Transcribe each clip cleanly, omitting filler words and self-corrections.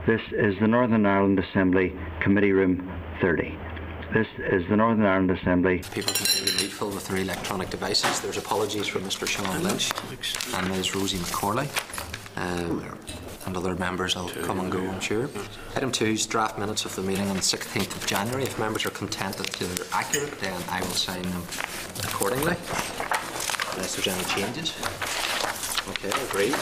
This is the Northern Ireland Assembly Committee Room 30. This is the Northern Ireland Assembly. People can be needful with their electronic devices. There's apologies from Mr. Sean Lynch and Ms. Rosie McCorley. And other members will come and go, I'm sure. Item 2 is draft minutes of the meeting on the 16th of January. If members are content that they're accurate, then I will sign them accordingly, unless there's any changes. Okay, agreed.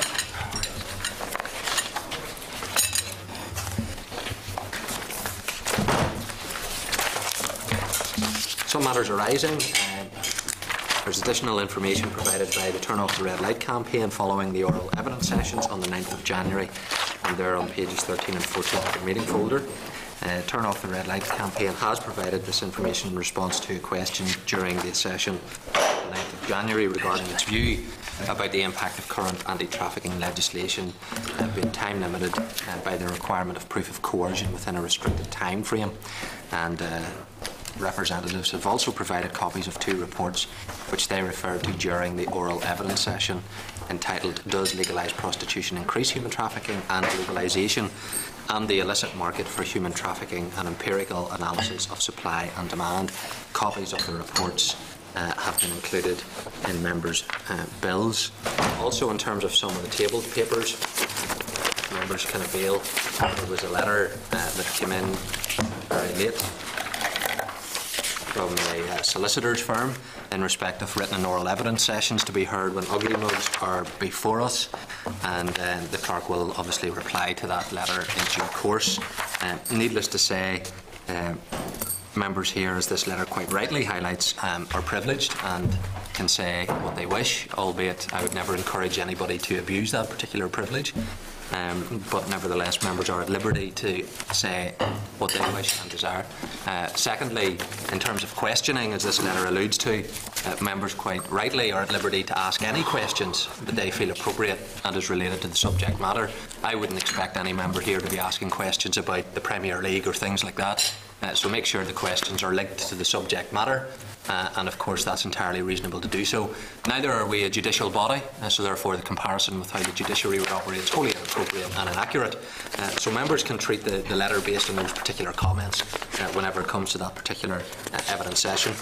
Some matters arising. There's additional information provided by the Turn Off the Red Light campaign following the oral evidence sessions on the 9th of January, and they're on pages 13 and 14 of the meeting folder. Turn Off the Red Light campaign has provided this information in response to a question during the session on the 9th of January regarding its view about the impact of current anti-trafficking legislation being time limited by the requirement of proof of coercion within a restricted time frame. And representatives have also provided copies of 2 reports which they referred to during the oral evidence session, entitled "Does Legalised Prostitution Increase Human Trafficking and Legalisation?" and "The Illicit Market for Human Trafficking, an Empirical Analysis of Supply and Demand." Copies of the reports have been included in members' bills. Also, in terms of some of the tabled papers, members can avail. There was a letter that came in very late from a solicitor's firm in respect of written and oral evidence sessions to be heard when UglyMugs are before us, and the clerk will obviously reply to that letter in due course. Needless to say, members here, as this letter quite rightly highlights, are privileged and can say what they wish, albeit I would never encourage anybody to abuse that particular privilege. But nevertheless, members are at liberty to say what they wish and desire. Secondly, in terms of questioning, as this letter alludes to, members quite rightly are at liberty to ask any questions that they feel appropriate and is related to the subject matter. I wouldn't expect any member here to be asking questions about the Premier League or things like that. So make sure the questions are linked to the subject matter, and of course that's entirely reasonable to do so. Neither are we a judicial body, so therefore the comparison with how the judiciary would operate is wholly inappropriate and inaccurate. So members can treat the letter based on those particular comments whenever it comes to that particular evidence session.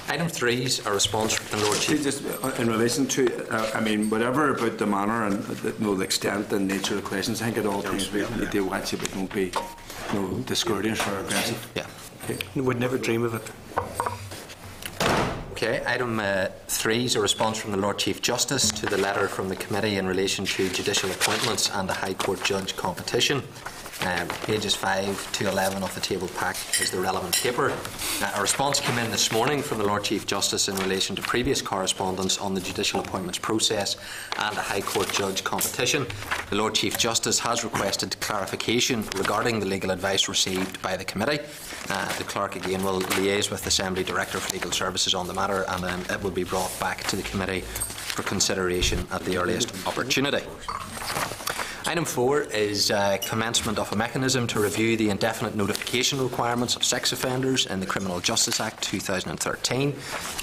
Item 3 is a response from the Lord Chief. Just in relation to, I mean, whatever about the manner and the extent and nature of the questions, I think at all times we need to watch it, but don't be discourteous or aggressive. Yeah. Okay. Would never dream of it. Okay, item 3 is a response from the Lord Chief Justice to the letter from the committee in relation to judicial appointments and the High Court judge competition. Pages 5 to 11 of the tabled pack is the relevant paper. A response came in this morning from the Lord Chief Justice in relation to previous correspondence on the judicial appointments process and a High Court judge competition. The Lord Chief Justice has requested clarification regarding the legal advice received by the committee. The clerk again will liaise with the Assembly Director for Legal Services on the matter, and then it will be brought back to the committee for consideration at the earliest opportunity. Item 4 is commencement of a mechanism to review the indefinite notification requirements of sex offenders in the Criminal Justice Act 2013.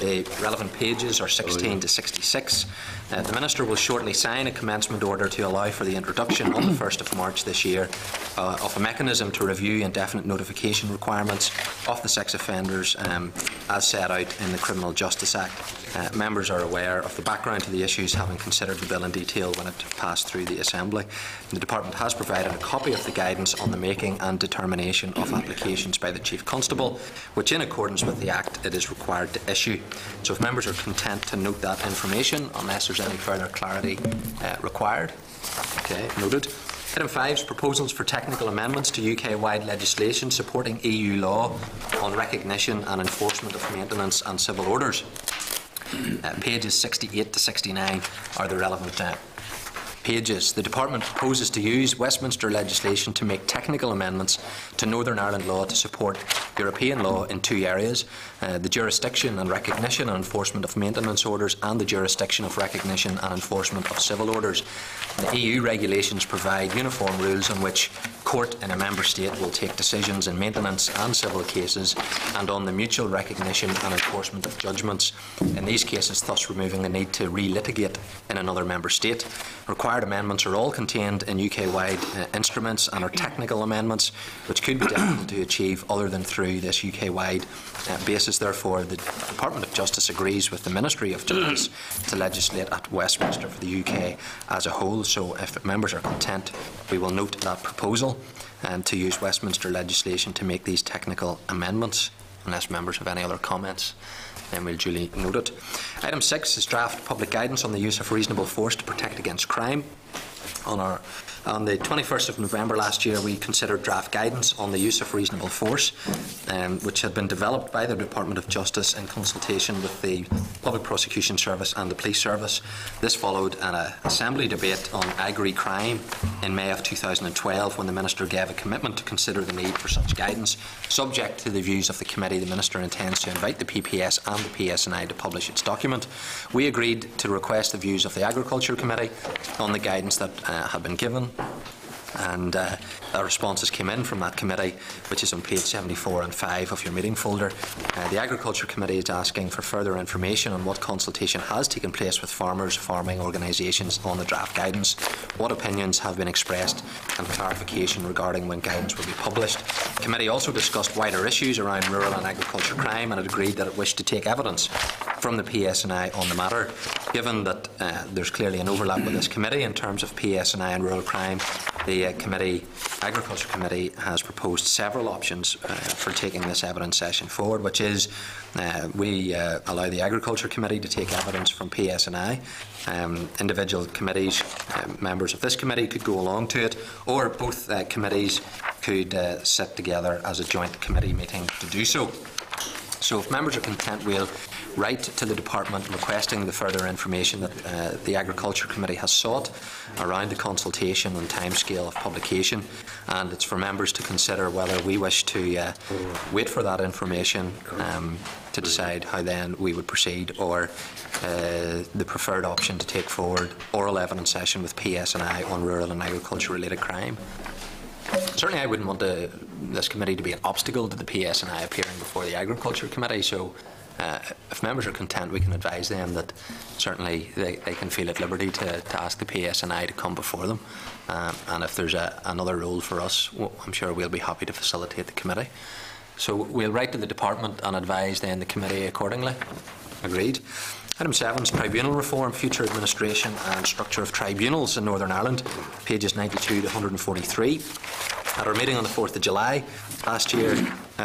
The relevant pages are 16 to 66. The Minister will shortly sign a commencement order to allow for the introduction on the 1st of March this year of a mechanism to review indefinite notification requirements of the sex offenders as set out in the Criminal Justice Act. Members are aware of the background to the issues, having considered the bill in detail when it passed through the Assembly. The Department has provided a copy of the guidance on the making and determination of applications by the Chief Constable, which in accordance with the Act it is required to issue. So if members are content to note that information, unless there's any further clarity required. Okay, noted. Item 5 is proposals for technical amendments to UK-wide legislation supporting EU law on recognition and enforcement of maintenance and civil orders. Pages 68 to 69 are the relevant pages. The Department proposes to use Westminster legislation to make technical amendments to Northern Ireland law to support European law in 2 areas: the jurisdiction and recognition and enforcement of maintenance orders, and the jurisdiction of recognition and enforcement of civil orders. The EU regulations provide uniform rules on which court in a member state will take decisions in maintenance and civil cases and on the mutual recognition and enforcement of judgments in these cases, thus removing the need to relitigate in another member state. Required amendments are all contained in UK-wide instruments and are technical amendments which could be difficult to achieve other than through this UK-wide basis. Therefore, the Department of Justice agrees with the Ministry of Justice to legislate at Westminster for the UK as a whole. So if members are content, we will note that proposal and to use Westminster legislation to make these technical amendments. Unless members have any other comments, then we'll duly note it. Item 6 is draft public guidance on the use of reasonable force to protect against crime. On the 21st of November last year, we considered draft guidance on the use of reasonable force, which had been developed by the Department of Justice in consultation with the Public Prosecution Service and the Police Service. This followed an Assembly debate on agri crime in May of 2012, when the Minister gave a commitment to consider the need for such guidance. Subject to the views of the committee, the Minister intends to invite the PPS and the PSNI to publish its document. We agreed to request the views of the Agriculture Committee on the guidance that had been given, and responses came in from that committee, which is on page 74 and 5 of your meeting folder. The Agriculture Committee is asking for further information on what consultation has taken place with farmers, farming organisations on the draft guidance, what opinions have been expressed, and clarification regarding when guidance will be published. The committee also discussed wider issues around rural and agriculture crime, and it agreed that it wished to take evidence from the PSNI on the matter. Given that there's clearly an overlap with this committee in terms of PSNI and rural crime, the Agriculture Committee has proposed several options for taking this evidence session forward, which is we allow the Agriculture Committee to take evidence from PSNI. Individual committees, members of this committee could go along to it, or both committees could sit together as a joint committee meeting to do so. So if members are content, we'll write to the Department requesting the further information that the Agriculture Committee has sought around the consultation and timescale of publication, and it's for members to consider whether we wish to wait for that information to decide how then we would proceed, or the preferred option to take forward oral evidence session with PSNI on rural and agriculture related crime. Certainly I wouldn't want this committee to be an obstacle to the PSNI appearing before the Agriculture Committee, so if members are content, we can advise them that certainly they can feel at liberty to ask the PSNI to come before them, and if there's another role for us, I'm sure we'll be happy to facilitate the committee. So we'll write to the Department and advise then the committee accordingly. Agreed. Item 7 is tribunal reform, future administration and structure of tribunals in Northern Ireland, pages 92 to 143. At our meeting on the 4th of July last year,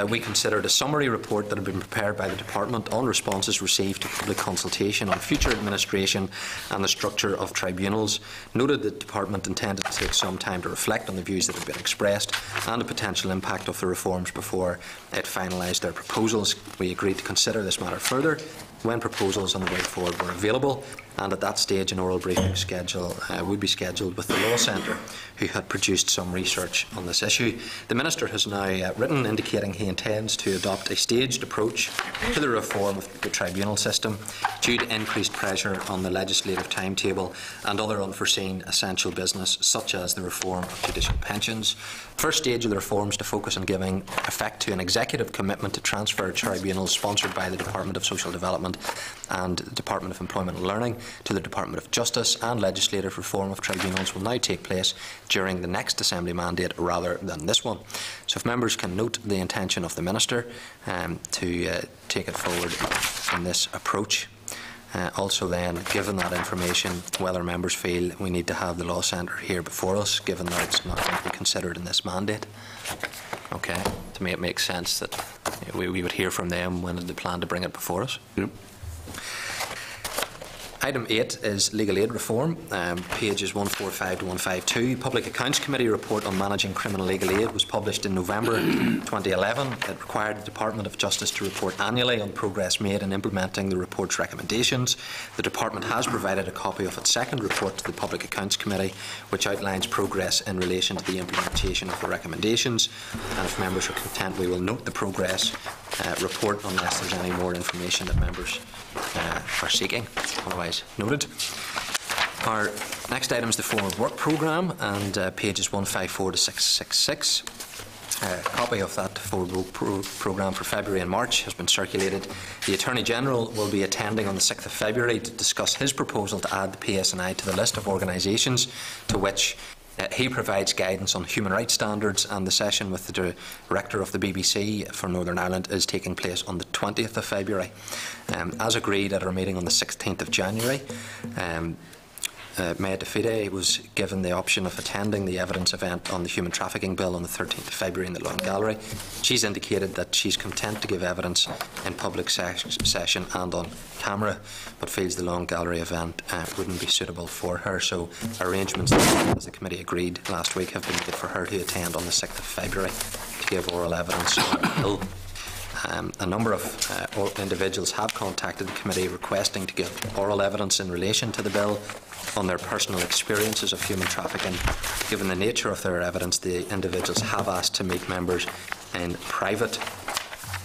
we considered a summary report that had been prepared by the Department on responses received to public consultation on future administration and the structure of tribunals. Noted that the Department intended to take some time to reflect on the views that had been expressed and the potential impact of the reforms before it finalised their proposals. We agreed to consider this matter further when proposals on the way forward were available, and at that stage an oral briefing schedule would be scheduled with the Law Centre, who had produced some research on this issue. The Minister has now written indicating he intends to adopt a staged approach to the reform of the tribunal system due to increased pressure on the legislative timetable and other unforeseen essential business, such as the reform of judicial pensions. First stage of the reforms to focus on giving effect to an executive commitment to transfer tribunals sponsored by the Department of Social Development and the Department of Employment and Learning to the Department of Justice, and legislative reform of tribunals will now take place during the next Assembly mandate rather than this one. So if members can note the intention of the Minister to take it forward in this approach. Also then, given that information, whether members feel we need to have the Law Centre here before us, given that it's not going to be considered in this mandate. Okay, to me it makes sense that we would hear from them when they plan to bring it before us. Yep. Item 8 is legal aid reform, pages 145 to 152. Public Accounts Committee report on managing criminal legal aid was published in November 2011. It required the Department of Justice to report annually on progress made in implementing the report's recommendations. The Department has provided a copy of its second report to the Public Accounts Committee, which outlines progress in relation to the implementation of the recommendations. And if members are content, we will note the progress report unless there's any more information that members are seeking. Otherwise noted. Our next item is the forward work programme, and pages 154 to 666. A copy of that forward work programme for February and March has been circulated. The Attorney-General will be attending on the 6th of February to discuss his proposal to add the PSNI to the list of organisations to which he provides guidance on human rights standards, and the session with the Director of the BBC for Northern Ireland is taking place on the 20th of February. As agreed at our meeting on the 16th of January, Maya DeFide was given the option of attending the evidence event on the Human Trafficking Bill on the 13th of February in the Lawn Gallery. She's indicated that she's content to give evidence in public session and on camera, but feels the Lawn Gallery event wouldn't be suitable for her. So arrangements, as the committee agreed last week, have been made for her to attend on the 6th of February to give oral evidence on the bill. A number of individuals have contacted the committee requesting to give oral evidence in relation to the bill on their personal experiences of human trafficking. Given the nature of their evidence, the individuals have asked to meet members in private.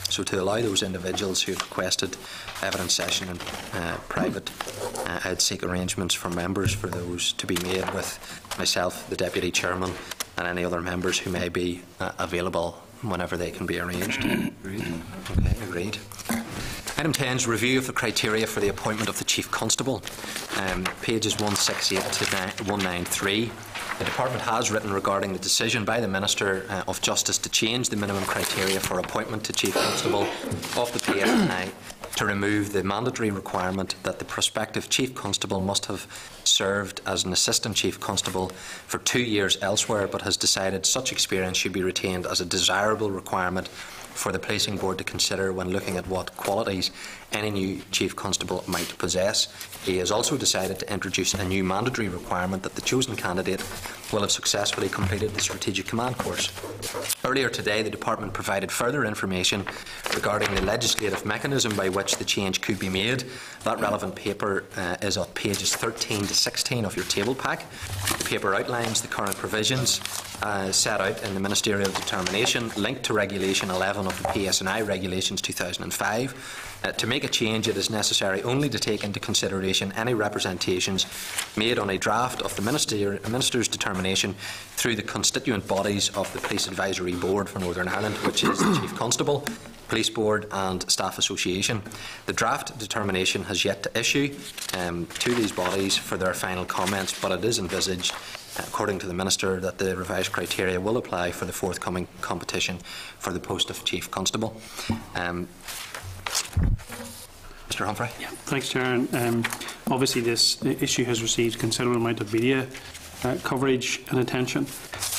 So to allow those individuals who have requested evidence session in private, I'd seek arrangements for members for those to be made with myself, the Deputy Chairman, and any other members who may be available whenever they can be arranged. Agreed. Okay, agreed. Item 10 is review of the criteria for the appointment of the Chief Constable. Pages 168 to 193. The Department has written regarding the decision by the Minister of Justice to change the minimum criteria for appointment to Chief Constable of the PSNI to remove the mandatory requirement that the prospective Chief Constable must have served as an Assistant Chief Constable for 2 years elsewhere, but has decided such experience should be retained as a desirable requirement for the Policing Board to consider when looking at what qualities any new Chief Constable might possess. He has also decided to introduce a new mandatory requirement that the chosen candidate will have successfully completed the Strategic Command course. Earlier today, the Department provided further information regarding the legislative mechanism by which the change could be made. That relevant paper is on pages 13 to 16 of your table pack. The paper outlines the current provisions set out in the Ministerial Determination linked to Regulation 11 of the PSNI Regulations 2005. To make a change, it is necessary only to take into consideration any representations made on a draft of the Minister's determination through the constituent bodies of the Police Advisory Board for Northern Ireland, which is the Chief Constable, Police Board and Staff Association. The draft determination has yet to issue to these bodies for their final comments, but it is envisaged, according to the Minister, that the revised criteria will apply for the forthcoming competition for the post of Chief Constable. Mr. Humphrey. Yeah, thanks, Chair. Obviously, this issue has received a considerable amount of media coverage and attention.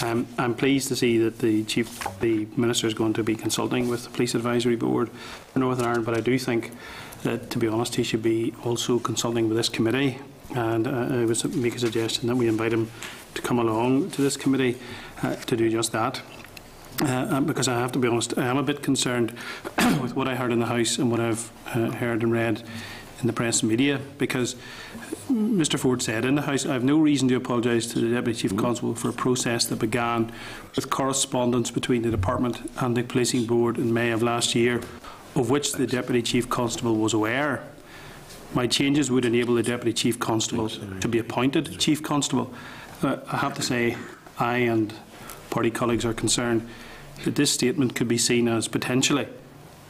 I'm pleased to see that the Minister is going to be consulting with the Police Advisory Board for Northern Ireland, but I do think that, to be honest, he should be also consulting with this committee, and I would make a suggestion that we invite him to come along to this committee to do just that. Because I have to be honest, I am a bit concerned with what I heard in the House and what I've heard and read in the press and media, because Mr Ford said in the House, I have no reason to apologise to the Deputy Chief Constable for a process that began with correspondence between the Department and the Policing Board in May of last year, of which the Deputy Chief Constable was aware. My changes would enable the Deputy Chief Constable to be appointed Chief Constable. I have to say, I and party colleagues are concerned that this statement could be seen as potentially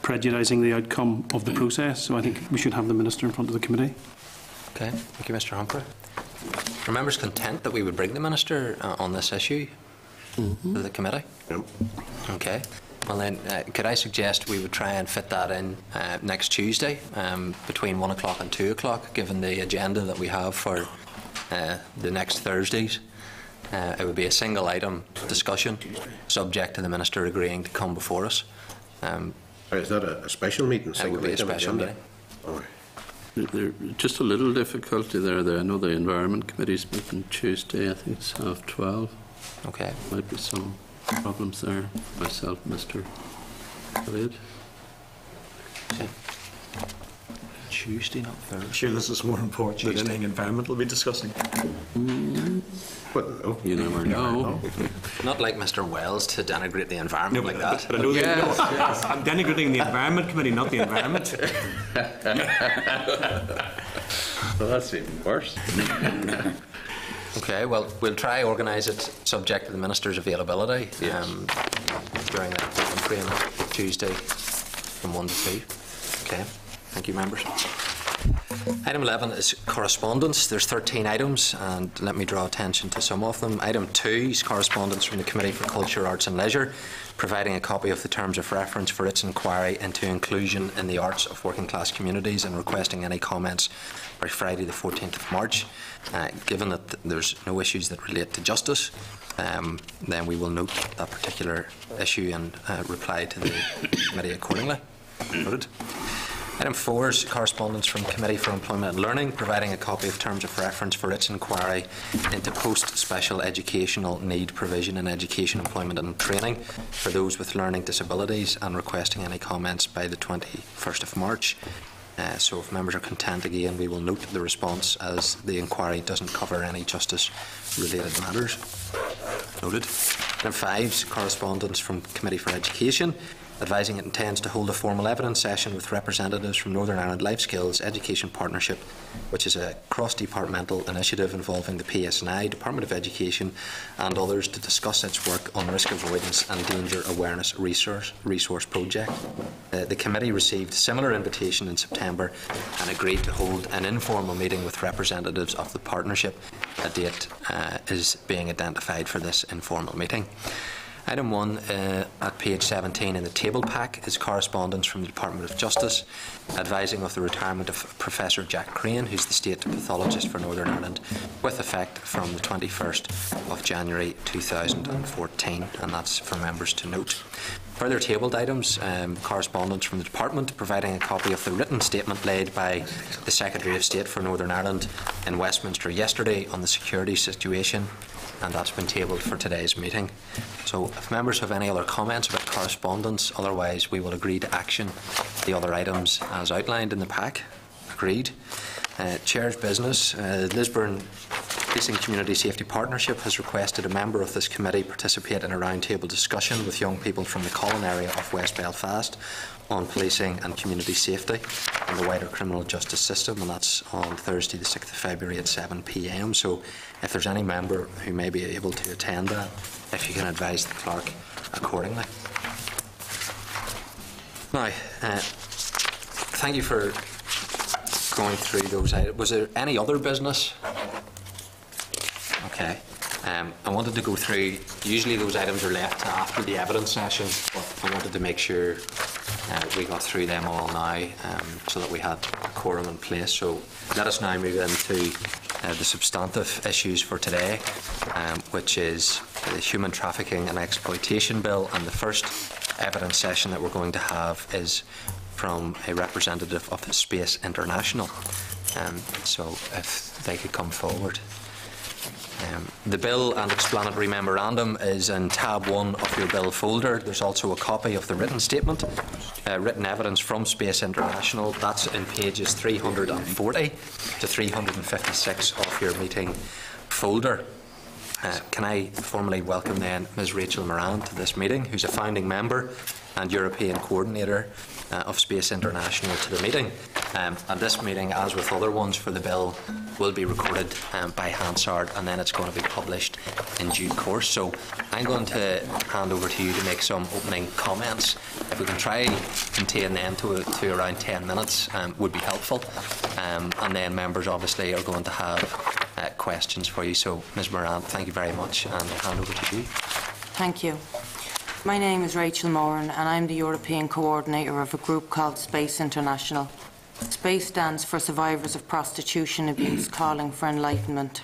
prejudicing the outcome of the process. So I think we should have the Minister in front of the committee. Okay, thank you, Mr. Humphrey. Are members content that we would bring the Minister on this issue to the committee? Yep. Okay. Well then, could I suggest we would try and fit that in next Tuesday between 1 o'clock and 2 o'clock, given the agenda that we have for the next Thursdays? It would be a single item discussion, subject to the Minister agreeing to come before us. Is that a special meeting? It would be a special meeting. Oh. There's just a little difficulty there. I know the Environment Committee's meeting Tuesday, I think it's 12:30. Okay. Might be some problems there. Myself, Mr. Elliott. Okay. Tuesday, not Thursday. Sure, this is more important. Tuesday environment will be discussing. But no, You never know. Not like Mr. Wells to denigrate the environment like that. But I know I'm denigrating the Environment Committee, not the environment. Well, that's even worse. Okay, well, we'll try organise it subject to the Minister's availability during that frame Tuesday from 1 to 2. Okay, thank you, members. Item 11 is correspondence. There's 13 items, and let me draw attention to some of them. Item 2 is correspondence from the Committee for Culture, Arts and Leisure, providing a copy of the terms of reference for its inquiry into inclusion in the arts of working class communities and requesting any comments by Friday the 14th of March. Given that there's no issues that relate to justice, then we will note that particular issue and reply to the committee accordingly. Noted. Item 4 is correspondence from Committee for Employment and Learning, providing a copy of terms of reference for its inquiry into post-special educational need provision in education, employment and training for those with learning disabilities, and requesting any comments by the 21st of March. So if members are content, again, we will note the response, as the inquiry doesn't cover any justice-related matters. Noted. Item 5 is correspondence from Committee for Education, advising it intends to hold a formal evidence session with representatives from Northern Ireland Life Skills Education Partnership, which is a cross-departmental initiative involving the PSNI, Department of Education and others, to discuss its work on risk avoidance and danger awareness resource project. The committee received a similar invitation in September and agreed to hold an informal meeting with representatives of the partnership. A date is being identified for this informal meeting. Item 1 at page 17 in the table pack is correspondence from the Department of Justice, advising of the retirement of Professor Jack Crane, who is the State Pathologist for Northern Ireland, with effect from the 21st of January 2014, and that's for members to note. Further tabled items, correspondence from the Department, providing a copy of the written statement laid by the Secretary of State for Northern Ireland in Westminster yesterday on the security situation, and that's been tabled for today's meeting. So if members have any other comments about correspondence, otherwise we will agree to action the other items as outlined in the pack. Agreed. Chair's business. Lisburn Policing Community Safety Partnership has requested a member of this committee participate in a roundtable discussion with young people from the Colin area of West Belfast on policing and community safety and the wider criminal justice system, and that's on Thursday the 6th of February at 7 p.m. So if there's any member who may be able to attend that, if you can advise the clerk accordingly. Now, thank you for going through those items. Was there any other business? Okay. I wanted to go through, usually those items are left after the evidence session, but I wanted to make sure we got through them all now, so that we had a quorum in place. So let us now move into the substantive issues for today, which is the Human Trafficking and Exploitation Bill, and the first evidence session that we're going to have is from a representative of the Space International. So if they could come forward. The bill and explanatory memorandum is in tab 1 of your bill folder. There's also a copy of the written statement, written evidence from Space International. That's in pages 340 to 356 of your meeting folder. Can I formally welcome then Ms Rachel Moran to this meeting, who's a founding member and European coordinator of Space International, to the meeting. And this meeting, as with other ones for the bill, will be recorded by Hansard, and then it's going to be published in due course. So I'm going to hand over to you to make some opening comments. If we can try and contain them to around 10 minutes, would be helpful. And then members obviously are going to have questions for you. So Ms Moran, thank you very much, and I'll hand over to you. Thank you. My name is Rachel Moran, and I'm the European coordinator of a group called Space International. SPACE stands for Survivors of Prostitution Abuse, Calling for Enlightenment.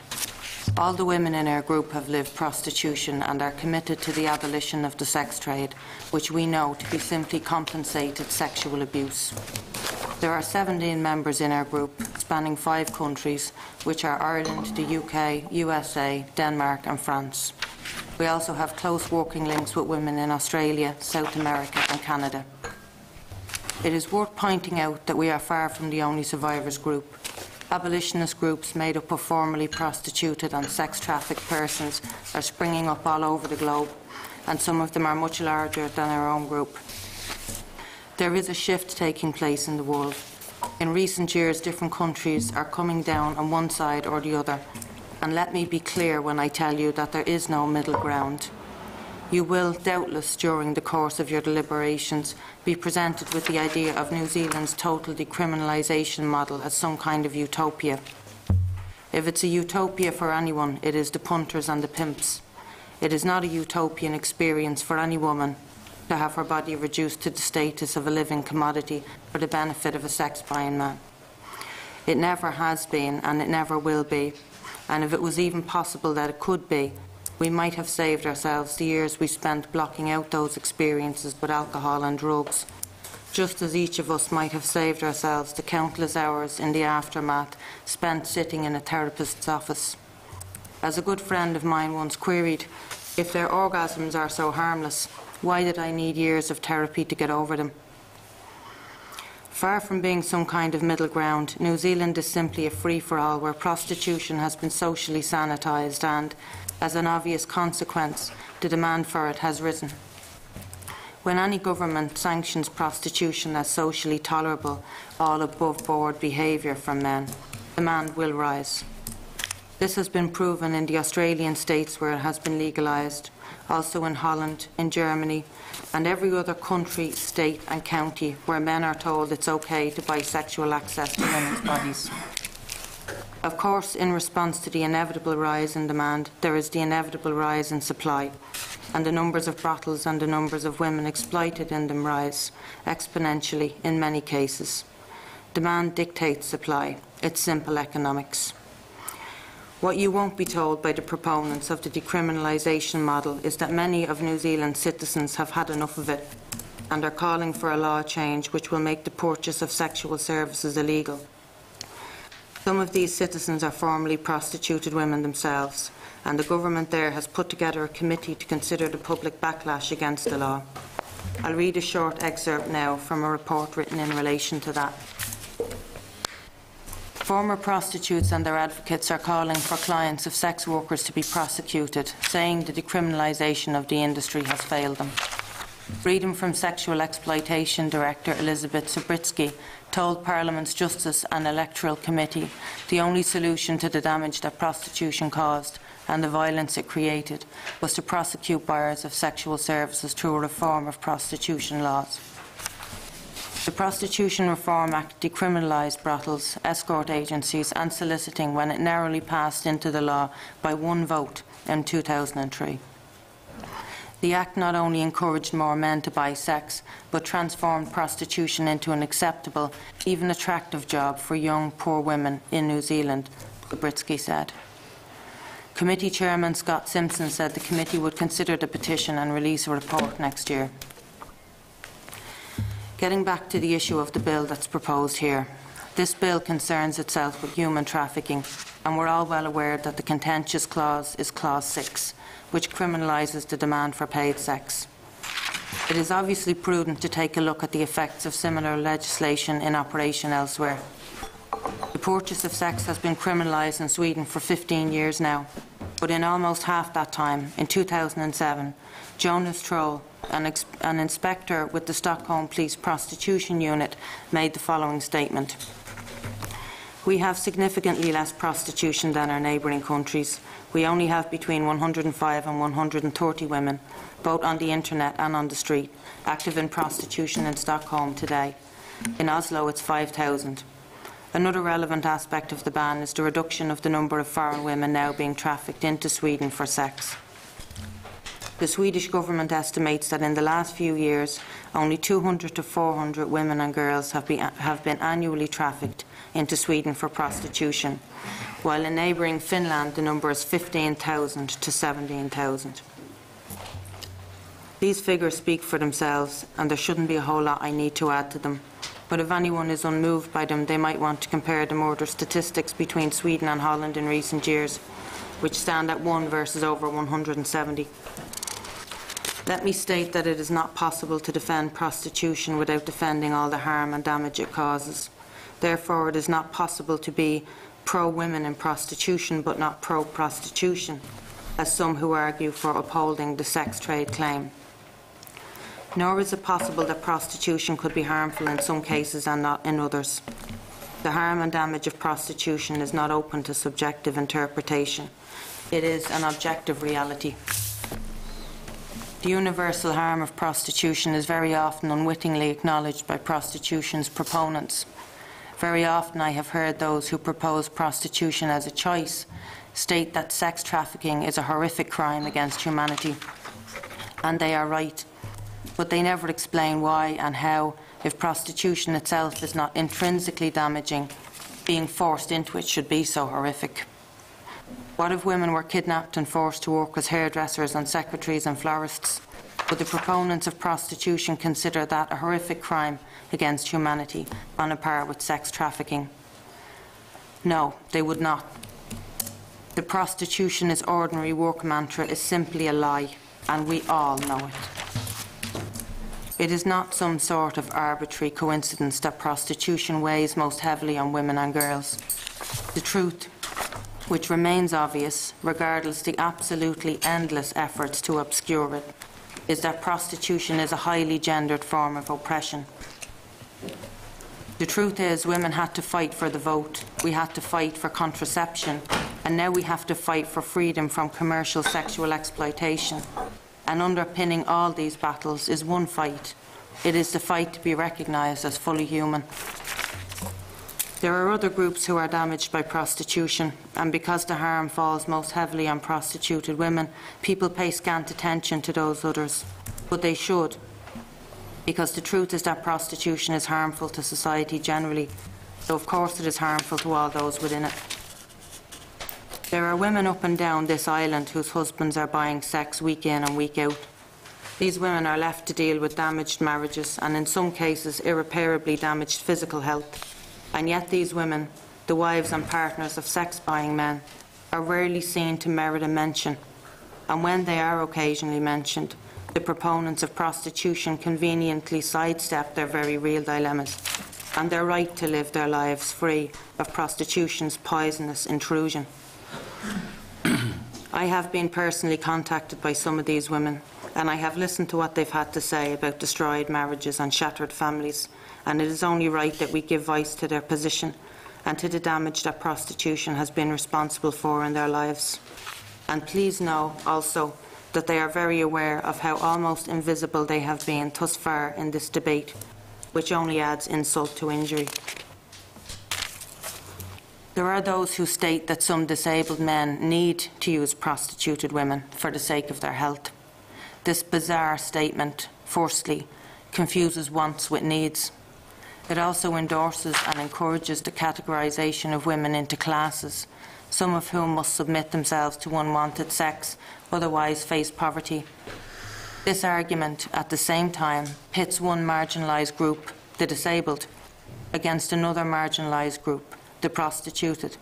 All the women in our group have lived prostitution and are committed to the abolition of the sex trade, which we know to be simply compensated sexual abuse. There are 17 members in our group, spanning 5 countries, which are Ireland, the UK, USA, Denmark and France. We also have close working links with women in Australia, South America and Canada. It is worth pointing out that we are far from the only survivors group. Abolitionist groups made up of formerly prostituted and sex trafficked persons are springing up all over the globe, and some of them are much larger than our own group. There is a shift taking place in the world. In recent years, different countries are coming down on one side or the other. And let me be clear when I tell you that there is no middle ground. You will, doubtless, during the course of your deliberations, be presented with the idea of New Zealand's total decriminalisation model as some kind of utopia. If it's a utopia for anyone, it is the punters and the pimps. It is not a utopian experience for any woman to have her body reduced to the status of a living commodity for the benefit of a sex-buying man. It never has been, and it never will be. And if it was even possible that it could be, we might have saved ourselves the years we spent blocking out those experiences with alcohol and drugs, just as each of us might have saved ourselves the countless hours in the aftermath spent sitting in a therapist's office. As a good friend of mine once queried, if their orgasms are so harmless, why did I need years of therapy to get over them? Far from being some kind of middle ground, New Zealand is simply a free-for-all where prostitution has been socially sanitised and, as an obvious consequence, the demand for it has risen. When any government sanctions prostitution as socially tolerable, all above-board behaviour from men, demand will rise. This has been proven in the Australian states where it has been legalised, also in Holland, in Germany, and every other country, state and county where men are told it's okay to buy sexual access to women's bodies. Of course, in response to the inevitable rise in demand, there is the inevitable rise in supply, and the numbers of brothels and the numbers of women exploited in them rise exponentially in many cases. Demand dictates supply. It's simple economics. What you won't be told by the proponents of the decriminalisation model is that many of New Zealand's citizens have had enough of it and are calling for a law change which will make the purchase of sexual services illegal. Some of these citizens are formerly prostituted women themselves, and the government there has put together a committee to consider the public backlash against the law. I'll read a short excerpt now from a report written in relation to that. Former prostitutes and their advocates are calling for clients of sex workers to be prosecuted, saying the decriminalisation of the industry has failed them. Freedom from Sexual Exploitation Director Elizabeth Zabritsky told Parliament's Justice and Electoral Committee the only solution to the damage that prostitution caused and the violence it created was to prosecute buyers of sexual services through a reform of prostitution laws. The Prostitution Reform Act decriminalised brothels, escort agencies and soliciting when it narrowly passed into the law by one vote in 2003. The Act not only encouraged more men to buy sex, but transformed prostitution into an acceptable, even attractive job for young, poor women in New Zealand, Zabritsky said. Committee Chairman Scott Simpson said the committee would consider the petition and release a report next year. Getting back to the issue of the bill that's proposed here. This bill concerns itself with human trafficking, and we're all well aware that the contentious clause is Clause 6, which criminalises the demand for paid sex. It is obviously prudent to take a look at the effects of similar legislation in operation elsewhere. The purchase of sex has been criminalised in Sweden for 15 years now, but in almost half that time, in 2007, Jonas Troll, an inspector with the Stockholm Police Prostitution Unit, made the following statement. We have significantly less prostitution than our neighbouring countries. We only have between 105 and 130 women, both on the internet and on the street, active in prostitution in Stockholm today. In Oslo it's 5,000. Another relevant aspect of the ban is the reduction of the number of foreign women now being trafficked into Sweden for sex. The Swedish government estimates that in the last few years, only 200 to 400 women and girls have been annually trafficked into Sweden for prostitution, while in neighbouring Finland the number is 15,000 to 17,000. These figures speak for themselves, and there shouldn't be a whole lot I need to add to them. But if anyone is unmoved by them, they might want to compare the murder statistics between Sweden and Holland in recent years, which stand at 1 versus over 170. Let me state that it is not possible to defend prostitution without defending all the harm and damage it causes. Therefore, it is not possible to be pro-women in prostitution but not pro-prostitution, as some who argue for upholding the sex trade claim. Nor is it possible that prostitution could be harmful in some cases and not in others. The harm and damage of prostitution is not open to subjective interpretation. It is an objective reality. The universal harm of prostitution is very often unwittingly acknowledged by prostitution's proponents. Very often I have heard those who propose prostitution as a choice state that sex trafficking is a horrific crime against humanity. And they are right. But they never explain why and how, if prostitution itself is not intrinsically damaging, being forced into it should be so horrific. What if women were kidnapped and forced to work as hairdressers and secretaries and florists? Would the proponents of prostitution consider that a horrific crime against humanity on a par with sex trafficking? No, they would not. The prostitution is ordinary work mantra is simply a lie, and we all know it. It is not some sort of arbitrary coincidence that prostitution weighs most heavily on women and girls. The truth, which remains obvious, regardless the absolutely endless efforts to obscure it, is that prostitution is a highly gendered form of oppression. The truth is, women had to fight for the vote, we had to fight for contraception, and now we have to fight for freedom from commercial sexual exploitation. And underpinning all these battles is one fight. It is the fight to be recognised as fully human. There are other groups who are damaged by prostitution, and because the harm falls most heavily on prostituted women, people pay scant attention to those others. But they should, because the truth is that prostitution is harmful to society generally, so of course it is harmful to all those within it. There are women up and down this island whose husbands are buying sex week in and week out. These women are left to deal with damaged marriages and in some cases irreparably damaged physical health. And yet these women, the wives and partners of sex-buying men, are rarely seen to merit a mention. And when they are occasionally mentioned, the proponents of prostitution conveniently sidestep their very real dilemmas and their right to live their lives free of prostitution's poisonous intrusion. I have been personally contacted by some of these women, and I have listened to what they've had to say about destroyed marriages and shattered families, and it is only right that we give voice to their position and to the damage that prostitution has been responsible for in their lives. And please know also that they are very aware of how almost invisible they have been thus far in this debate, which only adds insult to injury. There are those who state that some disabled men need to use prostituted women for the sake of their health. This bizarre statement, firstly, confuses wants with needs. It also endorses and encourages the categorisation of women into classes, some of whom must submit themselves to unwanted sex, otherwise face poverty. This argument, at the same time, pits one marginalised group, the disabled, against another marginalised group, the prostituted,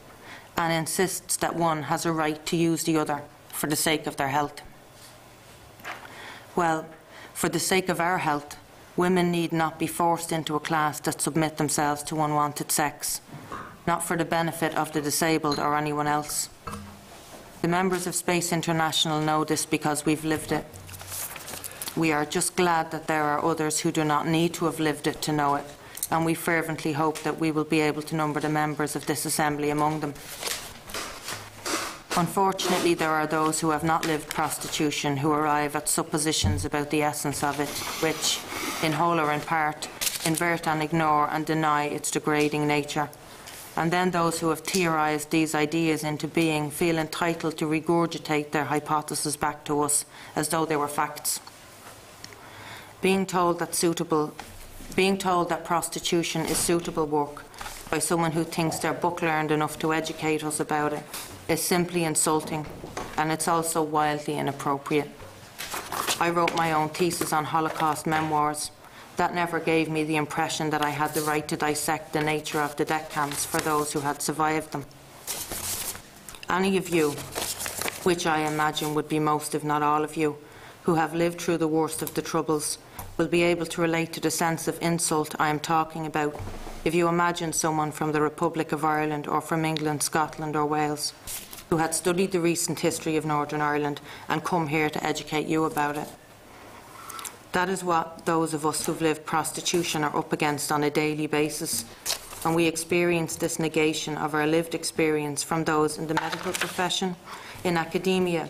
and insists that one has a right to use the other for the sake of their health. Well, for the sake of our health, women need not be forced into a class that submit themselves to unwanted sex, not for the benefit of the disabled or anyone else. The members of Space International know this because we've lived it. We are just glad that there are others who do not need to have lived it to know it, and we fervently hope that we will be able to number the members of this Assembly among them. Unfortunately, there are those who have not lived prostitution who arrive at suppositions about the essence of it, which, in whole or in part, invert and ignore and deny its degrading nature. And then those who have theorised these ideas into being feel entitled to regurgitate their hypotheses back to us as though they were facts. Being told that prostitution is suitable work by someone who thinks they're book-learned enough to educate us about it is simply insulting, and it's also wildly inappropriate. I wrote my own thesis on Holocaust memoirs. That never gave me the impression that I had the right to dissect the nature of the death camps for those who had survived them. Any of you, which I imagine would be most if not all of you, who have lived through the worst of the Troubles, will be able to relate to the sense of insult I am talking about if you imagine someone from the Republic of Ireland or from England, Scotland or Wales who had studied the recent history of Northern Ireland and come here to educate you about it. That is what those of us who've lived prostitution are up against on a daily basis, and we experience this negation of our lived experience from those in the medical profession, in academia,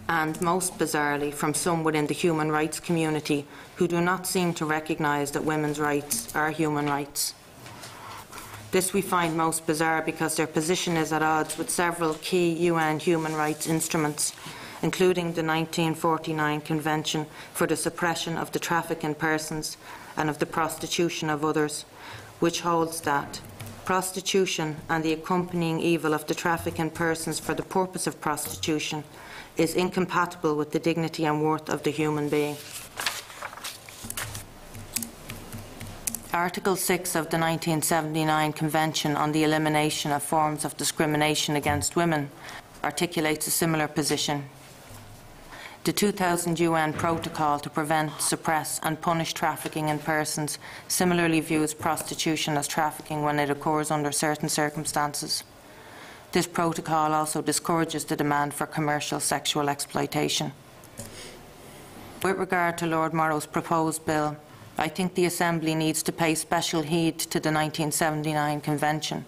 and most bizarrely from some within the human rights community who do not seem to recognise that women's rights are human rights. This we find most bizarre because their position is at odds with several key UN human rights instruments, including the 1949 Convention for the Suppression of the Traffic in Persons and of the Prostitution of Others, which holds that prostitution and the accompanying evil of the traffic in persons for the purpose of prostitution is incompatible with the dignity and worth of the human being. Article 6 of the 1979 Convention on the Elimination of Forms of Discrimination Against Women articulates a similar position. The 2000 UN Protocol to Prevent, Suppress and Punish Trafficking in Persons similarly views prostitution as trafficking when it occurs under certain circumstances. This protocol also discourages the demand for commercial sexual exploitation. With regard to Lord Morrow's proposed bill, I think the Assembly needs to pay special heed to the 1979 Convention,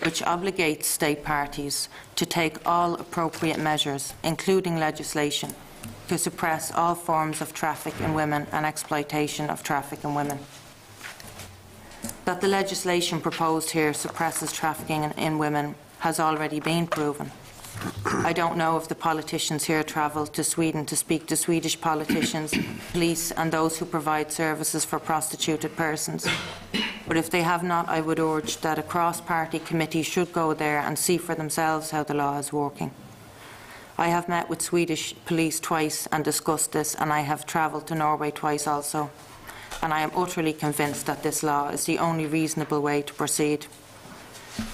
which obligates state parties to take all appropriate measures, including legislation, to suppress all forms of traffic in women and exploitation of traffic in women. That the legislation proposed here suppresses trafficking in women has already been proven. I don't know if the politicians here travelled to Sweden to speak to Swedish politicians, police and those who provide services for prostituted persons. But if they have not, I would urge that a cross-party committee should go there and see for themselves how the law is working. I have met with Swedish police twice and discussed this, and I have travelled to Norway twice also. And I am utterly convinced that this law is the only reasonable way to proceed.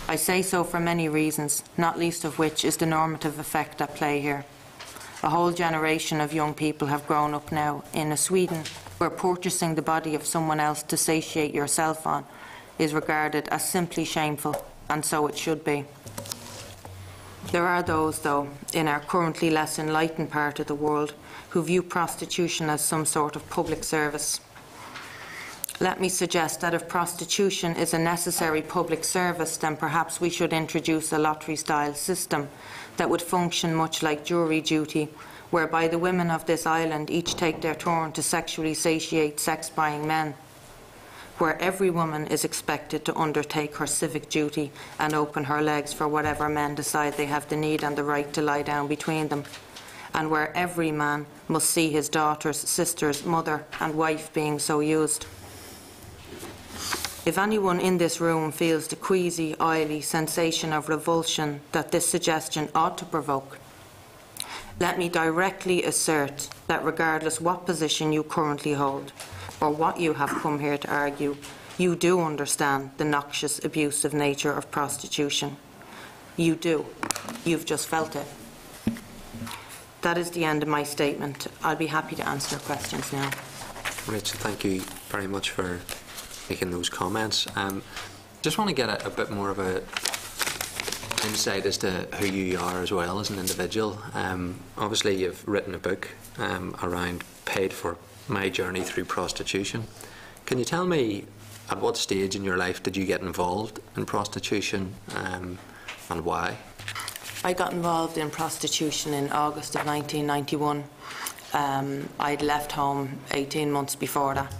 I say so for many reasons, not least of which is the normative effect at play here. A whole generation of young people have grown up now in a Sweden where purchasing the body of someone else to satiate yourself on is regarded as simply shameful, and so it should be. There are those, though, in our currently less enlightened part of the world who view prostitution as some sort of public service. Let me suggest that if prostitution is a necessary public service, then perhaps we should introduce a lottery-style system that would function much like jury duty, whereby the women of this island each take their turn to sexually satiate sex-buying men, where every woman is expected to undertake her civic duty and open her legs for whatever men decide they have the need and the right to lie down between them, and where every man must see his daughters, sisters, mother and wife being so used. If anyone in this room feels the queasy, oily sensation of revulsion that this suggestion ought to provoke, let me directly assert that regardless what position you currently hold, or what you have come here to argue, you do understand the noxious, abusive nature of prostitution. You do. You've just felt it. That is the end of my statement. I'll be happy to answer questions now. Rachel, thank you very much for making those comments. Just want to get a bit more of a insight as to who you are as well as an individual. Obviously you've written a book around Paid For My Journey Through Prostitution. Can you tell me at what stage in your life did you get involved in prostitution and why? I got involved in prostitution in August of 1991. I'd left home 18 months before that.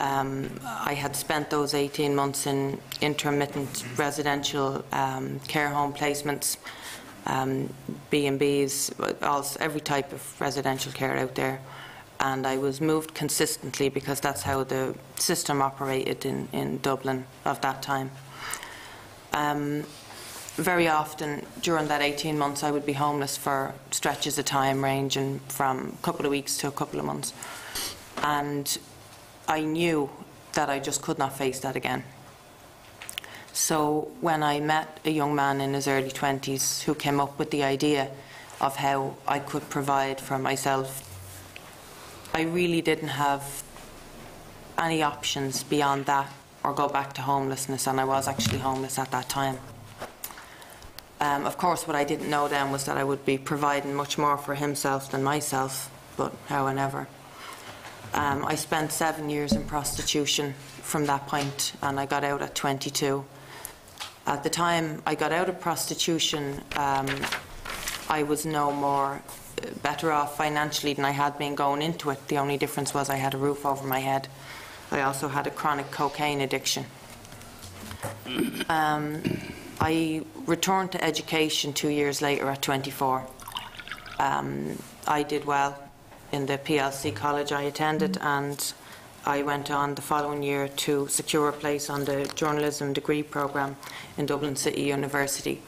I had spent those 18 months in intermittent residential care home placements, B&Bs, every type of residential care out there. And I was moved consistently because that's how the system operated in Dublin of that time. Very often during that 18 months I would be homeless for stretches of time ranging from a couple of weeks to a couple of months. And I knew that I just could not face that again. So when I met a young man in his early 20s who came up with the idea of how I could provide for myself, I really didn't have any options beyond that or go back to homelessness, and I was actually homeless at that time. Of course, what I didn't know then was that I would be providing much more for himself than myself, but how and ever. I spent 7 years in prostitution from that point, and I got out at 22. At the time I got out of prostitution, I was no more better off financially than I had been going into it. The only difference was I had a roof over my head. I also had a chronic cocaine addiction. I returned to education 2 years later at 24. I did well in the PLC college I attended, and I went on the following year to secure a place on the journalism degree programme in Dublin City University.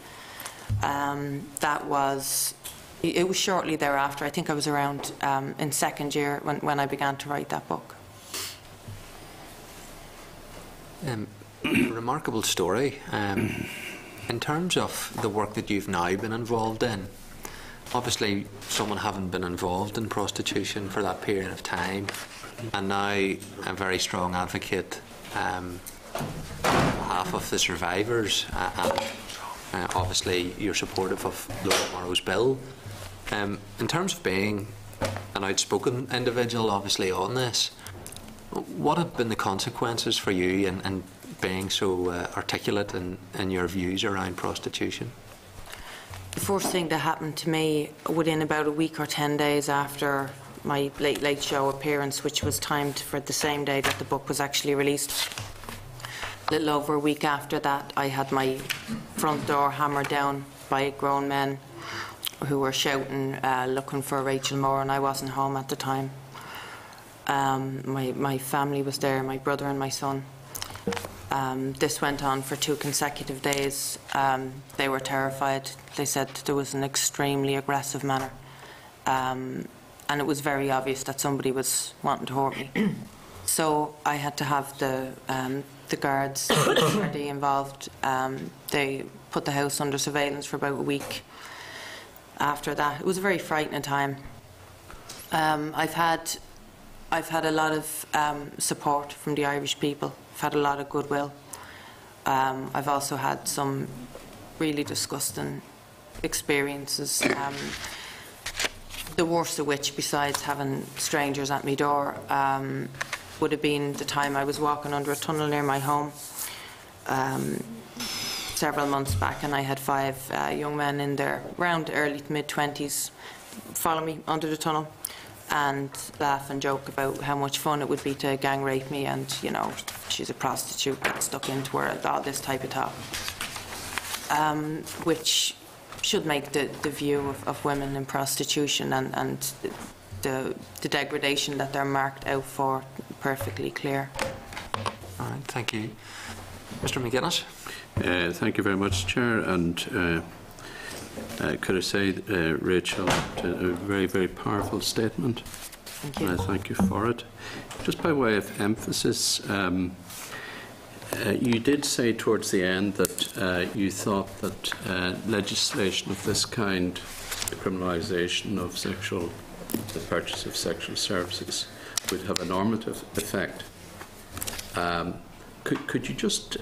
It was shortly thereafter. I think I was around in second year when I began to write that book. Remarkable story. In terms of the work that you've now been involved in, obviously someone having been involved in prostitution for that period of time, and now a very strong advocate on behalf of the survivors, and obviously you're supportive of Lord Morrow's bill. In terms of being an outspoken individual, obviously, on this, what have been the consequences for you in being so articulate in your views around prostitution? The first thing that happened to me within about a week or 10 days after my Late Show appearance, which was timed for the same day that the book was actually released, a little over a week after that, I had my front door hammered down by grown men who were shouting, looking for Rachel Moore, and I wasn't home at the time. My family was there, my brother and my son. This went on for 2 consecutive days. They were terrified. They said there was an extremely aggressive manner, and it was very obvious that somebody was wanting to hurt me. So I had to have the guards involved. They put the house under surveillance for about a week. After that, it was a very frightening time. I've had a lot of support from the Irish people. I've had a lot of goodwill. I've also had some really disgusting experiences, the worst of which, besides having strangers at my door, would have been the time I was walking under a tunnel near my home several months back, and I had 5 young men in there, around early to mid-20s, follow me under the tunnel and laugh and joke about how much fun it would be to gang rape me, and, you know, she's a prostitute, get stuck into her, all this type of talk, which should make the view of women in prostitution and the degradation that they're marked out for perfectly clear. All right, thank you. Mr. McGuinness. Thank you very much, Chair. And could I say, Rachel, a very, very powerful statement. Thank you. And I thank you for it. Just by way of emphasis, you did say towards the end that you thought that legislation of this kind, the criminalisation of the purchase of sexual services, would have a normative effect. Could you just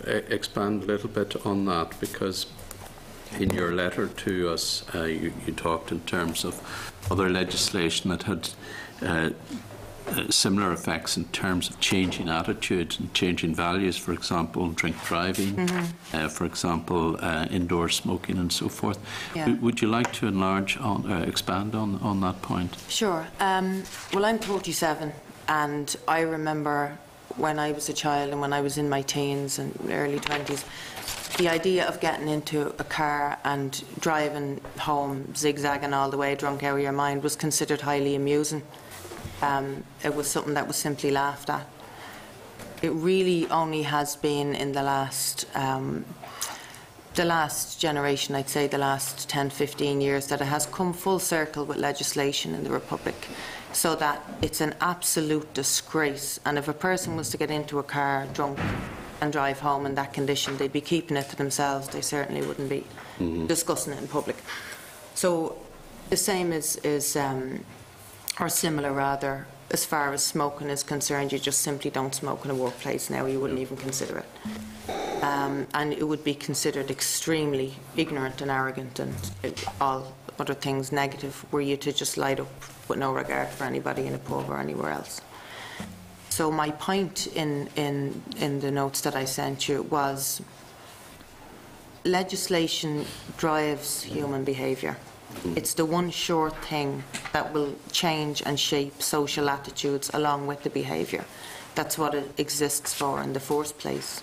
expand a little bit on that? Because in your letter to us, you talked in terms of other legislation that had similar effects in terms of changing attitudes and changing values, for example, drink driving, for example, indoor smoking and so forth. Yeah. Would you like to expand on that point? Sure. Well, I'm 47, and I remember when I was a child and when I was in my teens and early 20s, the idea of getting into a car and driving home, zigzagging all the way, drunk out of your mind, was considered highly amusing. It was something that was simply laughed at. It really only has been in the last generation, I'd say the last 10, 15 years, that it has come full circle with legislation in the Republic, so that it's an absolute disgrace. And if a person was to get into a car drunk and drive home in that condition, they'd be keeping it to themselves. They certainly wouldn't be discussing it in public. So the same is or similar rather, as far as smoking is concerned. You just simply don't smoke in a workplace now. You wouldn't even consider it. and it would be considered extremely ignorant and arrogant and all other things negative were you to just light up with no regard for anybody in a pub or anywhere else. So my point in the notes that I sent you was legislation drives human behaviour. It's the one sure thing that will change and shape social attitudes along with the behaviour. That's what it exists for in the first place.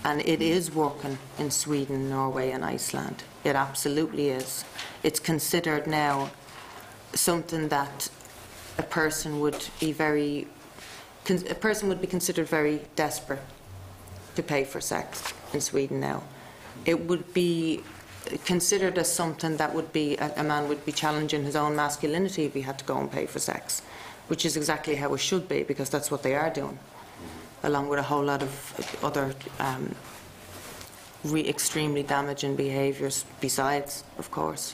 And it is working in Sweden, Norway and Iceland. It absolutely is. It's considered now something that a person would be considered very desperate to pay for sex in Sweden now. It would be considered as something that would be a man would be challenging his own masculinity if he had to go and pay for sex, which is exactly how it should be, because that's what they are doing, along with a whole lot of other extremely damaging behaviours besides, of course.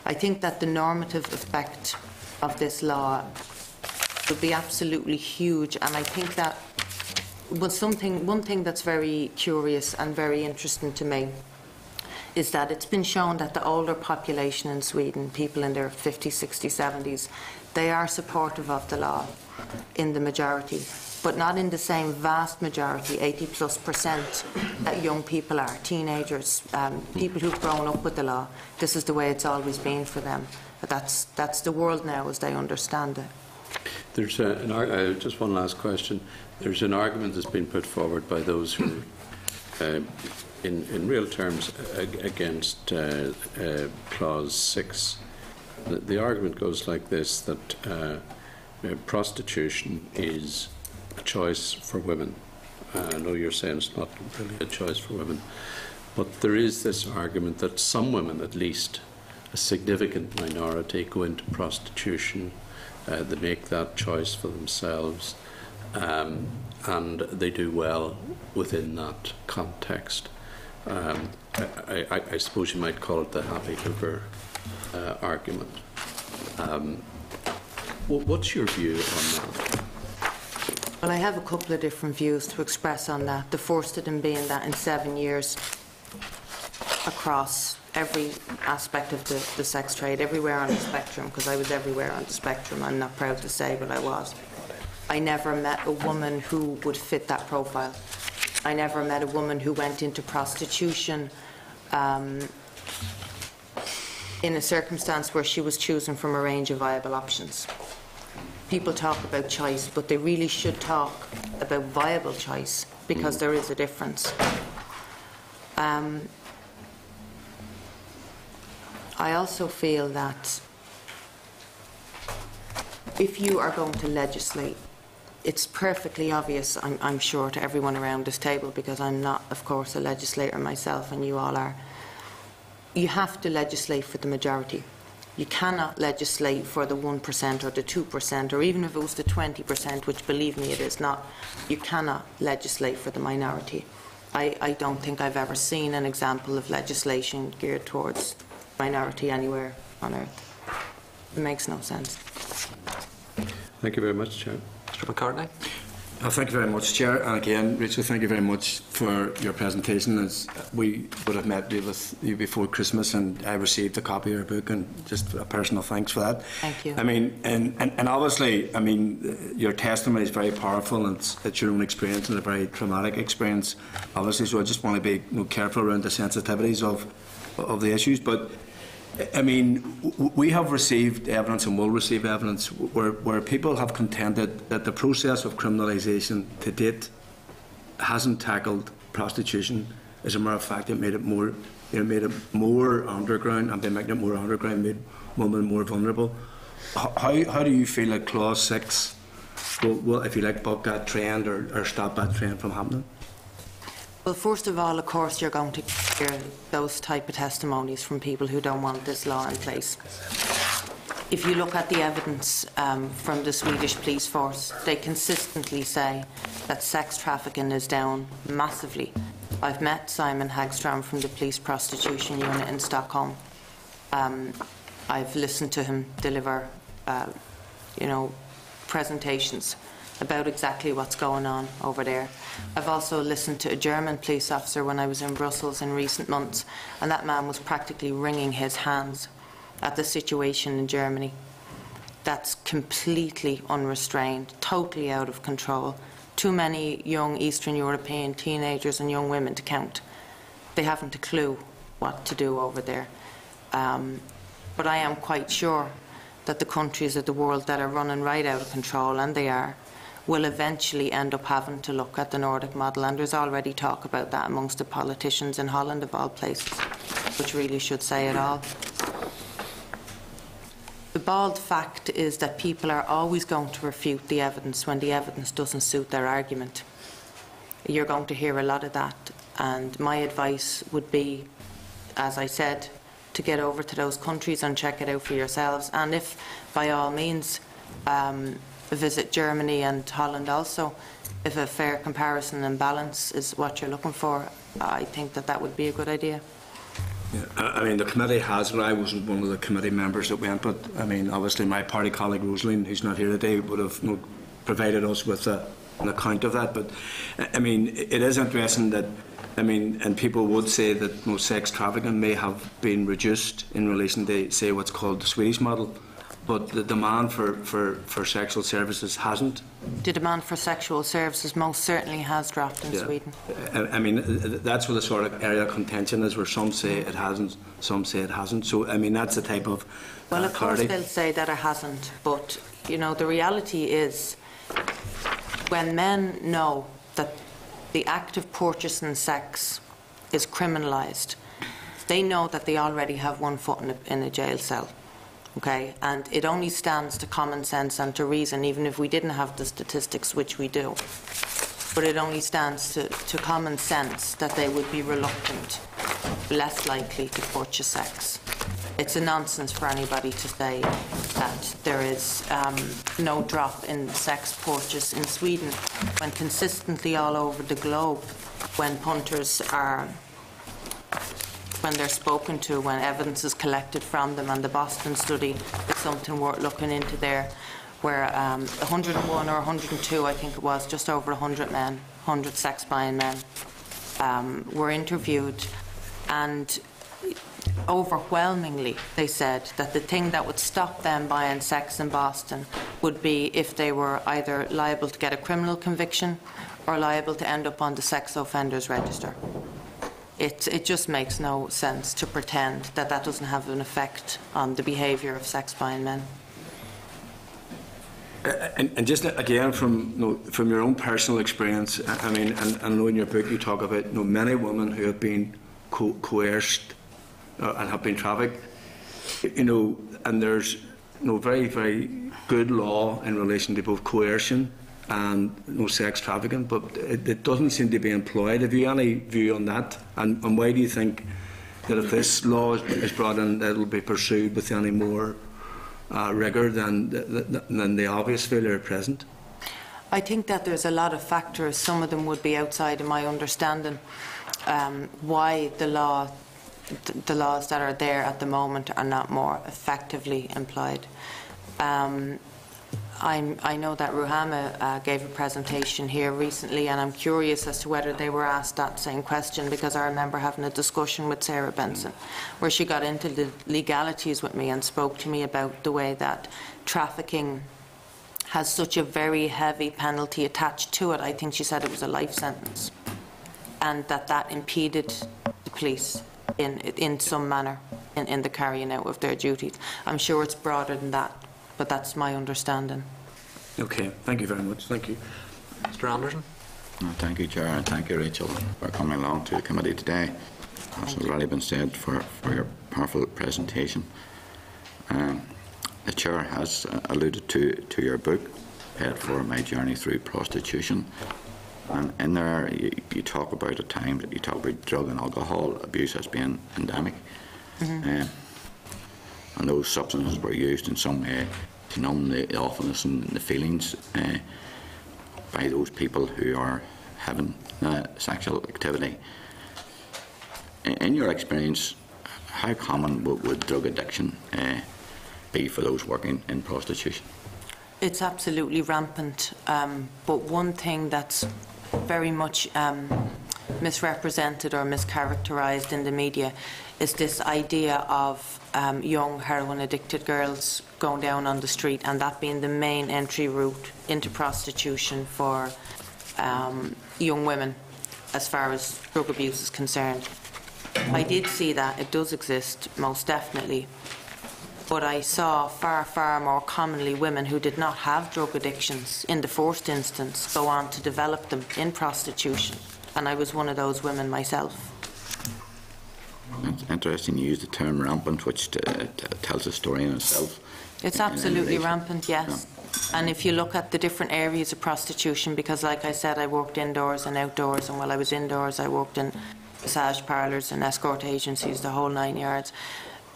I think that the normative effect of this law would be absolutely huge, and I think that one thing that's very curious and very interesting to me is that it's been shown that the older population in Sweden, people in their 50s, 60s, 70s, they are supportive of the law in the majority, but not in the same vast majority, 80+% that young people are, teenagers, people who've grown up with the law. This is the way it's always been for them. But that's the world now as they understand it. There's just one last question. There's an argument that's been put forward by those who in real terms against Clause 6. The argument goes like this, that prostitution is a choice for women. I know you're saying it's not really a choice for women, but there is this argument that some women, at least, a significant minority, go into prostitution, they make that choice for themselves, and they do well within that context. I suppose you might call it the happy hooker argument. What's your view on that? Well, I have a couple of different views to express on that. The first of them being that in 7 years, across every aspect of the sex trade, everywhere on the spectrum, because I was everywhere on the spectrum, I'm not proud to say, but I was. I never met a woman who would fit that profile. I never met a woman who went into prostitution in a circumstance where she was choosing from a range of viable options. People talk about choice, but they really should talk about viable choice, because there is a difference. I also feel that if you are going to legislate, it's perfectly obvious, I'm sure, to everyone around this table, because I'm not, of course, a legislator myself, and you all are. You have to legislate for the majority. You cannot legislate for the 1% or the 2%, or even if it was the 20%, which, believe me, it is not. You cannot legislate for the minority. I don't think I've ever seen an example of legislation geared towards minority anywhere on earth. It makes no sense. Thank you very much, Chair. Mr. McCartney. Thank you very much, Chair. And again, Rachel, thank you very much for your presentation. As we would have met with you before Christmas, and I received a copy of your book, and just a personal thanks for that. Thank you. I mean, and obviously, I mean, your testimony is very powerful, and it's your own experience, and a very traumatic experience, obviously. So I just want to be careful around the sensitivities of the issues. But I mean, we have received evidence, and will receive evidence, where people have contended that the process of criminalisation to date hasn't tackled prostitution. As a matter of fact, it made it more, made it more underground, and by making it more underground, made women more vulnerable. How do you feel like Clause 6 will, if you like, buck that trend or stop that trend from happening? Well, first of all, of course, you're going to hear those type of testimonies from people who don't want this law in place. If you look at the evidence from the Swedish police force, they consistently say that sex trafficking is down massively. I've met Simon Hagström from the police prostitution unit in Stockholm. I've listened to him deliver, presentations, about exactly what's going on over there. I've also listened to a German police officer when I was in Brussels in recent months, and that man was practically wringing his hands at the situation in Germany. That's completely unrestrained, totally out of control. Too many young Eastern European teenagers and young women to count. They haven't a clue what to do over there. But I am quite sure that the countries of the world that are running right out of control, and they are, will eventually end up having to look at the Nordic model, and there's already talk about that amongst the politicians in Holland of all places, which really should say it all. The bald fact is that people are always going to refute the evidence when the evidence doesn't suit their argument. You're going to hear a lot of that, and my advice would be, as I said, to get over to those countries and check it out for yourselves, and if by all means visit Germany and Holland also, if a fair comparison and balance is what you're looking for, I think that that would be a good idea. Yeah, I mean, the committee has, I wasn't one of the committee members that went, but I mean, obviously my party colleague Rosaleen, who's not here today, would have provided us with an account of that. But I mean, it is interesting that, I mean, and people would say that sex trafficking may have been reduced in relation to, say, what's called the Swedish model, but the demand for sexual services hasn't. The demand for sexual services most certainly has dropped in Sweden. I mean, that's where the sort of area of contention is, where some say it hasn't, some say it hasn't. So, I mean, that's the type of well, of clarity. course they'll say that it hasn't, but, you know, the reality is when men know that the act of purchasing sex is criminalised, they know that they already have one foot in a jail cell. Okay, and it only stands to common sense and to reason, even if we didn't have the statistics, which we do. But it only stands to common sense that they would be reluctant, less likely to purchase sex. It's a nonsense for anybody to say that there is no drop in sex purchase in Sweden, when consistently all over the globe, when punters are, when they're spoken to, when evidence is collected from them, and the Boston study is something worth looking into there, where 101 or 102, I think it was, just over 100 men, 100 sex-buying men, were interviewed, and overwhelmingly they said that the thing that would stop them buying sex in Boston would be if they were either liable to get a criminal conviction or liable to end up on the sex offenders register. It just makes no sense to pretend that that doesn't have an effect on the behaviour of sex-buying men. And just again, from your own personal experience, I mean, and I know in your book you talk about many women who have been coerced and have been trafficked, and there's very, very good law in relation to both coercion and sex trafficking, but it doesn't seem to be employed. Have you any view on that? And why do you think that if this law is brought in, that it will be pursued with any more rigour than the obvious failure at present? I think that there's a lot of factors. Some of them would be outside of my understanding. Why the laws that are there at the moment are not more effectively employed. I know that Ruhama gave a presentation here recently, and I'm curious as to whether they were asked that same question, because I remember having a discussion with Sarah Benson where she got into the legalities with me and spoke to me about the way that trafficking has such a very heavy penalty attached to it. I think she said it was a life sentence, and that impeded the police in some manner in the carrying out of their duties. I'm sure it's broader than that, but that's my understanding. Okay, thank you very much. Thank you. Mr. Anderson. Thank you, Chair, and thank you, Rachel, for coming along to the committee today. As has already been said, for your powerful presentation. The Chair has alluded to your book, Paid For: My Journey Through Prostitution. And in there, you talk about a time that you talk about drug and alcohol abuse as being endemic. Mm-hmm. And those substances were used in some way to numb the awfulness and the feelings by those people who are having sexual activity. In your experience, how common would drug addiction be for those working in prostitution? It's absolutely rampant, but one thing that's very much misrepresented or mischaracterised in the media is this idea of young heroin-addicted girls going down on the street and that being the main entry route into prostitution for young women as far as drug abuse is concerned. I did see that. It does exist, most definitely. But I saw far, far more commonly women who did not have drug addictions in the first instance go on to develop them in prostitution. And I was one of those women myself. It's interesting you use the term rampant, which tells a story in itself. It's absolutely rampant, yes. Yeah. And if you look at the different areas of prostitution, because like I said, I worked indoors and outdoors, and while I was indoors I worked in massage parlours and escort agencies, the whole 9 yards.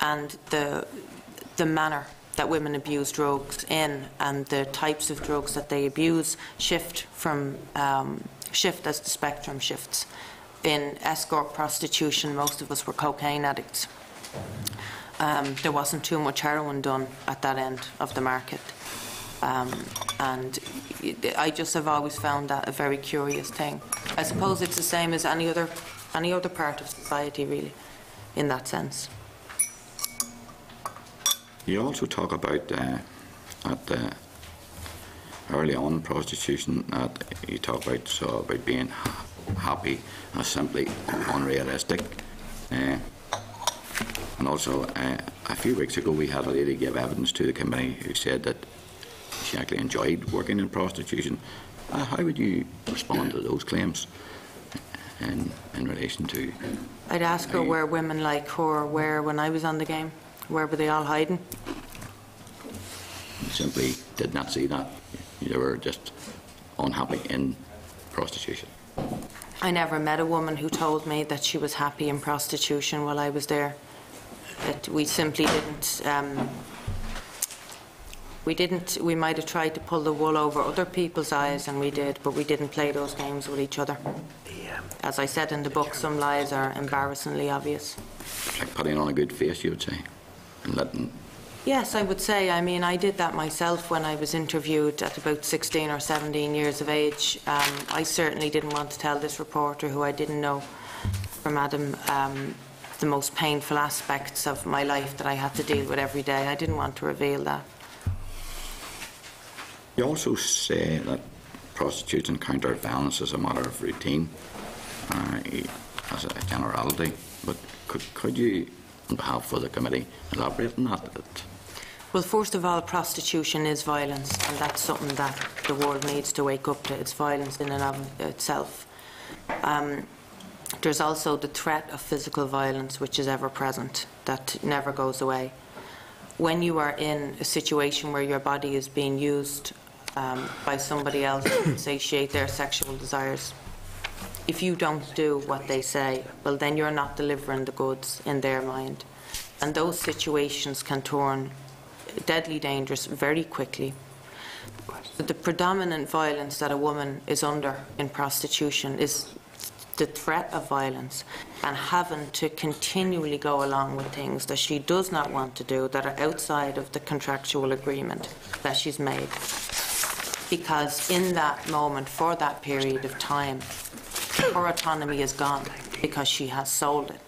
And the manner that women abuse drugs in and the types of drugs that they abuse shift as the spectrum shifts. In escort prostitution, most of us were cocaine addicts. There wasn't too much heroin done at that end of the market. And I just have always found that a very curious thing. I suppose it's the same as any other part of society, really, in that sense. You also talk about early on in prostitution that you talk about being happy as simply unrealistic. And also, a few weeks ago, we had a lady give evidence to the committee who said that she actually enjoyed working in prostitution. How would you respond to those claims in relation to... I'd ask her where women like her were when I was on the game. Where were they all hiding? You simply did not see that. You were just unhappy in prostitution. I never met a woman who told me that she was happy in prostitution while I was there. We simply didn't. We might have tried to pull the wool over other people's eyes, and we did, but we didn't play those games with each other. As I said in the book, some lies are embarrassingly obvious. Like putting on a good face, you would say, and letting... Yes, I would say. I mean, I did that myself when I was interviewed at about 16 or 17 years of age. I certainly didn't want to tell this reporter, who I didn't know from Adam, the most painful aspects of my life that I had to deal with every day. I didn't want to reveal that. You also say that prostitutes encounter violence as a matter of routine, as a generality, but could you, on behalf of the committee, elaborate on that? Well, first of all, prostitution is violence, and that's something that the world needs to wake up to. It's violence in and of itself. There's also the threat of physical violence, which is ever present, that never goes away. When you are in a situation where your body is being used by somebody else to satiate their sexual desires, if you don't do what they say, well, then you're not delivering the goods in their mind. And those situations can turn deadly dangerous very quickly. But the predominant violence that a woman is under in prostitution is the threat of violence and having to continually go along with things that she does not want to do, that are outside of the contractual agreement that she's made. Because in that moment, for that period of time, her autonomy is gone because she has sold it.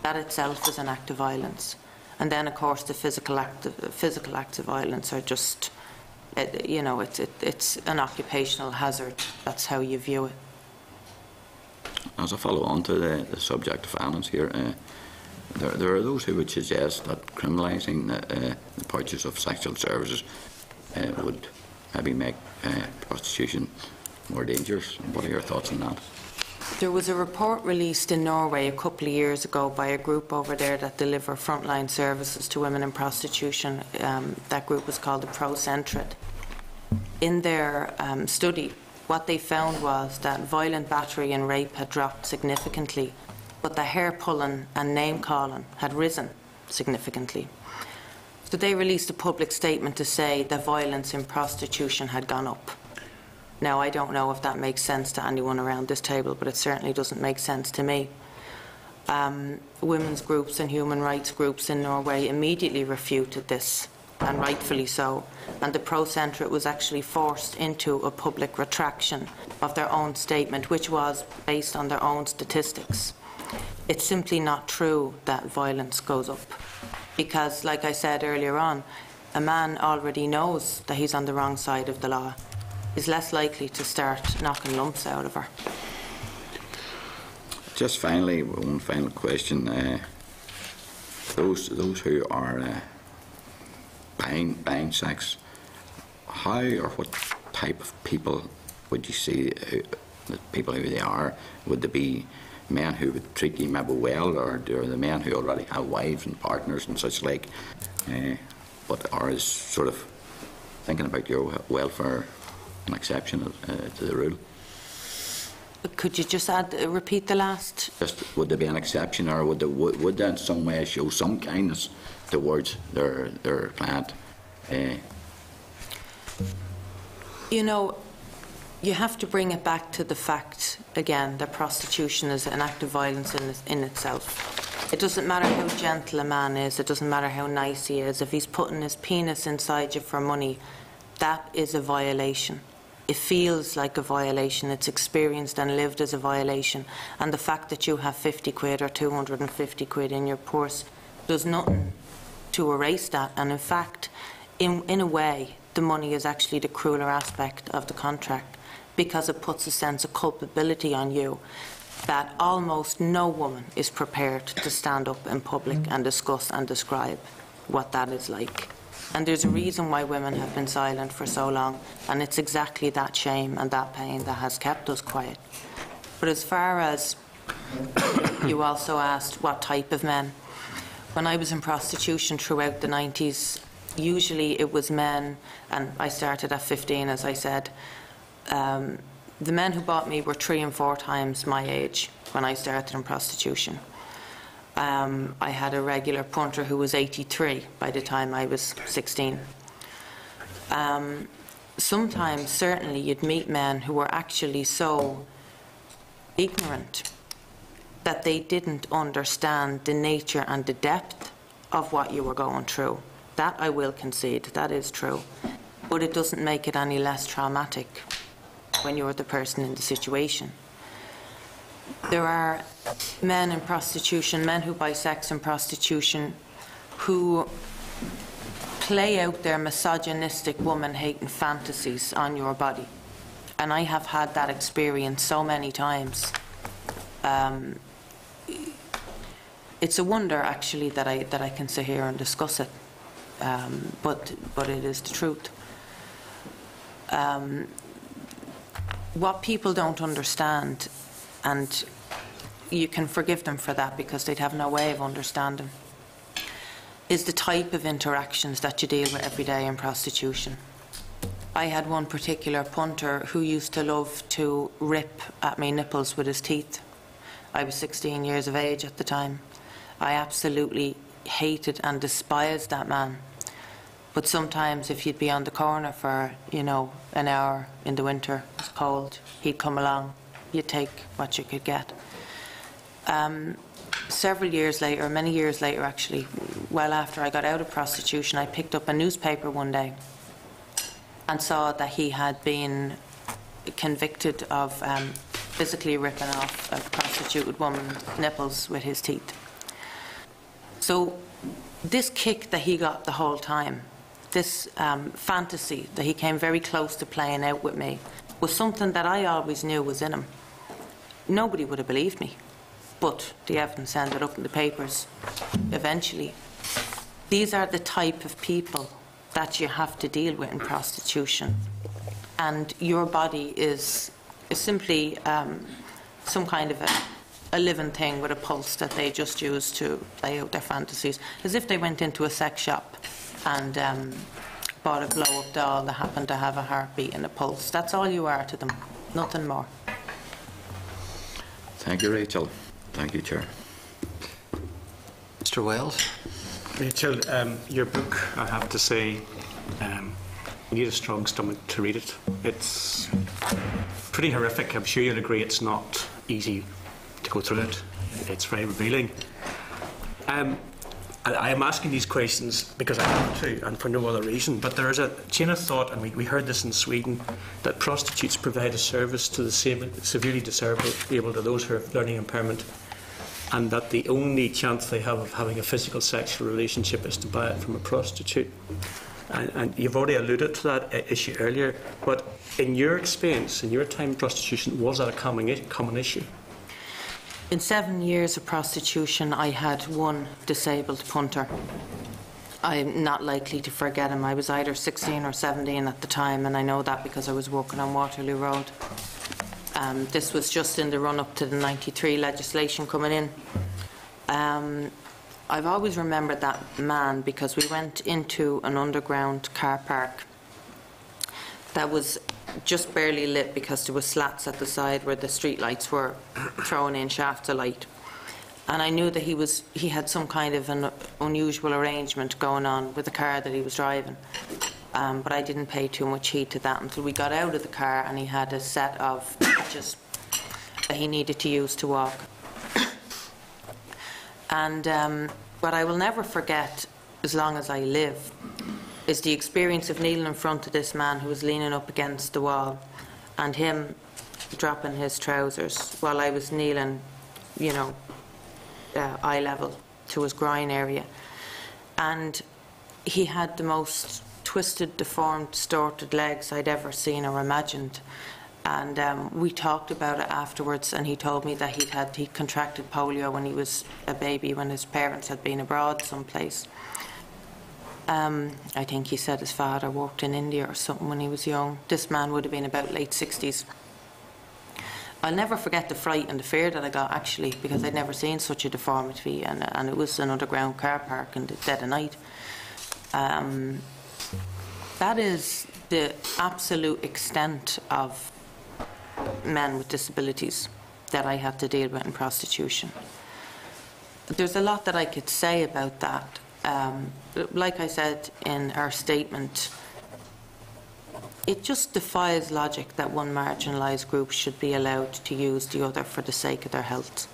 That itself is an act of violence. And then, of course, the physical acts of violence are just, you know, it's an occupational hazard. That's how you view it. As a follow-on to the subject of violence here, there are those who would suggest that criminalising the purchase of sexual services would maybe make prostitution more dangerous. What are your thoughts on that? There was a report released in Norway a couple of years ago by a group over there that deliver frontline services to women in prostitution. That group was called the Pro-Centred. In their study, what they found was that violent battery and rape had dropped significantly, but the hair pulling and name calling had risen significantly. So they released a public statement to say that violence in prostitution had gone up. Now, I don't know if that makes sense to anyone around this table, but it certainly doesn't make sense to me. Women's groups and human rights groups in Norway immediately refuted this and rightfully so. And the Pro Centre was actually forced into a public retraction of their own statement, which was based on their own statistics. It's simply not true that violence goes up, because, like I said earlier on, a man already knows that he's on the wrong side of the law. He's less likely to start knocking lumps out of her. Just finally, one final question. Those who are buying sex, how or what type of people would you see, the people who they are? Would they be men who would treat you maybe well, or are the men who already have wives and partners and such like, but are is sort of thinking about your welfare an exception to the rule? Could you just repeat the last? Just, would there be an exception, or would they in some way show some kindness towards their client? You know, you have to bring it back to the fact, again, that prostitution is an act of violence in itself. It doesn't matter how gentle a man is, it doesn't matter how nice he is. If he's putting his penis inside you for money, that is a violation. It feels like a violation, it's experienced and lived as a violation, and the fact that you have 50 quid or 250 quid in your purse does nothing to erase that. And in fact, in a way, the money is actually the crueler aspect of the contract, because it puts a sense of culpability on you that almost no woman is prepared to stand up in public and discuss and describe what that is like. And there's a reason why women have been silent for so long, and it's exactly that shame and that pain that has kept us quiet. But as far as you also asked what type of men, when I was in prostitution throughout the 90s, usually it was men, and I started at 15, as I said. The men who bought me were 3 and 4 times my age when I started in prostitution. I had a regular punter who was 83 by the time I was 16. Sometimes, certainly, you'd meet men who were actually so ignorant that they didn't understand the nature and the depth of what you were going through. That I will concede, that is true. But it doesn't make it any less traumatic when you're the person in the situation. There are men in prostitution, men who buy sex in prostitution, who play out their misogynistic woman-hating fantasies on your body. And I have had that experience so many times. It's a wonder, actually, that I can sit here and discuss it. But it is the truth. What people don't understand, and you can forgive them for that because they'd have no way of understanding, is the type of interactions that you deal with every day in prostitution. I had one particular punter who used to love to rip at my nipples with his teeth. I was 16 years of age at the time. I absolutely hated and despised that man. But sometimes if you'd be on the corner for, an hour in the winter, it was cold, he'd come along, you'd take what you could get. Several years later, many years later actually, well after I got out of prostitution, I picked up a newspaper one day and saw that he had been convicted of physically ripping off a prostituted woman's nipples with his teeth. So this kick that he got the whole time, this fantasy that he came very close to playing out with me, was something that I always knew was in him. Nobody would have believed me, but the evidence ended up in the papers eventually. These are the type of people that you have to deal with in prostitution, and your body is simply some kind of a living thing with a pulse that they just use to play out their fantasies, as if they went into a sex shop and bought a blow-up doll that happened to have a heartbeat and a pulse. That's all you are to them, nothing more. Thank you, Rachel. Thank you, Chair. Mr. Wells. Rachel, your book, I have to say, you need a strong stomach to read it. It's pretty horrific. I'm sure you'll agree it's not easy to go through it. It's very revealing. I am asking these questions because I have to, and for no other reason, but there is a chain of thought, and we heard this in Sweden, that prostitutes provide a service to the severely disabled or those who have learning impairment, and that the only chance they have of having a physical sexual relationship is to buy it from a prostitute. And you've already alluded to that issue earlier, but in your experience, in your time in prostitution, was that a common issue? In 7 years of prostitution, I had one disabled punter. I'm not likely to forget him. I was either 16 or 17 at the time, and I know that because I was working on Waterloo Road. This was just in the run-up to the 93 legislation coming in. I've always remembered that man because we went into an underground car park that was just barely lit because there were slats at the side where the street lights were thrown in shafts of light. And I knew that he had some kind of an unusual arrangement going on with the car that he was driving. But I didn't pay too much heed to that until we got out of the car and he had a set of crutches that he needed to use to walk. And what I will never forget as long as I live is the experience of kneeling in front of this man who was leaning up against the wall and him dropping his trousers while I was kneeling, you know, eye level to his groin area. And he had the most twisted, deformed, distorted legs I'd ever seen or imagined. And we talked about it afterwards, and he told me that he contracted polio when he was a baby, when his parents had been abroad someplace. I think he said his father worked in India or something when he was young. This man would have been about late 60s. I'll never forget the fright and the fear that I got, actually, because I'd never seen such a deformity, and it was an underground car park in the dead of night. That is the absolute extent of men with disabilities that I had to deal with in prostitution. There's a lot that I could say about that. Like I said in our statement, it just defies logic that one marginalised group should be allowed to use the other for the sake of their health.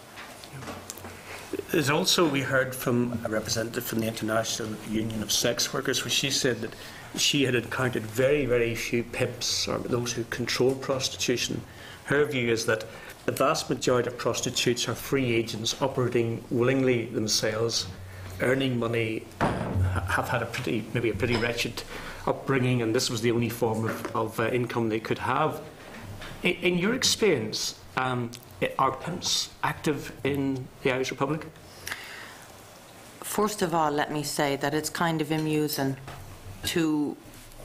There's also, we heard from a representative from the International Union of Sex Workers, where she said that she had encountered very, very few pimps or those who control prostitution. Her view is that the vast majority of prostitutes are free agents operating willingly themselves, earning money, have had maybe a pretty wretched upbringing, and this was the only form of income they could have. In your experience, are pimps active in the Irish Republic? First of all, let me say that it's kind of amusing to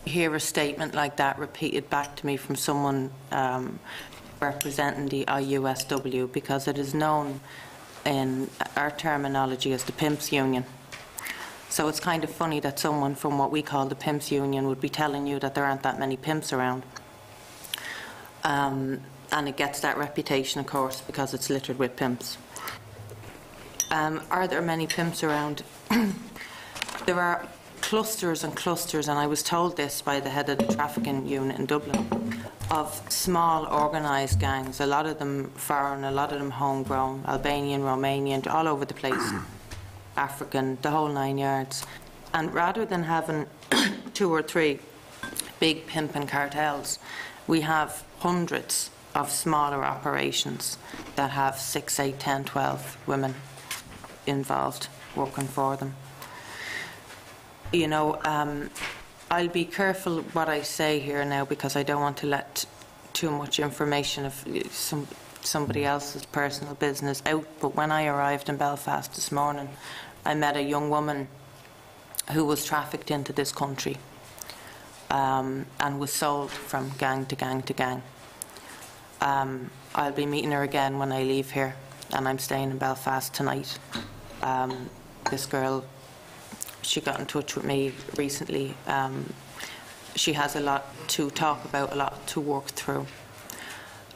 hear a statement like that repeated back to me from someone representing the IUSW, because it is known in our terminology as the Pimps Union. So it's kind of funny that someone from what we call the Pimps Union would be telling you that there aren't that many pimps around. And it gets that reputation, of course, because it's littered with pimps. Are there many pimps around? There are clusters and clusters, and I was told this by the head of the trafficking unit in Dublin, of small organised gangs, a lot of them foreign, a lot of them homegrown, Albanian, Romanian, all over the place, African, the whole 9 yards. And rather than having 2 or 3 big pimping cartels, we have hundreds of smaller operations that have 6, 8, 10, 12 women involved working for them. You know, I'll be careful what I say here now, because I don't want to let too much information of somebody else's personal business out. But when I arrived in Belfast this morning, I met a young woman who was trafficked into this country and was sold from gang to gang to gang. I'll be meeting her again when I leave here, and I'm staying in Belfast tonight. This girl, she got in touch with me recently. She has a lot to talk about, a lot to work through.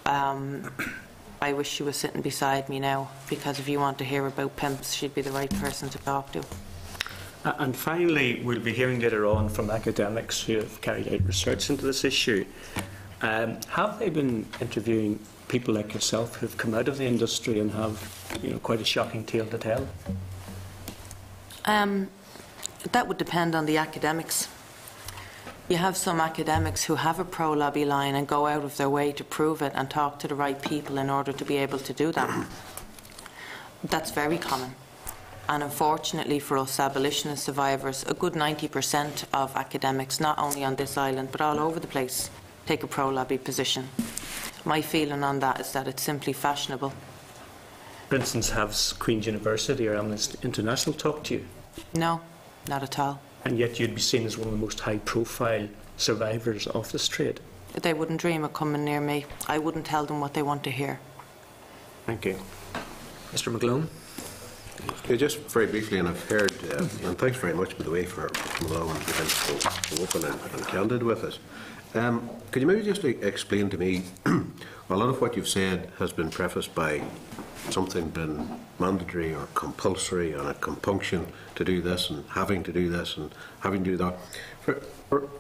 I wish she was sitting beside me now, because if you want to hear about pimps, she'd be the right person to talk to. And finally, we'll be hearing later on from academics who have carried out research into this issue. Have they been interviewing people like yourself who've come out of the industry and have, you know, quite a shocking tale to tell? That would depend on the academics. You have some academics who have a pro-lobby line and go out of their way to prove it and talk to the right people in order to be able to do that. That's very common. And unfortunately for us abolitionist survivors, a good 90% of academics, not only on this island but all over the place, take a pro-lobby position. My feeling on that is that it's simply fashionable. For instance, has Queen's University or Amnesty International talked to you? No, not at all. And yet you'd be seen as one of the most high-profile survivors of this trade. They wouldn't dream of coming near me. I wouldn't tell them what they want to hear. Thank you. Mr. McGlone? Yeah, just very briefly, and I've heard, and thanks very much, by the way, for coming along and being so open and candid with us. Could you maybe just explain to me, a lot of what you've said has been prefaced by something being mandatory or compulsory and a compunction to do this and having to do this and having to do that.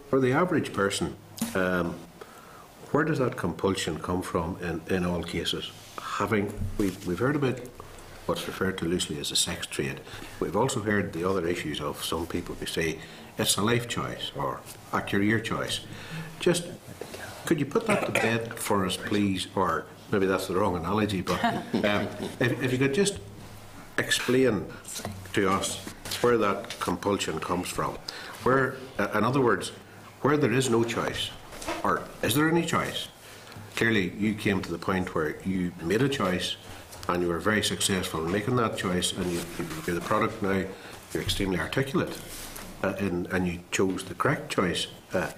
For the average person, where does that compulsion come from in all cases? We've heard about what's referred to loosely as a sex trade. We've also heard the other issues of some people who say it's a life choice or a career choice. Just, could you put that to bed for us, please? Or maybe that's the wrong analogy, but if you could just explain to us where that compulsion comes from. Where, in other words, where there is no choice, or is there any choice? Clearly, you came to the point where you made a choice and you were very successful in making that choice, and you're the product now, you're extremely articulate, and you chose the correct choice at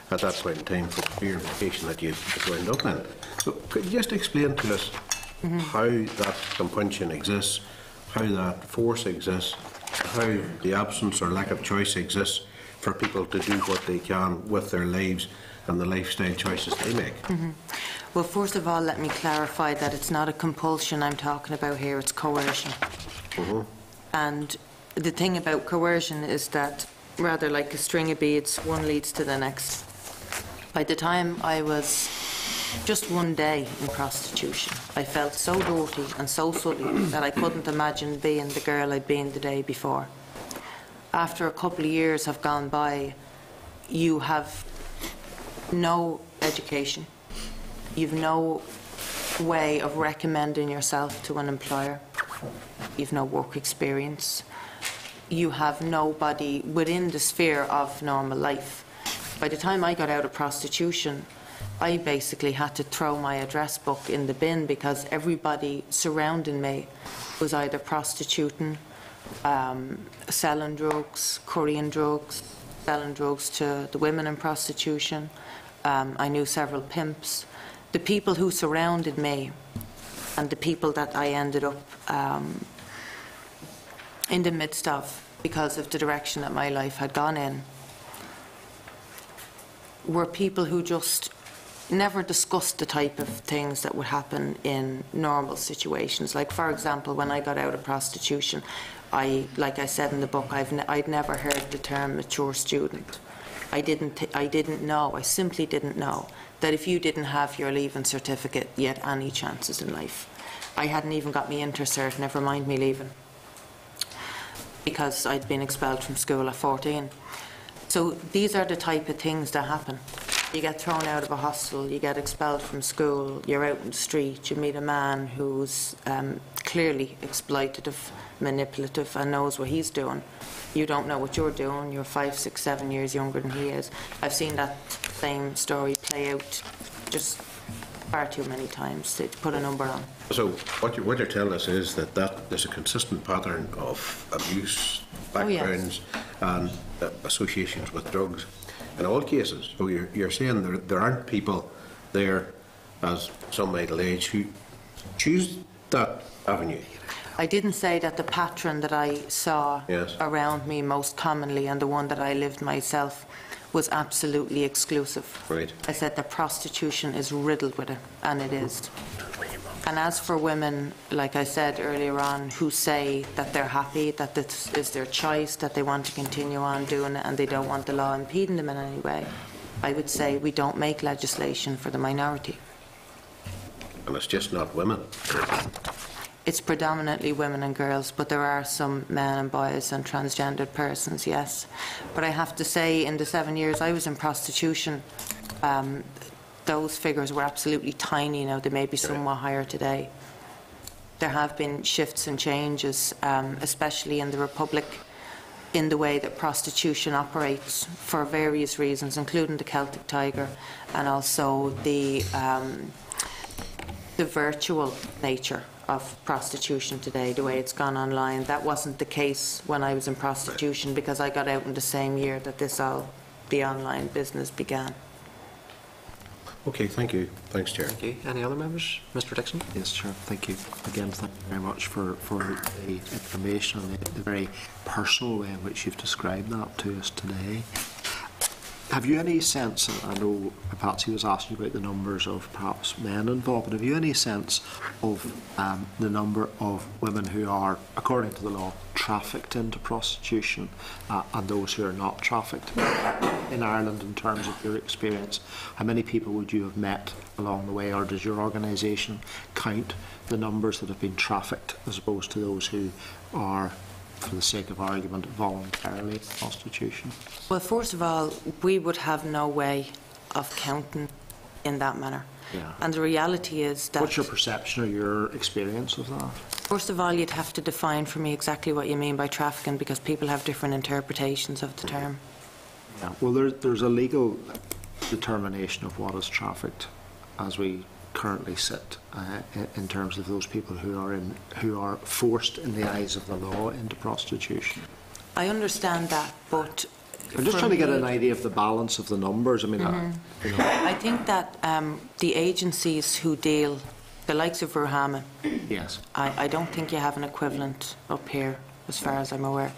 that point in time for the career vocation that you wound up in. So could you just explain to us how that compunction exists, how that force exists, how the absence or lack of choice exists for people to do what they can with their lives and the lifestyle choices they make? Well, first of all, let me clarify that it's not a compulsion I'm talking about here, it's coercion. And the thing about coercion is that, rather like a string of beads, one leads to the next. By the time I was just one day in prostitution, I felt so dirty and so sully that I couldn't imagine being the girl I'd been the day before. After a couple of years have gone by, you have no education. You've no way of recommending yourself to an employer. You've no work experience. You have nobody within the sphere of normal life. By the time I got out of prostitution, I basically had to throw my address book in the bin because everybody surrounding me was either prostituting, selling drugs, couriering drugs, selling drugs to the women in prostitution. I knew several pimps. The people who surrounded me and the people that I ended up in the midst of because of the direction that my life had gone in were people who just never discussed the type of things that would happen in normal situations. Like, for example, when I got out of prostitution, like I said in the book, I'd never heard the term mature student. I simply didn't know that if you didn't have your leaving certificate, you had any chances in life. I hadn't even got me intercert, never mind me leaving, because I'd been expelled from school at 14. So these are the type of things that happen. You get thrown out of a hostel, you get expelled from school, you're out in the street, you meet a man who's clearly exploitative, manipulative, and knows what he's doing. You don't know what you're doing, you're 5, 6, 7 years younger than he is. I've seen that same story play out just far too many times to put a number on. So what you're telling us is that there's a consistent pattern of abuse, backgrounds, and associations with drugs in all cases. So you're saying there aren't people there, as some might allege, who choose that avenue? I didn't say that the pattern that I saw around me most commonly and the one that I lived myself was absolutely exclusive. Right. I said that prostitution is riddled with it, and it is. And as for women, like I said earlier on, who say that they're happy, that this is their choice, that they want to continue on doing it and they don't want the law impeding them in any way, I would say we don't make legislation for the minority. And it's just not women. It's predominantly women and girls, but there are some men and boys and transgendered persons, yes. But I have to say, in the 7 years I was in prostitution, those figures were absolutely tiny. Now, they may be somewhat higher today. There have been shifts and changes, especially in the Republic, in the way that prostitution operates for various reasons, including the Celtic Tiger and also the virtual nature of prostitution today, the way it's gone online. That wasn't the case when I was in prostitution, because I got out in the same year that the online business began. Okay, thank you. Thanks, Chair. Thank you. Any other members? Mr. Dixon? Yes, Chair. Thank you. Again, thank you very much for the information and the very personal way in which you've described that to us today. Have you any sense, and I know Patsy was asking about the numbers of perhaps men involved, but have you any sense of the number of women who are, according to the law, trafficked into prostitution and those who are not trafficked in Ireland, in terms of your experience? How many people would you have met along the way, or does your organisation count the numbers that have been trafficked as opposed to those who are, for the sake of argument, voluntarily prostitution? Well, first of all, we would have no way of counting in that manner. Yeah. And the reality is that... What's your perception or your experience of that? First of all, you'd have to define for me exactly what you mean by trafficking, because people have different interpretations of the term. Yeah. Well, there's a legal determination of what is trafficked as we currently sit, in terms of those people who are forced, in the eyes of the law, into prostitution. I understand that, but I'm just trying to get an idea of the balance of the numbers. I mean, I think that the agencies who deal, the likes of Ruhaman, yes, I don't think you have an equivalent up here, as far as I'm aware.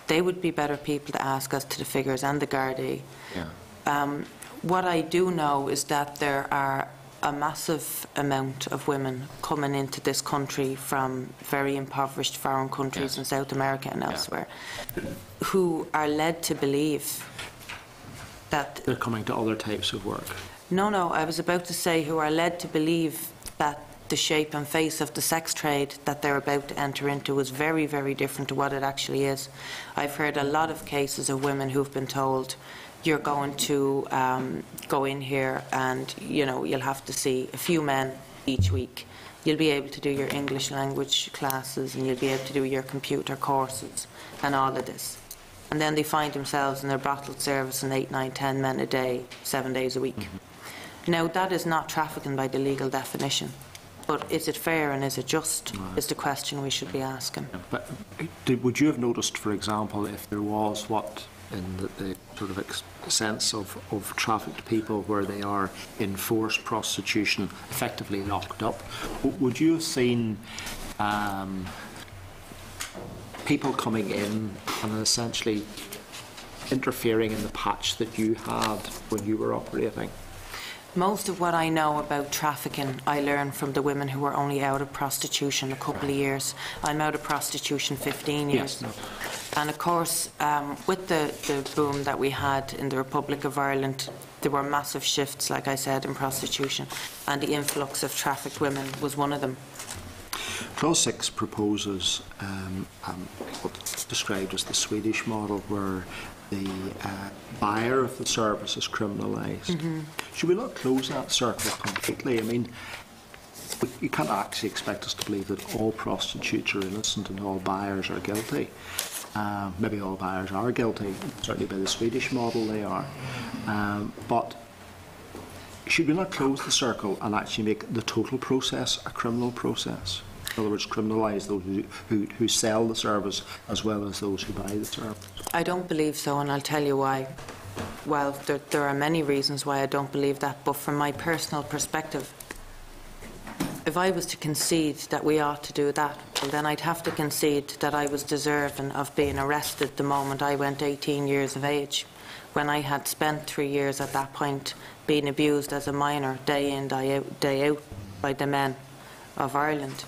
They would be better people to ask as to the figures, and the Gardaí. Yeah. What I do know is that there are a massive amount of women coming into this country from very impoverished foreign countries, yes, in South America and elsewhere, who are led to believe that... They're coming to other types of work. No, I was about to say who are led to believe that the shape and face of the sex trade that they're about to enter into is very, very different to what it actually is. I've heard a lot of cases of women who've been told, you're going to go in here and, you know, you'll have to see a few men each week. You'll be able to do your English language classes, and you'll be able to do your computer courses and all of this. And then they find themselves in their bottled service and 8, 9, 10 men a day, 7 days a week. Mm-hmm. Now, that is not trafficking by the legal definition. But is it fair and is it just, is the question we should be asking. Yeah, but would you have noticed, for example, if there was what, in the sort of sense of trafficked people where they are in forced prostitution, effectively locked up, would you have seen people coming in and essentially interfering in the patch that you had when you were operating? Most of what I know about trafficking I learned from the women who were only out of prostitution a couple of years. I'm out of prostitution 15 years. Yes. And of course, with the boom that we had in the Republic of Ireland, there were massive shifts, like I said, in prostitution, and the influx of trafficked women was one of them. Clause 6 proposes what's described as the Swedish model, where the buyer of the service is criminalised. Mm-hmm. Should we not close that circle completely? I mean, you can't actually expect us to believe that all prostitutes are innocent and all buyers are guilty. Maybe all buyers are guilty, certainly by the Swedish model they are. But should we not close the circle and actually make the total process a criminal process? In other words, criminalise those who sell the service as well as those who buy the service? I don't believe so, and I'll tell you why. Well, there are many reasons why I don't believe that, but from my personal perspective, if I was to concede that we ought to do that, well, then I'd have to concede that I was deserving of being arrested the moment I went 18 years of age, when I had spent 3 years at that point being abused as a minor, day in, day out, by the men of Ireland.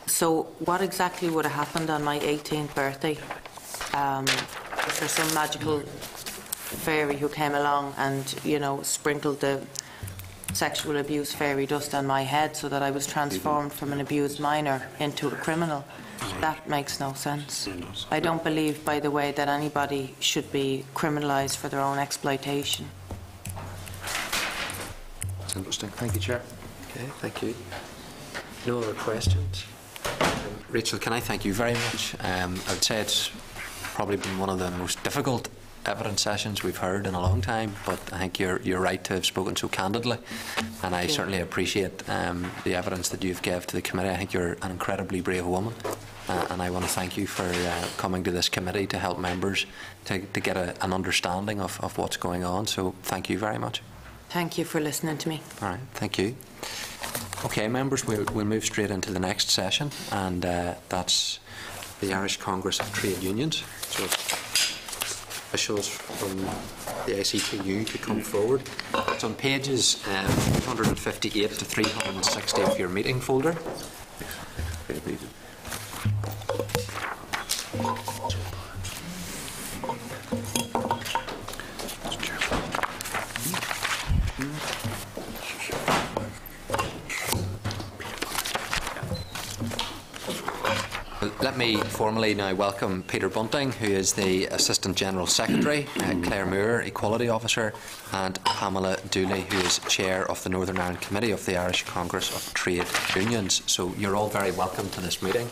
So what exactly would have happened on my 18th birthday? Is there some magical fairy who came along and, you know, sprinkled the sexual abuse fairy dust on my head so that I was transformed from an abused minor into a criminal. That makes no sense. I don't believe, by the way, that anybody should be criminalised for their own exploitation. That's interesting. Thank you, Chair. Okay, thank you. No other questions? Rachel, can I thank you very much? I would say it's probably been one of the most difficult evidence sessions we've heard in a long time, but I think you're right to have spoken so candidly, and I certainly appreciate the evidence that you've given to the committee. I think you're an incredibly brave woman, and I want to thank you for coming to this committee to help members to get an understanding of what's going on. So thank you very much. Thank you for listening to me. All right, thank you. Okay, members, we'll move straight into the next session, and that's the Irish Congress of Trade Unions. So officials from the ICTU to come forward. It's on pages 358 to 360 of your meeting folder. Let me formally now welcome Peter Bunting, who is the Assistant General Secretary, Claire Moore, Equality Officer, and Pamela Dooley, who is Chair of the Northern Ireland Committee of the Irish Congress of Trade Unions. So you're all very welcome to this meeting.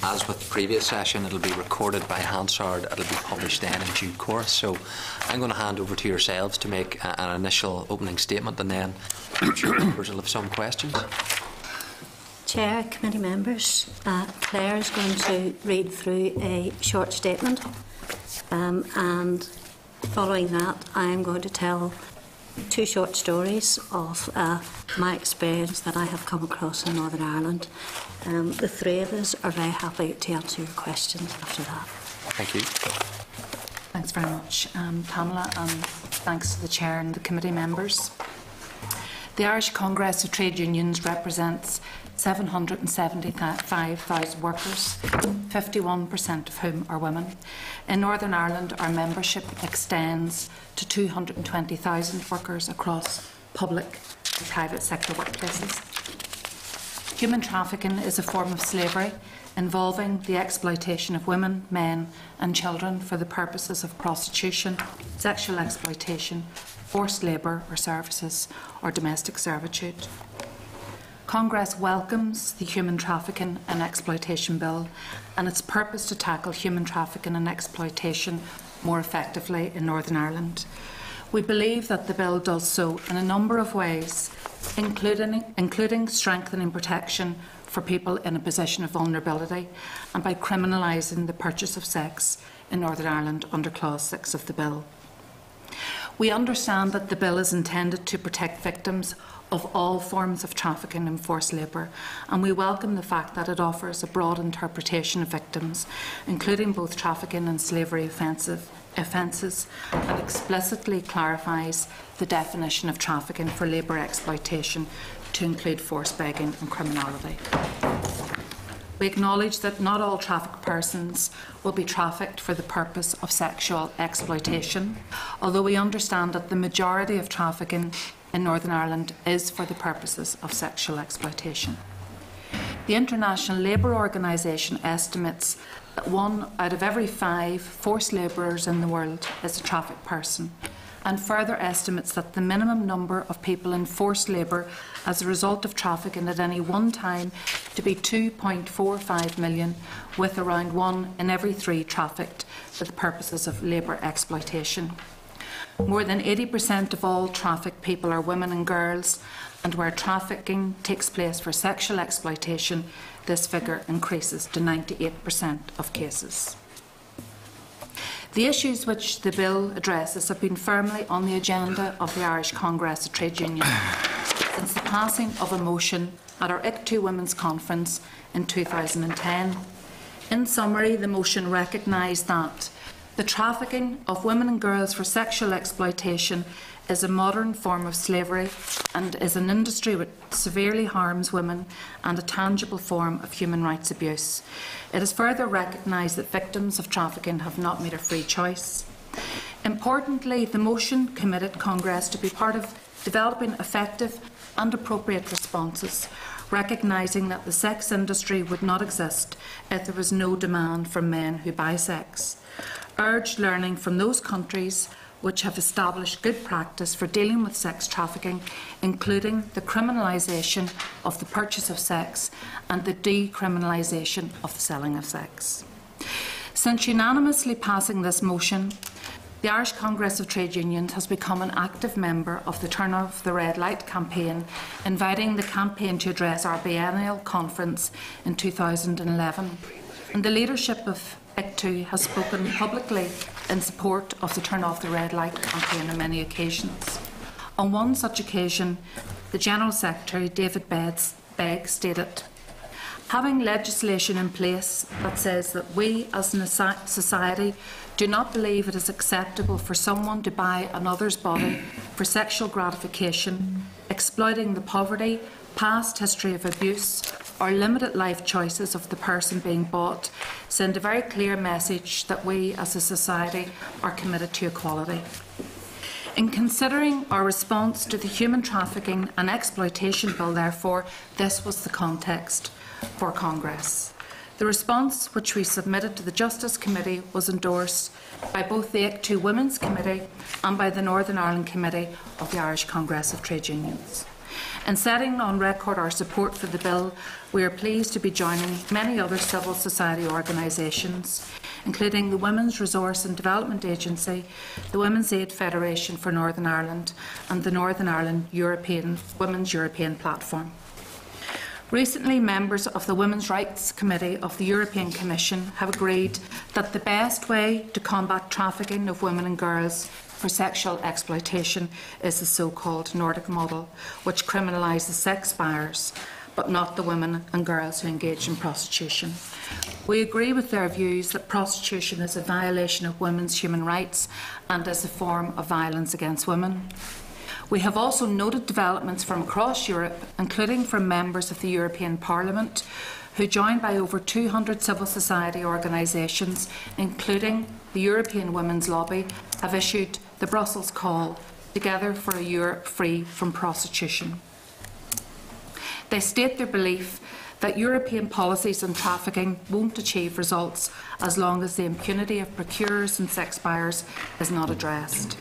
As with the previous session, it will be recorded by Hansard. It will be published then in due course. So I'm going to hand over to yourselves to make an initial opening statement, and then I'm sure members will have some questions. Chair, committee members, Claire is going to read through a short statement, and following that I am going to tell two short stories of my experience that I have come across in Northern Ireland. The three of us are very happy to answer your questions after that. Thank you. Thanks very much, Pamela, and thanks to the Chair and the committee members. The Irish Congress of Trade Unions represents 775,000 workers, 51% of whom are women. In Northern Ireland, our membership extends to 220,000 workers across public and private sector workplaces. Human trafficking is a form of slavery involving the exploitation of women, men and children for the purposes of prostitution, sexual exploitation, forced labour or services, or domestic servitude. Congress welcomes the Human Trafficking and Exploitation Bill and its purpose to tackle human trafficking and exploitation more effectively in Northern Ireland. We believe that the bill does so in a number of ways, including strengthening protection for people in a position of vulnerability and by criminalising the purchase of sex in Northern Ireland under Clause 6 of the bill. We understand that the bill is intended to protect victims of all forms of trafficking and forced labour, and we welcome the fact that it offers a broad interpretation of victims, including both trafficking and slavery offences, and explicitly clarifies the definition of trafficking for labour exploitation to include forced begging and criminality. We acknowledge that not all trafficked persons will be trafficked for the purpose of sexual exploitation, although we understand that the majority of trafficking in Northern Ireland is for the purposes of sexual exploitation. The International Labour Organisation estimates that 1 out of every 5 forced labourers in the world is a trafficked person, and further estimates that the minimum number of people in forced labour as a result of trafficking at any one time to be 2.45 million, with around 1 in every 3 trafficked for the purposes of labour exploitation. More than 80% of all trafficked people are women and girls, and where trafficking takes place for sexual exploitation, this figure increases to 98% of cases. The issues which the bill addresses have been firmly on the agenda of the Irish Congress of Trade Unions since the passing of a motion at our ICTU Women's Conference in 2010. In summary, the motion recognised that the trafficking of women and girls for sexual exploitation is a modern form of slavery and is an industry which severely harms women and a tangible form of human rights abuse. It is further recognised that victims of trafficking have not made a free choice. Importantly, the motion committed Congress to be part of developing effective and appropriate responses, recognising that the sex industry would not exist if there was no demand from men who buy sex. Urged learning from those countries which have established good practice for dealing with sex trafficking, including the criminalisation of the purchase of sex and the decriminalisation of the selling of sex. Since unanimously passing this motion, the Irish Congress of Trade Unions has become an active member of the Turn Off the Red Light campaign, inviting the campaign to address our biennial conference in 2011. And the leadership of ICTU has spoken publicly in support of the Turn Off the Red Light campaign on many occasions. On one such occasion, the General Secretary, David Begg, stated, "Having legislation in place that says that we as a society do not believe it is acceptable for someone to buy another's body for sexual gratification, exploiting the poverty, past history of abuse, or limited life choices of the person being bought, send a very clear message that we as a society are committed to equality." In considering our response to the Human Trafficking and Exploitation Bill, therefore, this was the context for Congress. The response which we submitted to the Justice Committee was endorsed by both the ICTU Women's Committee and by the Northern Ireland Committee of the Irish Congress of Trade Unions. In setting on record our support for the bill, we are pleased to be joining many other civil society organisations, including the Women's Resource and Development Agency, the Women's Aid Federation for Northern Ireland and the Northern Ireland Women's European Platform. Recently, members of the Women's Rights Committee of the European Commission have agreed that the best way to combat trafficking of women and girls for sexual exploitation is the so-called Nordic model, which criminalises sex buyers, but not the women and girls who engage in prostitution. We agree with their views that prostitution is a violation of women's human rights and is a form of violence against women. We have also noted developments from across Europe, including from members of the European Parliament, who, joined by over 200 civil society organisations, including the European Women's Lobby, have issued the Brussels call, Together for a Europe Free from Prostitution. They state their belief that European policies on trafficking won't achieve results as long as the impunity of procurers and sex buyers is not addressed.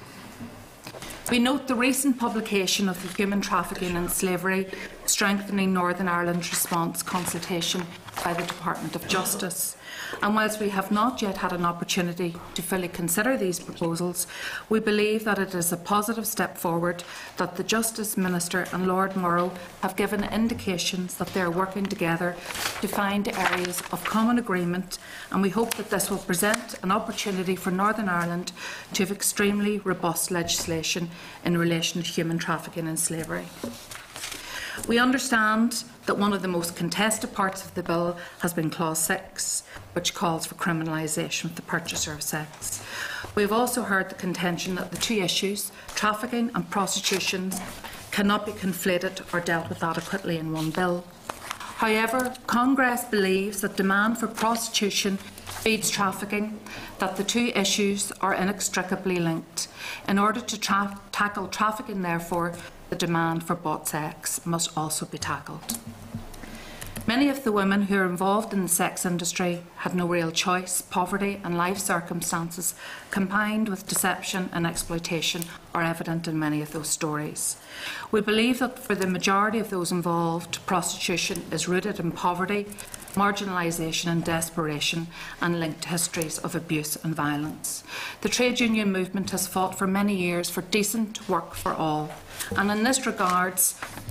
We note the recent publication of the Human Trafficking and Slavery Strengthening Northern Ireland's Response consultation by the Department of Justice. And whilst we have not yet had an opportunity to fully consider these proposals, we believe that it is a positive step forward that the Justice Minister and Lord Morrow have given indications that they are working together to find areas of common agreement, and we hope that this will present an opportunity for Northern Ireland to have extremely robust legislation in relation to human trafficking and slavery. We understand that one of the most contested parts of the bill has been Clause 6, which calls for criminalisation of the purchaser of sex. We have also heard the contention that the two issues, trafficking and prostitution, cannot be conflated or dealt with adequately in one bill. However, Congress believes that demand for prostitution feeds trafficking, that the two issues are inextricably linked. In order to tackle trafficking, therefore, the demand for bought sex must also be tackled. Many of the women who are involved in the sex industry had no real choice. Poverty and life circumstances, combined with deception and exploitation, are evident in many of those stories. We believe that for the majority of those involved, prostitution is rooted in poverty, marginalisation and desperation, and linked to histories of abuse and violence. The trade union movement has fought for many years for decent work for all. And in this regard,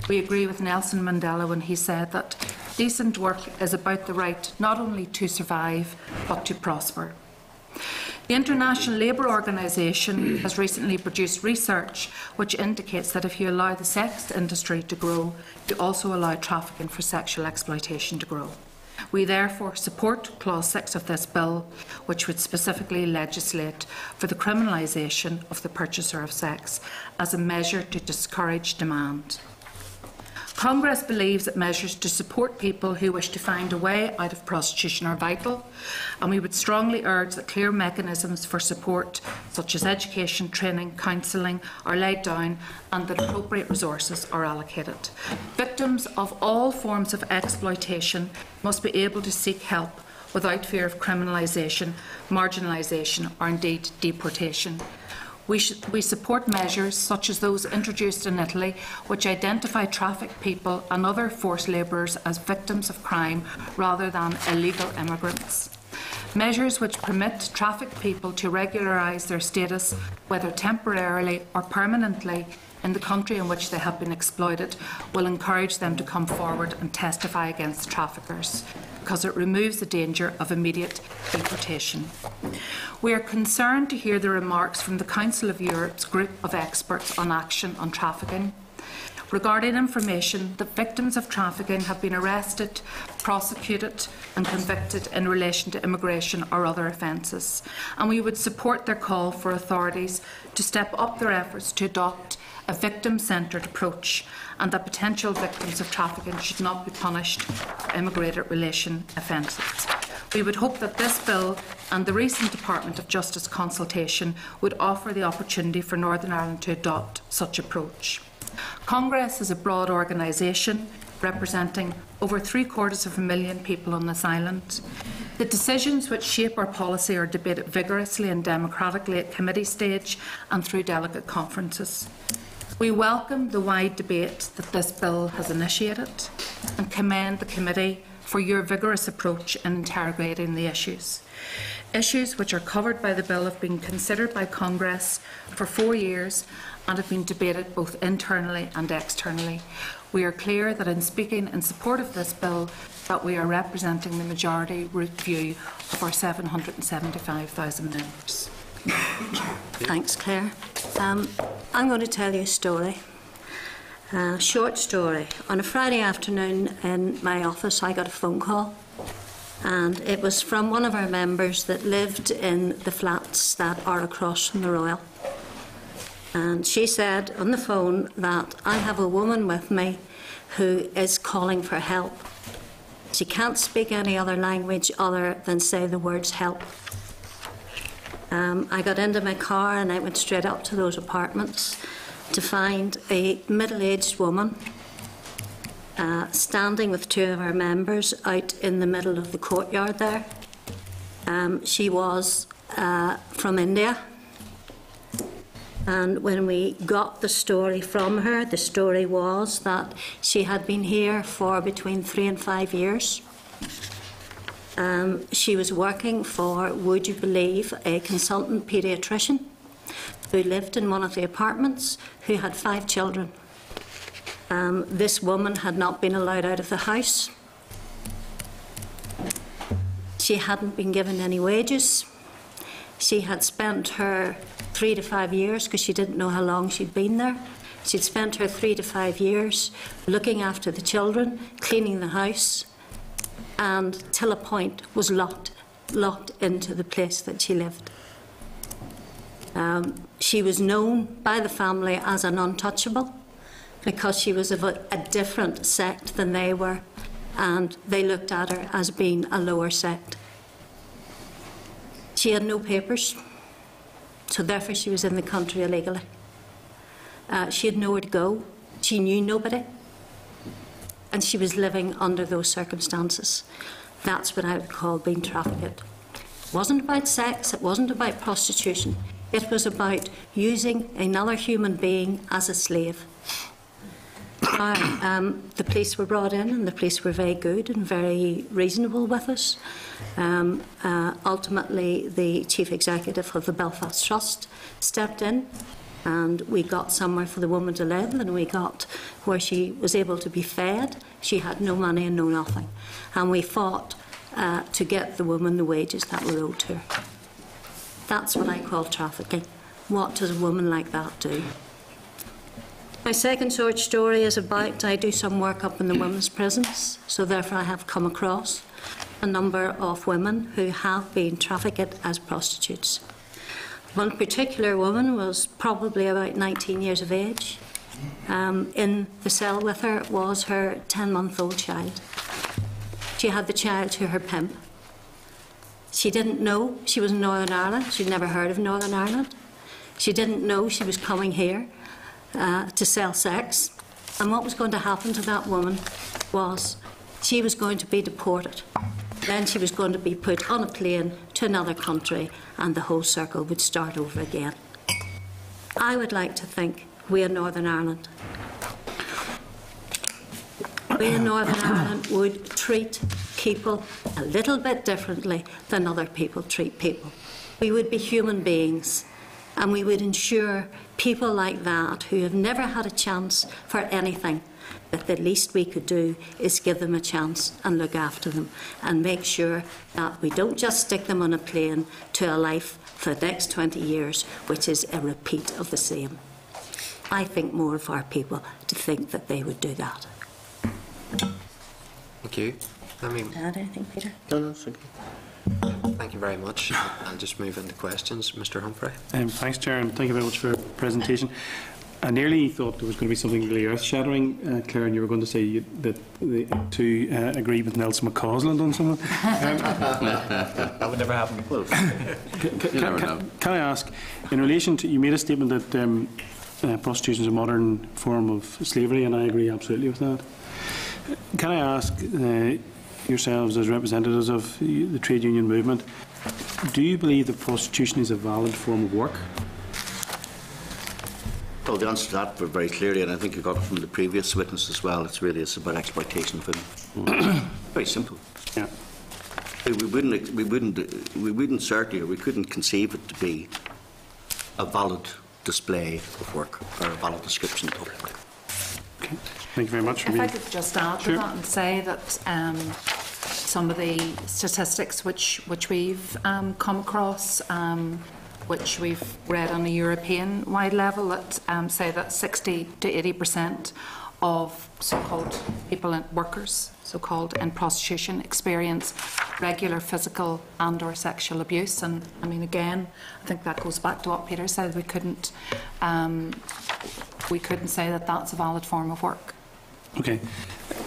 we agree with Nelson Mandela when he said that decent work is about the right not only to survive, but to prosper. The International Labour Organization has recently produced research which indicates that if you allow the sex industry to grow, you also allow trafficking for sexual exploitation to grow. We therefore support Clause 6 of this bill, which would specifically legislate for the criminalisation of the purchaser of sex as a measure to discourage demand. Congress believes that measures to support people who wish to find a way out of prostitution are vital, and we would strongly urge that clear mechanisms for support, such as education, training, counselling, are laid down and that appropriate resources are allocated. Victims of all forms of exploitation must be able to seek help without fear of criminalisation, marginalisation or indeed deportation. We support measures such as those introduced in Italy, which identify trafficked people and other forced labourers as victims of crime rather than illegal immigrants. Measures which permit trafficked people to regularise their status, whether temporarily or permanently, in the country in which they have been exploited, will encourage them to come forward and testify against traffickers, because it removes the danger of immediate deportation. We are concerned to hear the remarks from the Council of Europe's group of experts on action on trafficking regarding information that victims of trafficking have been arrested, prosecuted and convicted in relation to immigration or other offences, and we would support their call for authorities to step up their efforts to adopt a victim-centred approach, and that potential victims of trafficking should not be punished for immigrated relation offences. We would hope that this bill and the recent Department of Justice consultation would offer the opportunity for Northern Ireland to adopt such approach. Congress is a broad organisation representing over 750,000 people on this island. The decisions which shape our policy are debated vigorously and democratically at committee stage and through delegate conferences. We welcome the wide debate that this bill has initiated and commend the committee for your vigorous approach in interrogating the issues. Issues which are covered by the bill have been considered by Congress for 4 years and have been debated both internally and externally. We are clear that in speaking in support of this bill that we are representing the majority view of our 775,000 members. Thanks, Claire. I'm going to tell you a story, a short story. On a Friday afternoon in my office, I got a phone call, and it was from one of our members that lived in the flats that are across from the Royal. And she said on the phone that I have a woman with me who is calling for help. She can't speak any other language other than say the words help. I got into my car and I went straight up to those apartments to find a middle-aged woman standing with 2 of our members out in the middle of the courtyard there. She was from India, and when we got the story from her, the story was that she had been here for between 3 and 5 years. She was working for, would you believe, a consultant paediatrician who lived in one of the apartments, who had 5 children. This woman had not been allowed out of the house. She hadn't been given any wages. She had spent her 3 to 5 years, because she didn't know how long she'd been there. She'd spent her 3 to 5 years looking after the children, cleaning the house, and till a point was locked into the place that she lived. She was known by the family as an untouchable because she was of a different sect than they were, and they looked at her as being a lower sect. She had no papers, so therefore she was in the country illegally. She had nowhere to go. She knew nobody. And she was living under those circumstances. That's what I would call being trafficked. It wasn't about sex, it wasn't about prostitution. It was about using another human being as a slave. The police were brought in, and the police were very good and very reasonable with us. Ultimately, the chief executive of the Belfast Trust stepped in, and we got somewhere for the woman to live, and we got where she was able to be fed. She had no money and no nothing, and we fought to get the woman the wages that were owed to her. That's what I call trafficking. What does a woman like that do? My second short story is about, I do some work up in the women's prisons, so therefore I have come across a number of women who have been trafficked as prostitutes. One particular woman was probably about 19 years of age. in the cell with her was her 10-month-old child. She had the child to her pimp. She didn't know she was in Northern Ireland. She'd never heard of Northern Ireland. She didn't know she was coming here to sell sex. And what was going to happen to that woman was she was going to be deported. Then she was going to be put on a plane to another country, and the whole circle would start over again. I would like to think we in Northern Ireland, would treat people a little bit differently than other people treat people. We would be human beings, and we would ensure people like that who have never had a chance for anything, that the least we could do is give them a chance and look after them and make sure that we don't just stick them on a plane to a life for the next 20 years, which is a repeat of the same. I think more of our people to think that they would do that. Thank you. Add anything, Peter? No, it's okay. Thank you very much. I'll just move into questions. Mr. Humphrey. Thanks, Chair, and thank you very much for your presentation. I nearly thought there was going to be something really earth-shattering, Claire, and you were going to say to agree with Nelson McCausland on something. That would never happen. Can I ask, in relation to, you made a statement that prostitution is a modern form of slavery, and I agree absolutely with that. Can I ask yourselves as representatives of the trade union movement, do you believe that prostitution is a valid form of work? Well, the answer to that very clearly, and I think you got it from the previous witness as well, it's about exploitation of women. Very simple. Yeah. We wouldn't certainly, or we couldn't conceive it to be a valid display of work or a valid description of work. Okay. Thank you very much. If I could just add to that and say that some of the statistics which we've come across, which we've read on a European-wide level, that say that 60 to 80% of so-called people in workers, so-called in prostitution, experience regular physical and/or sexual abuse. And I mean, again, I think that goes back to what Peter said. We couldn't say that that's a valid form of work. Okay.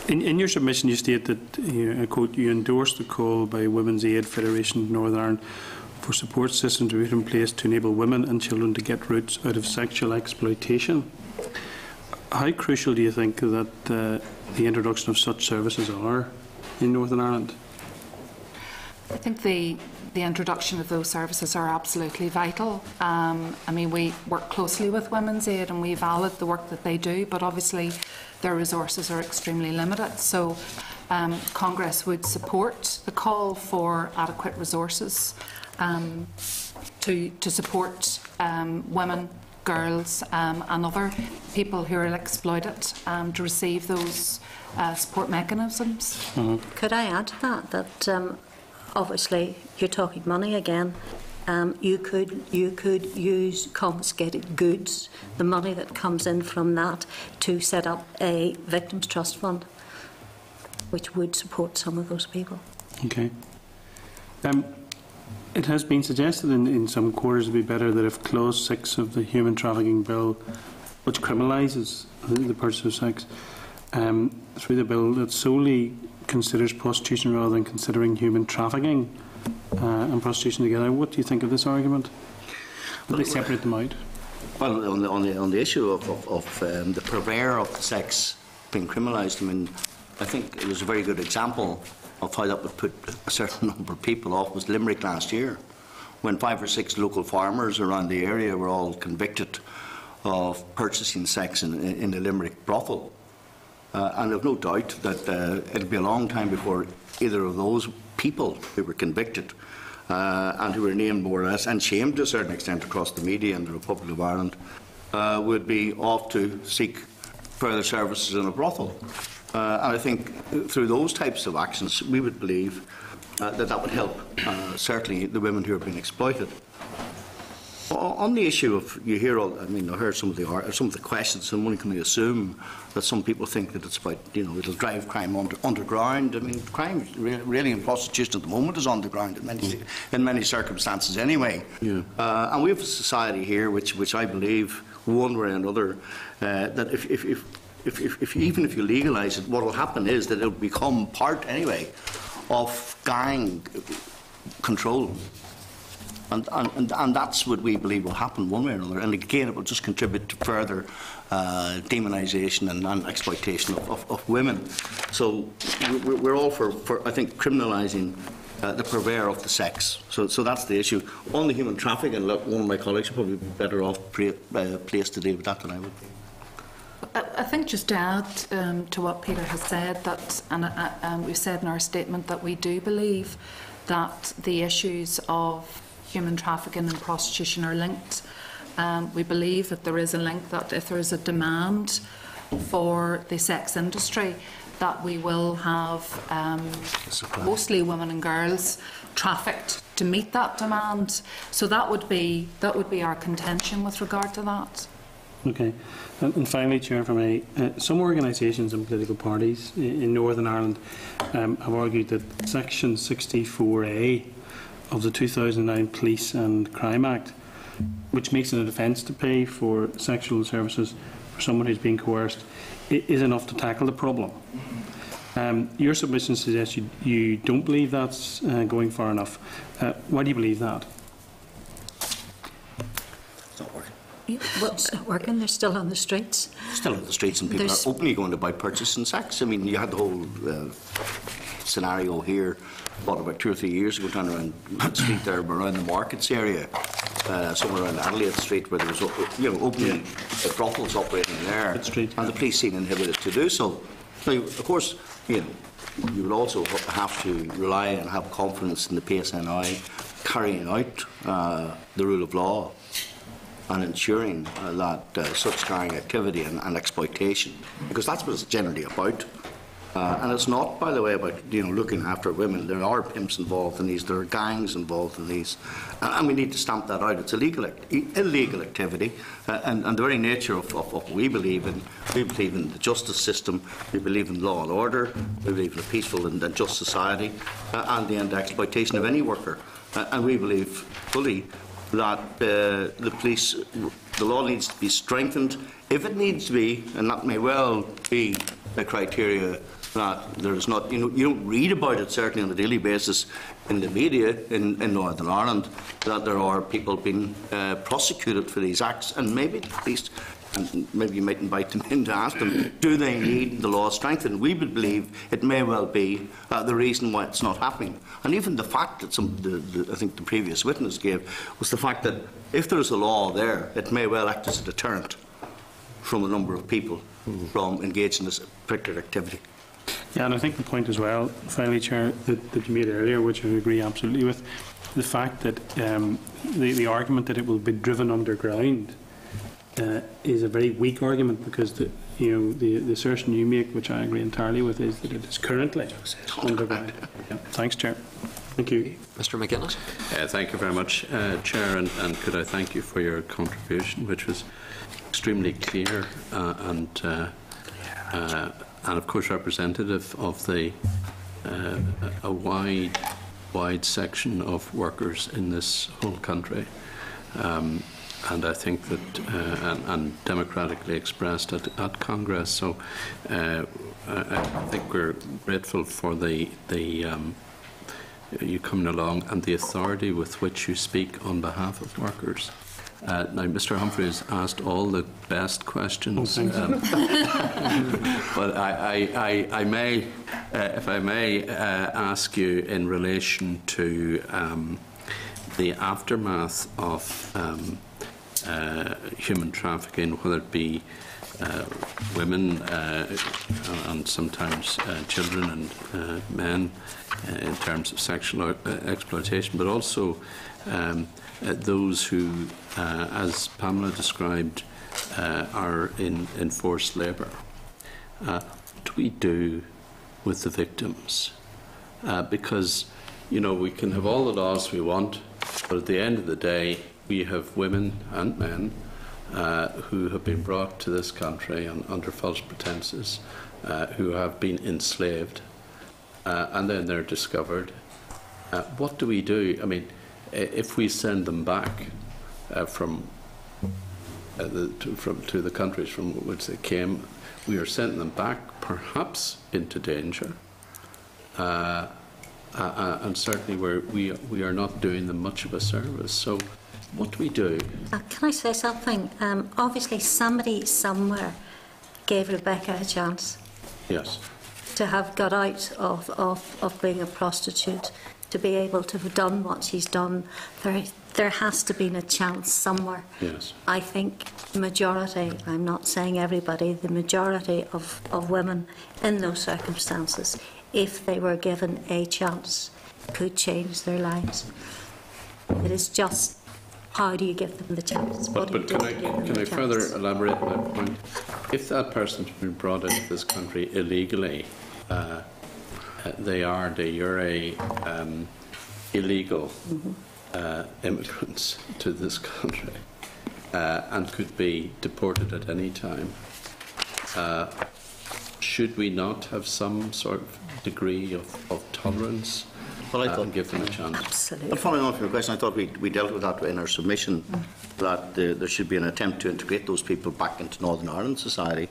In your submission, you state that, I quote, you endorsed the call by Women's Aid Federation of Northern Ireland for support systems to be put in place to enable women and children to get roots out of sexual exploitation. How crucial do you think that the introduction of such services are in Northern Ireland? I think the introduction of those services are absolutely vital. I mean, we work closely with Women's Aid and we value the work that they do, but obviously their resources are extremely limited. So Congress would support the call for adequate resources to support women, girls and other people who are exploited to receive those support mechanisms. Mm-hmm. Could I add to that obviously you're talking money again. You could use confiscated goods, the money that comes in from that, to set up a victims trust fund, which would support some of those people. Okay. It has been suggested in some quarters it would be better that if Clause 6 of the Human Trafficking Bill, which criminalises the purchase of sex, through the bill that solely considers prostitution rather than considering human trafficking and prostitution together. What do you think of this argument? Would they separate them out? Well, on the issue of the purveyor of the sex being criminalised, I mean, I think it was a very good example of how that would put a certain number of people off was Limerick last year, when 5 or 6 local farmers around the area were all convicted of purchasing sex in the Limerick brothel. And I've no doubt that it'll be a long time before either of those people who were convicted and who were named more or less and shamed to a certain extent across the media in the Republic of Ireland would be off to seek further services in a brothel. And I think through those types of actions we would believe that would help certainly the women who are being exploited. On the issue of, you hear all, I mean, I heard some of the questions, and one can assume that some people think that it's about, it'll drive crime underground. I mean, crime really in prostitution at the moment is underground in many circumstances anyway. Yeah. And we have a society here which I believe one way or another, that if even if you legalise it, what will happen is that it will become part anyway of gang control. And that's what we believe will happen one way or another. And again, it will just contribute to further demonisation and exploitation of women. So we're all for I think, criminalising the purveyor of the sex. So that's the issue. On the human trafficking, one of my colleagues would probably be better off placed to deal with that than I would be. I think just to add to what Peter has said, that, and we've said in our statement that we do believe that the issues of human trafficking and prostitution are linked. We believe that there is a link, that if there is a demand for the sex industry, that we will have mostly women and girls trafficked to meet that demand. So that would be our contention with regard to that. Okay. And finally, Chair, for me, some organisations and political parties in Northern Ireland have argued that Section 64A of the 2009 Police and Crime Act, which makes it a offence to pay for sexual services for someone who's being coerced, is enough to tackle the problem. Your submission suggests you don't believe that's going far enough. Why do you believe that? It's not working. Well, it's not working. They're still on the streets. Still on the streets, and people are openly going about purchasing sex. I mean, you had the whole scenario here, what, about 2 or 3 years ago, down around the street there, around the markets area, somewhere around Adelaide Street, where there was, openly brothels operating there, and the police seemed inhibited to do so. Now, of course, you would also have to rely and have confidence in the PSNI carrying out the rule of law and ensuring that such carrying activity and exploitation, because that's what it's generally about. And it's not, by the way, about looking after women. There are pimps involved in these. There are gangs involved in these, and we need to stamp that out. It's illegal activity, and the very nature of what we believe in. We believe in the justice system. We believe in law and order. We believe in a peaceful and just society, and the end exploitation of any worker. And we believe fully that the police, the law needs to be strengthened if it needs to be, and that may well be a criteria that there is not, you don't read about it certainly on a daily basis in the media in Northern Ireland, that there are people being prosecuted for these acts, and maybe the police, and maybe you might invite them in to ask them, do they need the law strengthened? We would believe it may well be the reason why it's not happening. And even the fact that I think the previous witness gave was the fact that if there is a law there, it may well act as a deterrent from a number of people from engaging in this particular activity. Yeah, and I think the point as well, finally, Chair, that you made earlier, which I agree absolutely with, the fact that the argument that it will be driven underground is a very weak argument, because the assertion you make, which I agree entirely with, is that it is currently underground. Yeah. Thanks, Chair. Thank you. Mr. McGuinness. Thank you very much, Chair, and could I thank you for your contribution, which was extremely clear and of course representative of a wide section of workers in this whole country, and I think that and democratically expressed at Congress. So I think we're grateful for the you coming along and the authority with which you speak on behalf of workers. Now, Mr. Humphreys asked all the best questions, but I may, if I may, ask you in relation to the aftermath of human trafficking, whether it be women and sometimes children and men in terms of sexual exploitation, but also those who, as Pamela described, are in forced labour. What do we do with the victims? Because, we can have all the laws we want, but at the end of the day, we have women and men who have been brought to this country under false pretences, who have been enslaved, and then they're discovered. What do we do? I mean, if we send them back from to the countries from which they came, we are sending them back, perhaps into danger, and certainly we are not doing them much of a service. So, what do we do? Can I say something? Obviously, somebody somewhere gave Rebecca a chance. Yes. To have got out of being a prostitute, to be able to have done what she's done. There has to be a chance somewhere. Yes. I think the majority, I'm not saying everybody, the majority of women in those circumstances, if they were given a chance, could change their lives. It is just, how do you give them the chance? But can I further elaborate on that point? If that person's been brought into this country illegally, they are de jure illegal immigrants to this country and could be deported at any time. Should we not have some sort of degree of tolerance? Well, I thought give them a chance. Absolutely. But following on from your question, I thought we dealt with that in our submission, that there should be an attempt to integrate those people back into Northern Ireland society,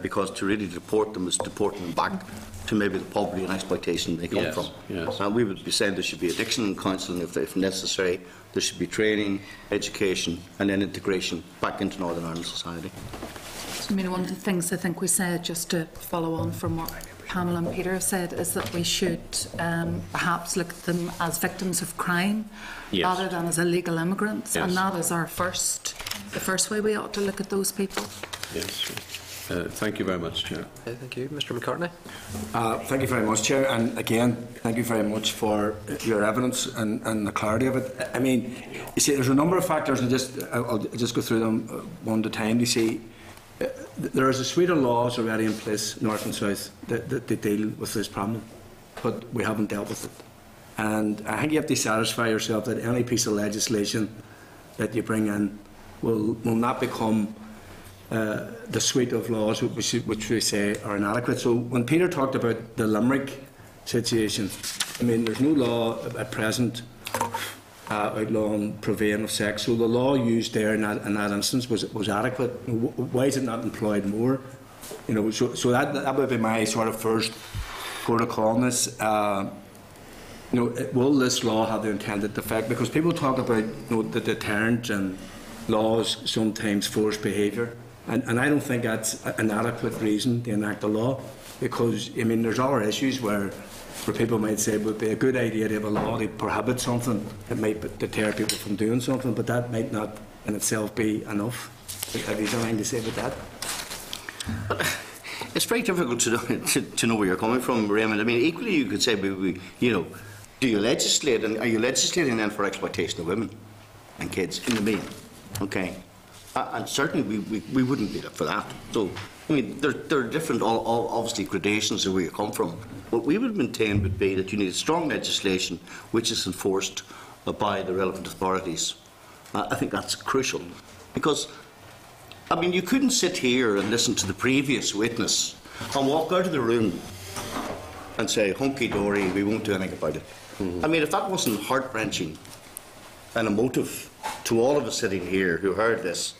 because to really deport them is deporting them back to maybe the poverty and exploitation they come from. Yes. And we would be saying there should be addiction and counselling if necessary. There should be training, education, and then integration back into Northern Ireland society. I mean, one of the things I think we said, just to follow on from what Pamela and Peter have said, is that we should perhaps look at them as victims of crime rather than as illegal immigrants, and that is the first way we ought to look at those people. Yes. Thank you very much, Chair. Thank you. Mr. McCartney. Thank you very much, Chair, and again, thank you very much for your evidence and the clarity of it. I mean, you see, there's a number of factors, and I'll just go through them one at a time. You see, there is a suite of laws already in place, north and south, that deal with this problem, but we haven't dealt with it. And I think you have to satisfy yourself that any piece of legislation that you bring in will not become the suite of laws which we say are inadequate. So when Peter talked about the Limerick situation, I mean, there's no law at present outlawing purveying of sex. So the law used there in that instance was adequate. Why is it not employed more? You know, so that would be my sort of first port of call on this. You know, will this law have the intended effect? Because people talk about, you know, the deterrent and laws sometimes force behaviour, and I don't think that's an adequate reason to enact a law. Because I mean, there's other issues where people might say it would be a good idea to have a law to prohibit something that might deter people from doing something, but that might not in itself be enough. Have you anything to say about that? But it's very difficult to know where you're coming from, Raymond. I mean, equally you could say, you know, do you legislate, and are you legislating then for exploitation of women and kids in the main? Okay. And certainly we wouldn't be for that. So, I mean, there are different, obviously, gradations of where you come from. What we would maintain would be that you need strong legislation which is enforced by the relevant authorities. I think that's crucial. Because, I mean, you couldn't sit here and listen to the previous witness and walk out of the room and say, hunky-dory, we won't do anything about it. I mean, if that wasn't heart-wrenching and emotive to all of us sitting here who heard this,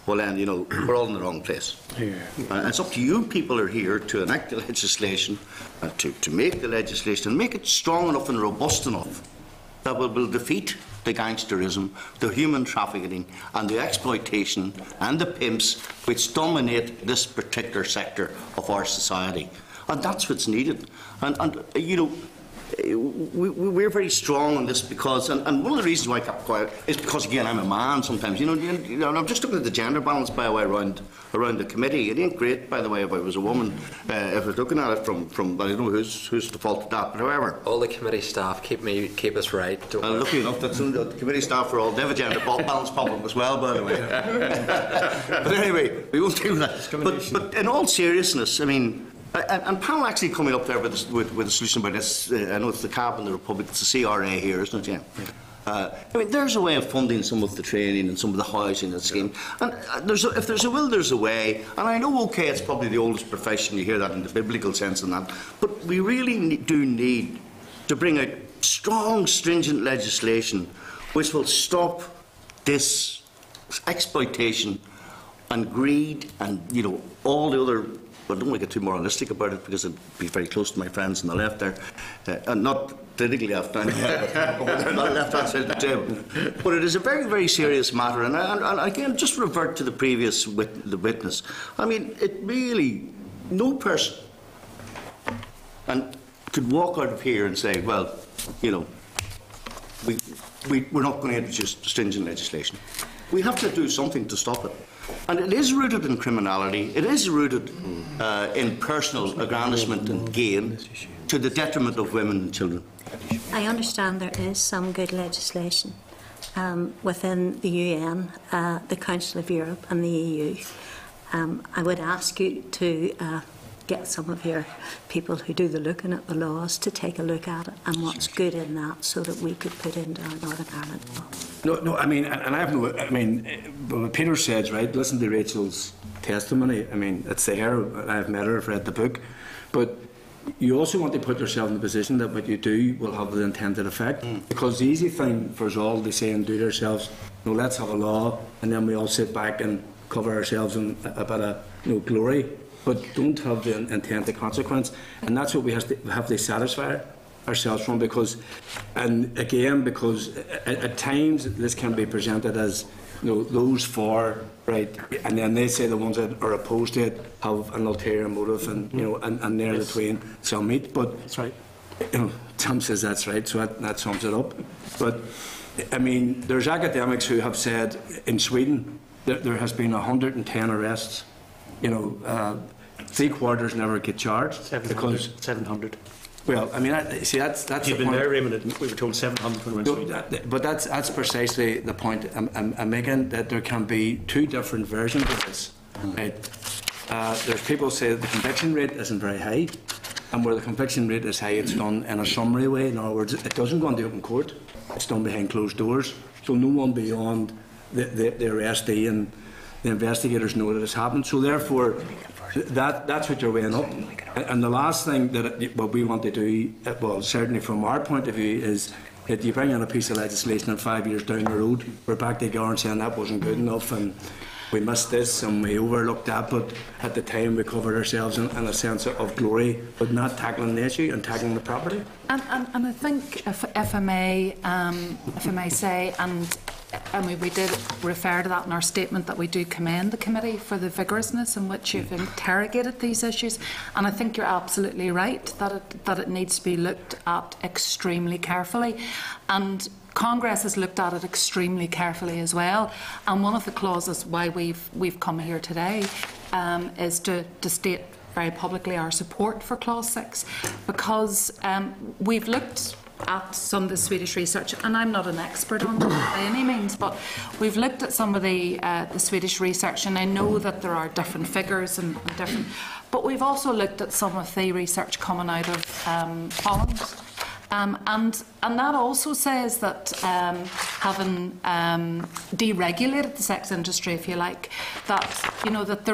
well then, you know, we're all in the wrong place. And it's up to you people who are here to enact the legislation, to make the legislation and make it strong enough and robust enough that will defeat the gangsterism, the human trafficking and the exploitation and the pimps which dominate this particular sector of our society. And that's what's needed. And you know, we're very strong on this because, and one of the reasons why I kept quiet is because, again, I'm a man sometimes. You know, I'm just looking at the gender balance, by the way, around the committee. It ain't great, by the way, if I was a woman, if I was looking at it from I don't know who's the fault of that, but however. All the committee staff keep us right. Lucky enough that the committee staff are all, they have a gender balance problem as well, by the way. But anyway, we won't do that. But in all seriousness, I mean, and Pamela actually coming up there with a solution about this. I know it's the CAB in the Republic, it's the CRA here, isn't it? Yeah. I mean, there's a way of funding some of the training and some of the housing and scheme. And if there's a will, there's a way. And I know, okay, it's probably the oldest profession, you hear that in the biblical sense and that. But we really do need to bring out strong, stringent legislation which will stop this exploitation and greed and, all the other. Well, I don't want to get too moralistic about it because it'd be very close to my friends on the left there, and not politically left, but not left-hand side of the table. But it is a very, very serious matter, and again, just revert to the previous the witness. I mean, it really, no person could walk out of here and say, well, we're not going to introduce stringent legislation. We have to do something to stop it. And it is rooted in criminality, it is rooted in personal aggrandisement and gain to the detriment of women and children. I understand there is some good legislation within the UN, the Council of Europe and the EU. I would ask you to get some of your people who do the looking at the laws to take a look at it and what's good in that so that we could put into our Northern Ireland law. No, I mean, and I have no, I mean, what Peter said, right, listen to Rachel's testimony. I mean, it's there, I've met her, I've read the book, but you also want to put yourself in the position that what you do will have the intended effect. Because the easy thing for us all to say and do to ourselves, let's have a law, and then we all sit back and cover ourselves in a bit of glory, but don't have the intended consequence. And that's what we have to satisfy ourselves from, because at times this can be presented as those for, right, and then they say the ones that are opposed to it have an ulterior motive, and and they're the twain shall meet. But that's right. Tom says that's right, so that sums it up. But I mean, there's academics who have said in Sweden that there has been 110 arrests. 3/4 never get charged. 700. Well, I mean, that's You've been there, Raymond. We were told 700 when we were in Sweden. But that's precisely the point I'm making, that there can be two different versions of this. Right? There's people say that the conviction rate isn't very high, and where the conviction rate is high, it's done in a summary way. In other words, it doesn't go into open court. It's done behind closed doors, so no one beyond the arrestee and the investigators know that it's happened. So therefore, that's what you're weighing up. And the last thing what we want to do, well, certainly from our point of view, is that you bring in a piece of legislation and 5 years down the road, we're back to Garn saying that wasn't good enough and we missed this and we overlooked that, but at the time we covered ourselves in a sense of glory, but not tackling the issue and tackling the property. And I think, if I may say, and we did refer to that in our statement, that we do commend the committee for the vigorousness in which you've interrogated these issues. And I think you're absolutely right that it needs to be looked at extremely carefully. And Congress has looked at it extremely carefully as well. And one of the clauses why we've come here today is to state very publicly our support for Clause 6, because we've looked at some of the Swedish research, and I'm not an expert on it by any means, but we've looked at some of the Swedish research, and I know that there are different figures and different, but we've also looked at some of the research coming out of Holland. And that also says that having deregulated the sex industry, if you like, that that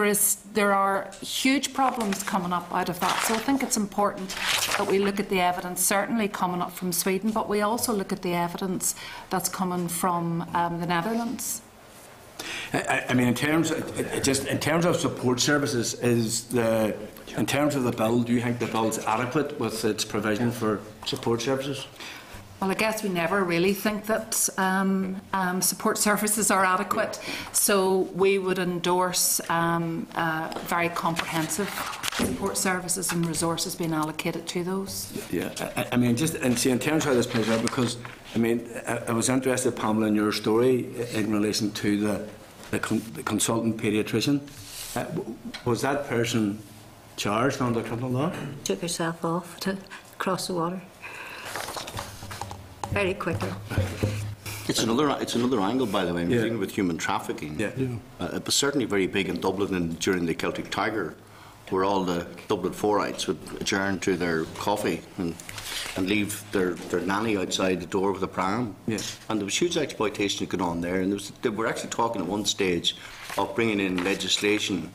there are huge problems coming up out of that. So I think it's important that we look at the evidence, certainly coming up from Sweden, but we also look at the evidence that's coming from the Netherlands. I mean, in terms of support services, in terms of the bill, do you think the bill is adequate with its provision for support services? Well, I guess we never really think that support services are adequate, so we would endorse very comprehensive support services and resources being allocated to those. Yeah, I mean, in terms of how this plays out, because I mean, I was interested, Pamela, in your story in relation to the consultant paediatrician. Was that person charged under criminal law? Took herself off to cross the water very quickly. It's another angle, by the way, dealing with human trafficking. Yeah. It was certainly very big in Dublin and during the Celtic Tiger, where all the Dublin Fourites would adjourn to their coffee and leave their nanny outside the door with a pram. Yes. And there was huge exploitation going on there, and they were actually talking at one stage of bringing in legislation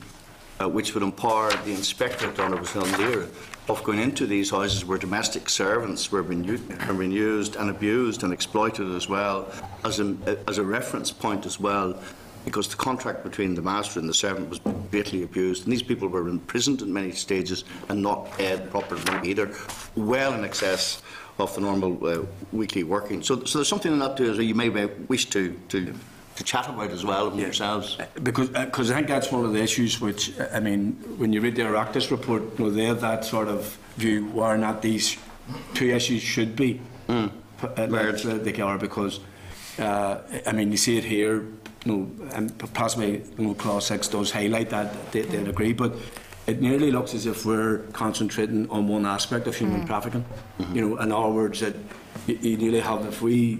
which would empower the inspectorate on there of going into these houses where domestic servants were being used and abused and exploited as well, as a reference point as well because the contract between the master and the servant was greatly abused, and these people were imprisoned in many stages and not paid proper money either, well in excess of the normal weekly working. So there's something in that too that you may wish to chat about as well among yourselves. Because I think that's one of the issues which, I mean, when you read the Oireachtas report, you know, they have that sort of view where or not these two issues should be merged together, because I mean, you see it here, you know, and possibly, you know, Clause 6 does highlight that, they'd agree, but it nearly looks as if we're concentrating on one aspect of human trafficking. You know, in other words, that you nearly have, if we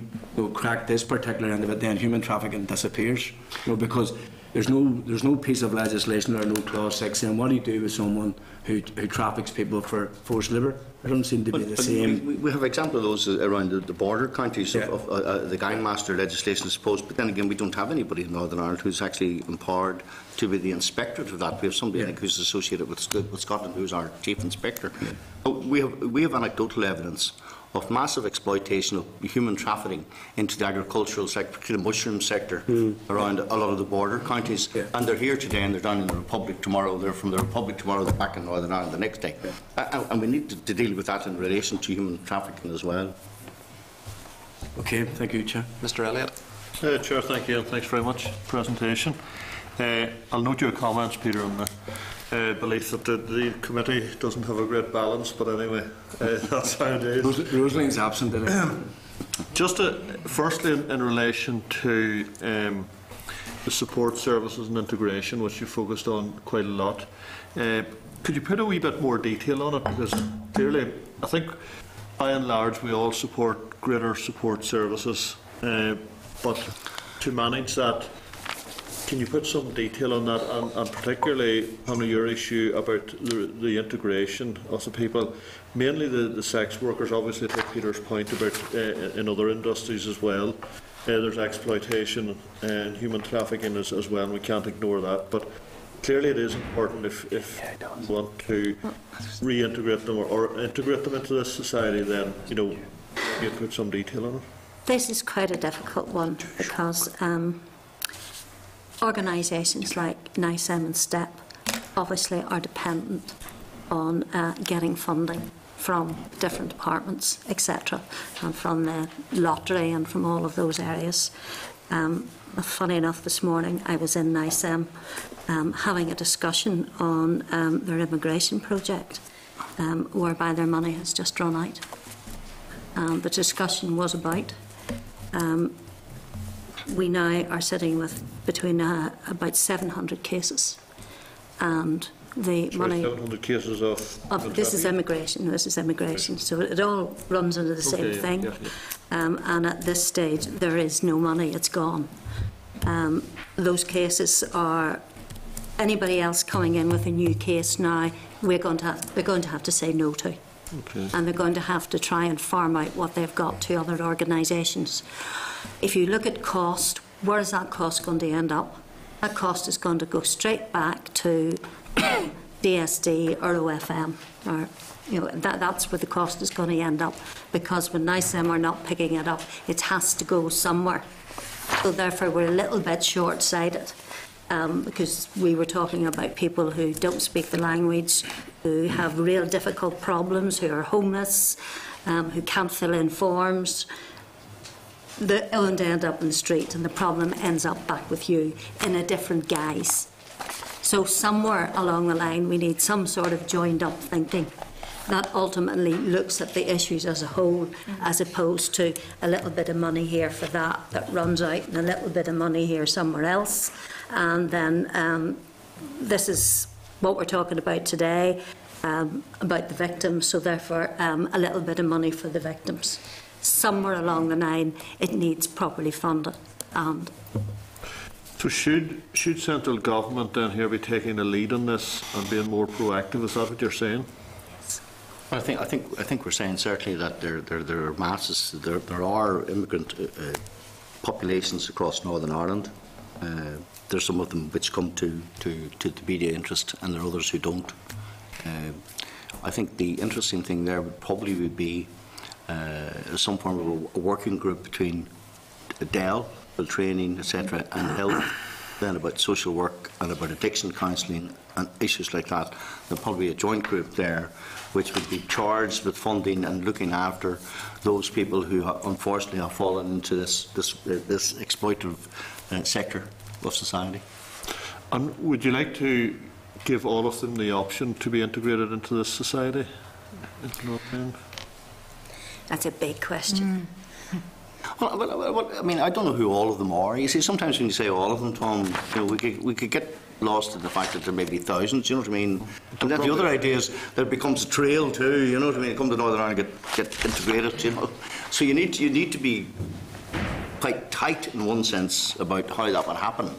crack this particular end of it, then human trafficking disappears. You know, because there's no piece of legislation or no Clause 6 saying what do you do with someone who traffics people for forced labour. It doesn't seem to be the same. We have examples of those around the border counties of the gangmaster legislation, I suppose. But then again, we don't have anybody in Northern Ireland who's actually empowered to be the inspectorate of that. We have somebody I think who's associated with Scotland, who's our chief inspector. We have anecdotal evidence of massive exploitation of human trafficking into the agricultural sector, particularly the mushroom sector, around a lot of the border counties. And they're here today and they're down in the Republic tomorrow. They're from the Republic tomorrow, they're back in Northern Ireland the next day. And we need to deal with that in relation to human trafficking as well. Okay, thank you, Chair. Mr. Elliott. Chair, thank you, and thanks very much for the presentation. I'll note your comments, Peter, on the belief that the committee doesn't have a great balance, but anyway, that's how it is. Rosalind's absent today. Just firstly, in relation to the support services and integration, which you focused on quite a lot, could you put a wee bit more detail on it? Because clearly, I think by and large we all support greater support services, but to manage that, can you put some detail on that, and particularly on your issue about the integration of the people, mainly the sex workers? Obviously, to Peter's point about in other industries as well, there's exploitation and human trafficking as well, and we can't ignore that. But clearly, it is important if you want to reintegrate them or integrate them into this society, then you put some detail on it. This is quite a difficult one because organisations like NICEM and STEP obviously are dependent on getting funding from different departments, etc., and from the lottery and from all of those areas. Funny enough, this morning I was in NICEM having a discussion on their immigration project, whereby their money has just run out. The discussion was about we now are sitting with between about 700 cases, and the money. 700 cases of this is immigration. This is immigration. So it all runs into the same thing. Yeah. And at this stage, there is no money. It's gone. Those cases are anybody else coming in with a new case now. We're going to have to say no to. Okay. And they're going to have to try and farm out what they've got to other organisations. If you look at cost, where is that cost going to end up? That cost is going to go straight back to DSD or OFM, or that's where the cost is going to end up, because when NICEM are not picking it up, it has to go somewhere. So therefore, we're a little bit short-sighted. Because we were talking about people who don't speak the language, who have real difficult problems, who are homeless, who can't fill in forms. They'll end up in the street, and the problem ends up back with you in a different guise. So somewhere along the line, we need some sort of joined-up thinking that ultimately looks at the issues as a whole, as opposed to a little bit of money here for that runs out, and a little bit of money here somewhere else. And then this is what we're talking about today, about the victims, so therefore a little bit of money for the victims. Somewhere along the line, it needs properly funded. So should central government then here be taking the lead on this and being more proactive? Is that what you're saying? I think we're saying certainly that there are masses, there are immigrant populations across Northern Ireland. There's some of them which come to the media interest, and there are others who don't. I think the interesting thing there would be some form of a working group between DEL, training, etc., and health, then about social work and about addiction counselling and issues like that. There'll probably be a joint group there which would be charged with funding and looking after those people who unfortunately have fallen into this exploitative sector of society. And would you like to give all of them the option to be integrated into this society? That's a big question. Well, I mean, I don't know who all of them are. You see, sometimes when you say all of them, Tom, we could get lost in the fact that there may be thousands. You know what I mean? And then the other idea is that it becomes a trail too. You know what I mean? Come to Northern Ireland and get integrated. You know, so you need to be quite tight in one sense about how that would happen.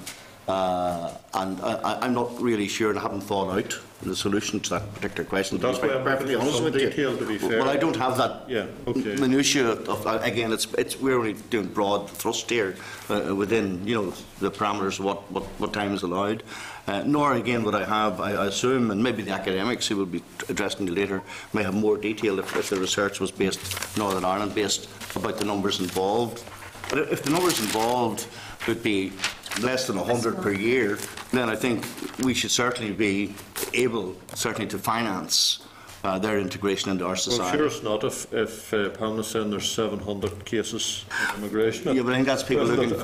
And I'm not really sure, and I haven't thought out the solution to that particular question. That's why I'm perfectly honest with you. Detail, to be fair. Well, I don't have that minutiae of. Again, we're only doing broad thrust here within the parameters of what time is allowed. Nor again would I have. I assume, and maybe the academics who will be addressing you later may have more detail if the research was based Northern Ireland based about the numbers involved. But if the numbers involved would be less than 100 per year, then I think we should certainly be able to finance their integration into our society. Well, sure it's not if Pamela's saying there's 700 cases of immigration. Yeah, but I think that's people looking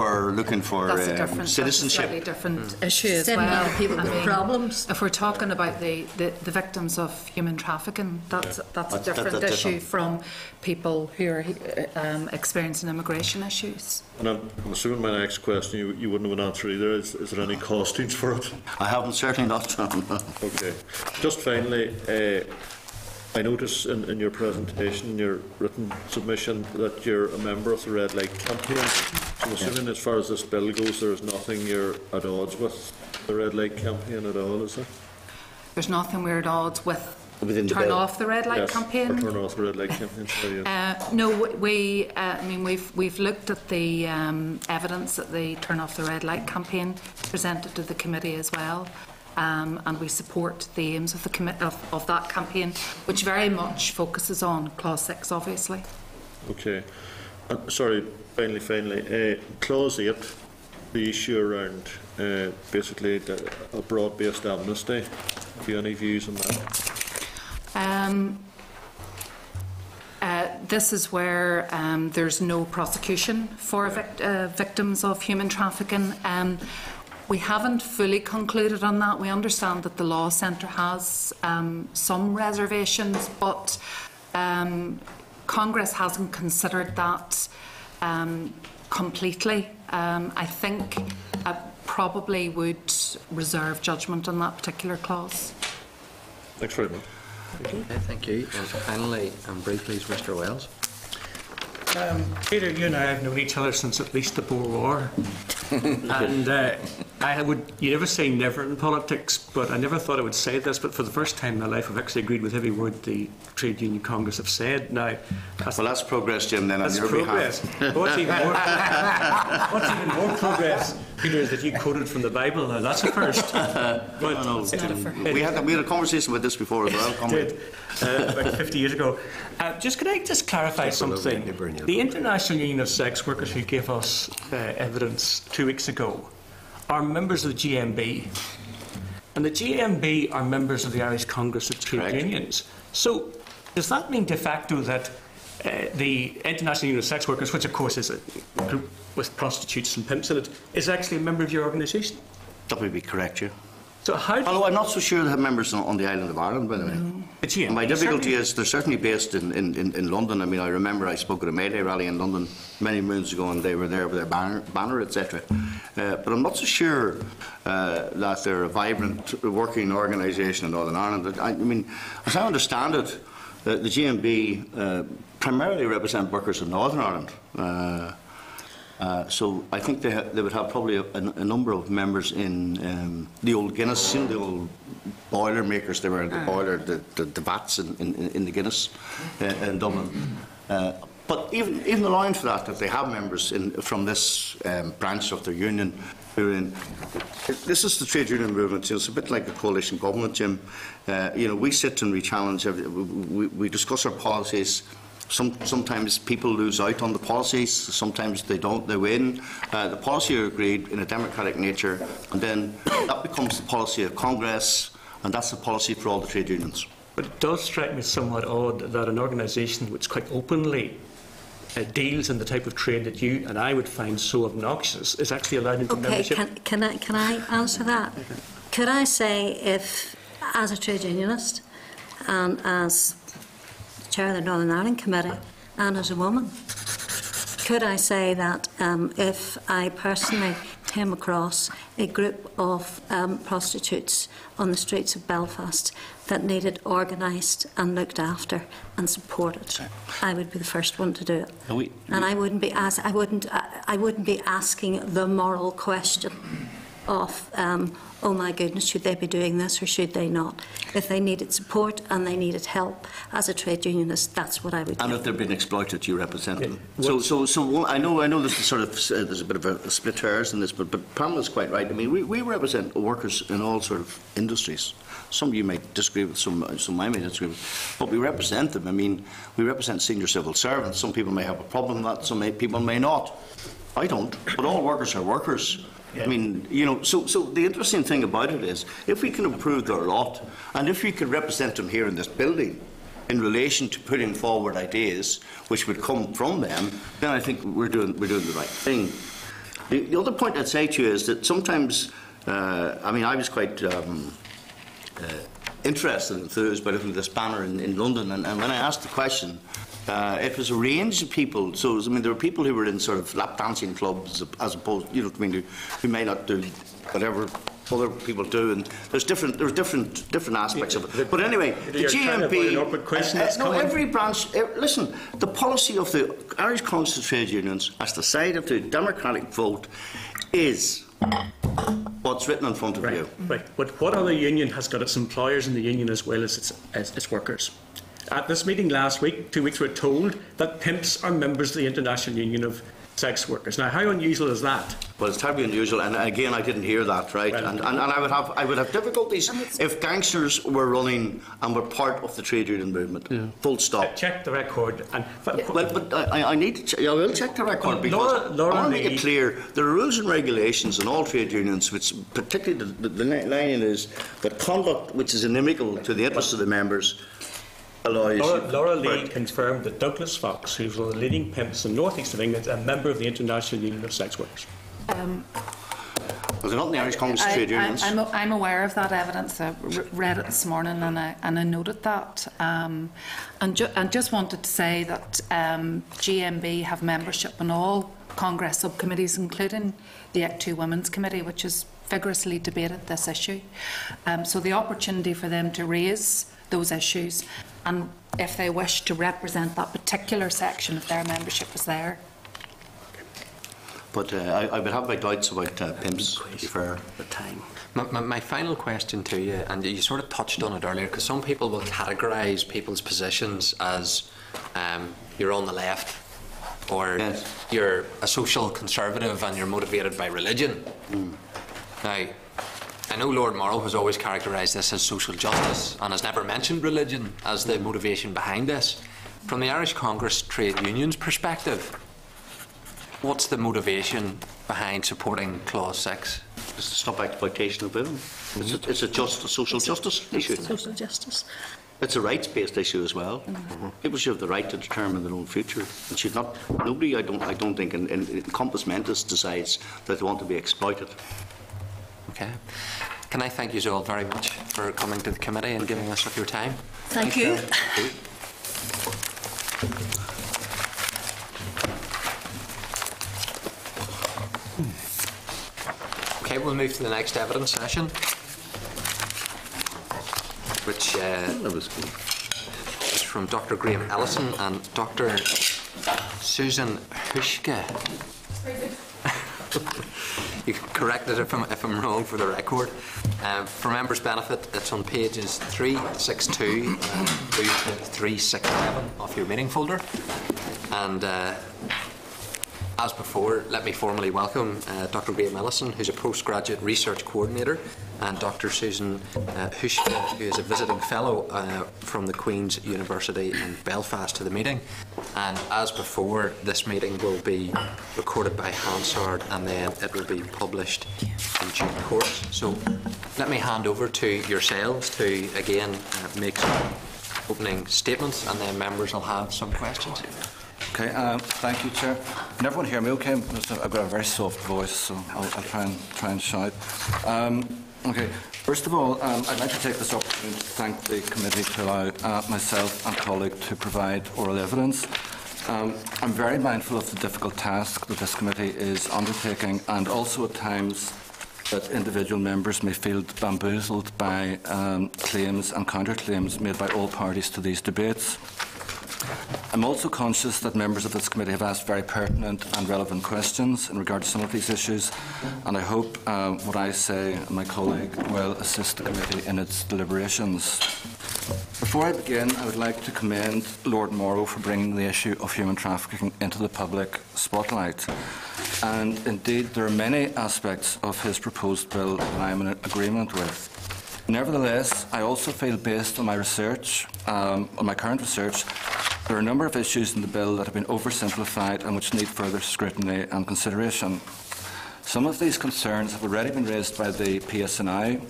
for citizenship. That's a slightly different issue as well. People with problems. If we're talking about the victims of human trafficking, that's a different issue from people who are experiencing immigration issues. And I'm assuming my next question you wouldn't have an answer either. Is there any costings for it? I haven't, certainly not. Okay. Just finally, I notice in your presentation, in your written submission, that you're a member of the Red Light Campaign. So I'm assuming as far as this bill goes, there is nothing you're at odds with the Red Light Campaign at all, is there? There's nothing we're at odds with. Turn off the red light campaign. Turn off the red light campaign. Sorry, yes. No, we've looked at the evidence that the turn off the red light campaign presented to the committee as well, and we support the aims of the of that campaign, which very much focuses on Clause 6, obviously. Okay. Sorry. Finally, Clause 8, the issue around basically a broad-based amnesty. Have you any views on that? This is where there's no prosecution for victims of human trafficking. We haven't fully concluded on that. We understand that the Law Centre has some reservations, but Congress hasn't considered that completely. I think I probably would reserve judgment on that particular clause. Thanks very much. Thank you. And finally, and briefly, is Mr. Wells. Peter, you and I have known each other since at least the Boer War. And you never say never in politics, but I never thought I would say this, but for the first time in my life I've actually agreed with every word the Trade Union Congress have said. Now, that's progress, Jim, then on your progress. behalf. What's even more progress, Peter, is that you quoted from the Bible. Now, that's a first. We had a conversation with this before as well. Did, about 50 years ago. Can I just clarify something? The International Union of Sex Workers, who gave us evidence 2 weeks ago, are members of the GMB. And the GMB are members of the Irish Congress of Trade Unions. So does that mean de facto that the International Union of Sex Workers, which of course is a group with prostitutes and pimps in it, is actually a member of your organisation? That would be correct, yeah. So although I'm not so sure they have members on the island of Ireland, by the way. My difficulty is they're certainly based in London. I mean, I remember I spoke at a May Day rally in London many moons ago, and they were there with their banner, etc. But I'm not so sure that they're a vibrant working organisation in Northern Ireland. I mean, as I understand it, the GMB primarily represent workers in Northern Ireland. So I think they would have probably a number of members in the old Guinness, the old boiler makers. They were in the boiler, the vats in the Guinness in Dublin. But even allowing for that they have members from this branch of their union who are in. This is the trade union movement. It's a bit like a coalition government, Jim. We sit and we challenge. We discuss our policies Sometimes people lose out on the policies, sometimes they don't, they win. The policy are agreed in a democratic nature, and then that becomes the policy of Congress, and that's the policy for all the trade unions. But it does strike me somewhat odd that an organisation which quite openly deals in the type of trade that you and I would find so obnoxious is actually allowed into membership. Can I answer that? Could I say, if, as a trade unionist and as chair of the Northern Ireland Committee and as a woman, could I say that if I personally came across a group of prostitutes on the streets of Belfast that needed organised and looked after and supported, I would be the first one to do it. And I wouldn't be asking the moral question of oh my goodness, should they be doing this or should they not? If they needed support and they needed help as a trade unionist, that's what I would do. And if they're being exploited, you represent them. So I know this is sort of there's a bit of a split hairs in this, but Pamela's quite right. I mean, we represent workers in all sort of industries. Some of you might disagree with, some I may disagree with, but we represent them. I mean, we represent senior civil servants. Some people may have a problem with that, some people may not. I don't, but all workers are workers. I mean, you know, so the interesting thing about it is, if we can improve their lot, and if we can represent them here in this building in relation to putting forward ideas which would come from them, then I think we're doing the right thing. The other point I'd say to you is that sometimes, I mean, I was quite interested and enthused by looking at this banner in London, and when I asked the question, it was a range of people. So I mean, there were people who were in sort of lap dancing clubs, as opposed, you know what I mean, who may not do whatever other people do, and there's different aspects of it. But anyway, the GMP, no, every branch. Listen, the policy of the Irish Council of Trade Unions, as the side of the democratic vote, is what's written in front of you. Right, but what other union has got its employers in the union as well as its workers? At this meeting last week, 2 weeks, we were told that pimps are members of the International Union of Sex Workers. Now, how unusual is that? Well, it's terribly unusual, and again, I didn't hear that, right? Well, and I would have difficulties if gangsters were running and were part of the trade union movement. Yeah. Full stop. Check the record. And well, but I need to. I will check the record because I want to make it clear there are rules and regulations in all trade unions, which particularly the line is that conduct which is inimical to the interests of the members. Laura Lee confirmed that Douglas Fox, who's one of the leading pimps in the North East of England, is a member of the International Union of Sex Workers. Well, they're not in the Irish Congress of Trade Unions. I'm aware of that evidence. I read it this morning and I noted that. And just wanted to say that GMB have membership in all Congress subcommittees, including the Act 2 Women's Committee, which has vigorously debated this issue. So the opportunity for them to raise those issues, and if they wish to represent that particular section of their membership, is there. But I would have my doubts about pimps for the time. My final question to you, and you sort of touched on it earlier, because some people will categorise people's positions as you're on the left, or yes, you're a social conservative and you're motivated by religion. Now, I know Lord Morrow has always characterised this as social justice and has never mentioned religion as the motivation behind this. From the Irish Congress Trade Unions perspective, what's the motivation behind supporting Clause 6? It's to stop exploitation of women. It's a social justice issue. Social justice. It's a rights-based issue as well. People should have the right to determine their own future. It should not. Nobody, I don't think, in Compass Mentis decides that they want to be exploited. Okay. Can I thank you all very much for coming to the committee and giving us of your time? Thank you. Okay, we'll move to the next evidence session, which is from Dr. Graham Ellison and Dr. Susann Huschke. You can correct it if I'm wrong for the record. For members' benefit, it's on pages 362 through 367 of your meeting folder. And As before, let me formally welcome Dr. Graham Ellison, who's a postgraduate research coordinator, and Dr. Susann Huschke, who is a visiting fellow from the Queen's University in Belfast, to the meeting. And as before, this meeting will be recorded by Hansard and then it will be published in due course. So let me hand over to yourselves to again make some opening statements, and then members will have some questions. Okay, thank you, Chair. Can everyone hear me okay? I've got a very soft voice, so I'll try and shout. Okay, first of all, I'd like to take this opportunity to thank the committee to allow myself and colleague to provide oral evidence. I'm very mindful of the difficult task that this committee is undertaking, and also at times that individual members may feel bamboozled by claims and counterclaims made by all parties to these debates. I'm also conscious that members of this committee have asked very pertinent and relevant questions in regard to some of these issues, and I hope what I say and my colleague will assist the committee in its deliberations. Before I begin, I would like to commend Lord Morrow for bringing the issue of human trafficking into the public spotlight. And indeed, there are many aspects of his proposed bill that I am in agreement with. Nevertheless, I also feel, based on my research, on my current research, there are a number of issues in the bill that have been oversimplified and which need further scrutiny and consideration. Some of these concerns have already been raised by the PSNI,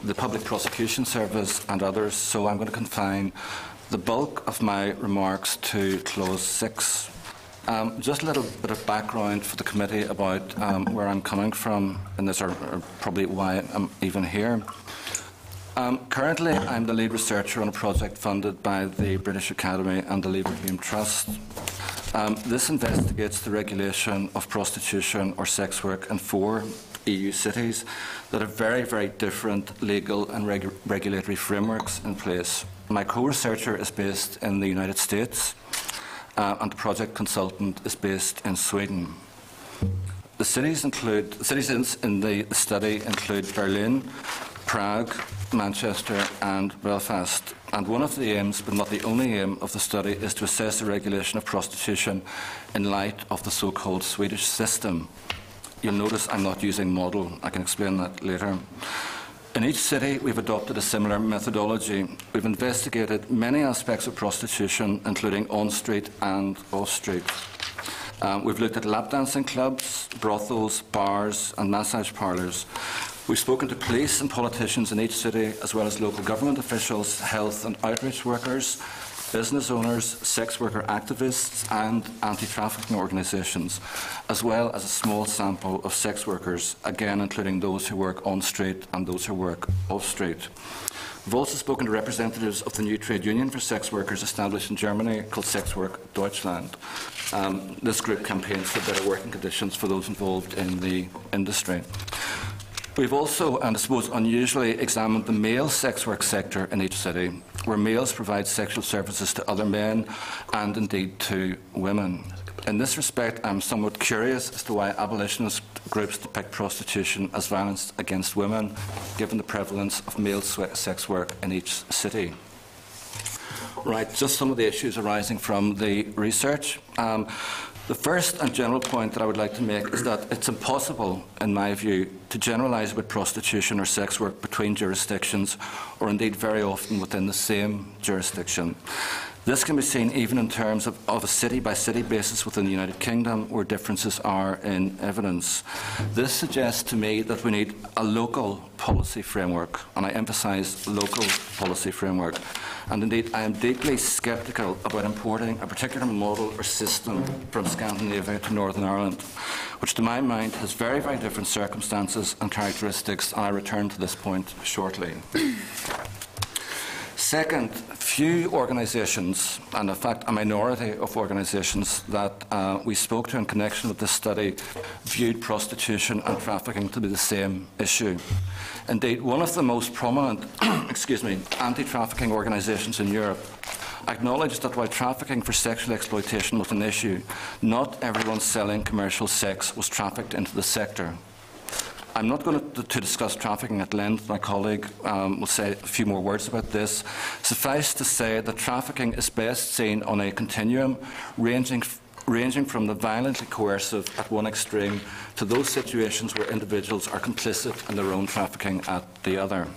the Public Prosecution Service and others, so I'm going to confine the bulk of my remarks to Clause 6. Just a little bit of background for the committee about where I'm coming from in this, or probably why I'm even here. Currently, I'm the lead researcher on a project funded by the British Academy and the Leverhulme Trust. This investigates the regulation of prostitution or sex work in 4 EU cities that have very, very different legal and regulatory frameworks in place. My co-researcher is based in the United States, and the project consultant is based in Sweden. The cities in the study include Berlin, Prague, Manchester and Belfast. And one of the aims, but not the only aim, of the study is to assess the regulation of prostitution in light of the so-called Swedish system. You'll notice I'm not using model. I can explain that later. In each city, we've adopted a similar methodology. We've investigated many aspects of prostitution, including on-street and off-street. We've looked at lap dancing clubs, brothels, bars and massage parlours. We've spoken to police and politicians in each city, as well as local government officials, health and outreach workers, business owners, sex worker activists and anti-trafficking organisations, as well as a small sample of sex workers, again including those who work on-street and those who work off-street. We've also spoken to representatives of the new trade union for sex workers established in Germany called Sex Work Deutschland. This group campaigns for better working conditions for those involved in the industry. We've also, and I suppose unusually, examined the male sex work sector in each city, where males provide sexual services to other men and indeed to women. In this respect, I'm somewhat curious as to why abolitionist groups depict prostitution as violence against women, given the prevalence of male sex work in each city. Right, just some of the issues arising from the research. The first and general point that I would like to make is that it's impossible, in my view, to generalise about prostitution or sex work between jurisdictions, or indeed very often within the same jurisdiction. This can be seen even in terms of a city-by-city basis within the United Kingdom, where differences are in evidence. This suggests to me that we need a local policy framework, and I emphasise local policy framework. And indeed, I am deeply sceptical about importing a particular model or system from Scandinavia to Northern Ireland, which to my mind has very, very different circumstances and characteristics, and I'll return to this point shortly. Second, few organisations, and in fact a minority of organisations that we spoke to in connection with this study, viewed prostitution and trafficking to be the same issue. Indeed, one of the most prominent anti-trafficking organisations in Europe acknowledged that while trafficking for sexual exploitation was an issue, not everyone selling commercial sex was trafficked into the sector. I'm not going to discuss trafficking at length. My colleague will say a few more words about this. Suffice to say that trafficking is best seen on a continuum ranging ranging from the violently coercive at one extreme to those situations where individuals are complicit in their own trafficking at the other.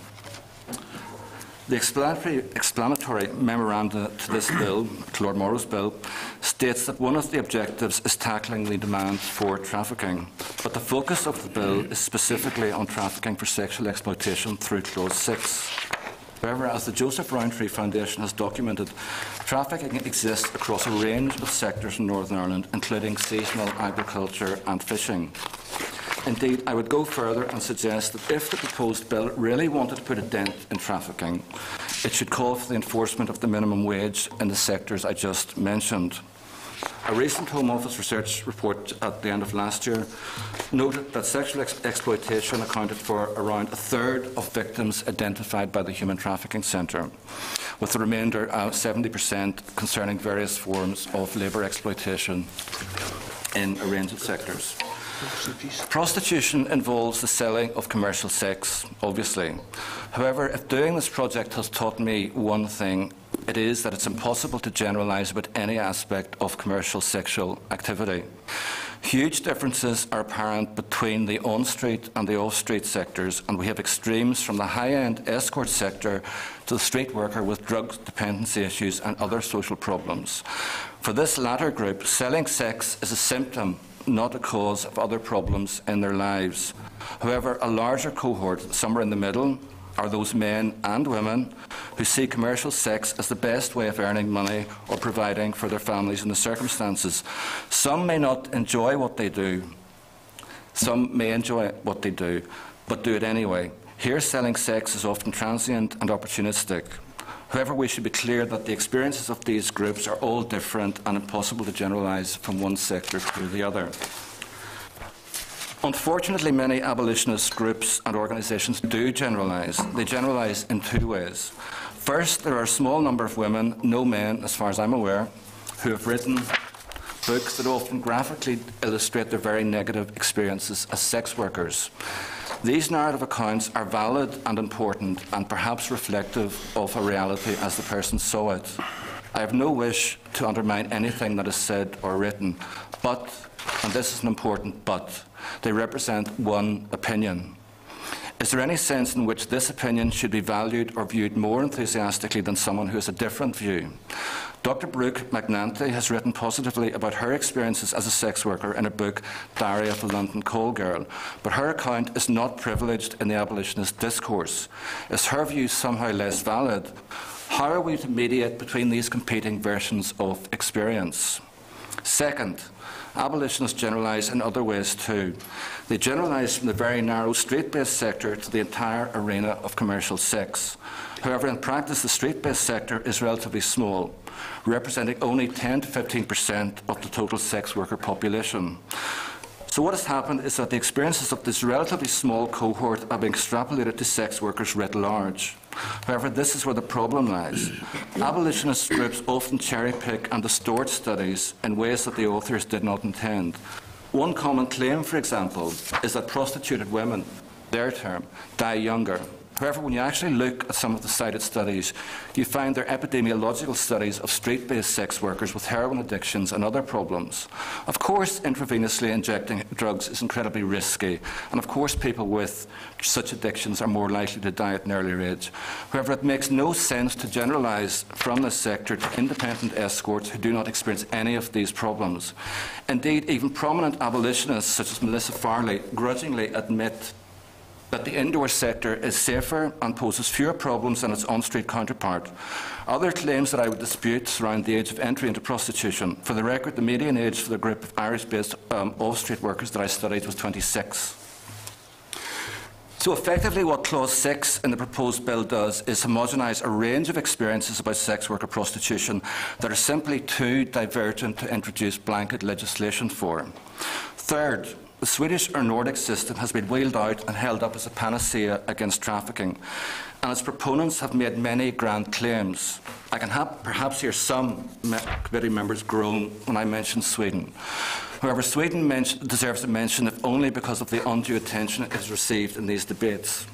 The explanatory memoranda to this bill, to Lord Morrow's bill, states that one of the objectives is tackling the demand for trafficking, but the focus of the bill is specifically on trafficking for sexual exploitation through Clause 6. However, as the Joseph Rowntree Foundation has documented, trafficking exists across a range of sectors in Northern Ireland, including seasonal agriculture and fishing. Indeed, I would go further and suggest that if the proposed bill really wanted to put a dent in trafficking, it should call for the enforcement of the minimum wage in the sectors I just mentioned. A recent Home Office research report at the end of last year noted that sexual exploitation accounted for around a third of victims identified by the Human Trafficking Centre, with the remainder, 70%, concerning various forms of labour exploitation in a range of sectors. Prostitution involves the selling of commercial sex, obviously. However, if doing this project has taught me one thing, it is that it's impossible to generalise about any aspect of commercial sexual activity. Huge differences are apparent between the on-street and the off-street sectors, and we have extremes from the high-end escort sector to the street worker with drug dependency issues and other social problems. For this latter group, selling sex is a symptom, not a cause of other problems in their lives. However, a larger cohort, somewhere in the middle, are those men and women who see commercial sex as the best way of earning money or providing for their families in the circumstances. Some may not enjoy what they do. Some may enjoy what they do, but do it anyway. Here, selling sex is often transient and opportunistic. However, we should be clear that the experiences of these groups are all different and impossible to generalise from one sector to the other. Unfortunately, many abolitionist groups and organisations do generalise. They generalise in two ways. First, there are a small number of women, no men as far as I'm aware, who have written books that often graphically illustrate their very negative experiences as sex workers. These narrative accounts are valid and important and perhaps reflective of a reality as the person saw it. I have no wish to undermine anything that is said or written, but, and this is an important but, they represent one opinion. Is there any sense in which this opinion should be valued or viewed more enthusiastically than someone who has a different view? Dr. Brooke McNanty has written positively about her experiences as a sex worker in her book Diary of a London Call Girl, but her account is not privileged in the abolitionist discourse. Is her view somehow less valid? How are we to mediate between these competing versions of experience? Second, abolitionists generalise in other ways too. They generalise from the very narrow street-based sector to the entire arena of commercial sex. However, in practice, the street-based sector is relatively small, representing only 10 to 15% of the total sex worker population. So what has happened is that the experiences of this relatively small cohort are being extrapolated to sex workers writ large. However, this is where the problem lies. Abolitionist groups often cherry-pick and distort studies in ways that the authors did not intend. One common claim, for example, is that prostituted women, their term, die younger. However, when you actually look at some of the cited studies, you find they're epidemiological studies of street-based sex workers with heroin addictions and other problems. Of course, intravenously injecting drugs is incredibly risky, and of course people with such addictions are more likely to die at an earlier age. However, it makes no sense to generalise from this sector to independent escorts who do not experience any of these problems. Indeed, even prominent abolitionists such as Melissa Farley grudgingly admit that the indoor sector is safer and poses fewer problems than its on-street counterpart. Other claims that I would dispute surround the age of entry into prostitution. For the record, the median age for the group of Irish-based off-street workers that I studied was 26. So effectively what Clause 6 in the proposed bill does is homogenise a range of experiences about sex worker prostitution that are simply too divergent to introduce blanket legislation for. Third, the Swedish or Nordic system has been wheeled out and held up as a panacea against trafficking, and its proponents have made many grand claims. I can perhaps hear some committee members groan when I mention Sweden. However, Sweden deserves a mention if only because of the undue attention it has received in these debates.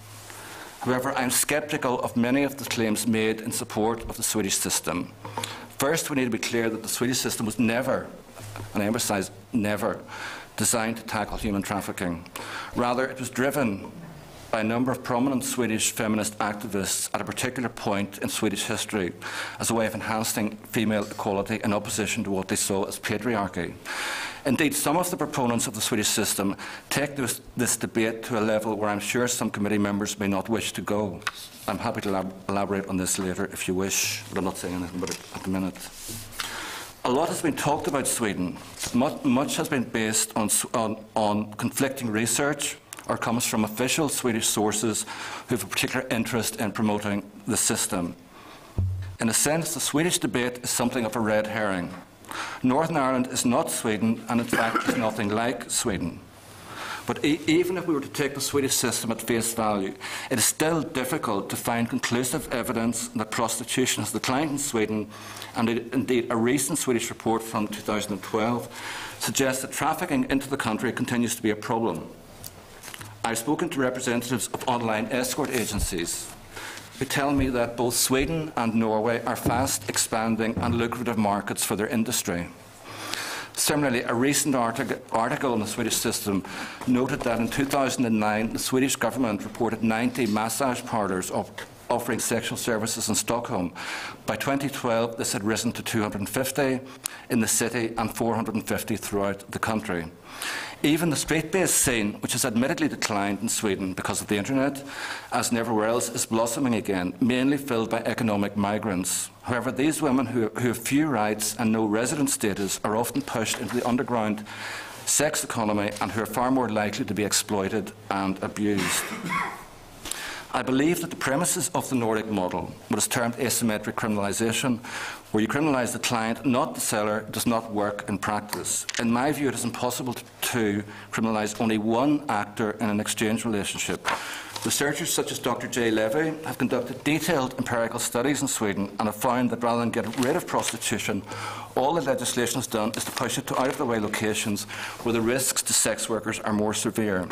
However, I am sceptical of many of the claims made in support of the Swedish system. First, we need to be clear that the Swedish system was never, and I emphasise never, designed to tackle human trafficking. Rather, it was driven by a number of prominent Swedish feminist activists at a particular point in Swedish history as a way of enhancing female equality in opposition to what they saw as patriarchy. Indeed, some of the proponents of the Swedish system take this debate to a level where I'm sure some committee members may not wish to go. I'm happy to elaborate on this later if you wish, but I'm not saying anything about it at the minute. A lot has been talked about Sweden. Much has been based on conflicting research or comes from official Swedish sources who have a particular interest in promoting the system. In a sense, the Swedish debate is something of a red herring. Northern Ireland is not Sweden, and in fact is nothing like Sweden. But even if we were to take the Swedish system at face value, it is still difficult to find conclusive evidence that prostitution has declined in Sweden, and indeed a recent Swedish report from 2012 suggests that trafficking into the country continues to be a problem. I've spoken to representatives of online escort agencies who tell me that both Sweden and Norway are fast expanding and lucrative markets for their industry. Similarly, a recent article on the Swedish system noted that in 2009 the Swedish government reported 90 massage parlours offering sexual services in Stockholm. By 2012 this had risen to 250 in the city and 450 throughout the country. Even the street-based scene, which has admittedly declined in Sweden because of the internet, as and everywhere else, is blossoming again, mainly filled by economic migrants. However, these women who have few rights and no resident status are often pushed into the underground sex economy and who are far more likely to be exploited and abused. I believe that the premises of the Nordic model, what is termed asymmetric criminalisation, where you criminalise the client, not the seller, does not work in practice. In my view, it is impossible to criminalise only one actor in an exchange relationship. Researchers such as Dr. J. Levy have conducted detailed empirical studies in Sweden and have found that rather than get rid of prostitution, all the legislation has done is to push it to out-of-the-way locations where the risks to sex workers are more severe.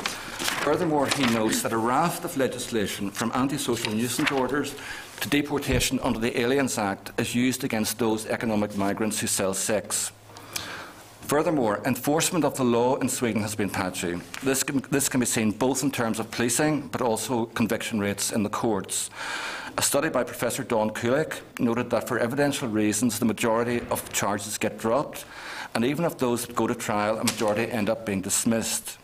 Furthermore, he notes that a raft of legislation, from anti-social nuisance orders to deportation under the Aliens Act, is used against those economic migrants who sell sex. Furthermore, enforcement of the law in Sweden has been patchy. This can be seen both in terms of policing, but also conviction rates in the courts. A study by Professor Dawn Kulik noted that for evidential reasons, the majority of charges get dropped, and even of those that go to trial, a majority end up being dismissed.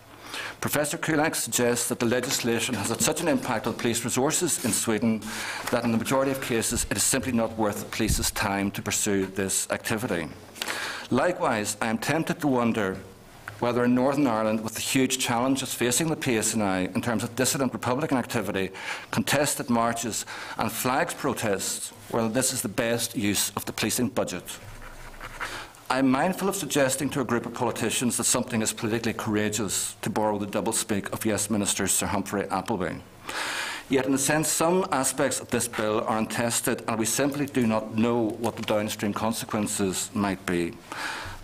Professor Kulik suggests that the legislation has had such an impact on police resources in Sweden that in the majority of cases it is simply not worth the police's time to pursue this activity. Likewise, I am tempted to wonder whether in Northern Ireland, with the huge challenges facing the PSNI in terms of dissident Republican activity, contested marches and flags protests, whether this is the best use of the policing budget. I am mindful of suggesting to a group of politicians that something is politically courageous, to borrow the doublespeak of Yes Minister Sir Humphrey Appleby. Yet, in a sense, some aspects of this bill are untested, and we simply do not know what the downstream consequences might be.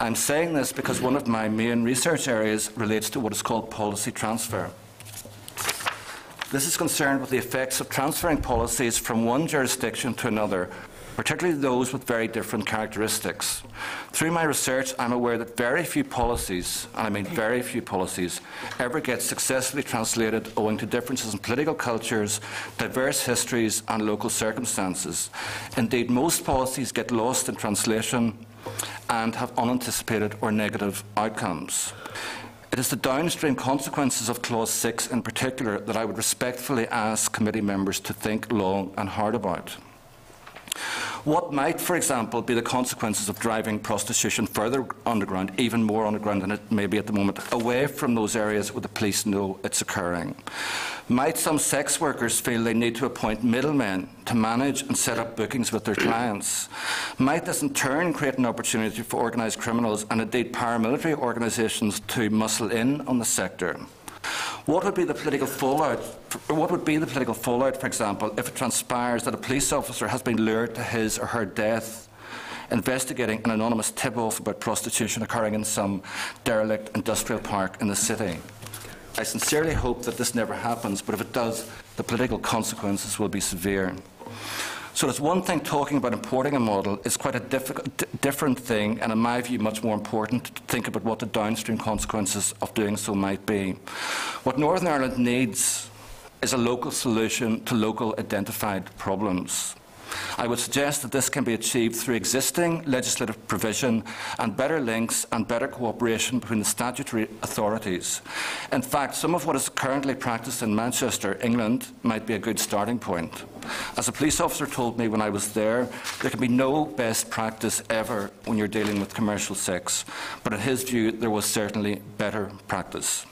I'm saying this because one of my main research areas relates to what is called policy transfer. This is concerned with the effects of transferring policies from one jurisdiction to another, particularly those with very different characteristics. Through my research, I'm aware that very few policies, and I mean very few policies, ever get successfully translated owing to differences in political cultures, diverse histories and local circumstances. Indeed, most policies get lost in translation and have unanticipated or negative outcomes. It is the downstream consequences of Clause 6 in particular that I would respectfully ask committee members to think long and hard about. What might, for example, be the consequences of driving prostitution further underground, even more underground than it may be at the moment, away from those areas where the police know it's occurring? Might some sex workers feel they need to appoint middlemen to manage and set up bookings with their clients? Might this in turn create an opportunity for organised criminals and indeed paramilitary organisations to muscle in on the sector? What would be the political fallout? What would be the political fallout, for example, if it transpires that a police officer has been lured to his or her death investigating an anonymous tip-off about prostitution occurring in some derelict industrial park in the city? I sincerely hope that this never happens, but if it does, the political consequences will be severe. So it's one thing talking about importing a model. It's quite a different thing, and in my view much more important, to think about what the downstream consequences of doing so might be. What Northern Ireland needs is a local solution to local identified problems. I would suggest that this can be achieved through existing legislative provision and better links and better cooperation between the statutory authorities. In fact, some of what is currently practiced in Manchester, England, might be a good starting point. As a police officer told me when I was there can be no best practice ever when you're dealing with commercial sex, but in his view there was certainly better practice.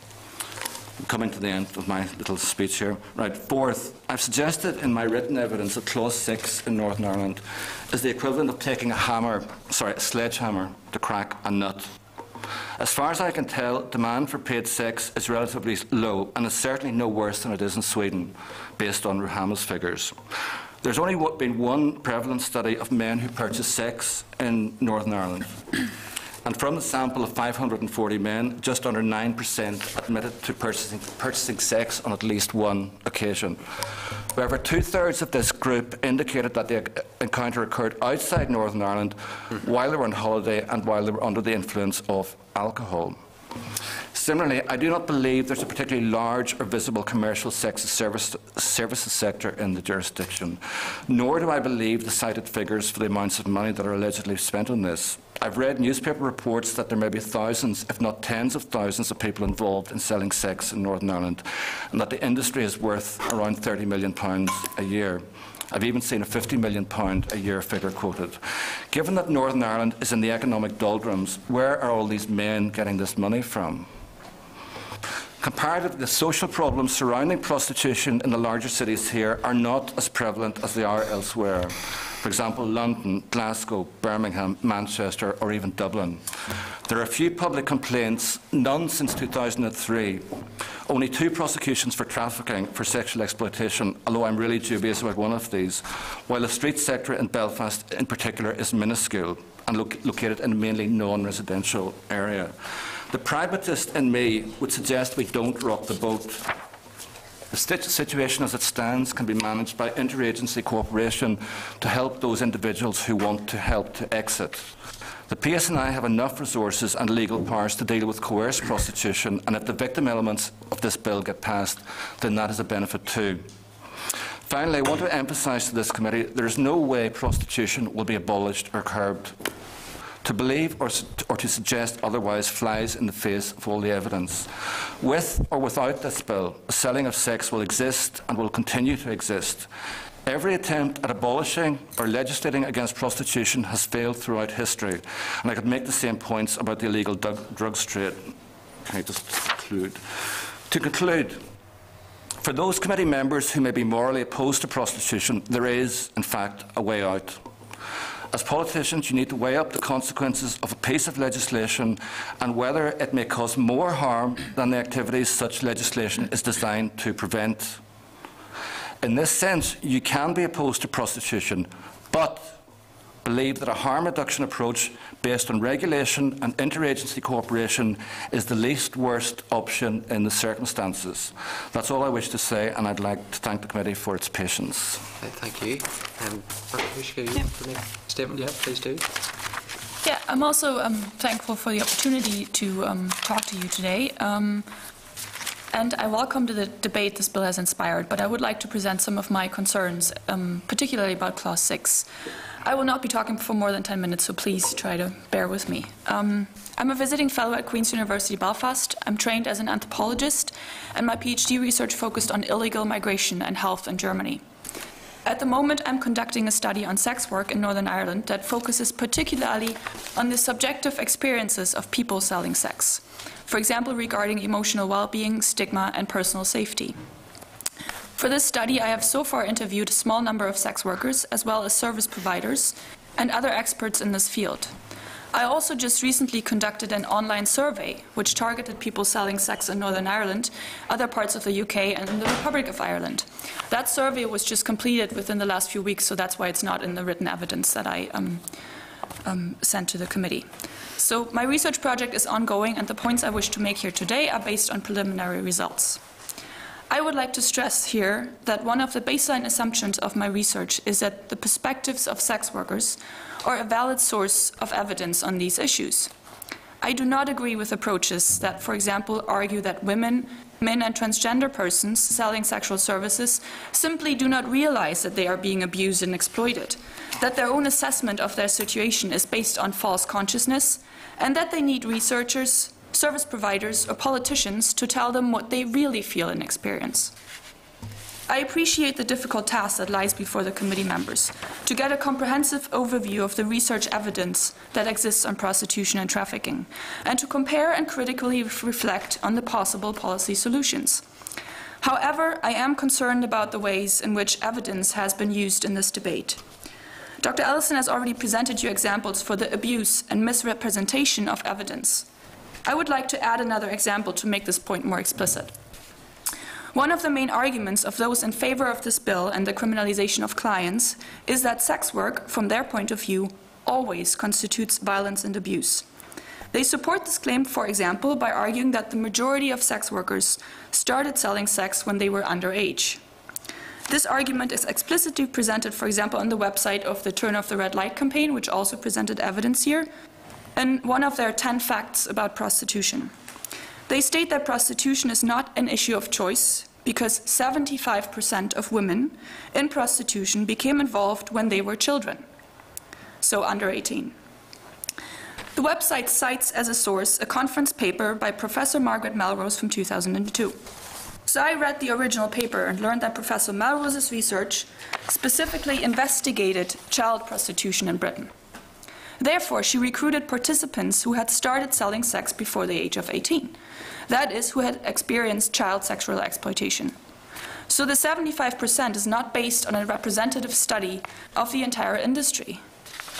Coming to the end of my little speech here. Right, fourth, I've suggested in my written evidence that Clause 6 in Northern Ireland is the equivalent of taking a sledgehammer to crack a nut. As far as I can tell, demand for paid sex is relatively low and is certainly no worse than it is in Sweden, based on Ruhama's figures. There's only been one prevalent study of men who purchase sex in Northern Ireland. And from the sample of 540 men, just under 9% admitted to purchasing sex on at least one occasion. However, 2/3 of this group indicated that the encounter occurred outside Northern Ireland while they were on holiday and while they were under the influence of alcohol. Similarly, I do not believe there's a particularly large or visible commercial sex services sector in the jurisdiction, nor do I believe the cited figures for the amounts of money that are allegedly spent on this. I've read newspaper reports that there may be thousands, if not tens of thousands, of people involved in selling sex in Northern Ireland, and that the industry is worth around £30 million a year. I've even seen a £50 million a year figure quoted. Given that Northern Ireland is in the economic doldrums, where are all these men getting this money from? Comparatively, the social problems surrounding prostitution in the larger cities here are not as prevalent as they are elsewhere. For example, London, Glasgow, Birmingham, Manchester, or even Dublin. There are few public complaints, none since 2003. Only 2 prosecutions for trafficking for sexual exploitation, although I'm really dubious about one of these, while the street sector in Belfast in particular is minuscule and located in a mainly non-residential area. The pragmatist in me would suggest we don't rock the boat. The situation as it stands can be managed by interagency cooperation to help those individuals who want to help to exit. The PSNI have enough resources and legal powers to deal with coerced prostitution, and if the victim elements of this bill get passed, then that is a benefit too. Finally, I want to emphasise to this committee there is no way prostitution will be abolished or curbed. To believe or to suggest otherwise flies in the face of all the evidence. With or without this bill, the selling of sex will exist and will continue to exist. Every attempt at abolishing or legislating against prostitution has failed throughout history, and I could make the same points about the illegal drugs trade. Can I just conclude? To conclude, for those committee members who may be morally opposed to prostitution, there is, in fact, a way out. As politicians, you need to weigh up the consequences of a piece of legislation and whether it may cause more harm than the activities such legislation is designed to prevent. In this sense, you can be opposed to prostitution, but believe that a harm reduction approach based on regulation and interagency cooperation is the least worst option in the circumstances. That's all I wish to say, and I'd like to thank the committee for its patience. Thank you. Dr. Huschke, you want to make a statement? Yeah, please do. Yeah, I'm also thankful for the opportunity to talk to you today. And I welcome the debate this bill has inspired, but I would like to present some of my concerns, particularly about Clause 6. I will not be talking for more than 10 minutes, so please try to bear with me. I'm a visiting fellow at Queen's University Belfast. I'm trained as an anthropologist, and my PhD research focused on illegal migration and health in Germany. At the moment, I'm conducting a study on sex work in Northern Ireland that focuses particularly on the subjective experiences of people selling sex. For example, regarding emotional well-being, stigma, and personal safety. For this study, I have so far interviewed a small number of sex workers, as well as service providers, and other experts in this field. I also just recently conducted an online survey, which targeted people selling sex in Northern Ireland, other parts of the UK, and in the Republic of Ireland. That survey was just completed within the last few weeks, so that's why it's not in the written evidence that I sent to the committee. So my research project is ongoing, and the points I wish to make here today are based on preliminary results. I would like to stress here that one of the baseline assumptions of my research is that the perspectives of sex workers are a valid source of evidence on these issues. I do not agree with approaches that, for example, argue that women, men and transgender persons selling sexual services simply do not realize that they are being abused and exploited, that their own assessment of their situation is based on false consciousness, and that they need researchers, service providers, or politicians to tell them what they really feel and experience. I appreciate the difficult task that lies before the committee members to get a comprehensive overview of the research evidence that exists on prostitution and trafficking, and to compare and critically reflect on the possible policy solutions. However, I am concerned about the ways in which evidence has been used in this debate. Dr. Ellison has already presented you examples for the abuse and misrepresentation of evidence. I would like to add another example to make this point more explicit. One of the main arguments of those in favor of this bill and the criminalization of clients is that sex work, from their point of view, always constitutes violence and abuse. They support this claim, for example, by arguing that the majority of sex workers started selling sex when they were underage. This argument is explicitly presented, for example, on the website of the Turn Off the Red Light campaign, which also presented evidence here, and one of their 10 facts about prostitution. They state that prostitution is not an issue of choice because 75% of women in prostitution became involved when they were children, so under 18. The website cites as a source a conference paper by Professor Margaret Melrose from 2002. So I read the original paper and learned that Professor Melrose's research specifically investigated child prostitution in Britain. Therefore, she recruited participants who had started selling sex before the age of 18. That is, who had experienced child sexual exploitation. So the 75% is not based on a representative study of the entire industry.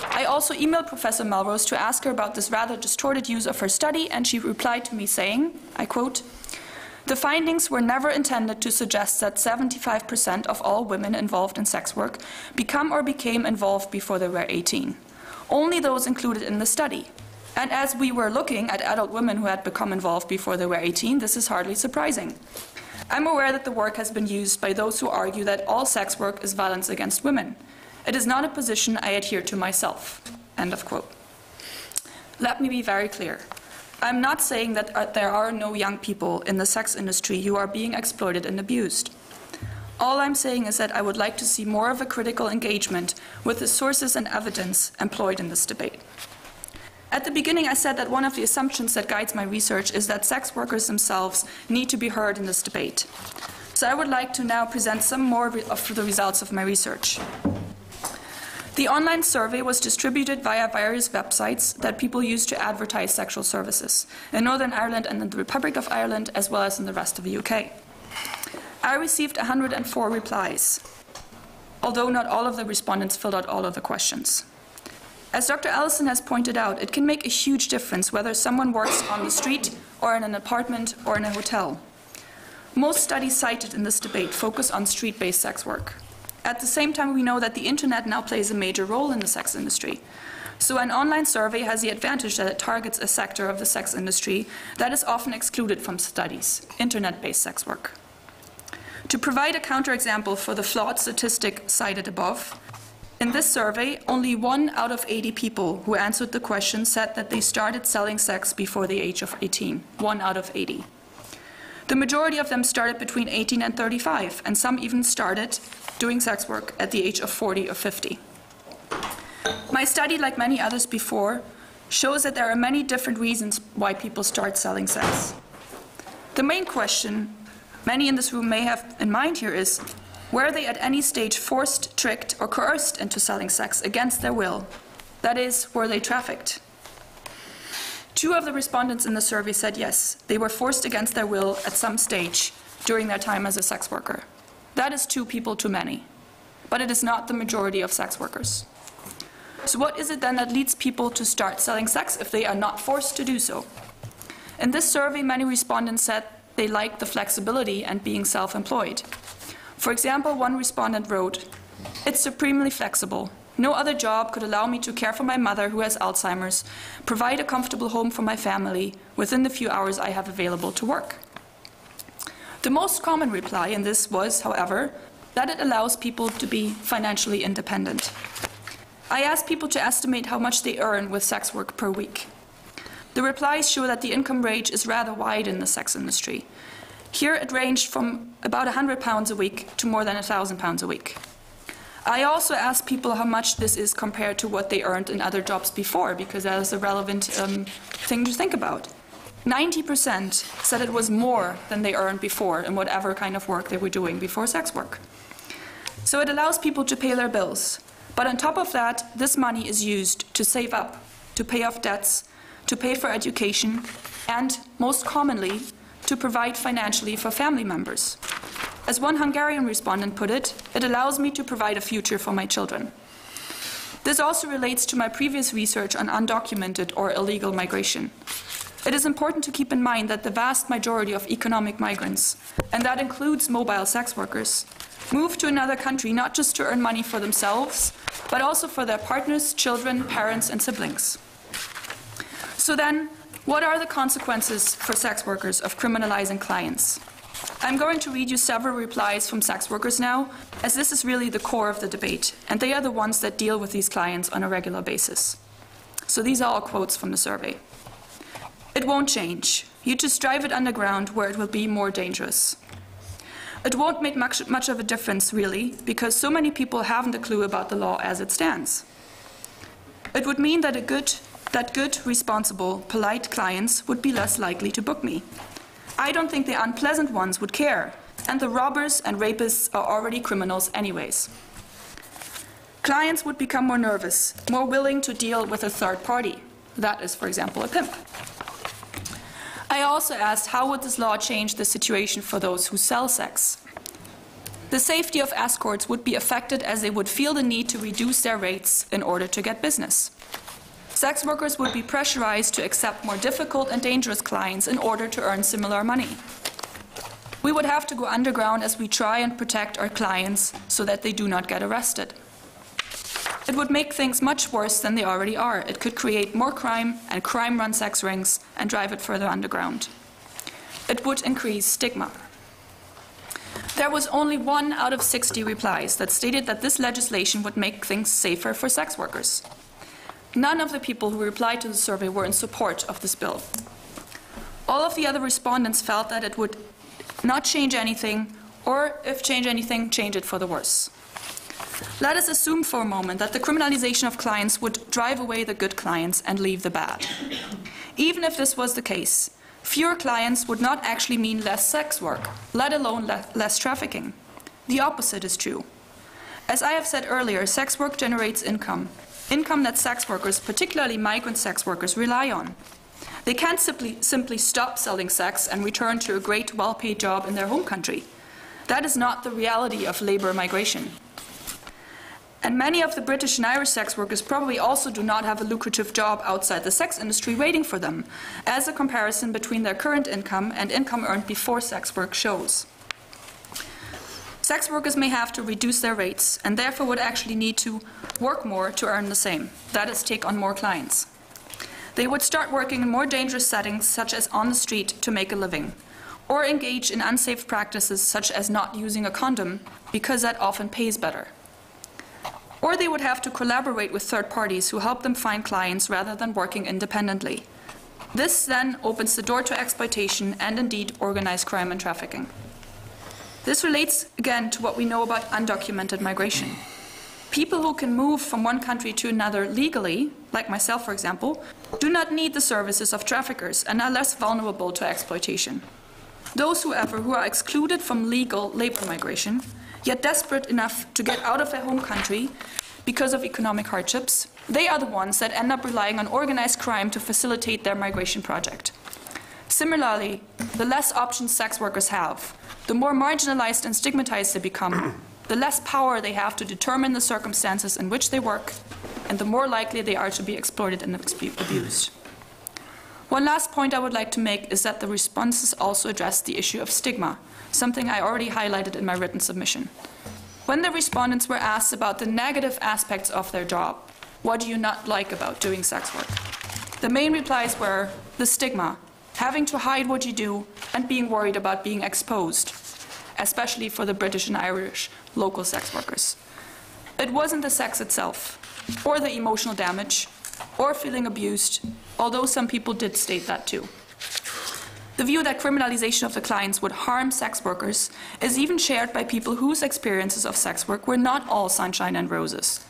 I also emailed Professor Melrose to ask her about this rather distorted use of her study, and she replied to me saying, I quote, "The findings were never intended to suggest that 75% of all women involved in sex work become or became involved before they were 18. Only those included in the study. And as we were looking at adult women who had become involved before they were 18, this is hardly surprising. I'm aware that the work has been used by those who argue that all sex work is violence against women. It is not a position I adhere to myself." End of quote. Let me be very clear. I'm not saying that there are no young people in the sex industry who are being exploited and abused. All I'm saying is that I would like to see more of a critical engagement with the sources and evidence employed in this debate. At the beginning, I said that one of the assumptions that guides my research is that sex workers themselves need to be heard in this debate. So I would like to now present some more of the results of my research. The online survey was distributed via various websites that people use to advertise sexual services in Northern Ireland and in the Republic of Ireland, as well as in the rest of the UK. I received 104 replies, although not all of the respondents filled out all of the questions. As Dr. Ellison has pointed out, it can make a huge difference whether someone works on the street or in an apartment or in a hotel. Most studies cited in this debate focus on street-based sex work. At the same time, we know that the internet now plays a major role in the sex industry. So an online survey has the advantage that it targets a sector of the sex industry that is often excluded from studies, internet-based sex work. To provide a counterexample for the flawed statistic cited above, in this survey, only 1 out of 80 people who answered the question said that they started selling sex before the age of 18. 1 out of 80. The majority of them started between 18 and 35, and some even started doing sex work at the age of 40 or 50. My study, like many others before, shows that there are many different reasons why people start selling sex. The main question many in this room may have in mind here is, were they at any stage forced, tricked, or coerced into selling sex against their will? That is, were they trafficked? 2 of the respondents in the survey said yes, they were forced against their will at some stage during their time as a sex worker. That is 2 people too many, but it is not the majority of sex workers. So what is it then that leads people to start selling sex if they are not forced to do so? In this survey, many respondents said they liked the flexibility and being self-employed. For example, one respondent wrote, "It's supremely flexible. No other job could allow me to care for my mother who has Alzheimer's, provide a comfortable home for my family within the few hours I have available to work. The most common reply in this was, however, that it allows people to be financially independent. I asked people to estimate how much they earn with sex work per week. The replies show that the income range is rather wide in the sex industry. Here it ranged from about £100 a week to more than £1,000 a week. I also asked people how much this is compared to what they earned in other jobs before, because that is a relevant thing to think about. 90% said it was more than they earned before in whatever kind of work they were doing before sex work. So it allows people to pay their bills. But on top of that, this money is used to save up, to pay off debts, to pay for education, and, most commonly, to provide financially for family members. As one Hungarian respondent put it, it allows me to provide a future for my children. This also relates to my previous research on undocumented or illegal migration. It is important to keep in mind that the vast majority of economic migrants, and that includes mobile sex workers, move to another country not just to earn money for themselves, but also for their partners, children, parents, and siblings. So then, what are the consequences for sex workers of criminalizing clients? I'm going to read you several replies from sex workers now, as this is really the core of the debate, and they are the ones that deal with these clients on a regular basis. So these are all quotes from the survey. It won't change. You just drive it underground where it will be more dangerous. It won't make much of a difference, really, because so many people haven't a clue about the law as it stands. It would mean that good, responsible, polite clients would be less likely to book me. I don't think the unpleasant ones would care, and the robbers and rapists are already criminals anyways. Clients would become more nervous, more willing to deal with a third party. That is, for example, a pimp. I also asked how would this law change the situation for those who sell sex. The safety of escorts would be affected as they would feel the need to reduce their rates in order to get business. Sex workers would be pressurized to accept more difficult and dangerous clients in order to earn similar money. We would have to go underground as we try and protect our clients so that they do not get arrested. It would make things much worse than they already are. It could create more crime and crime-run sex rings and drive it further underground. It would increase stigma. There was only 1 out of 60 replies that stated that this legislation would make things safer for sex workers. None of the people who replied to the survey were in support of this bill. All of the other respondents felt that it would not change anything, or if change anything, change it for the worse. Let us assume for a moment that the criminalization of clients would drive away the good clients and leave the bad. Even if this was the case, fewer clients would not actually mean less sex work, let alone less trafficking. The opposite is true. As I have said earlier, sex work generates income that sex workers, particularly migrant sex workers, rely on. They can't simply stop selling sex and return to a great, well-paid job in their home country. That is not the reality of labour migration. And many of the British and Irish sex workers probably also do not have a lucrative job outside the sex industry waiting for them, as a comparison between their current income and income earned before sex work shows. Sex workers may have to reduce their rates and therefore would actually need to work more to earn the same. That is, take on more clients. They would start working in more dangerous settings, such as on the street, to make a living, or engage in unsafe practices such as not using a condom, because that often pays better. Or they would have to collaborate with third parties who help them find clients rather than working independently. This then opens the door to exploitation and indeed organized crime and trafficking. This relates again to what we know about undocumented migration. People who can move from one country to another legally, like myself for example, do not need the services of traffickers and are less vulnerable to exploitation. Those, however, who are excluded from legal labor migration, yet desperate enough to get out of their home country because of economic hardships, they are the ones that end up relying on organized crime to facilitate their migration project. Similarly, the less options sex workers have, the more marginalized and stigmatized they become, the less power they have to determine the circumstances in which they work, and the more likely they are to be exploited and abused. One last point I would like to make is that the responses also address the issue of stigma, something I already highlighted in my written submission. When the respondents were asked about the negative aspects of their job, what do you not like about doing sex work? The main replies were the stigma, having to hide what you do, and being worried about being exposed, especially for the British and Irish local sex workers. It wasn't the sex itself, or the emotional damage, or feeling abused, although some people did state that too. The view that criminalisation of the clients would harm sex workers is even shared by people whose experiences of sex work were not all sunshine and roses.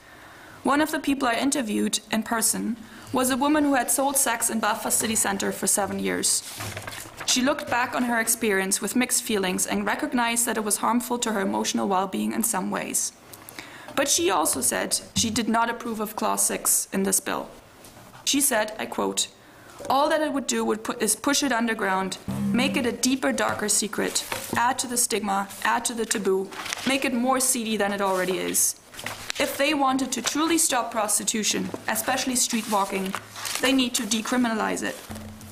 One of the people I interviewed in person was a woman who had sold sex in Belfast city centre for 7 years. She looked back on her experience with mixed feelings and recognised that it was harmful to her emotional well-being in some ways. But she also said she did not approve of Clause 6 in this bill. She said, I quote, "All that it would do is push it underground, make it a deeper, darker secret, add to the stigma, add to the taboo, make it more seedy than it already is. If they wanted to truly stop prostitution, especially street walking, they need to decriminalise it.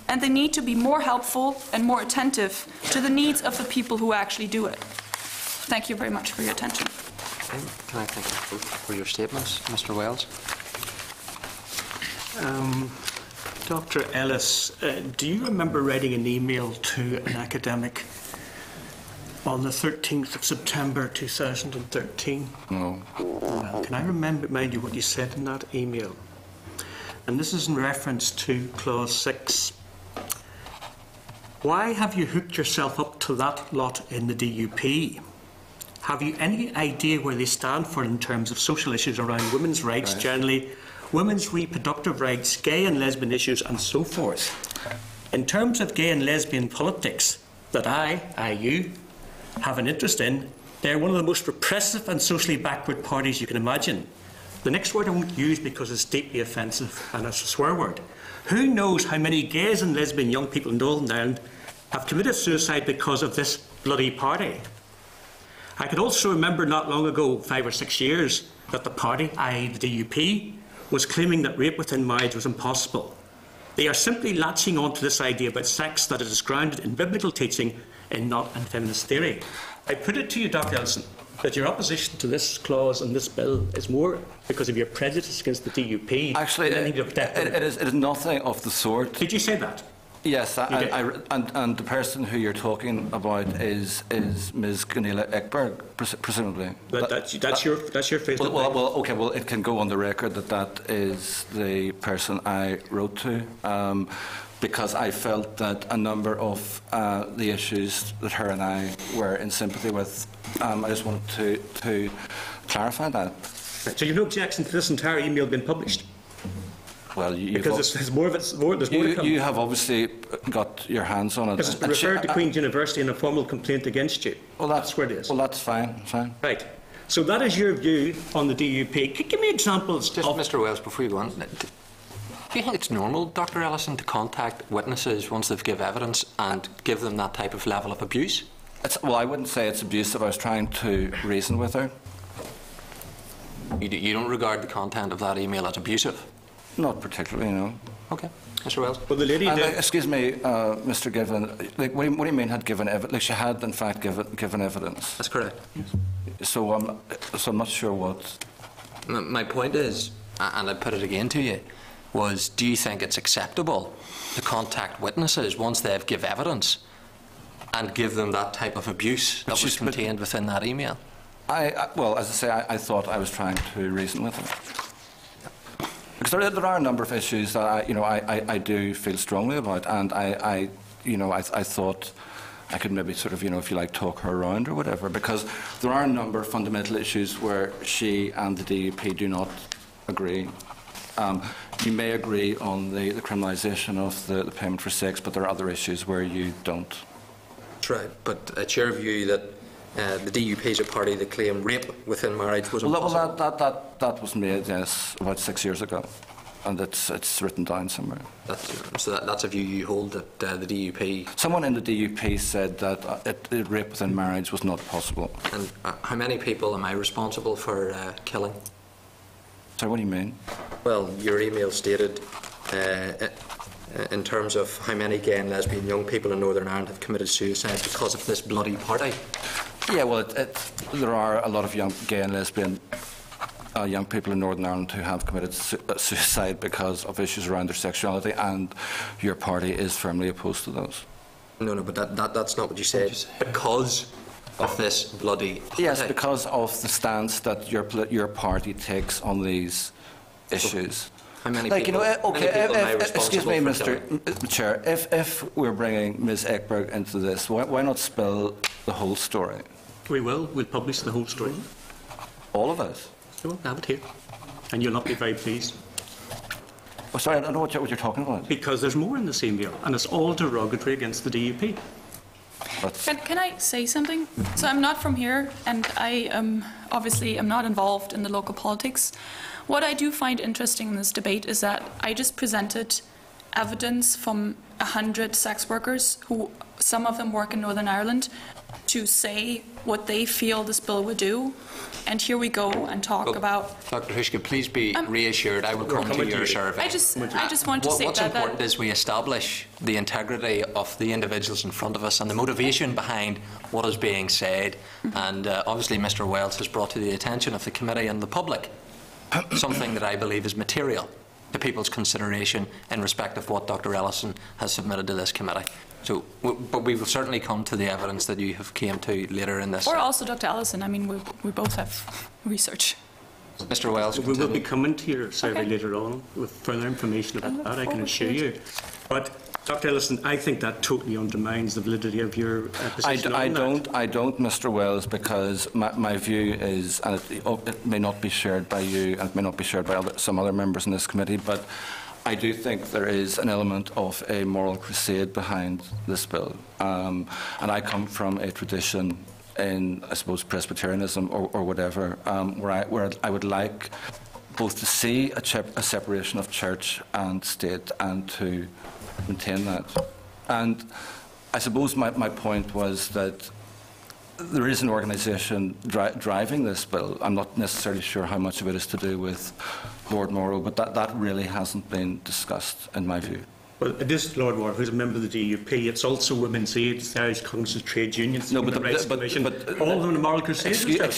And they need to be more helpful and more attentive to the needs of the people who actually do it." Thank you very much for your attention. Okay. Can I thank you both for your statements, Mr. Wells? Dr. Ellis, do you remember writing an email to an academic on the 13th of September 2013? No. Well, can I remind you what you said in that email? And this is in reference to Clause 6. Why have you hooked yourself up to that lot in the DUP? Have you any idea where they stand for in terms of social issues around women's rights generally, women's reproductive rights, gay and lesbian issues, and so forth? In terms of gay and lesbian politics that you, have an interest in, they're one of the most repressive and socially backward parties you can imagine. The next word I won't use because it's deeply offensive and it's a swear word. Who knows how many gays and lesbian young people in Northern Ireland have committed suicide because of this bloody party? I can also remember not long ago, 5 or 6 years, that the party, i.e. the DUP, was claiming that rape within marriage was impossible. They are simply latching on to this idea about sex that it is grounded in biblical teaching and not in feminist theory. I put it to you, Dr. Ellison, that your opposition to this clause and this bill is more because of your prejudice against the DUP. Actually, it is nothing of the sort. Did you say that? Yes, and the person who you're talking about is Ms. Gunilla Ekberg, presumably. That's your Facebook. Well, okay. Well, it can go on the record that is the person I wrote to, because I felt that a number of the issues that her and I were in sympathy with, I just wanted to clarify that. Right, so you've no objection to this entire email being published? Well, because there's more to come. You have obviously got your hands on it. Because it's referred to Queen's University in a formal complaint against you. Well, that's where it is. Well, that's fine. Right. So that is your view on the DUP. Give me examples. Just Mr. Wells, before you go on, do you think it's normal, Dr. Ellison, to contact witnesses once they've given evidence and give them that type of level of abuse? Well, I wouldn't say it's abusive. I was trying to reason with her. You don't regard the content of that email as abusive? Not particularly, no. Okay. Mr. Wells? Well, the lady did... Excuse me, Mr. Given. What do you mean had given evidence? Like she had, in fact, given evidence. That's correct. Yes. So I'm not sure what... My point is, and I put it again to you, was do you think it's acceptable to contact witnesses once they've given evidence and give them that type of abuse that was contained within that email? Well, as I say, I thought I was trying to reason with her. Because there are a number of issues that I do feel strongly about, and I thought I could maybe sort of, if you like, talk her around or whatever, because there are a number of fundamental issues where she and the DUP do not agree. You may agree on the criminalisation of the payment for sex, but there are other issues where you don't. That's right, but it's your view that the DUP is a party that claimed rape within marriage was impossible. Well, that was made, yes, about 6 years ago, and it's written down somewhere. So that's a view you hold, that the DUP... Someone in the DUP said that rape within marriage was not possible. And how many people am I responsible for killing? Sorry, what do you mean? Well, your email stated, in terms of how many gay and lesbian young people in Northern Ireland have committed suicide because of this bloody party. Yeah, well, there are a lot of young gay and lesbian young people in Northern Ireland who have committed suicide because of issues around their sexuality, and your party is firmly opposed to those. No, but that's not what you said. Because of this bloody politics. Yes, because of the stance that your party takes on these issues. How many like, people, excuse me, Mr. Chair, if we're bringing Ms. Ekberg into this, why not spill the whole story? We will. We'll publish the whole story. All of it? We will have it here. And you'll not be very pleased. Oh, sorry, I don't know what you're talking about. Because there's more in this email, and it's all derogatory against the DUP. Can I say something? So I'm not from here, and I obviously am not involved in the local politics. What I do find interesting in this debate is that I just presented evidence from 100 sex workers, who some of them work in Northern Ireland, to say what they feel this bill would do. And here we go and talk about... Dr. Huschke, please be reassured. I will come to your survey. I just want to say what's important is we establish the integrity of the individuals in front of us and the motivation behind what is being said. And obviously Mr. Wells has brought to the attention of the committee and the public something that I believe is material to people's consideration in respect of what Dr. Ellison has submitted to this committee. So, but we will certainly come to the evidence that you have came to later in this. Or also Dr. Ellison. I mean, we both have research. Mr. Wells, we will be coming to your survey later on with further information about that, I can assure you. But Dr. Ellison, I think that totally undermines the validity of your position I don't, Mr. Wells, because my view is, and it may not be shared by you, and it may not be shared by some other members in this committee, but I do think there is an element of a moral crusade behind this bill. And I come from a tradition in, I suppose, Presbyterianism or whatever, where I would like both to see a separation of church and state and to maintain that. And I suppose my point was that there is an organisation driving this bill. I'm not necessarily sure how much of it is to do with Lord Morrow, but that really hasn't been discussed, in my view. Well, it is Lord Morrow, who's a member of the DUP. It's also Women's Aid, it's the Irish Congress of Trade Unions, the Human Rights Commission, all of them in moral crusade.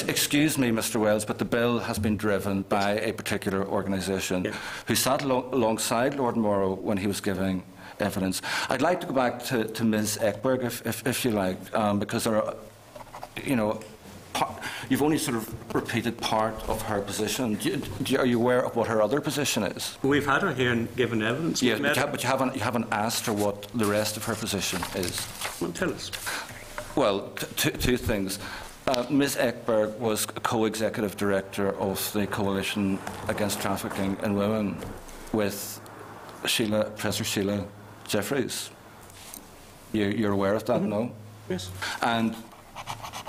Excuse me, Mr. Wells, but the bill has been driven by a particular organisation who sat alongside Lord Morrow when he was giving evidence. I'd like to go back to Ms. Ekberg, if you like, because there are, you've only sort of repeated part of her position. Are you aware of what her other position is? We've had her here and given evidence. Yes, but you haven't asked her what the rest of her position is. Well, tell us. Well, two things. Ms. Ekberg was co-executive director of the Coalition Against Trafficking in Women with Professor Sheila Jeffreys. You're aware of that, no? Yes. And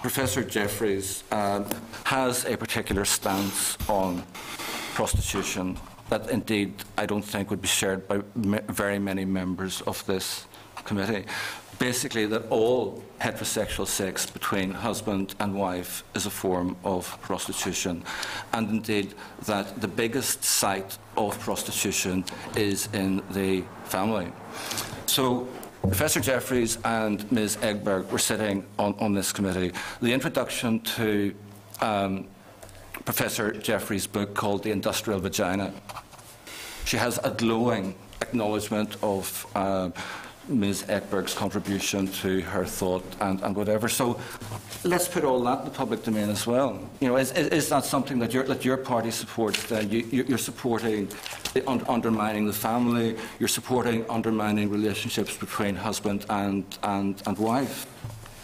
Professor Jeffreys has a particular stance on prostitution that indeed I don't think would be shared by very many members of this committee. Basically, that all heterosexual sex between husband and wife is a form of prostitution, and indeed that the biggest site of prostitution is in the family. So Professor Jeffreys and Ms. Ekberg were sitting on this committee. The introduction to Professor Jeffreys' book called The Industrial Vagina, she has a glowing acknowledgement of Ms. Ekberg's contribution to her thought and whatever. So let's put all that in the public domain as well. Is that something that your party supports? Then you're supporting undermining the family. You're supporting undermining relationships between husband and wife.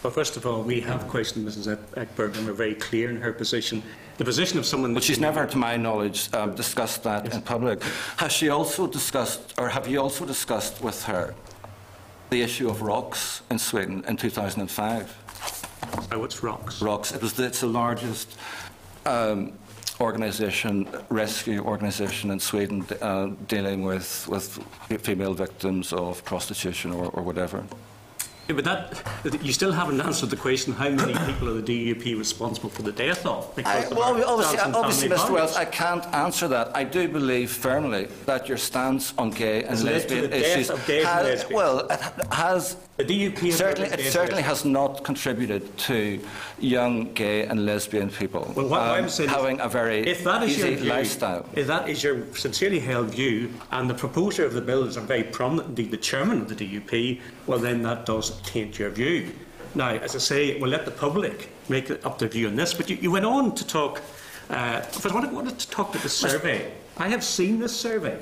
Well, first of all, we have questioned Mrs. Ekberg, and we're very clear in her position. The position of someone... But she's never, to my knowledge, discussed that in public. Has she also discussed, or have you also discussed with her, the issue of ROX in Sweden in 2005? What's ROX? ROX. It's the largest rescue organisation in Sweden dealing with female victims of prostitution or whatever. Yeah, but you still haven't answered the question: how many people are the DUP responsible for the death of? Obviously, Mr. Wells, I can't answer that. I do believe firmly that your stance on gay and lesbian issues has The DUP it certainly has not contributed to young gay and lesbian people having a very easy lifestyle. If that is your sincerely held view, and the proposer of the bills are very prominent, indeed the chairman of the DUP, well then that does taint your view. Now, as I say, we'll let the public make up their view on this, but you went on to talk, first I wanted to talk about the survey. I have seen this survey,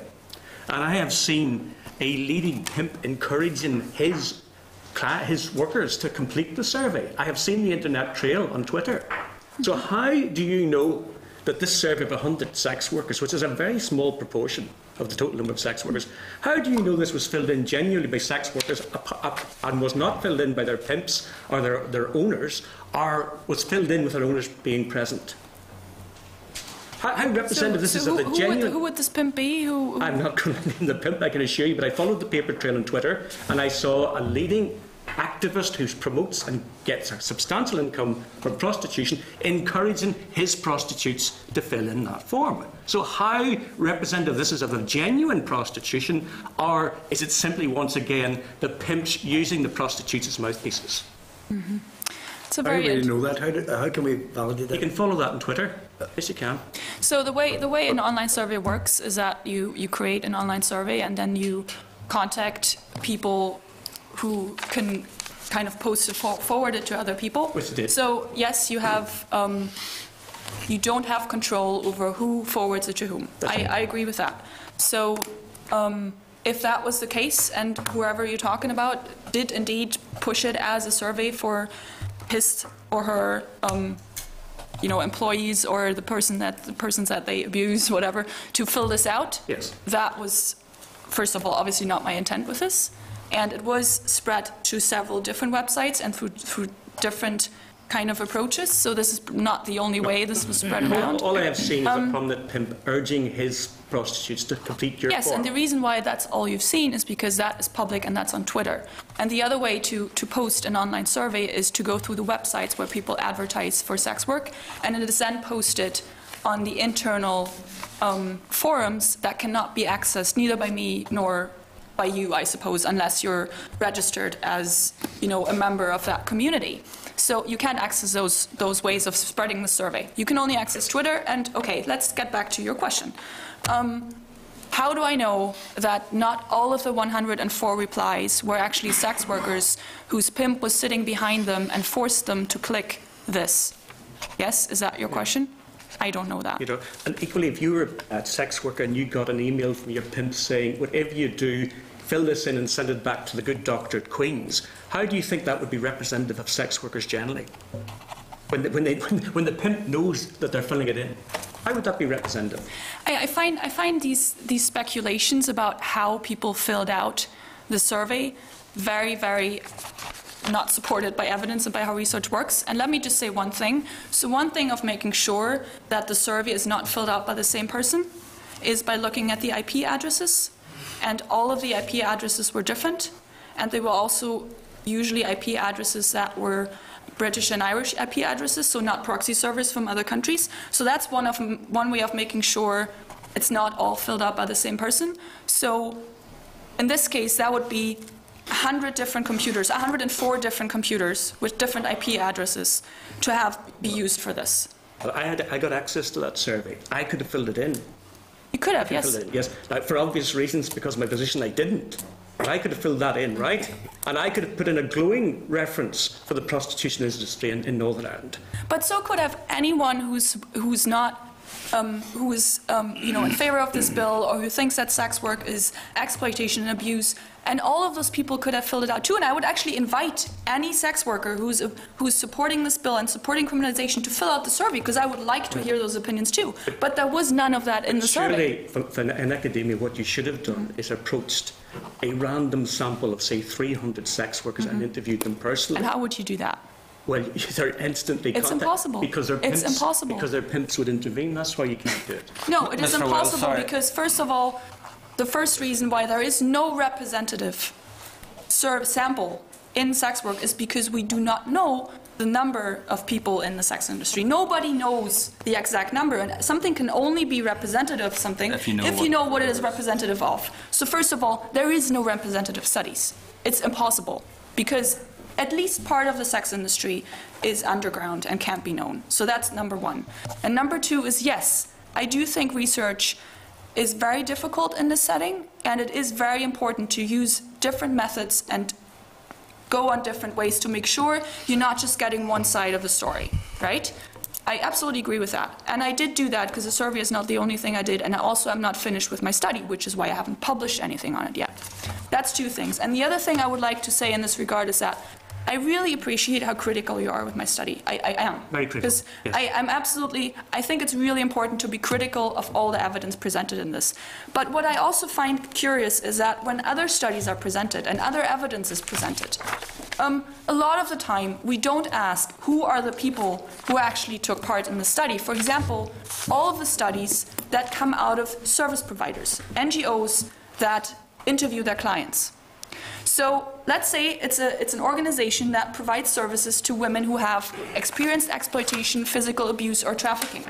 and I have seen a leading pimp encouraging his workers to complete the survey. I have seen the internet trail on Twitter. So how do you know that this survey of 100 sex workers, which is a very small proportion of the total number of sex workers, how do you know this was filled in genuinely by sex workers and was not filled in by their pimps or their owners, or was filled in with their owners being present? How representative this is of the genuine... Who would this pimp be? I'm not going to name the pimp, I can assure you, but I followed the paper trail on Twitter, and I saw a leading activist who promotes and gets a substantial income from prostitution encouraging his prostitutes to fill in that form. So how representative this is of the genuine prostitution, or is it simply once again the pimps using the prostitutes as mouthpieces? Mm-hmm. I don't really know that. How can we validate that? You can follow that on Twitter. Yes, you can. So the way an online survey works is that you create an online survey and then you contact people who can kind of post it, forward it to other people. Which did. So yes, you have you don't have control over who forwards it to whom. I agree with that. So if that was the case, and whoever you're talking about did indeed push it as a survey for his or her employees or the persons that they abuse, whatever, to fill this out. Yes. That was, first of all, obviously not my intent with this. And it was spread to several different websites and through different kind of approaches. So this is not the only way this was spread around. All I have seen is a prominent pimp urging his prostitutes to complete your form. And the reason why that's all you've seen is because that is public and that's on Twitter. And the other way to post an online survey is to go through the websites where people advertise for sex work, and it is then posted on the internal forums that cannot be accessed neither by me nor by you, I suppose, unless you're registered as, a member of that community. So you can't access those ways of spreading the survey. You can only access Twitter. And okay, let's get back to your question. How do I know that not all of the 104 replies were actually sex workers whose pimp was sitting behind them and forced them to click this? Yes, is that your question? I don't know that. And equally, if you were a sex worker and you got an email from your pimp saying, whatever you do, fill this in and send it back to the good doctor at Queen's, how do you think that would be representative of sex workers generally? When the pimp knows that they're filling it in, how would that be representative? I find these speculations about how people filled out the survey very, very not supported by evidence and by how research works. And let me just say one thing. So one thing of making sure that the survey is not filled out by the same person is by looking at the IP addresses. And all of the IP addresses were different. And they were also usually IP addresses that were British and Irish IP addresses, so not proxy servers from other countries. So that's one way of making sure it's not all filled out by the same person. So in this case, that would be 100 different computers, 104 different computers with different IP addresses to be used for this. I got access to that survey. I could have filled it in. You could have, yes. Yes. Now, for obvious reasons, because of my position, I didn't. But I could have filled that in, right? And I could have put in a glowing reference for the prostitution industry in Northern Ireland. But so could have anyone who's not in favour of this bill, or who thinks that sex work is exploitation and abuse, and all of those people could have filled it out too. And I would actually invite any sex worker who's supporting this bill and supporting criminalisation to fill out the survey, because I would like to hear those opinions too. But there was none of that in the survey. Surely, in academia, what you should have done is approached a random sample of, say, 300 sex workers and interviewed them personally. And how would you do that? Well, they're instantly It's impossible. Because their pimps, it's impossible. Because their pimps would intervene. That's why you can't do it. No, it is impossible because, first of all, the first reason why there is no representative sample in sex work is because we do not know the number of people in the sex industry. Nobody knows the exact number, and something can only be representative of something if you know what it is representative of. So first of all, there is no representative studies. It's impossible. because at least part of the sex industry is underground and can't be known. So that's number one. And number two is, yes, I do think research is very difficult in this setting, and it is very important to use different methods and go on different ways to make sure you're not just getting one side of the story, right? I absolutely agree with that. And I did do that because the survey is not the only thing I did, and I also am not finished with my study, which is why I haven't published anything on it yet. That's two things. And the other thing I would like to say in this regard is that I really appreciate how critical you are with my study. I am. Very critical. Because yes. I think it's really important to be critical of all the evidence presented in this. But what I also find curious is that when other studies are presented and other evidence is presented, a lot of the time we don't ask who are the people who actually took part in the study. For example, all of the studies that come out of service providers, NGOs that interview their clients. So let's say it's an organization that provides services to women who have experienced exploitation, physical abuse, or trafficking.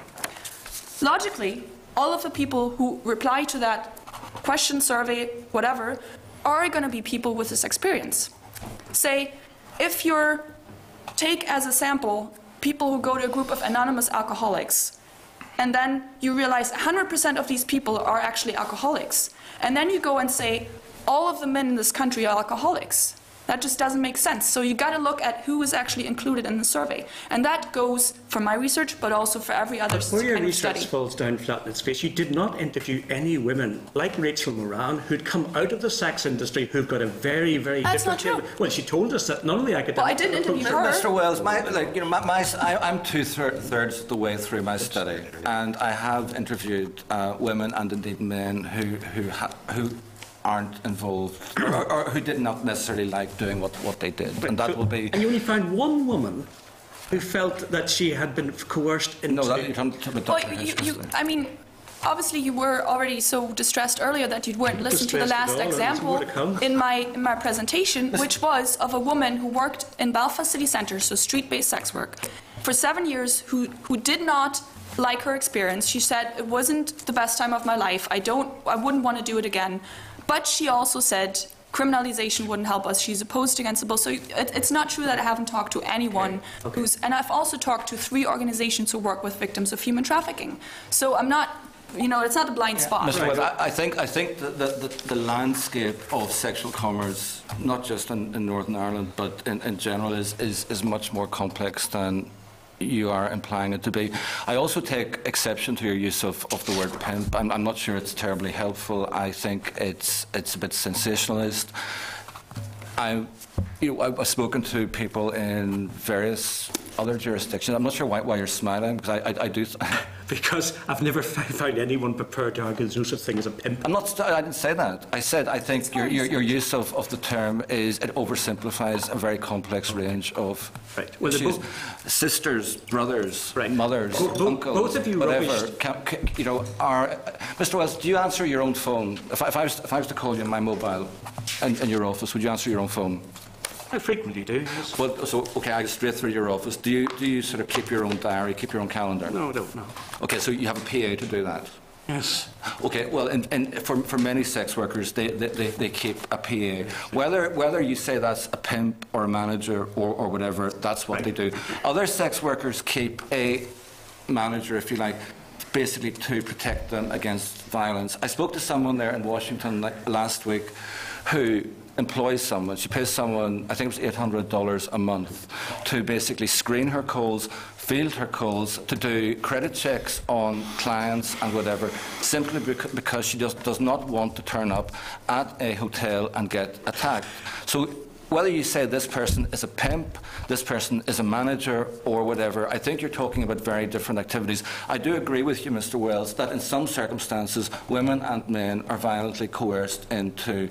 Logically, all of the people who reply to that question, survey, whatever, are going to be people with this experience. Say, if you take as a sample people who go to a group of anonymous alcoholics, and then you realize 100% of these people are actually alcoholics, and then you go and say, all of the men in this country are alcoholics. That just doesn't make sense. So you got to look at who is actually included in the survey. And that goes for my research, but also for every other Where your kind of research study. falls down flat in its face, you did not interview any women like Rachel Moran who'd come out of the sex industry who've got a very, very That's different... not true. Well, she told us that none of the academics... Well, I didn't interview her. Mr. Wells, I'm two-thirds of the way through my study, and I have interviewed women and indeed men who aren't involved or who did not necessarily like doing what they did, and that will be. And you only found one woman who felt that she had been coerced into... No, that you're talking about Well, Dr. Huschke. I mean, obviously you were already so distressed earlier that you weren't listening to the last example in my presentation, which was of a woman who worked in Belfast city centre, so street-based sex work, for 7 years, who did not like her experience. She said, it wasn't the best time of my life. I wouldn't want to do it again. But she also said criminalisation wouldn't help us. She's opposed against the bill. So it's not true that I haven't talked to anyone who's... And I've also talked to 3 organisations who work with victims of human trafficking. So I'm not... it's not a blind spot. Mr. Wells, I think the landscape of sexual commerce, not just in Northern Ireland, but in general, is much more complex than you are implying it to be. I also take exception to your use of the word pimp. I'm not sure it's terribly helpful. I think it's a bit sensationalist. I've spoken to people in various other jurisdictions. I'm not sure why you're smiling, because I do. Because I've never found anyone prepared to argue there's no such thing as a pimp. I didn't say that. I said I think your use of the term it oversimplifies a very complex range of issues. Sisters, brothers, mothers, uncles, both of you whatever. rubbished. Mr. Wells, do you answer your own phone? If I was to call you on my mobile in your office, would you answer your own phone? I frequently do, yes. Well, okay, I go straight through your office. Do you sort of keep your own diary, keep your own calendar? No, I don't, no. Okay, so you have a PA to do that? Yes. Okay, well, for many sex workers, they keep a PA. Whether you say that's a pimp or a manager or whatever, that's what they do. Other sex workers keep a manager, if you like, basically to protect them against violence. I spoke to someone there in Washington last week who employs someone. She pays someone, I think it was $800 a month, to basically screen her calls, field her calls, to do credit checks on clients and whatever, simply because she just does not want to turn up at a hotel and get attacked. So whether you say this person is a pimp, this person is a manager or whatever, I think you're talking about very different activities. I do agree with you, Mr. Wells, that in some circumstances women and men are violently coerced into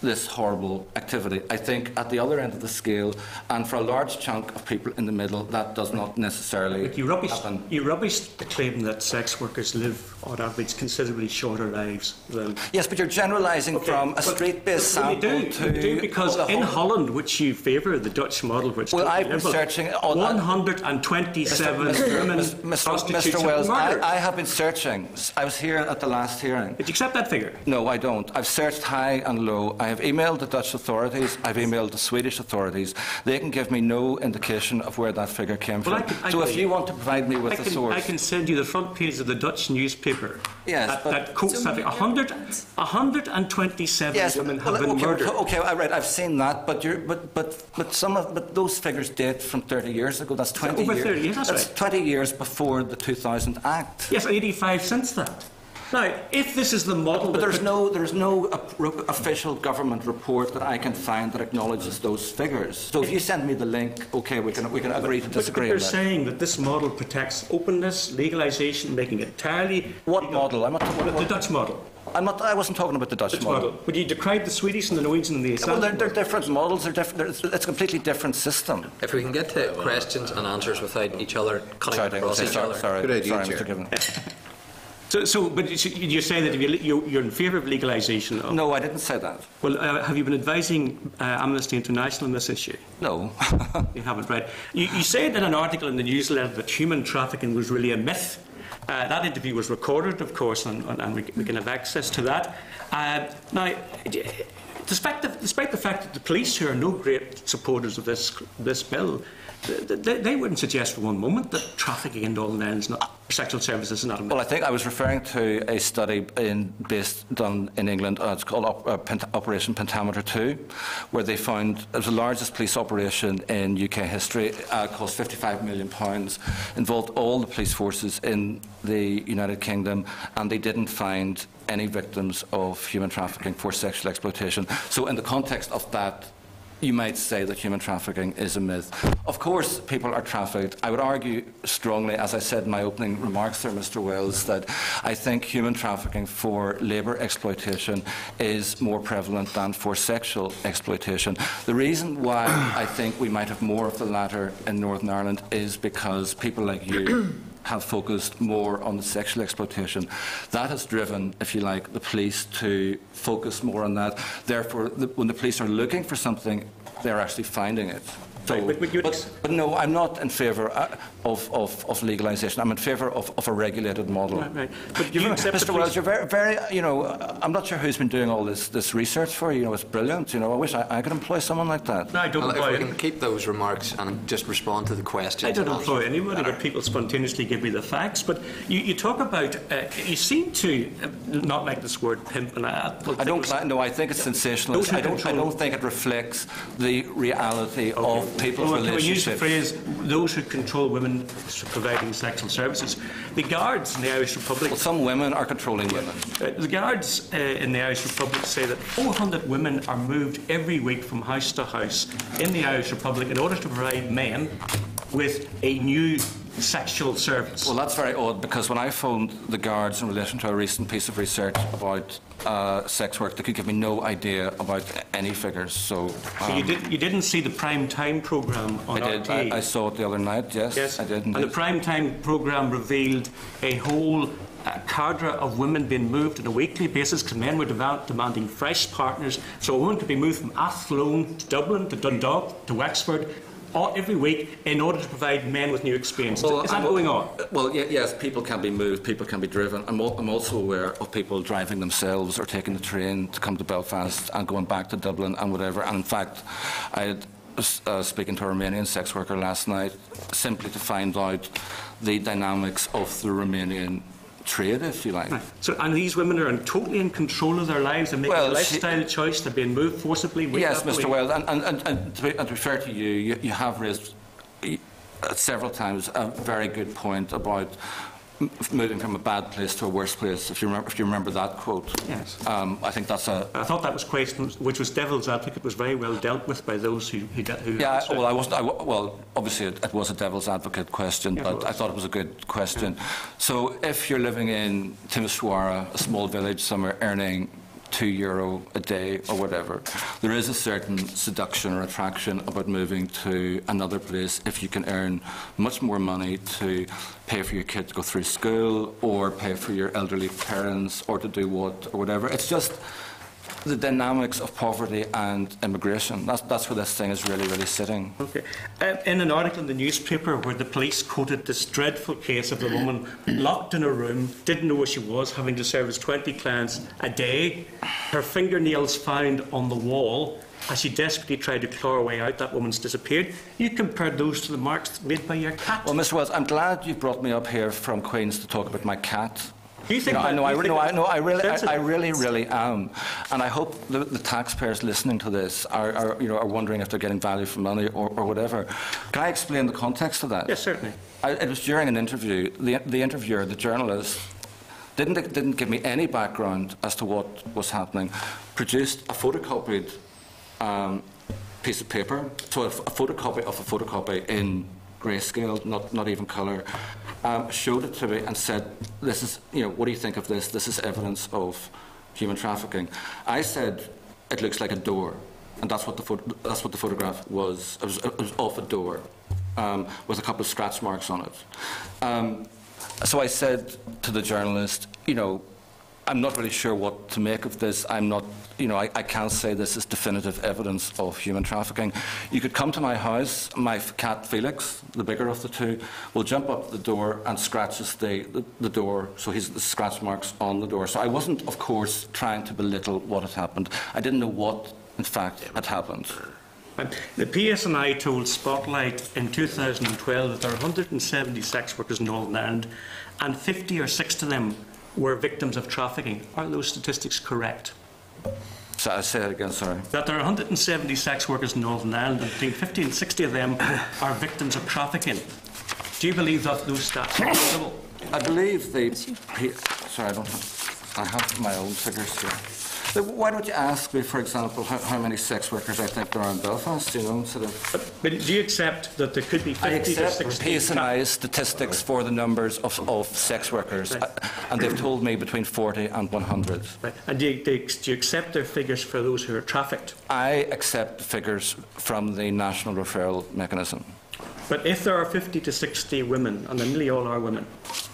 this horrible activity. I think at the other end of the scale, and for a large chunk of people in the middle, that does not necessarily happen. You rubbish the claim that sex workers live, on average, considerably shorter lives than... Yes, but you're generalising from a street-based sample You do, because in Holland, which you favour, the Dutch model, which... Well, I've been searching... 127 women prostitutes Mr. Wells, murdered. I have been searching. I was here at the last hearing. Did you accept that figure? No, I don't. I've searched high and low. I have emailed the Dutch authorities, I've emailed the Swedish authorities. They can give me no indication of where that figure came from. So if you want to provide me with the source... I can send you the front page of the Dutch newspaper that quotes that 127 women have been murdered. Okay, right, I've seen that, but those figures date from 30 years ago. That's 20 over years. 30 years, that's right. 20 years before the 2000 Act. Yes, 85 since that. Now, if this is the model... But there's no official government report that I can find that acknowledges those figures. So if you send me the link, okay, we can agree to disagree on that. But you're saying that this model protects openness, legalisation, making it entirely... What model? The Dutch model. I wasn't talking about the Dutch model. Would you decry the Swedish and the Norwegian and the Icelandic? Well, they're different models. It's a completely different system. If we can get to questions and answers without each other cutting across each other. Sorry, Mr. Given. But you say that you're in favour of legalisation? No, I didn't say that. Well, have you been advising Amnesty International on this issue? No. You haven't, right? You said in an article in the newsletter that human trafficking was really a myth. That interview was recorded, of course, and we can have access to that. Now, despite the fact that the police, who are no great supporters of this bill, they wouldn't suggest for one moment that trafficking in Northern Ireland is not, sexual services is not a myth. Well, I think I was referring to a study done in England. It's called Operation Pentameter 2, where they found it was the largest police operation in UK history. Cost £55 million, involved all the police forces in the United Kingdom, and they didn't find any victims of human trafficking for sexual exploitation. So in the context of that, you might say that human trafficking is a myth. Of course, people are trafficked. I would argue strongly, as I said in my opening remarks there, Mr. Wells, that I think human trafficking for labour exploitation is more prevalent than for sexual exploitation. The reason why I think we might have more of the latter in Northern Ireland is because people like you have focused more on the sexual exploitation. That has driven, if you like, the police to focus more on that. Therefore, when the police are looking for something, they're actually finding it. So, but no, I'm not in favour of legalisation. I'm in favour of a regulated model. Right. But you Mr. Wells, you're very, I'm not sure who's been doing all this research for you. It's brilliant. I wish I could employ someone like that. No, I don't employ if we can keep those remarks and just respond to the questions. I don't employ anybody, but people spontaneously give me the facts. But you talk about, you seem to not like this word pimp, and I think it's sensationalist. I don't think it reflects the reality of people's relationships. We use the phrase, those who control women providing sexual services. The guards in the Irish Republic... Well, some women are controlling women. The guards in the Irish Republic say that 400 women are moved every week from house to house in the Irish Republic in order to provide men with a new sexual service. Well, that's very odd, because when I phoned the guards in relation to a recent piece of research about sex work, they could give me no idea about any figures. So you didn't see the prime time programme on RTE? I did. I saw it the other night. Yes, I did. Indeed. And the prime time programme revealed a whole cadre of women being moved on a weekly basis because men were demanding fresh partners. So a woman could be moved from Athlone to Dublin to Dundalk to Wexford every week in order to provide men with new experiences. Is that going on? Well, yes, people can be moved, people can be driven. I'm also aware of people driving themselves or taking the train to come to Belfast and going back to Dublin and whatever. And in fact, I was speaking to a Romanian sex worker last night simply to find out the dynamics of the Romanian trade, if you like. Right. So, and these women are totally in control of their lives and making a lifestyle choice. They're being moved forcibly. Yes, Mr. Wells, and to be fair to you, you have raised several times a very good point about moving from a bad place to a worse place. If you remember that quote. Yes. I think that's a. I thought that was question, which was devil's advocate, was very well dealt with by those who yeah. Well, I wasn't. Well, obviously it was a devil's advocate question, yeah, but I thought it was a good question. Yeah. So if you're living in Timisoara, a small village somewhere, earning €2 a day or whatever, there is a certain seduction or attraction about moving to another place if you can earn much more money to pay for your kid to go through school or pay for your elderly parents or to do what or whatever. It's just the dynamics of poverty and immigration. That's where this thing is really, really sitting. Okay. In an article in the newspaper where the police quoted this dreadful case of a woman locked in a room, didn't know where she was, having to service 20 clients a day, her fingernails found on the wall. As she desperately tried to claw her way out, that woman's disappeared. You compared those to the marks made by your cat. Well, Mr. Wells, I'm glad you brought me up here from Queen's to talk about my cat. Do you think I really am, and I hope the taxpayers listening to this are wondering if they're getting value for money or whatever. Can I explain the context of that? Yes, certainly. It was during an interview. The interviewer, the journalist, didn't give me any background as to what was happening. Produced a photocopied piece of paper, so a photocopy of a photocopy in grayscale, not even colour. Showed it to me and said, "This is, what do you think of this? This is evidence of human trafficking." I said, "It looks like a door," and that's what the photograph was. It was off a door with a couple of scratch marks on it. So I said to the journalist, I'm not really sure what to make of this. I'm not, I can't say this is definitive evidence of human trafficking. You could come to my house, my cat Felix, the bigger of the two, will jump up the door and scratches the door, so he's the scratch marks on the door. So I wasn't, of course, trying to belittle what had happened. I didn't know what, in fact, had happened. The PSNI told Spotlight in 2012 that there are 170 sex workers in Northern Ireland, and 50 or 60 of them were victims of trafficking. Are those statistics correct? So I say it again, sorry. That there are 170 sex workers in Northern Ireland, and between 50 and 60 of them are victims of trafficking. Do you believe that those stats are credible? I believe sorry, I have my own figures here. Why don't you ask me, for example, how many sex workers I think there are in Belfast, But do you accept that there could be 50 to 60? I accept PSNI's statistics for the numbers of sex workers, right. And they've told me between 40 and 100. Right. And do you accept their figures for those who are trafficked? I accept the figures from the National Referral Mechanism. But if there are 50 to 60 women, and nearly all are women,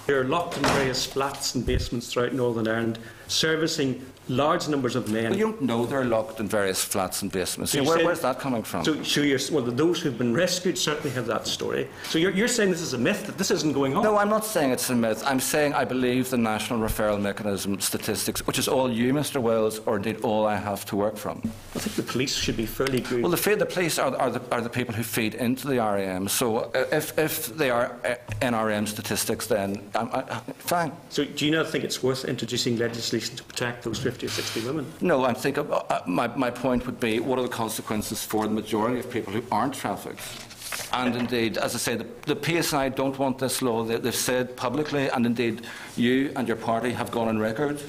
who are locked in various flats and basements throughout Northern Ireland, servicing large numbers of men. Well, you don't know they're locked in various flats and basements. So where's that coming from? So those who've been rescued certainly have that story. So you're saying this is a myth, that this isn't going on? No, I'm not saying it's a myth. I'm saying I believe the National Referral Mechanism statistics, which is all you, Mr. Wells, or indeed all I have to work from. I think the police should be fairly good. Well, the police are the people who feed into the REM. So if they are NRM statistics, then fine. So do you not think it's worth introducing legislation to protect those 50 or 60 women? No, I think my point would be, what are the consequences for the majority of people who aren't trafficked? And indeed, as I say, the PSI don't want this law. They've said publicly, and indeed you and your party have gone on record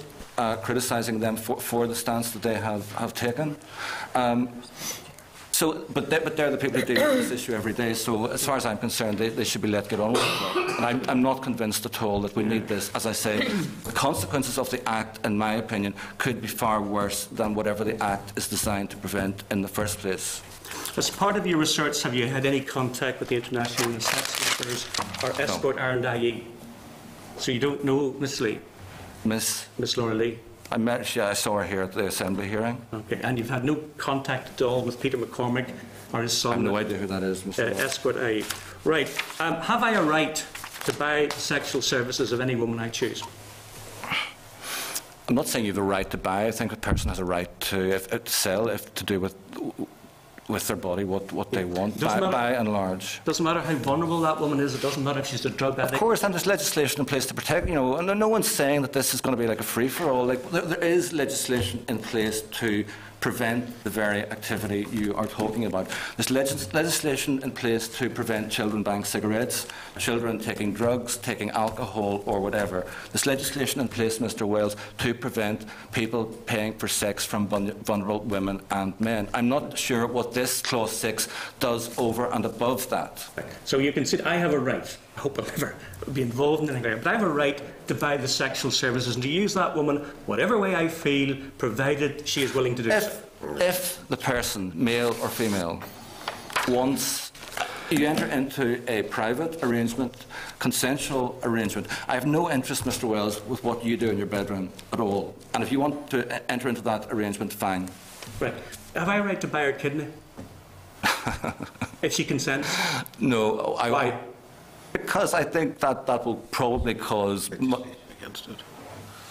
criticising them for the stance that they have taken. But they're the people who deal with this issue every day, so as far as I'm concerned, they should be let get on with it. And I'm not convinced at all that we need this. As I say, the consequences of the Act, in my opinion, could be far worse than whatever the Act is designed to prevent in the first place. As part of your research, have you had any contact with the International Union of Sex Workers or Escort Ireland.ie? So you don't know Miss Lee? Miss Laura Lee? I saw her here at the Assembly hearing. Okay, and you've had no contact at all with Peter McCormick or his son? I have no idea who that is, Mr. Escort.ie. Right. Have I a right to buy sexual services of any woman I choose? I'm not saying you have a right to buy. I think a person has a right to sell, to do with their body what they want, by and large. Doesn't matter how vulnerable that woman is. It doesn't matter if she's a drug addict. Of course, and there's legislation in place to protect. And no one's saying that this is going to be like a free-for-all. There is legislation in place to prevent the very activity you are talking about. There's legislation in place to prevent children buying cigarettes, children taking drugs, taking alcohol or whatever. There's legislation in place, Mr. Wells, to prevent people paying for sex from vulnerable women and men. I'm not sure what this Clause 6 does over and above that. So you can see I have a right. I hope I'll never be involved in anything like that. But I have a right to buy the sexual services and to use that woman whatever way I feel, provided she is willing to do so. If the person, male or female, wants You enter into a private arrangement, consensual arrangement. I have no interest, Mr. Wells, with what you do in your bedroom at all. And if you want to enter into that arrangement, fine. Right. Have I a right to buy her kidney? If she consents? No. Why? Because I think that will probably cause... Against it.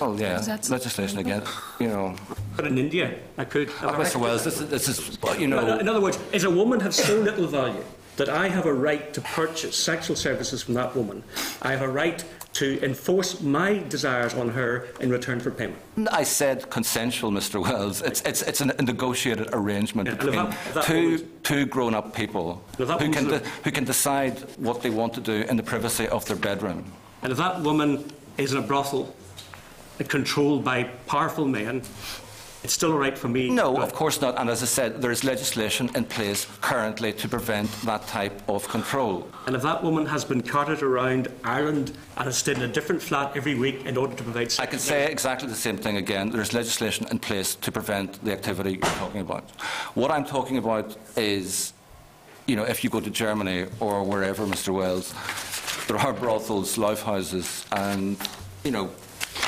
Oh, yeah, legislation again, you know. But in India, I could... Mr. Wells, this is, you know... In other words, is a woman have so little value that I have a right to purchase sexual services from that woman? I have a right to enforce my desires on her in return for payment? I said consensual, Mr. Wells. It's a negotiated arrangement between two grown-up people who can decide what they want to do in the privacy of their bedroom. And if that woman is in a brothel controlled by powerful men, it's still a right for me? No, of course not. And as I said, there is legislation in place currently to prevent that type of control. And if that woman has been carted around Ireland and has stayed in a different flat every week in order to provide... I can say exactly the same thing again. There is legislation in place to prevent the activity you're talking about. What I'm talking about is, you know, if you go to Germany or wherever, Mr. Wells, there are brothels, lounge houses, and, you know,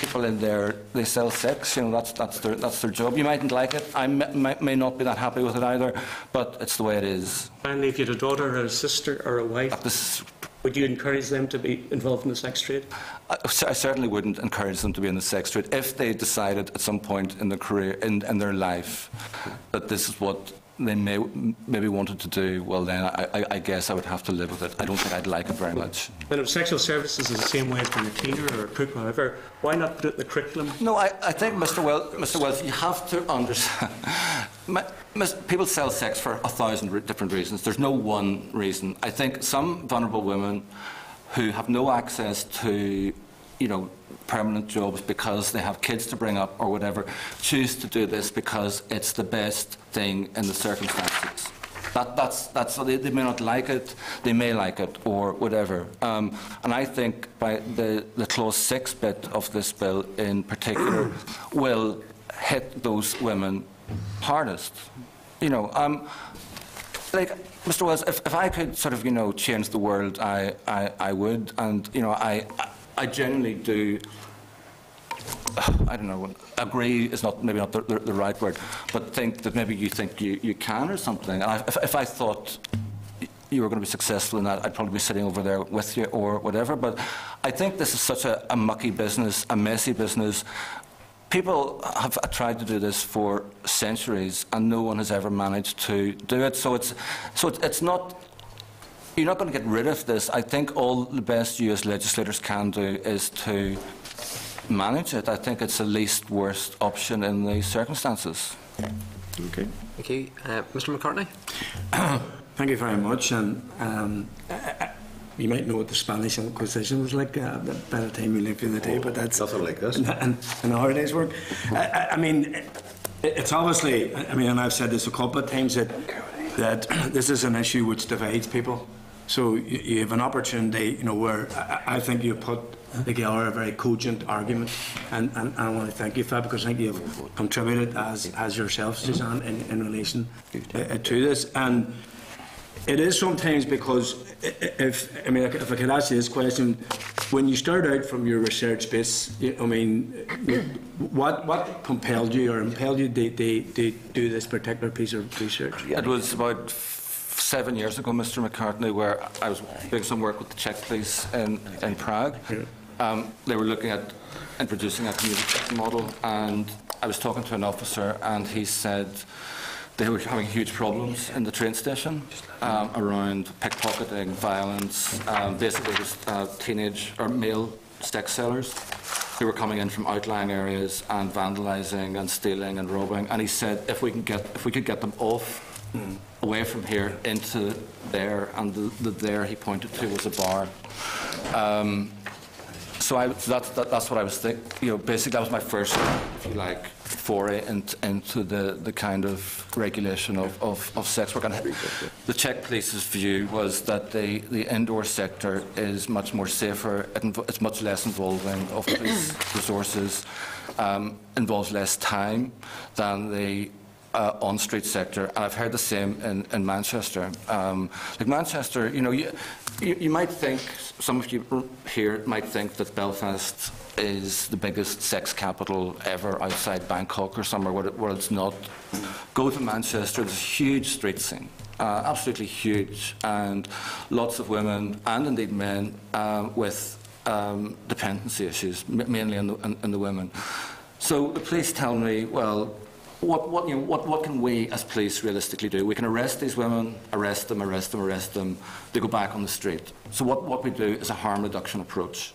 people in there, they sell sex. You know, that's their job. You mightn't like it. I may not be that happy with it either, but it's the way it is. Finally, if you had a daughter or a sister or a wife, would you encourage them to be involved in the sex trade? I certainly wouldn't encourage them to be in the sex trade. If they decided at some point in their career, in their life, that this is what they maybe wanted to do, well then I guess I would have to live with it. I don't think I'd like it very much. And if sexual services is the same way as being a cleaner or a cook or whatever, why not put it in the curriculum? No, I think, Mr. Wells, you have to understand. People sell sex for 1,000 different reasons. There's no one reason. I think some vulnerable women who have no access to, you know, permanent jobs because they have kids to bring up or whatever, choose to do this because it's the best thing in the circumstances. That's they may not like it, they may like it or whatever. And I think by the clause 6 bit of this bill in particular will hit those women hardest. You know, like Mr. Wells, if I could sort of, you know, change the world, I would, and you know, I genuinely do. I don't know. Agree is maybe not the right word, but think that maybe you think you can or something. And if I thought you were going to be successful in that, I'd probably be sitting over there with you or whatever. But I think this is such a mucky business, a messy business. People have tried to do this for centuries, and no one has ever managed to do it. So it's not. You're not going to get rid of this. I think all the best you as legislators can do is to manage it. I think it's the least worst option in the circumstances. Okay. Thank you. Mr. McCartney? Thank you very much. And you might know what the Spanish Inquisition was like by the time you lived in the day, but that's nothing like this. And nowadays work. I mean, it's obviously, I mean, and I've said this a couple of times, that this is an issue which divides people. So you have an opportunity, you know, where I think you put together a very cogent argument, and I want to thank you for that, because I think you've contributed as yourself, Susann, in relation to this. And it is sometimes because if I could ask you this question, when you start out from your research base, I mean, what compelled you or impelled you to do this particular piece of research? It was about 7 years ago, Mr. McCartney, where I was doing some work with the Czech police in Prague. They were looking at introducing a community model, and I was talking to an officer, and he said they were having huge problems in the train station around pickpocketing, violence, basically just teenage or male stick sellers who were coming in from outlying areas and vandalising and stealing and robbing. And he said if we could get them off away from here into there, and the there he pointed to was a bar. So that's what I was thinking. You know, basically that was my first, if you like, foray into the kind of regulation of sex work. And the Czech police's view was that the indoor sector is much more safer. It's much less involving of police resources, involves less time than the on-street sector, and I've heard the same in Manchester. Like Manchester, you know, you might think, some of you here might think that Belfast is the biggest sex capital ever outside Bangkok or somewhere where it's not. Go to Manchester, there's a huge street scene, absolutely huge, and lots of women and indeed men with dependency issues, mainly in the women. So the police tell me, well, what can we as police realistically do? We can arrest these women, arrest them, they go back on the street. So what we do is a harm reduction approach.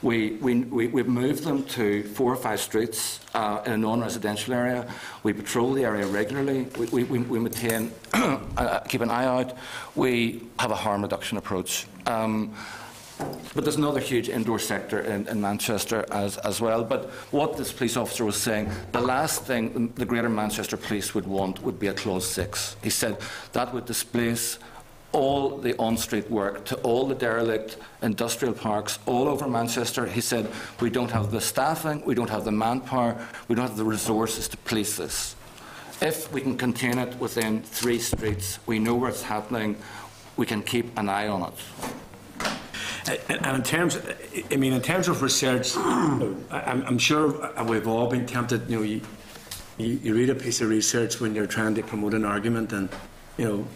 We've moved them to 4 or 5 streets in a non-residential area. We patrol the area regularly. We maintain, keep an eye out. We have a harm reduction approach. But there's another huge indoor sector in Manchester as well. But what this police officer was saying, the last thing the Greater Manchester Police would want would be a Clause 6. He said that would displace all the on-street work to all the derelict industrial parks all over Manchester. He said, we don't have the staffing, we don't have the manpower, we don't have the resources to police this. If we can contain it within 3 streets, we know where it's happening, we can keep an eye on it. And in terms, in terms of research, I'm sure we've all been tempted. You know, you read a piece of research when you're trying to promote an argument, and you know,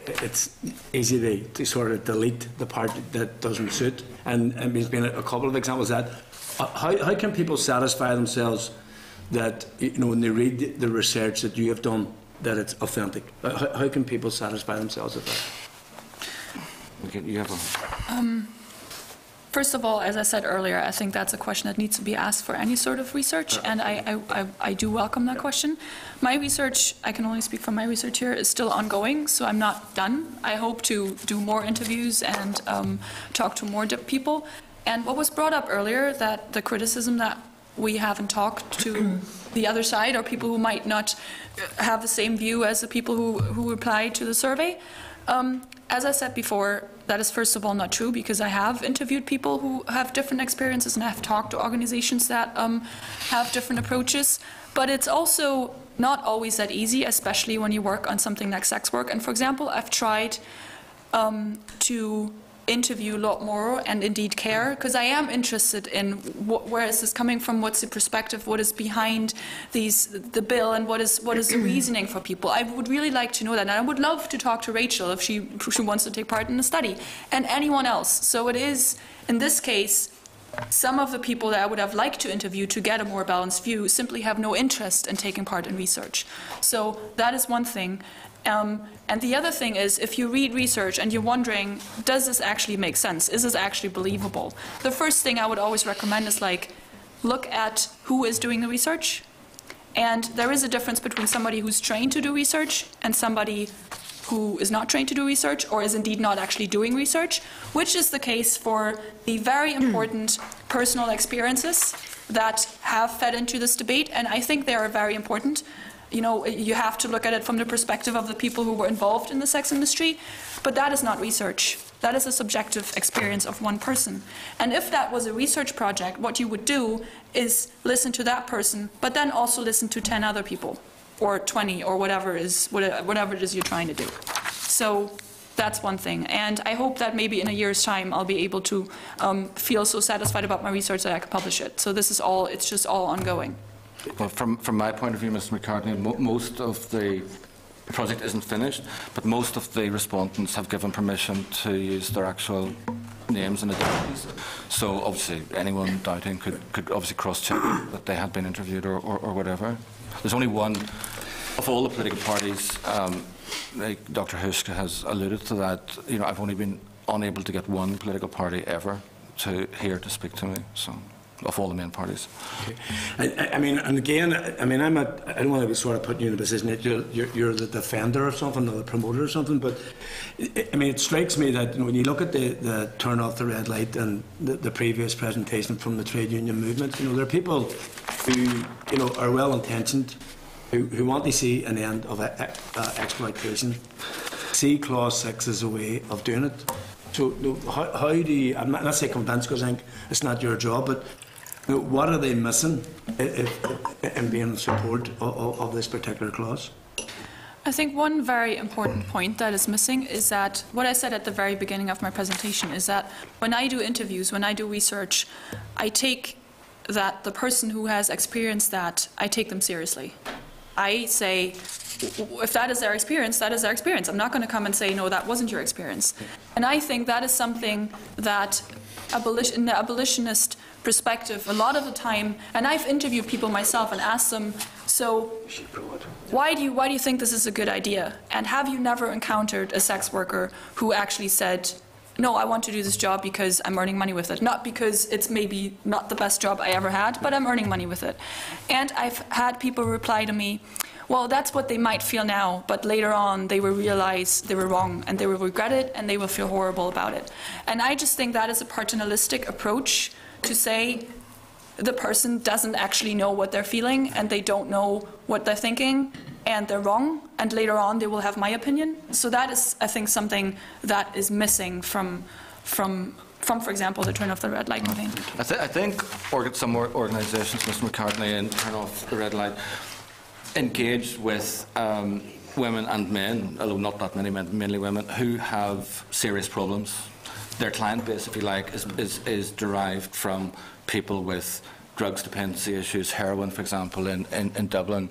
it's easy to sort of delete the part that doesn't suit. And there's been a couple of examples of that. How can people satisfy themselves that, you know, when they read the research that you have done, that it's authentic? How can people satisfy themselves with that? Okay, you have First of all, as I said earlier, I think that's a question that needs to be asked for any sort of research, and I do welcome that question. My research, I can only speak from my research here, is still ongoing, so I'm not done. I hope to do more interviews and talk to more people. And what was brought up earlier, that the criticism that we haven't talked to the other side, or people who might not have the same view as the people who replied to the survey. As I said before, that is first of all not true, because I have interviewed people who have different experiences and I have talked to organizations that have different approaches. But it's also not always that easy, especially when you work on something like sex work. And for example, I've tried to interview a lot more and indeed care, because I am interested in where is this coming from, what's the perspective, what is behind the bill, and what is the reasoning for people. I would really like to know that, and I would love to talk to Rachel if she wants to take part in the study, and anyone else. So it is, in this case, some of the people that I would have liked to interview to get a more balanced view simply have no interest in taking part in research. So that is one thing. And the other thing is, if you read research and you're wondering, does this actually make sense? Is this actually believable? The first thing I would always recommend is, like, look at who is doing the research. And there is a difference between somebody who's trained to do research and somebody who is not trained to do research, or is indeed not actually doing research, which is the case for the very important personal experiences that have fed into this debate, and I think they are very important. You know, you have to look at it from the perspective of the people who were involved in the sex industry, but that is not research. That is a subjective experience of one person. And if that was a research project, what you would do is listen to that person, but then also listen to 10 other people, or 20, or whatever it is you're trying to do. So that's one thing. And I hope that maybe in a year's time I'll be able to feel so satisfied about my research that I can publish it. So this is all, it's just all ongoing. Well, from my point of view, Mr. McCartney, most of the project isn't finished, but most of the respondents have given permission to use their actual names and identities. So obviously anyone doubting could obviously cross-check that they had been interviewed or whatever. There's only one of all the political parties, like Dr. Huschke has alluded to that. You know, I've only been unable to get one political party ever here to speak to me. So, of all the main parties. Okay. I mean, and again, I don't want to be sort of putting you in a position that you're the defender of something or the promoter of something, but I mean, it strikes me that, you know, when you look at the turn off the red light and the previous presentation from the trade union movement, you know, there are people who, you know, are well intentioned, who want to see an end of exploitation, see Clause 6 as a way of doing it. So how do you, I'm not saying convince, because I think it's not your job, but what are they missing in being in support of this particular clause? I think one very important point that is missing is that what I said at the very beginning of my presentation is that when I do interviews, when I do research, I take that the person who has experienced that, I take them seriously. I say, if that is their experience, that is their experience. I'm not going to come and say, no, that wasn't your experience. And I think that is something that in the abolitionist perspective, a lot of the time, and I've interviewed people myself and asked them, so why do you think this is a good idea? And have you never encountered a sex worker who actually said, no, I want to do this job because I'm earning money with it, not because it's maybe not the best job I ever had, but I'm earning money with it. And I've had people reply to me, well, that's what they might feel now, but later on they will realize they were wrong and they will regret it and they will feel horrible about it. And I just think that is a paternalistic approach to say the person doesn't actually know what they're feeling and they don't know what they're thinking and they're wrong, and later on they will have my opinion. So that is, I think, something that is missing from for example, the Turn Off the Red Light campaign. I think some more organisations, Mr. McCartney and Turn Off the Red Light, engaged with women and men, although not that many men, mainly women, who have serious problems. Their client base, if you like, is derived from people with drugs dependency issues, heroin, for example, in Dublin.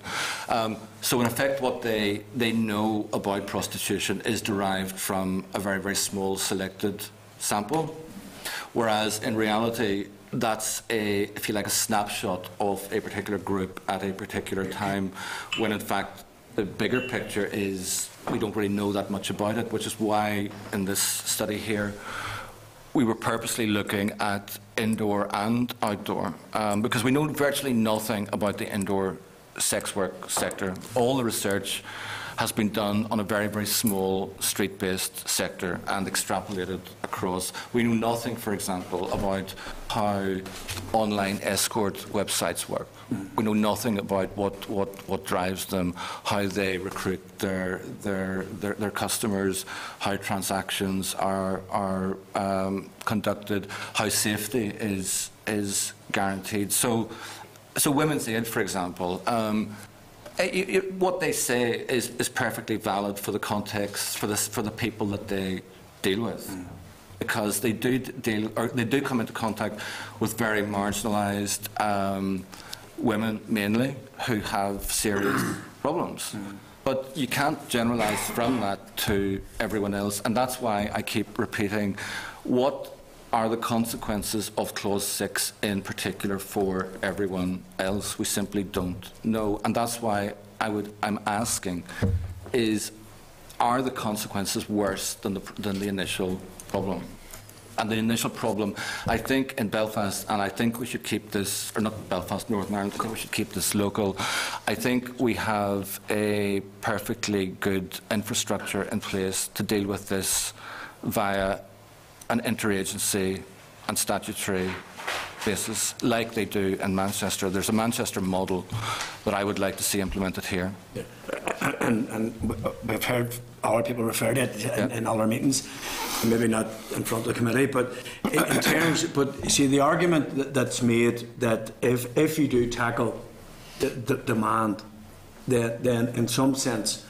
So in effect, what they know about prostitution is derived from a very, very small selected sample, whereas in reality, that's if you like, a snapshot of a particular group at a particular time, when in fact the bigger picture is we don't really know that much about it, which is why in this study here we were purposely looking at indoor and outdoor, because we know virtually nothing about the indoor sex work sector. All the research has been done on a very, very small street-based sector and extrapolated across. We know nothing, for example, about how online escort websites work. We know nothing about what drives them, how they recruit their customers, how transactions are conducted, how safety is guaranteed. So Women's Aid, for example, what they say is perfectly valid for the context, for the people that they deal with, because they do come into contact with very marginalised women, mainly, who have serious problems. But you can't generalise from that to everyone else, and that's why I keep repeating what are the consequences of Clause 6 in particular for everyone else. We simply don't know, and that's why I'm asking, are the consequences worse than the initial problem? And the initial problem, I think, in Belfast, and I think we should keep this, or not Belfast, Northern Ireland, I think we should keep this local. I think we have a perfectly good infrastructure in place to deal with this via an interagency and statutory basis, like they do in Manchester. There's a Manchester model that I would like to see implemented here. Yeah. And we've heard other people refer to it in other meetings, maybe not in front of the committee, but in terms, but see, the argument that's made that if you do tackle the demand, then in some sense,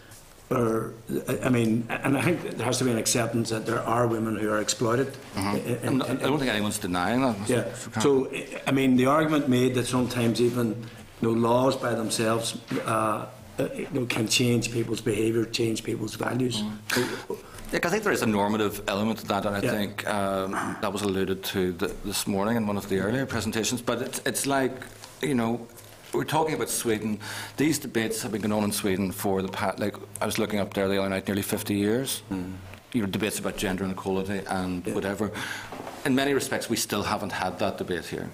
I mean, and I think there has to be an acceptance that there are women who are exploited. I don't think anyone's denying that. Yeah. So, I mean, the argument made that sometimes even laws by themselves can change people's behaviour, change people's values. I think there is a normative element to that, and I think that was alluded to this morning in one of the earlier presentations. But it's like, we're talking about Sweden. These debates have been going on in Sweden for the past, like I was looking up there the other night, nearly 50 years. Debates about gender inequality and whatever. In many respects, we still haven't had that debate here.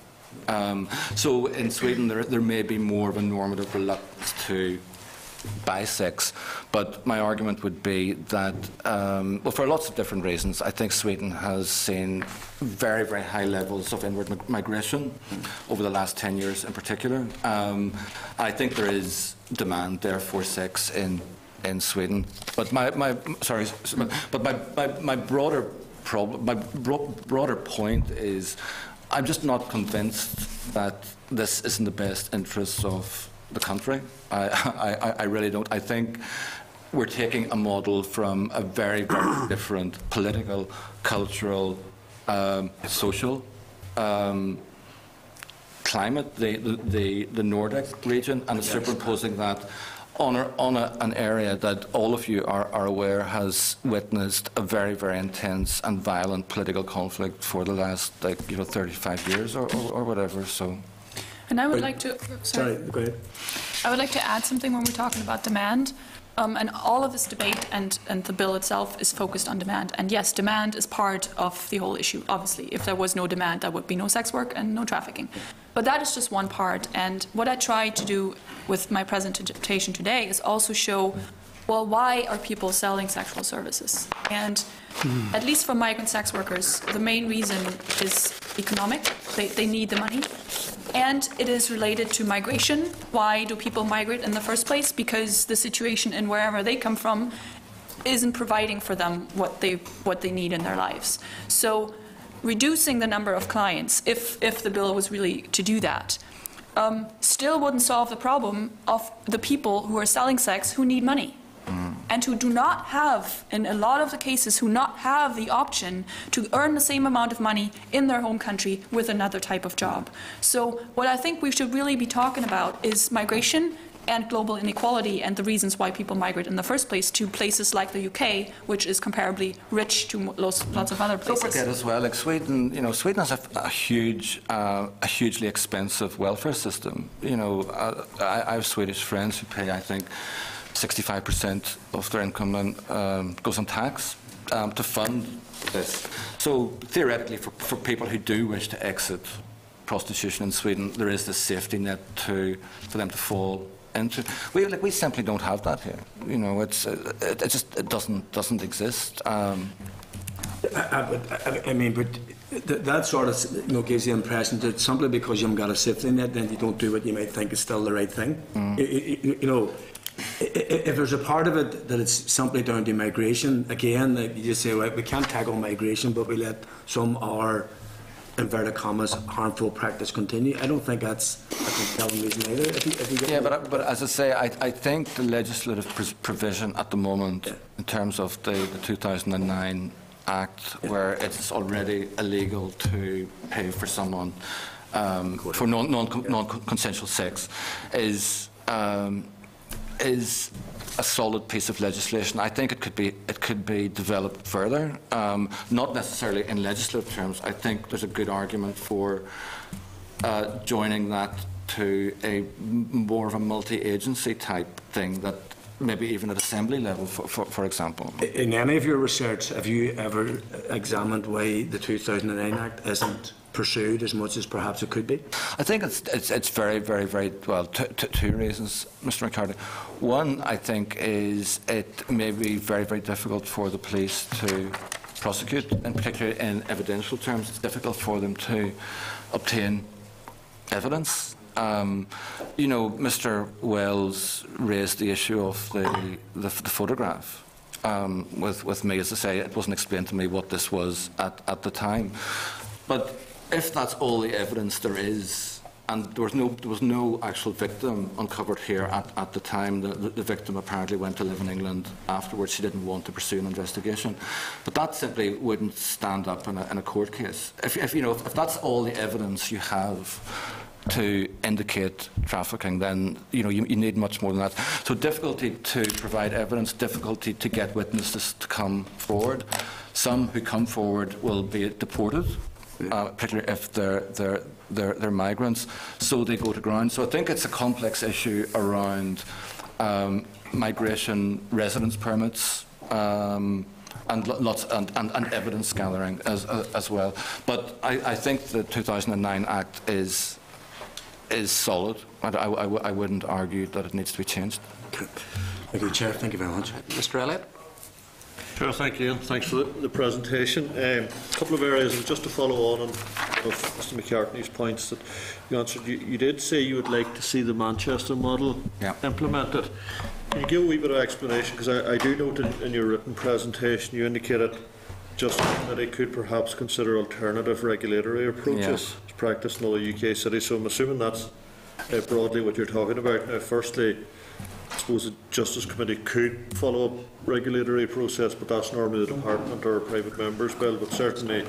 So in Sweden, there may be more of a normative reluctance to buy sex, but my argument would be that, well, for lots of different reasons, I think Sweden has seen very, very high levels of inward migration over the last 10 years in particular. I think there is demand there for sex in Sweden, but my broader problem, my broader point is, I'm just not convinced that this is in the best interests of the country. I really don't. I think we're taking a model from a very, very different political, cultural, social climate, the Nordic region, and superimposing that on an area that all of you are aware has witnessed a very, very intense and violent political conflict for the last 35 years or whatever. So. And I would like to... Sorry, go ahead. I would like to add something when we're talking about demand. And all of this debate and the bill itself is focused on demand. And yes, demand is part of the whole issue, obviously. If there was no demand, there would be no sex work and no trafficking. But that is just one part. And what I tried to do with my presentation today is also show, well, why are people selling sexual services? And at least for migrant sex workers, the main reason is economic. They need the money. And it is related to migration. Why do people migrate in the first place? Because the situation in wherever they come from isn't providing for them what they need in their lives. So reducing the number of clients, if the bill was really to do that, still wouldn't solve the problem of the people who are selling sex who need money. And who do not have, in a lot of the cases, who not have the option to earn the same amount of money in their home country with another type of job. So what I think we should really be talking about is migration and global inequality and the reasons why people migrate in the first place to places like the UK, which is comparably rich to lots of other places. Don't forget as well, like Sweden, Sweden has a hugely expensive welfare system. I have Swedish friends who pay, I think, 65% of their income goes on tax to fund this. So theoretically, for people who do wish to exit prostitution in Sweden, there is this safety net for them to fall into. We simply don't have that here. It doesn't exist. But that sort of gives the impression that simply because you haven't got a safety net, then you don't do what you might think is still the right thing. If there's a part of it that it's simply down to migration, again, you just say, well, we can't tackle migration, but we let some of our, inverted commas, harmful practice continue. I don't think that's a compelling reason either. But as I say, I think the legislative provision at the moment, in terms of the 2009 Act, where it's already illegal to pay for someone for non-consensual sex, is a solid piece of legislation. I think it could be developed further, not necessarily in legislative terms. I think there's a good argument for joining that to a more of a multi-agency type thing, that maybe even at assembly level, for example. In any of your research, have you ever examined why the 2009 Act isn't pursued as much as perhaps it could be? I think it's very, very, very well. Two reasons, Mr. McCarthy. One, I think, is it may be very, very difficult for the police to prosecute, and particularly in evidential terms, it's difficult for them to obtain evidence. Mr. Wells raised the issue of the photograph with me. As I say, it wasn't explained to me what this was at the time. But if that's all the evidence there is, and there was no actual victim uncovered here at the time, the victim apparently went to live in England afterwards. She didn't want to pursue an investigation, but that simply wouldn't stand up in a court case. If that's all the evidence you have to indicate trafficking, then you need much more than that. So difficulty to provide evidence, difficulty to get witnesses to come forward. Some who come forward will be deported, particularly if they're migrants, so they go to ground. So I think it's a complex issue around migration, residence permits, and evidence gathering as well. But I think the 2009 Act is solid. I wouldn't argue that it needs to be changed. Thank you, Chair. Thank you very much. Mr. Elliott. Sure, thank you, and thanks for the presentation. A couple of areas, and just to follow on Mr. McCartney's points that you answered. You did say you would like to see the Manchester model implemented. Can you give a wee bit of explanation? Because I do note in your written presentation you indicated just that they could perhaps consider alternative regulatory approaches as practiced in other UK cities. So I'm assuming that's broadly what you're talking about. Now, firstly, suppose the Justice Committee could follow up regulatory process, but that's normally the Department or a private member's bill. But certainly,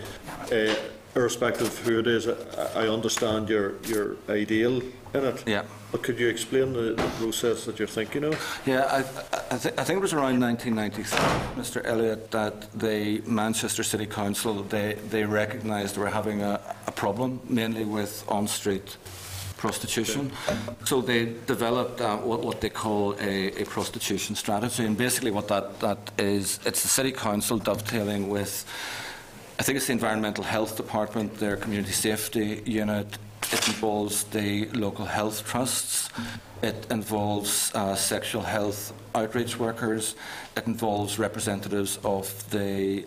irrespective of who it is, I understand your ideal in it. Yeah. But could you explain the process that you're thinking of? Yeah, I think it was around 1993, Mr. Elliott, that the Manchester City Council, they recognised they were having a problem, mainly with on-street prostitution. So they developed what they call a prostitution strategy, and basically what that is, it's the City Council dovetailing with, I think it's the Environmental Health Department, their Community Safety Unit. It involves the local health trusts. It involves sexual health outreach workers. It involves representatives of the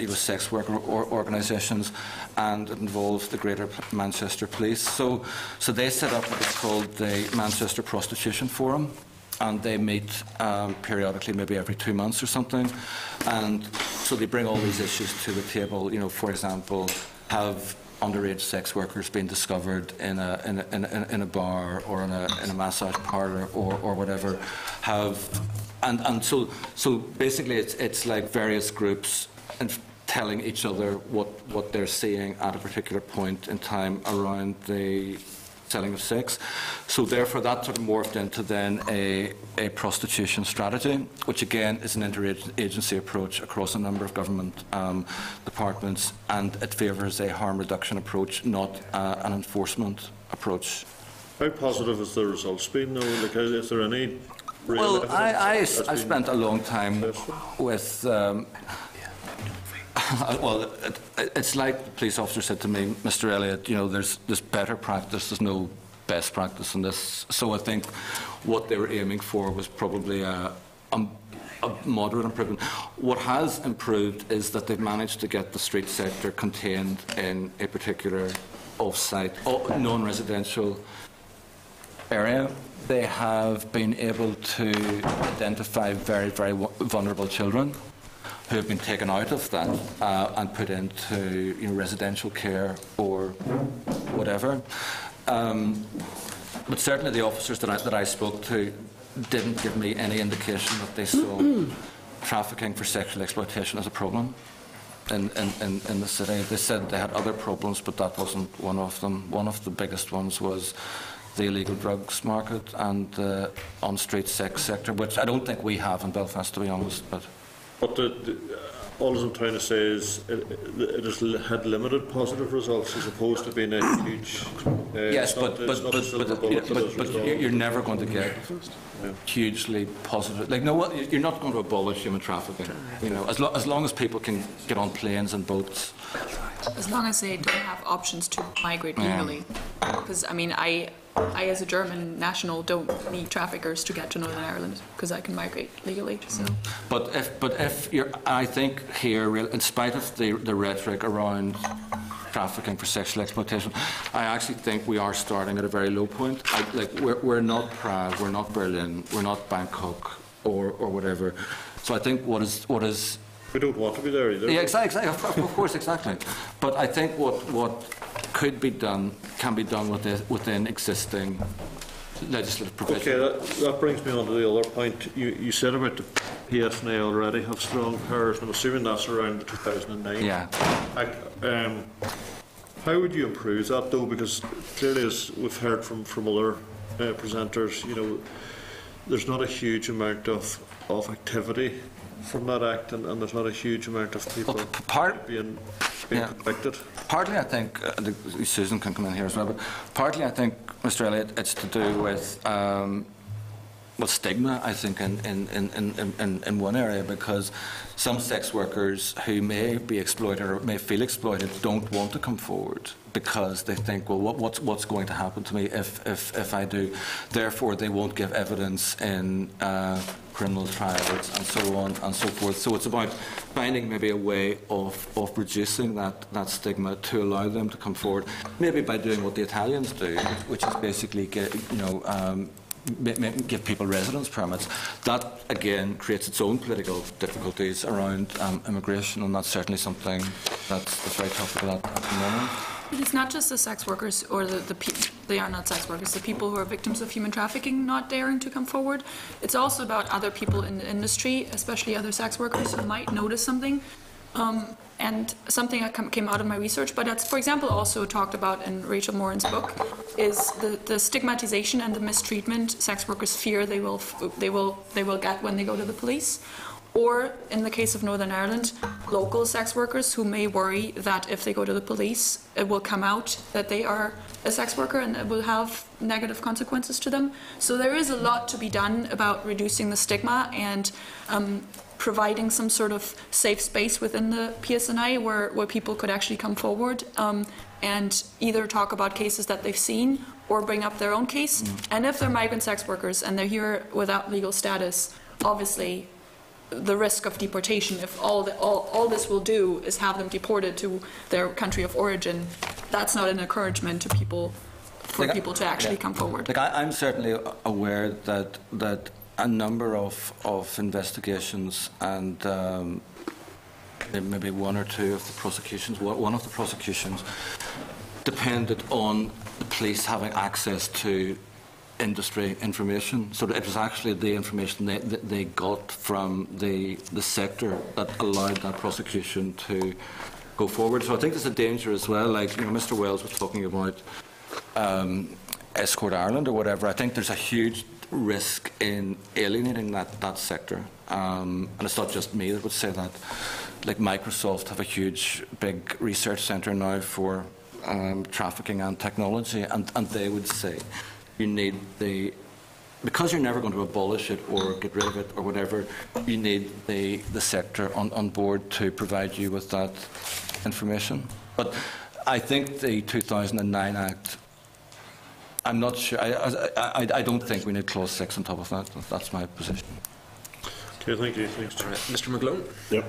sex worker organisations, and it involves the Greater Manchester Police. So they set up what is called the Manchester Prostitution Forum, and they meet periodically, maybe every 2 months or something. And so they bring all these issues to the table. You know, for example, have underage sex workers been discovered in a bar or in a massage parlour or whatever? So basically it's like various groups and telling each other what they're seeing at a particular point in time around the selling of sex. So therefore that sort of morphed into then a prostitution strategy, which again is an interagency approach across a number of government departments, and it favours a harm reduction approach, not an enforcement approach. How positive has the results been though? Like, is there any real Well, I spent a long time with well, it's like the police officer said to me, Mr. Elliott, you know, there's better practice, there's no best practice in this. So I think what they were aiming for was probably a moderate improvement. What has improved is that they've managed to get the street sector contained in a particular off-site, non-residential area. They have been able to identify very, very vulnerable children who have been taken out of that and put into residential care or whatever. But certainly the officers that I spoke to didn't give me any indication that they saw trafficking for sexual exploitation as a problem in the city. They said they had other problems, but that wasn't one of them. One of the biggest ones was the illegal drugs market and the on-street sex sector, which I don't think we have in Belfast, to be honest. But all I'm trying to say is it has had limited positive results as opposed to being a huge. Yes, but you're never going to get hugely positive. Like, no, what you're not going to abolish human trafficking. You know, as long as people can get on planes and boats. As long as they don't have options to migrate legally. Because I mean, I as a German national don't need traffickers to get to Northern Ireland because I can migrate legally. So. But if you're, I think here, in spite of the rhetoric around trafficking for sexual exploitation, I actually think we are starting at a very low point. We're not Prague, we're not Berlin, we're not Bangkok or whatever. So I think what is we don't want to be there either. Yeah, exactly. Of course, exactly. But I think what could be done can be done within existing legislative provision. Okay, that brings me on to the other point. You said about the PSNI already have strong powers, and I'm assuming that's around 2009. Yeah. How would you improve that though? Because clearly, as we've heard from other presenters, you know, there's not a huge amount of activity from that act, and there's not a huge amount of people being convicted. Partly, I think, Susan can come in here as well, but partly, I think, Mr. Elliott, it's to do with stigma, I think, in one area, because some sex workers who may be exploited or may feel exploited don't want to come forward because they think, well, what's going to happen to me if I do? Therefore, they won't give evidence in criminal trials and so on and so forth. So it's about finding maybe a way of reducing that stigma to allow them to come forward, maybe by doing what the Italians do, which is basically give people residence permits. That again creates its own political difficulties around immigration, and that's certainly something that's very topical at the moment. But it's not just the sex workers or they are not sex workers, the people who are victims of human trafficking not daring to come forward. It's also about other people in the industry, especially other sex workers who might notice something. And something that came out of my research, but that's, for example, also talked about in Rachel Moran's book, is the stigmatization and the mistreatment sex workers fear they will get when they go to the police. Or, in the case of Northern Ireland, local sex workers who may worry that if they go to the police, it will come out that they are a sex worker and it will have negative consequences to them. So there is a lot to be done about reducing the stigma and providing some sort of safe space within the PSNI where people could actually come forward and either talk about cases that they've seen or bring up their own case. And if they're migrant sex workers and they're here without legal status, obviously the risk of deportation, if all this will do is have them deported to their country of origin, that's not an encouragement to people, for people to actually come forward. I'm certainly aware that a number of investigations and maybe one or two of the prosecutions, one of the prosecutions depended on the police having access to industry information. So it was actually the information they got from the sector that allowed that prosecution to go forward. So I think there's a danger as well, like Mr. Wells was talking about Escort Ireland or whatever. I think there's a huge risk in alienating that sector. And it's not just me that would say that. Like Microsoft have a huge, big research centre now for trafficking and technology, and they would say you need because you're never going to abolish it or get rid of it or whatever, you need the sector on board to provide you with that information. But I think the 2009 Act, I'm not sure, I don't think we need clause 6 on top of that. That's my position. Okay, thank you. Thanks, Chair. Mr. McGlone. Yep.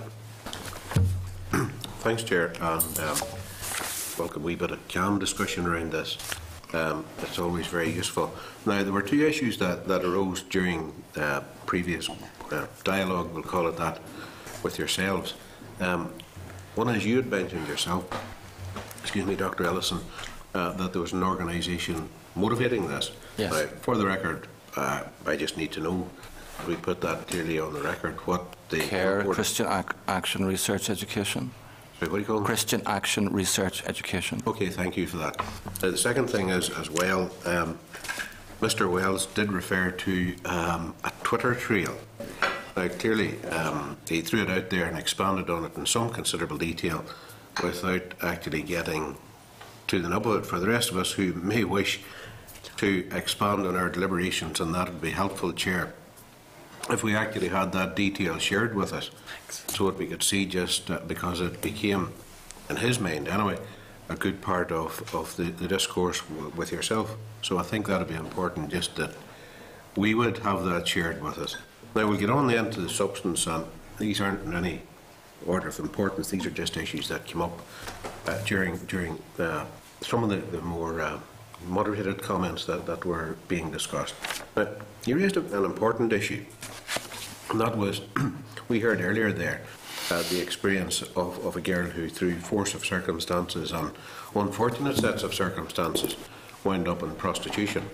Thanks, Chair, and welcome a wee bit of calm discussion around this. It's always very useful. Now, there were two issues that arose during previous dialogue, we'll call it that, with yourselves. One is you had mentioned yourself, excuse me, Dr. Ellison, that there was an organisation motivating this. Yes. Now, for the record, I just need to know, we put that clearly on the record, what the... CARE, Christian Action Research Education. Sorry, what do you call it? Christian Action Research Education. Okay, thank you for that. The second thing is, as well, Mr. Wells did refer to a Twitter trail. Now, clearly, he threw it out there and expanded on it in some considerable detail without actually getting to the nub of it. For the rest of us who may wish to expand on our deliberations, and that would be helpful, Chair, if we actually had that detail shared with us, so that we could see, just because it became, in his mind anyway, a good part of the discourse with yourself. So I think that would be important, just that we would have that shared with us. Now we'll get on then to the substance, and these aren't in any order of importance. These are just issues that came up during some of the more moderated comments that were being discussed. But you raised an important issue, and that was, we heard earlier there, the experience of a girl who, through force of circumstances and unfortunate sets of circumstances, wound up in prostitution.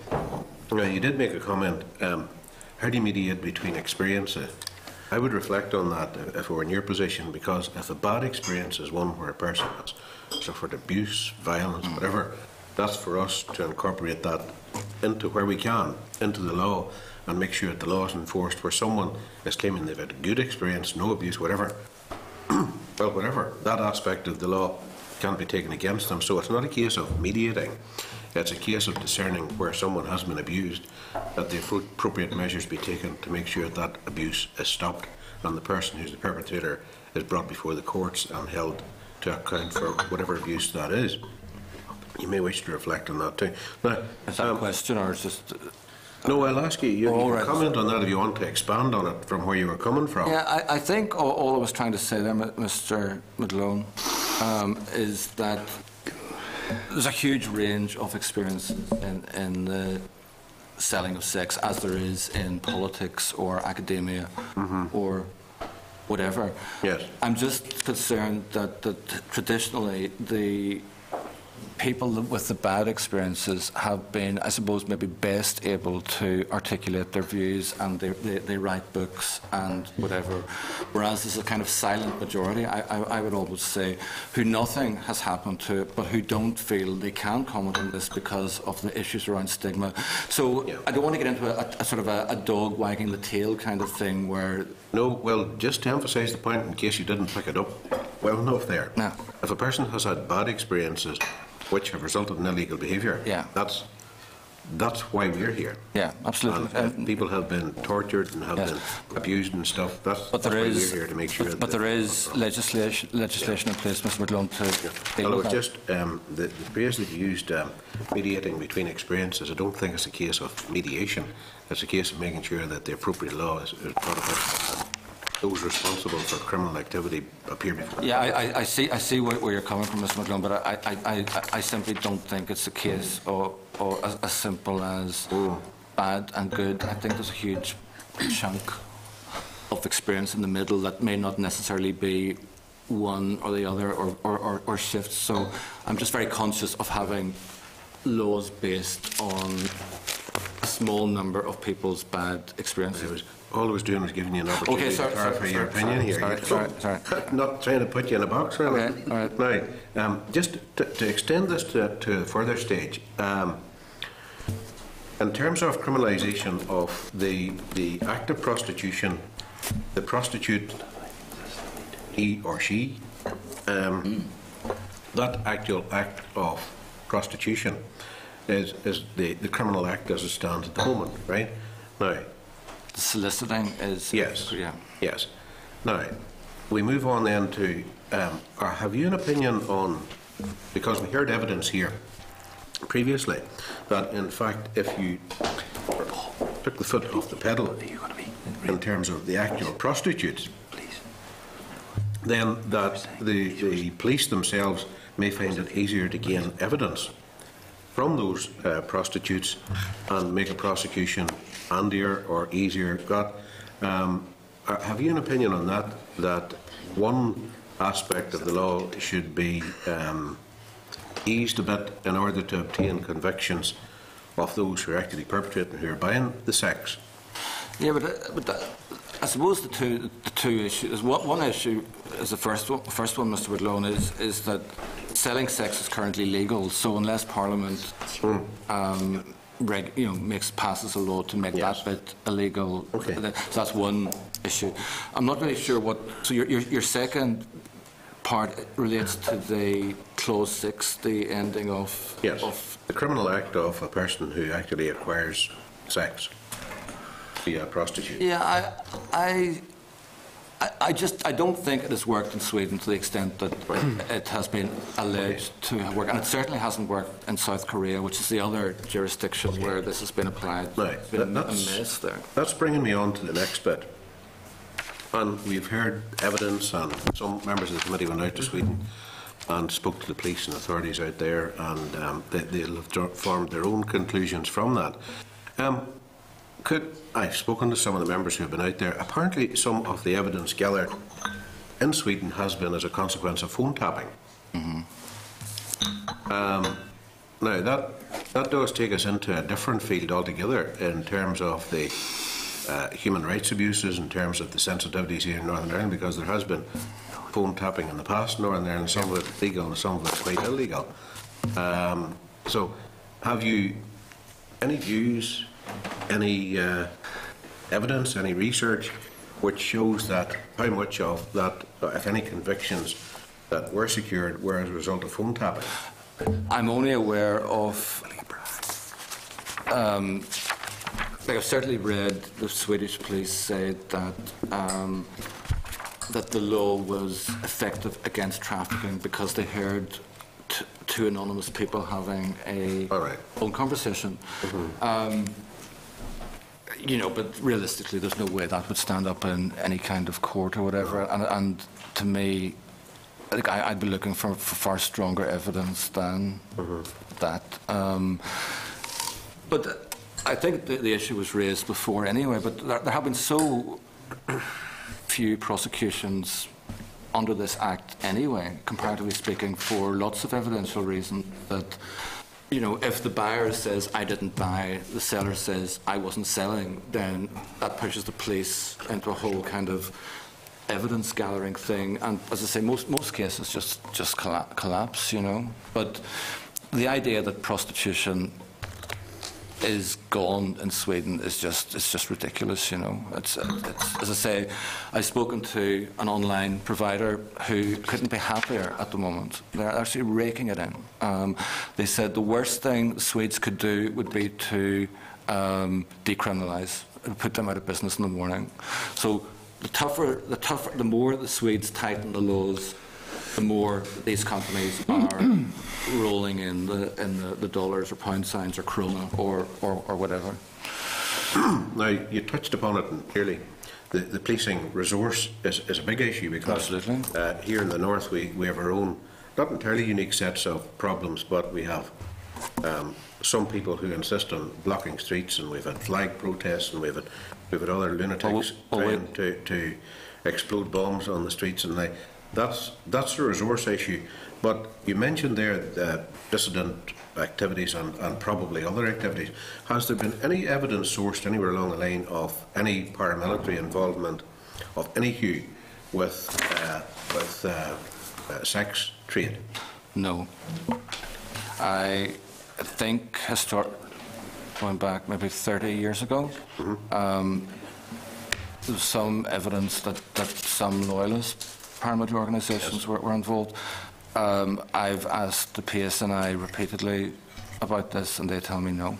Now, you did make a comment, how do you mediate between experiences? I would reflect on that if I were in your position, because if a bad experience is one where a person has suffered abuse, violence, whatever, that's for us to incorporate that into where we can, into the law, and make sure that the law is enforced where someone is claiming they've had a good experience, no abuse, whatever. Well, whatever, that aspect of the law can't be taken against them. So it's not a case of mediating, it's a case of discerning where someone has been abused, that the appropriate measures be taken to make sure that abuse is stopped and the person who's the perpetrator is brought before the courts and held to account for whatever abuse that is. You may wish to reflect on that too. Now, is that a question or is just... No, I'll ask you. You can comment on that if you want to expand on it from where you were coming from. Yeah, I think all I was trying to say there, Mr. McGlone, is that there's a huge range of experiences in the selling of sex, as there is in politics or academia or whatever. Yes. I'm just concerned that traditionally the people with the bad experiences have been, I suppose, maybe best able to articulate their views, and they write books and whatever, whereas there's a kind of silent majority, I would always say, who nothing has happened to, but who don't feel they can comment on this because of the issues around stigma. So I don't want to get into a sort of a dog wagging the tail kind of thing where... No, well, just to emphasise the point in case you didn't pick it up well enough there. No. If a person has had bad experiences which have resulted in illegal behaviour, that's why we're here. Yeah, absolutely. And people have been tortured and have been abused and stuff. That's why we're here, to make sure. But there is legislation in place, Mr. McGlone, to deal well, with it was that. just the phrase that you used, mediating between experiences. I don't think it's a case of mediation. It's a case of making sure that the appropriate law is brought about and those responsible for criminal activity appear before. Yeah, I see where you're coming from, Mr. McGlone, but I simply don't think it's a case or as simple as bad and good. I think there's a huge chunk of experience in the middle that may not necessarily be one or the other or shifts. So I'm just very conscious of having laws based on a small number of people's bad experiences. All I was doing was giving you an opportunity to clarify your opinion here. Sorry. Not trying to put you in a box, really. Okay, all right. Now, just to extend this to a further stage, in terms of criminalisation of the act of prostitution, the prostitute, he or she, that actual act of prostitution is the criminal act as it stands at the moment, right? Now, the soliciting is... Yes. Yeah. Yes. Now, we move on then to, have you an opinion on, because we heard evidence here previously, that in fact if you took the foot off the pedal in terms of the actual prostitutes, then that the police themselves may find it easier to gain evidence from those prostitutes and make a prosecution handier or easier. Have you an opinion on that, that one aspect of the law should be eased a bit in order to obtain convictions of those who are actually perpetrating, who are buying the sex? Yeah, but I suppose the two issues. One issue is the first one, Mr. Woodlone, is that selling sex is currently legal. So unless Parliament passes a law to make that bit illegal, so that's one issue. I'm not really sure what. So your second part relates to the clause 6, the ending of... Yes, the criminal act of a person who actually acquires sex via a prostitute. Yeah, I don't think it has worked in Sweden to the extent that it has been alleged to have worked, and it certainly hasn't worked in South Korea, which is the other jurisdiction where this has been applied. Right, There's been a mess there. That's bringing me on to the next bit. And we've heard evidence, and some members of the committee went out to Sweden and spoke to the police and authorities out there, and they'll have formed their own conclusions from that. I've spoken to some of the members who have been out there. Apparently, some of the evidence gathered in Sweden has been as a consequence of phone tapping. Now, that does take us into a different field altogether in terms of the human rights abuses, in terms of the sensitivities here in Northern Ireland, because there has been phone tapping in the past in Northern Ireland, some of it legal and some of it quite illegal. So, have you any views, any evidence, any research which shows that how much of that, if any convictions that were secured were as a result of phone tapping? I'm only aware of... I've certainly read the Swedish police say that that the law was effective against trafficking because they heard two anonymous people having a phone conversation. But realistically, there's no way that would stand up in any kind of court or whatever. And to me, I think I'd be looking for far stronger evidence than that. But I think the issue was raised before anyway. But there have been so few prosecutions under this Act anyway, comparatively speaking, for lots of evidential reasons that, you know, if the buyer says, I didn't buy, the seller says, I wasn't selling, then that pushes the police into a whole kind of evidence gathering thing. And as I say, most cases just collapse, you know. But the idea that prostitution is gone in Sweden is just ridiculous, you know. It's as I say, I've spoken to an online provider who couldn't be happier at the moment. They're actually raking it in. They said the worst thing the Swedes could do would be to decriminalise, put them out of business in the morning. So the more the Swedes tighten the laws, the more these companies are rolling in the dollars or pound signs or krona or whatever. Now, you touched upon it, and clearly the policing resource is a big issue, because here in the north we have our own, not entirely unique sets of problems, but we have some people who insist on blocking streets, and we've had flag protests, and we've had other lunatics trying to explode bombs on the streets, and that's a resource issue. But you mentioned there dissident activities and probably other activities. Has there been any evidence sourced anywhere along the line of any paramilitary involvement of any hue with sex trade? No. I think going back maybe 30 years ago, there was some evidence that some loyalist paramilitary organisations were involved. I've asked the PSNI repeatedly about this, and they tell me no.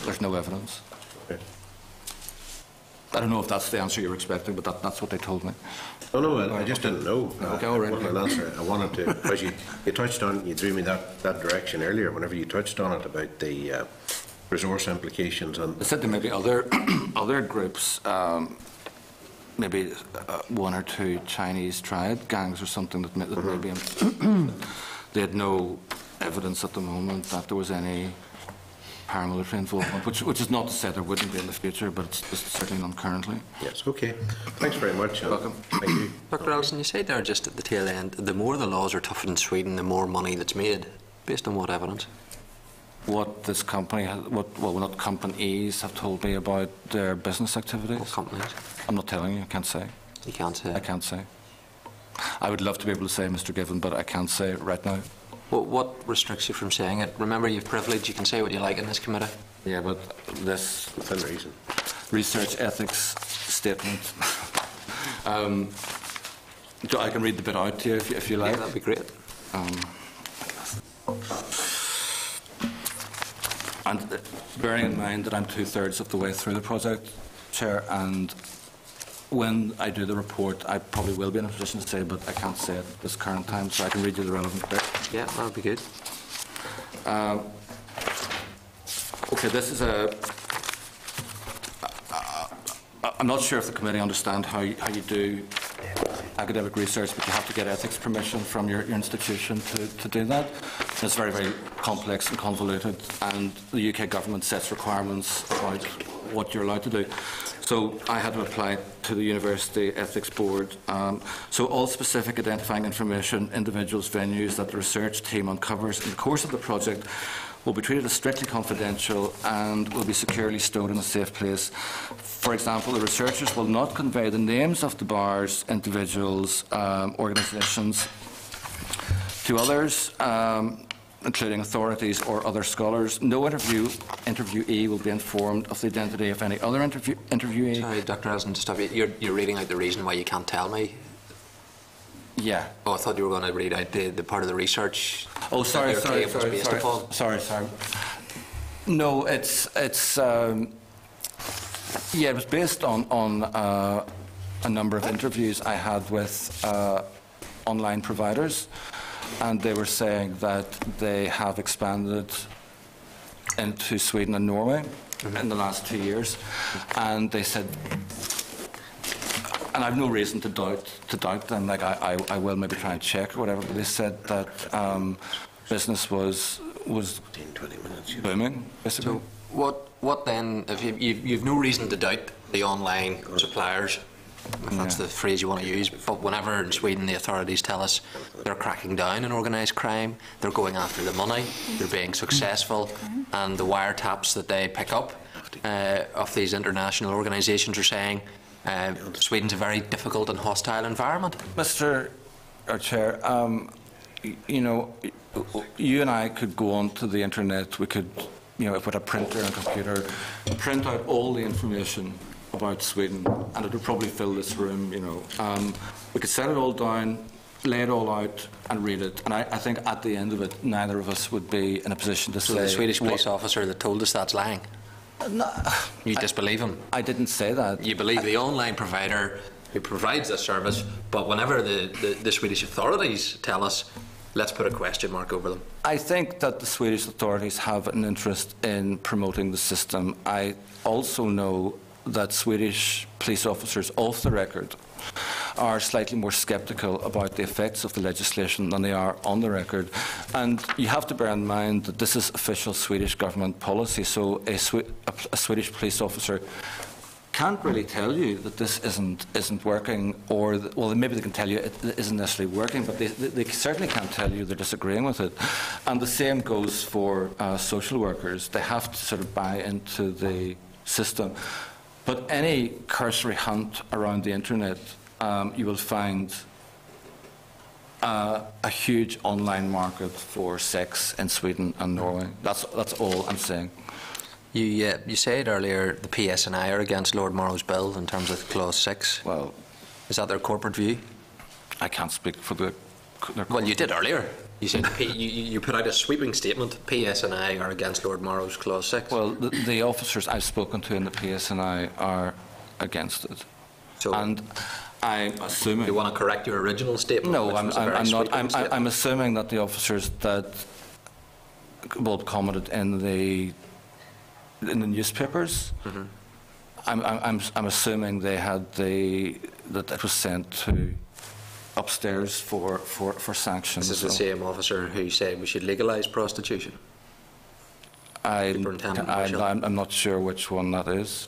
There's no evidence. Okay. I don't know if that's the answer you're expecting, but that's what they told me. Oh no, I just didn't know. Okay, all right. An answer. I wanted to, because you touched on, you drew me that direction earlier. Whenever you touched on it about the resource implications, and I said there may be other groups. Maybe one or two Chinese triad gangs or something that maybe they had no evidence at the moment that there was any paramilitary involvement, which is not to say there wouldn't be in the future, but it's certainly not currently. Yes, okay. Thanks very much. Welcome. Thank you. Dr. Ellison, you said there just at the tail end, the more the laws are tougher in Sweden, the more money that's made. Based on what evidence? What this company, not companies, have told me about their business activities. What companies? I'm not telling you. I can't say. You can't say? I can't say. I would love to be able to say, Mr. Given, but I can't say it right now. What restricts you from saying it? Remember, you've privilege. You can say what you like in this committee. Yeah, but this within reason. Research ethics statement. I can read the bit out to you if you like. Yeah, that'd be great. And bearing in mind that I'm 2/3 of the way through the project, Chair, and when I do the report, I probably will be in a position to say, but I can't say it at this current time, so I can read you the relevant bit. Yeah, that would be good. Okay, this is I'm not sure if the committee understand how you do academic research, but you have to get ethics permission from your institution to do that. And it's very, very complex and convoluted, and the UK government sets requirements about what you're allowed to do. So I had to apply to the University Ethics Board. So all specific identifying information, individuals, venues that the research team uncovers in the course of the project will be treated as strictly confidential and will be securely stored in a safe place. For example, the researchers will not convey the names of the bars, individuals, organisations to others, including authorities or other scholars. No interviewee will be informed of the identity of any other interviewee. Sorry, Dr. Ellison, to stop you. You're reading out the reason why you can't tell me. Yeah. Oh, I thought you were going to read out the part of the research. Oh, sorry. No, it's yeah, it was based on a number of interviews I had with online providers, and they were saying that they have expanded into Sweden and Norway in the last 2 years, and they said, and I've no reason to doubt them. Like I will maybe try and check or whatever. But they said that business was 20 minutes, booming. Basically. So what then? If you've no reason to doubt the online suppliers, if that's the phrase you want to use. But whenever in Sweden the authorities tell us they're cracking down on organised crime, they're going after the money, they're being successful, and the wiretaps that they pick up of these international organisations are saying Sweden's a very difficult and hostile environment. Mr. Chair, you know, you and I could go onto the internet. We could, you know, with a printer and a computer, print out all the information about Sweden, and it would probably fill this room. You know, we could set it all down, lay it all out, and read it. And I think at the end of it, neither of us would be in a position to say. So the Swedish police officer that told us that's lying. No, you disbelieve him? I didn't say that. You believe the online provider who provides this service, but whenever the Swedish authorities tell us, let's put a question mark over them. I think that the Swedish authorities have an interest in promoting the system. I also know that Swedish police officers, off the record, are slightly more sceptical about the effects of the legislation than they are on the record. And you have to bear in mind that this is official Swedish government policy, so a Swedish police officer can't really tell you that this isn't working, or well, maybe they can tell you it isn't necessarily working, but they certainly can't tell you they're disagreeing with it. And the same goes for social workers. They have to sort of buy into the system. But any cursory hunt around the internet, you will find a huge online market for sex in Sweden and Norway. That's all I'm saying. You said earlier the PSNI are against Lord Morrow's bill in terms of Clause 6. Well, is that their corporate view? I can't speak for their well, you did earlier. You said you put out a sweeping statement. PSNI are against Lord Morrow's Clause 6. Well, the officers I've spoken to in the PSNI are against it. So, and I'm assuming you want to correct your original statement. No, I'm not. I'm assuming that the officers that commented in the newspapers. Mm-hmm. I'm assuming they had that it was sent to upstairs for sanctions. This is the same officer who said we should legalise prostitution. I'm not sure which one that is.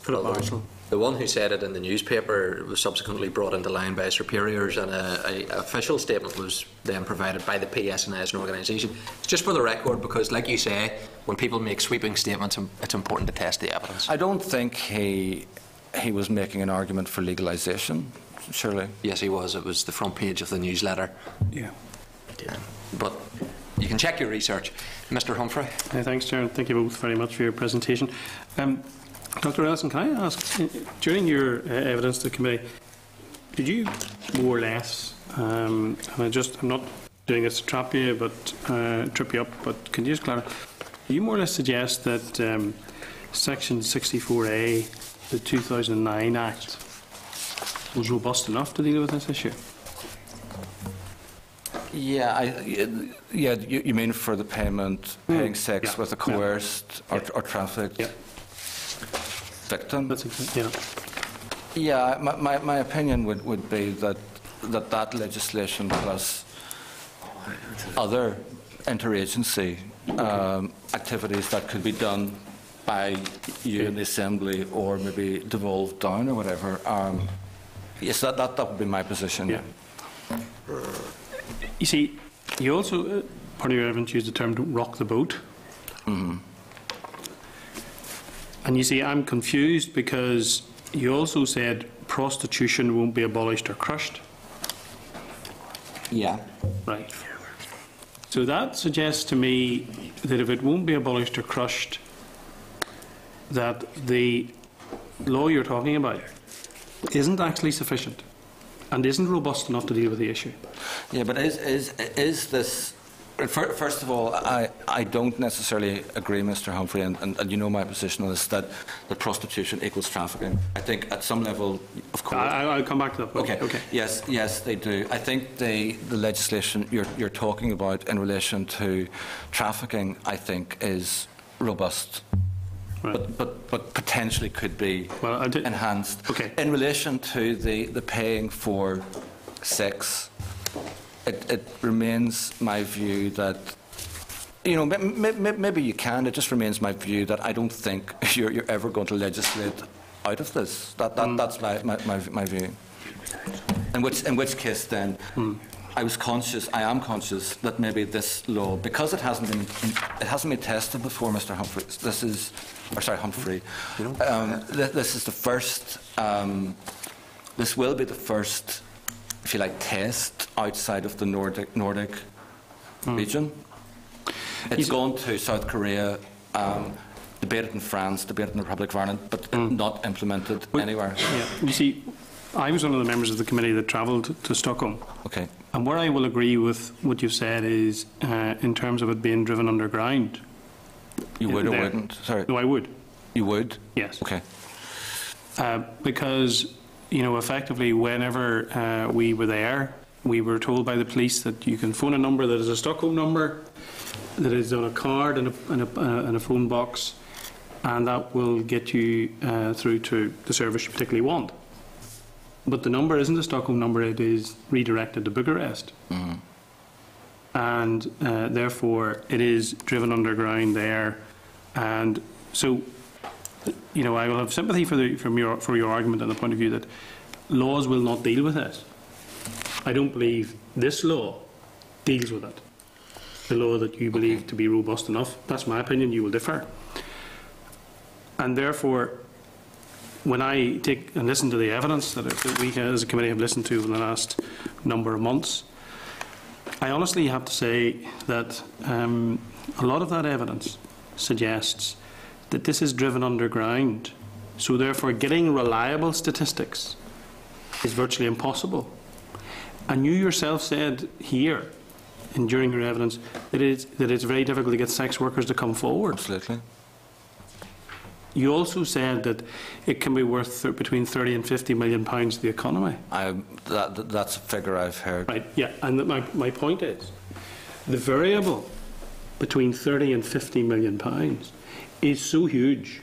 The one who said it in the newspaper was subsequently brought into line by superiors, and an official statement was then provided by the PSNI as an organisation. It's just for the record, because, like you say, when people make sweeping statements, it's important to test the evidence. I don't think he was making an argument for legalisation, surely. Yes, he was. It was the front page of the newsletter. Yeah. But you can check your research. Mr. Humphrey. Thanks, Chair. Thank you both very much for your presentation. Dr. Ellison, can I ask, during your evidence to the committee, did you more or less, and I'm not doing this to trap you, but trip you up, but can you just clarify, do you more or less suggest that Section 64A, the 2009 Act, was robust enough to deal with this issue? Yeah, you mean for the paying sex with a coerced or trafficked victim? Yeah, my opinion would be that legislation plus other interagency activities that could be done by you in the Assembly, or maybe devolved down or whatever. Yes, that would be my position. Yeah. You see, you also, part of your evidence, used the term "don't rock the boat." Mm-hmm. And you see, I'm confused because you also said prostitution won't be abolished or crushed. Yeah. Right. So that suggests to me that if it won't be abolished or crushed, that the law you're talking about isn't actually sufficient and isn't robust enough to deal with the issue. Yeah, but is this... First of all, I don't necessarily agree, Mr. Humphrey, and you know my position on this, that prostitution equals trafficking. I think at some level, of course... I'll come back to that. Okay. Yes, they do. I think the legislation you're talking about in relation to trafficking, I think, is robust. Right. But potentially could be enhanced. Okay. In relation to the paying for sex, it remains my view that, you know, maybe you can. It just remains my view that I don't think you're ever going to legislate out of this. That's my view. In which case, then, I am conscious that maybe this law, because it hasn't been tested before, Mr. Humphrey. This is the first. This will be the first, if you like, test outside of the Nordic region. It's gone to South Korea, debated in France, debated in the Republic of Ireland, but not implemented anywhere. Yeah. You see, I was one of the members of the committee that travelled to Stockholm. Okay. And where I will agree with what you've said is, in terms of it being driven underground. You would or wouldn't? Sorry. No, I would. You would? Yes. Okay. Because, effectively, whenever we were there, we were told by the police that you can phone a number that is a Stockholm number, that is on a card and a phone box, and that will get you through to the service you particularly want. But the number isn't a Stockholm number, it is redirected to Bucharest. And therefore it is driven underground there. And so, I will have sympathy for your argument and the point of view that laws will not deal with it. I don't believe this law deals with it. The law that you believe to be robust enough. That's my opinion, you will differ. And therefore, when I take and listen to the evidence that we as a committee have listened to in the last number of months, I honestly have to say that a lot of that evidence suggests that this is driven underground. So therefore, getting reliable statistics is virtually impossible. And you yourself said here, and during your evidence, that it's very difficult to get sex workers to come forward. Absolutely. You also said that it can be worth between 30 and 50 million pounds to the economy. That's a figure I've heard. Right, yeah, and my point is, the variable between 30 and 50 million pounds is so huge,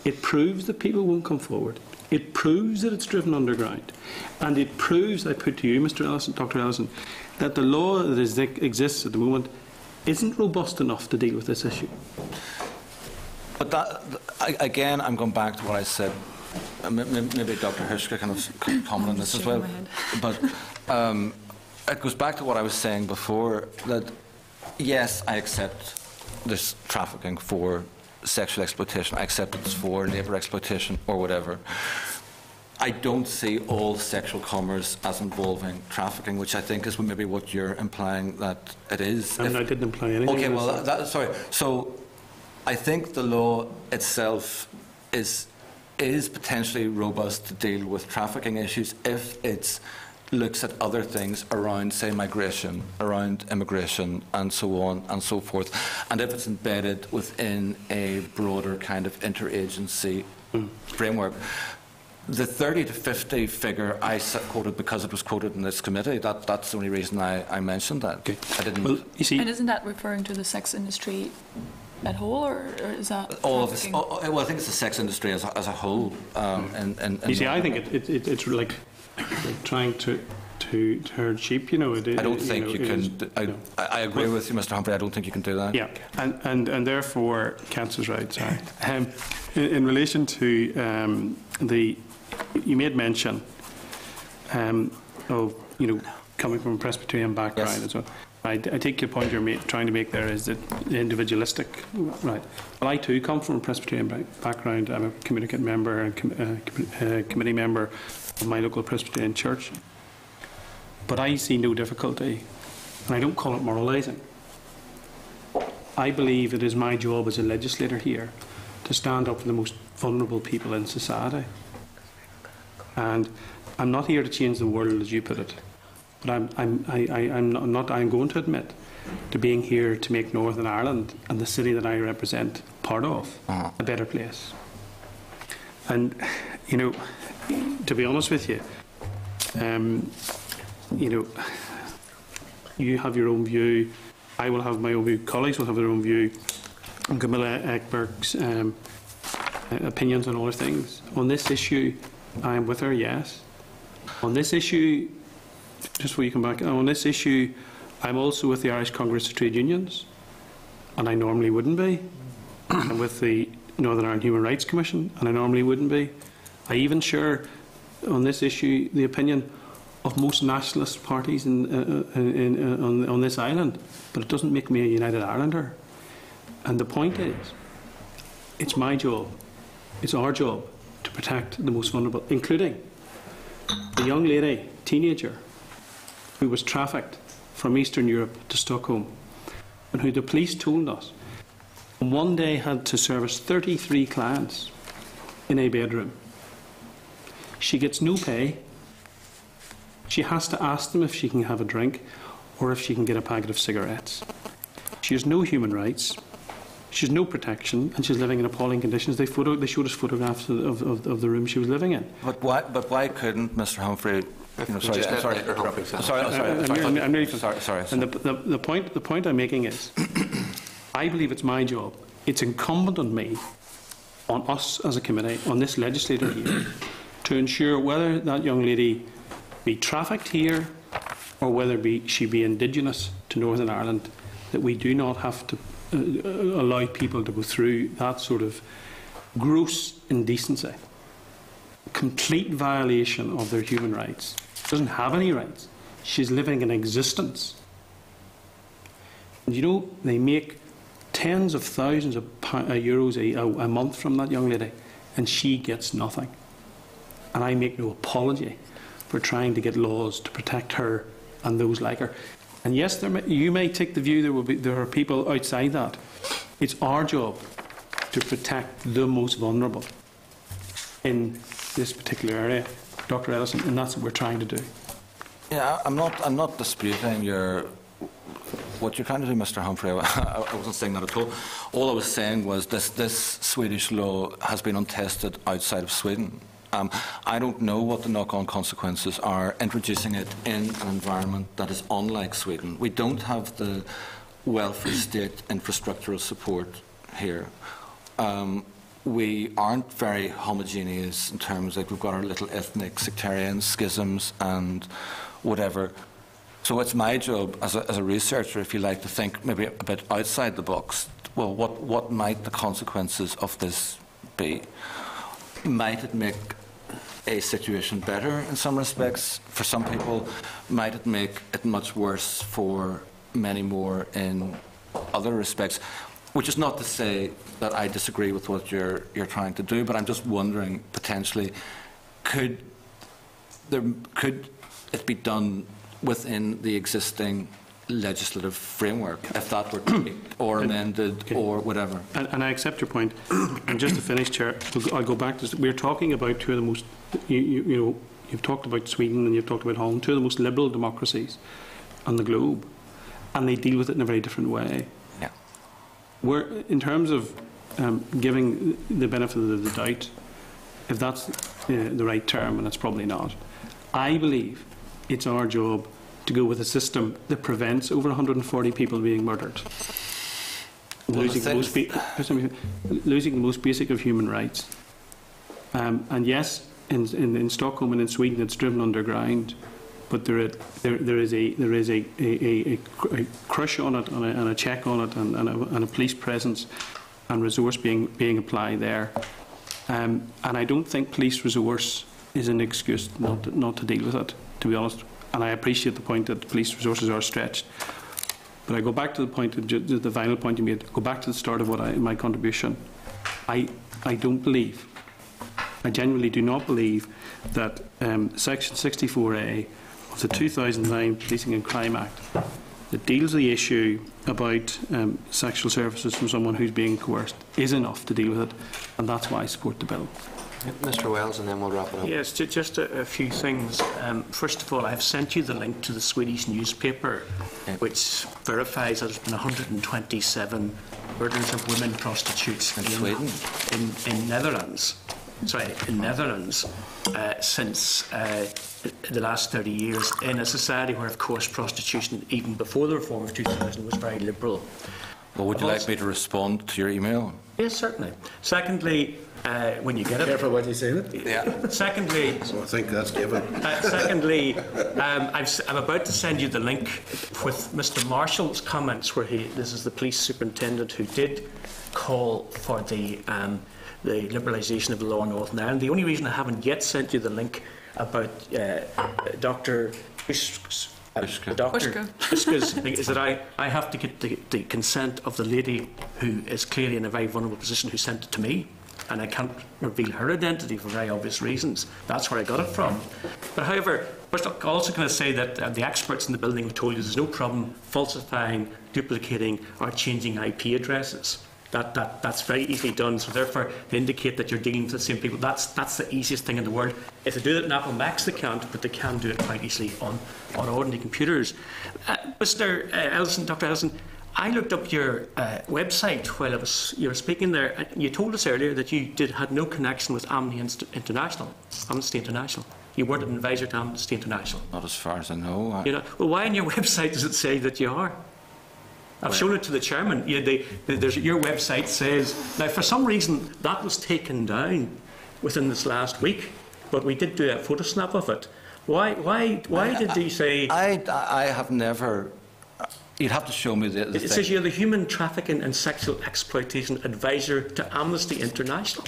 it proves that people won't come forward. It proves that it's driven underground. And it proves, I put to you, Mr. Ellison, Dr. Ellison, that the law that exists at the moment isn't robust enough to deal with this issue. But again, I'm going back to what I said. Maybe Dr. Huschke can comment on this as well. But it goes back to what I was saying before, that yes, I accept this trafficking for sexual exploitation. I accept it's for labour exploitation or whatever. I don't see all sexual commerce as involving trafficking, which I think is maybe what you're implying that it is. I didn't imply anything. Okay, well, sorry. So I think the law itself is potentially robust to deal with trafficking issues if it looks at other things around, say, migration, around immigration, and so on and so forth, and if it's embedded within a broader kind of interagency framework. The 30 to 50 figure I quoted because it was quoted in this committee. That's the only reason I mentioned that. Okay. I didn't. Well, you see, and isn't that referring to the sex industry at whole, or is that all of this? Well, I think it's the sex industry as a whole. You see, I think it's like trying to herd sheep. I don't think you can. I agree with you, Mr. Humphrey. I don't think you can do that. Yeah, and therefore, Councillor's right. Sorry. In relation to you made mention of coming from a Presbyterian background. Yes. And so I take your point you're trying to make there is that individualistic, right? Well, I too come from a Presbyterian background. I'm a communicant member and committee member of my local Presbyterian church. But I see no difficulty, and I don't call it moralising. I believe it is my job as a legislator here to stand up for the most vulnerable people in society. And I'm not here to change the world, as you put it. But I'm going to admit to being here to make Northern Ireland and the city that I represent part of a better place. And to be honest with you, you have your own view. I will have my own view. Colleagues will have their own view. And Camilla Ekberg's opinions on other things. On this issue, I am with her. Yes. On this issue. Just before you come back, on this issue, I'm also with the Irish Congress of Trade Unions, and I normally wouldn't be. I'm with the Northern Ireland Human Rights Commission, and I normally wouldn't be. I even share on this issue the opinion of most nationalist parties on this island, but it doesn't make me a United Irelander. And the point is, it's my job, it's our job to protect the most vulnerable, including the young lady, teenager, who was trafficked from Eastern Europe to Stockholm, and who the police told us one day had to service 33 clients in a bedroom. She gets no pay. She has to ask them if she can have a drink or if she can get a packet of cigarettes. She has no human rights. She has no protection, and she's living in appalling conditions. They showed us photographs of the room she was living in. But why couldn't Mr. Humphrey? I'm nearly sorry. And the point I'm making is, I believe it's my job. It's incumbent on me, on us as a committee, on this legislature here, to ensure whether that young lady be trafficked here or whether she be indigenous to Northern Ireland, that we do not have to allow people to go through that sort of gross indecency, complete violation of their human rights. She doesn't have any rights. She's living an existence. And you know, they make tens of thousands of euros a month from that young lady, and she gets nothing. And I make no apology for trying to get laws to protect her and those like her. And yes, you may take the view there are people outside that. It's our job to protect the most vulnerable in this particular area, Dr. Ellison, and that's what we're trying to do. Yeah, I'm not disputing what you're trying to do, Mr. Humphrey. I wasn't saying that at all. All I was saying was this Swedish law has been untested outside of Sweden. I don't know what the knock-on consequences are introducing it in an environment that is unlike Sweden. We don't have the welfare state infrastructural support here. We aren't very homogeneous in terms of we've got our little ethnic sectarian schisms and whatever. So it's my job as a researcher, if you like, to think maybe a bit outside the box. Well, what might the consequences of this be? Might it make a situation better in some respects for some people? Might it make it much worse for many more in other respects? Which is not to say that I disagree with what you're trying to do, but I'm just wondering, potentially, could it be done within the existing legislative framework, if that were tweaked or amended or whatever? And I accept your point. And just to finish, Chair, I'll go back to, we're talking about two of the most, you've talked about Sweden and you've talked about Holland, two of the most liberal democracies on the globe, and they deal with it in a very different way. Yeah. We're, in terms of giving the benefit of the doubt, if that's the right term, and it's probably not, I believe it's our job to go with a system that prevents over 140 people being murdered, losing the most basic of human rights. And yes, in Stockholm and in Sweden, it's driven underground, but there is a crush on it and a check on it and a police presence and resource being applied there. And I don't think police resource is an excuse not to deal with it, to be honest. And I appreciate the point that police resources are stretched. But I go back to the point, the final point you made, go back to the start of my contribution. I don't believe, I genuinely do not believe that Section 64A of the 2009 Policing and Crime Act that deals with the issue about sexual services from someone who's being coerced is enough to deal with it, and that's why I support the bill. Mr. Wells, and then we'll wrap it up. Yes, just a few things. First of all, I've sent you the link to the Swedish newspaper, which verifies that there's been 127 murders of women prostitutes in Netherlands. Sorry, in Netherlands since the last 30 years, in a society where, of course, prostitution, even before the reform of 2000, was very liberal. Well, would you like me to respond to your email? Yes, certainly. Secondly, when you get it. Careful what you say. Yeah. Secondly, so I think that's given. Secondly, I'm about to send you the link with Mr. Marshall's comments, where this is the police superintendent who did call for the liberalisation of the law in Northern Ireland. The only reason I haven't yet sent you the link about Dr. Huschke's thing is that I have to get the consent of the lady who is clearly in a very vulnerable position who sent it to me, and I can't reveal her identity for very obvious reasons. That's where I got it from. But however, first, I'm also going to say that the experts in the building have told you there's no problem falsifying, duplicating or changing IP addresses. That's very easily done, so therefore they indicate that you're dealing with the same people. That's the easiest thing in the world. If they do it in Apple Macs, they can't, but they can do it quite easily on ordinary computers. Mr. Ellison, Dr. Ellison, I looked up your website while you were speaking there, and you told us earlier that you had no connection with Amnesty International. You weren't an advisor to Amnesty International. Not as far as I know. Well, why on your website does it say that you are? I've shown it to the chairman. Your website says, now for some reason that was taken down within this last week, but we did do a photo snap of it. Why did they say? I have never. You'd have to show me the It says you're the Human Trafficking and Sexual Exploitation Advisor to Amnesty International.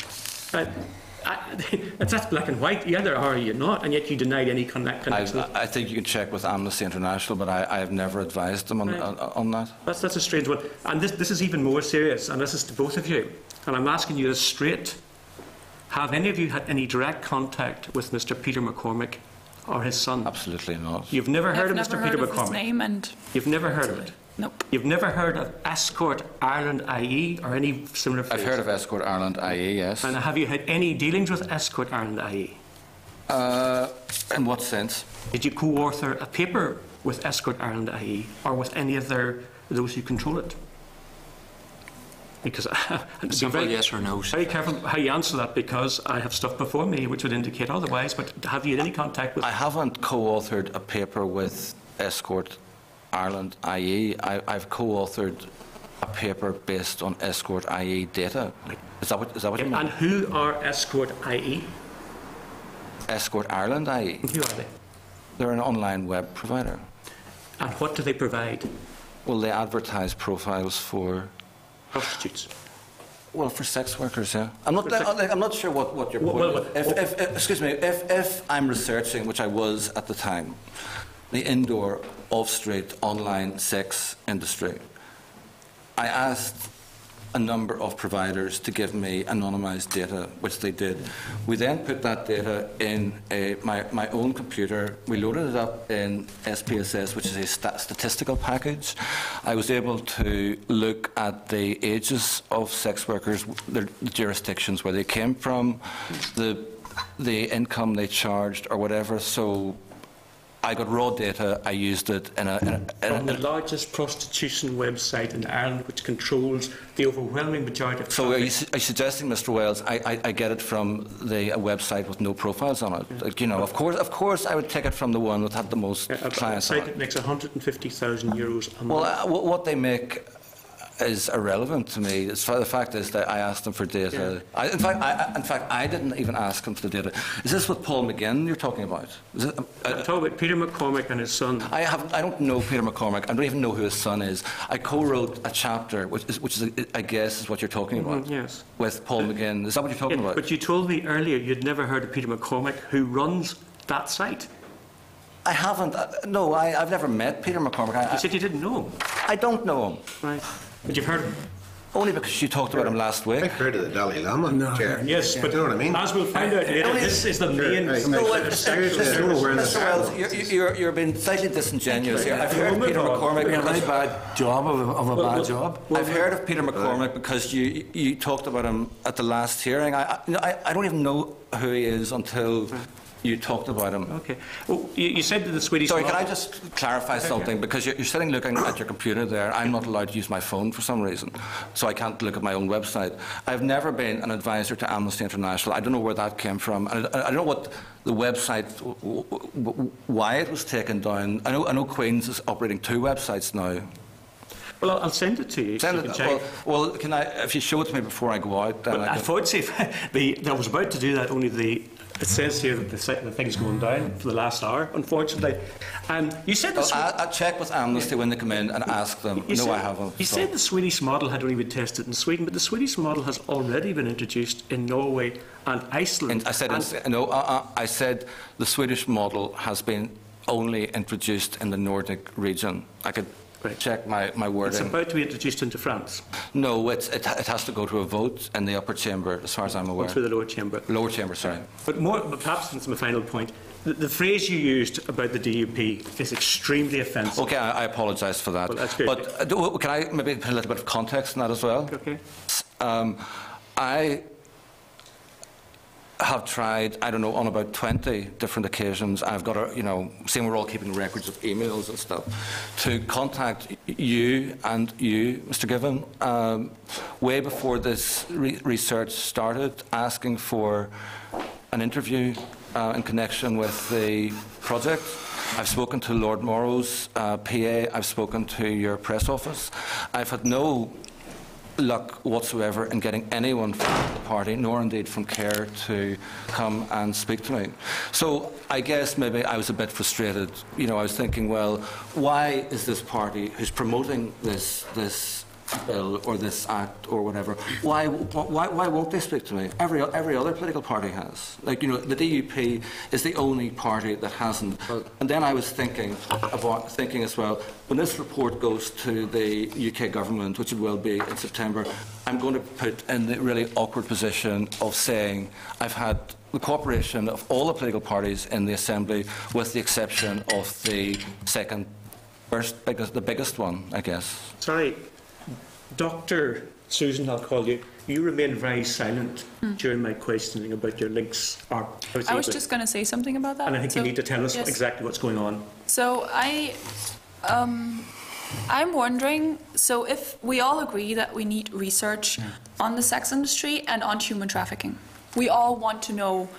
That's black and white. You either are or you're not, and yet you denied any connection. I think you can check with Amnesty International, but I have never advised them on that. That's a strange one. And this is even more serious, and this is to both of you. And I'm asking you this straight. Have any of you had any direct contact with Mr. Peter McCormick or his son? Absolutely not. You've never heard of Mr. Peter McCormick? His name and you've never heard of it? Nope. You've never heard of Escort Ireland IE or any similar phrase? I've heard of Escort Ireland IE, yes. And have you had any dealings with Escort Ireland IE? In what sense? Did you co-author a paper with Escort Ireland IE or with any of those who control it? Because simple yes or no. Very careful how you answer that, because I have stuff before me which would indicate otherwise. But have you had any contact with? I haven't co-authored a paper with Escort Ireland IE. I've co-authored a paper based on Escort IE data. Is that what you mean? And who are Escort IE? Escort Ireland IE. Who are they? They're an online web provider. And what do they provide? Well, they advertise profiles for prostitutes. Well, for sex workers, yeah. I'm not sure what your point is. Excuse me. If I'm researching, which I was at the time, the indoor, off-street, online sex industry, I asked a number of providers to give me anonymised data, which they did. We then put that data in my own computer. We loaded it up in SPSS, which is a statistical package. I was able to look at the ages of sex workers, the jurisdictions where they came from, the income they charged, or whatever. So I got raw data. I used it in from the largest prostitution website in Ireland, which controls the overwhelming majority of. So are you suggesting, Mr. Wales, I get it from a website with no profiles on it? Yeah. Like, of course, I would take it from the one that had the most clients. A site that makes €150,000 a month. Well, what they make is irrelevant to me. The fact is that I asked them for data. Yeah. In fact, I didn't even ask them for the data. Is this what Paul McGinn you're talking about? I'm talking about Peter McCormick and his son. I don't know Peter McCormick. I don't even know who his son is. I co-wrote a chapter, which is I guess is what you're talking about. Yes. With Paul McGinn. Is that what you're talking about? But you told me earlier you'd never heard of Peter McCormick, who runs that site. I haven't. No, I've never met Peter McCormick. You said you didn't know him. I don't know him. Right. But you've heard of him? Only because you taled about him last week. I've heard of the Dalai Lama. No. Chair. Yes, but you know what I mean? As we'll find out later, this is the main. You're being slightly disingenuous here. I've heard of Peter McCormick. A very bad job of a bad job. I've heard of Peter McCormick because you talked about him at the last hearing. I don't even know who he is until you talked about him. Okay. Well, you said that the Swedish. Sorry, can I just clarify something? Because you're sitting looking at your computer there. I'm not allowed to use my phone for some reason, so I can't look at my own website. I've never been an advisor to Amnesty International. I don't know where that came from. I don't know what the website, why it was taken down. I know Queen's is operating 2 websites now. Well, I'll send it to you. Send it. Well, can I? If you show it to me before I go out, then I thought, see, I was about to do that. Only the It says here that the thing's going down for the last hour, unfortunately. You said this. I checked with Amnesty when they come in and asked them. No, I haven't. You said the Swedish model had only been tested in Sweden, but the Swedish model has already been introduced in Norway and Iceland. I said I said the Swedish model has been only introduced in the Nordic region. I could check my wording. It's about to be introduced into France. No, it has to go to a vote in the upper chamber, as far as I'm aware. Through the lower chamber. Lower chamber, sorry. But perhaps that's my final point. The phrase you used about the DUP is extremely offensive. Okay, I apologise for that. Well, that's good. But can I maybe put a little bit of context in that as well? Okay. I have tried, I don't know, on about 20 different occasions. I've got seeing we're all keeping records of emails and stuff, to contact you and you, Mr. Given, way before this research started, asking for an interview in connection with the project. I've spoken to Lord Morrow's PA. I've spoken to your press office. I've had no luck whatsoever in getting anyone from the party, nor indeed from CARE, to come and speak to me. So I guess maybe I was a bit frustrated. I was thinking, well, why is this party who's promoting this bill or this act or whatever, why won't they speak to me? Every other political party has. The DUP is the only party that hasn't. And then I was thinking as well, when this report goes to the UK government, which it will be in September, I'm going to put in the really awkward position of saying I've had the cooperation of all the political parties in the Assembly, with the exception of the the biggest one, I guess. Sorry. Dr. Susan, I'll call you. You remained very silent during my questioning about your links. I was just going to say something about that. And I think you need to tell us exactly what's going on. So I'm wondering, so if we all agree that we need research on the sex industry and on human trafficking, we all want to know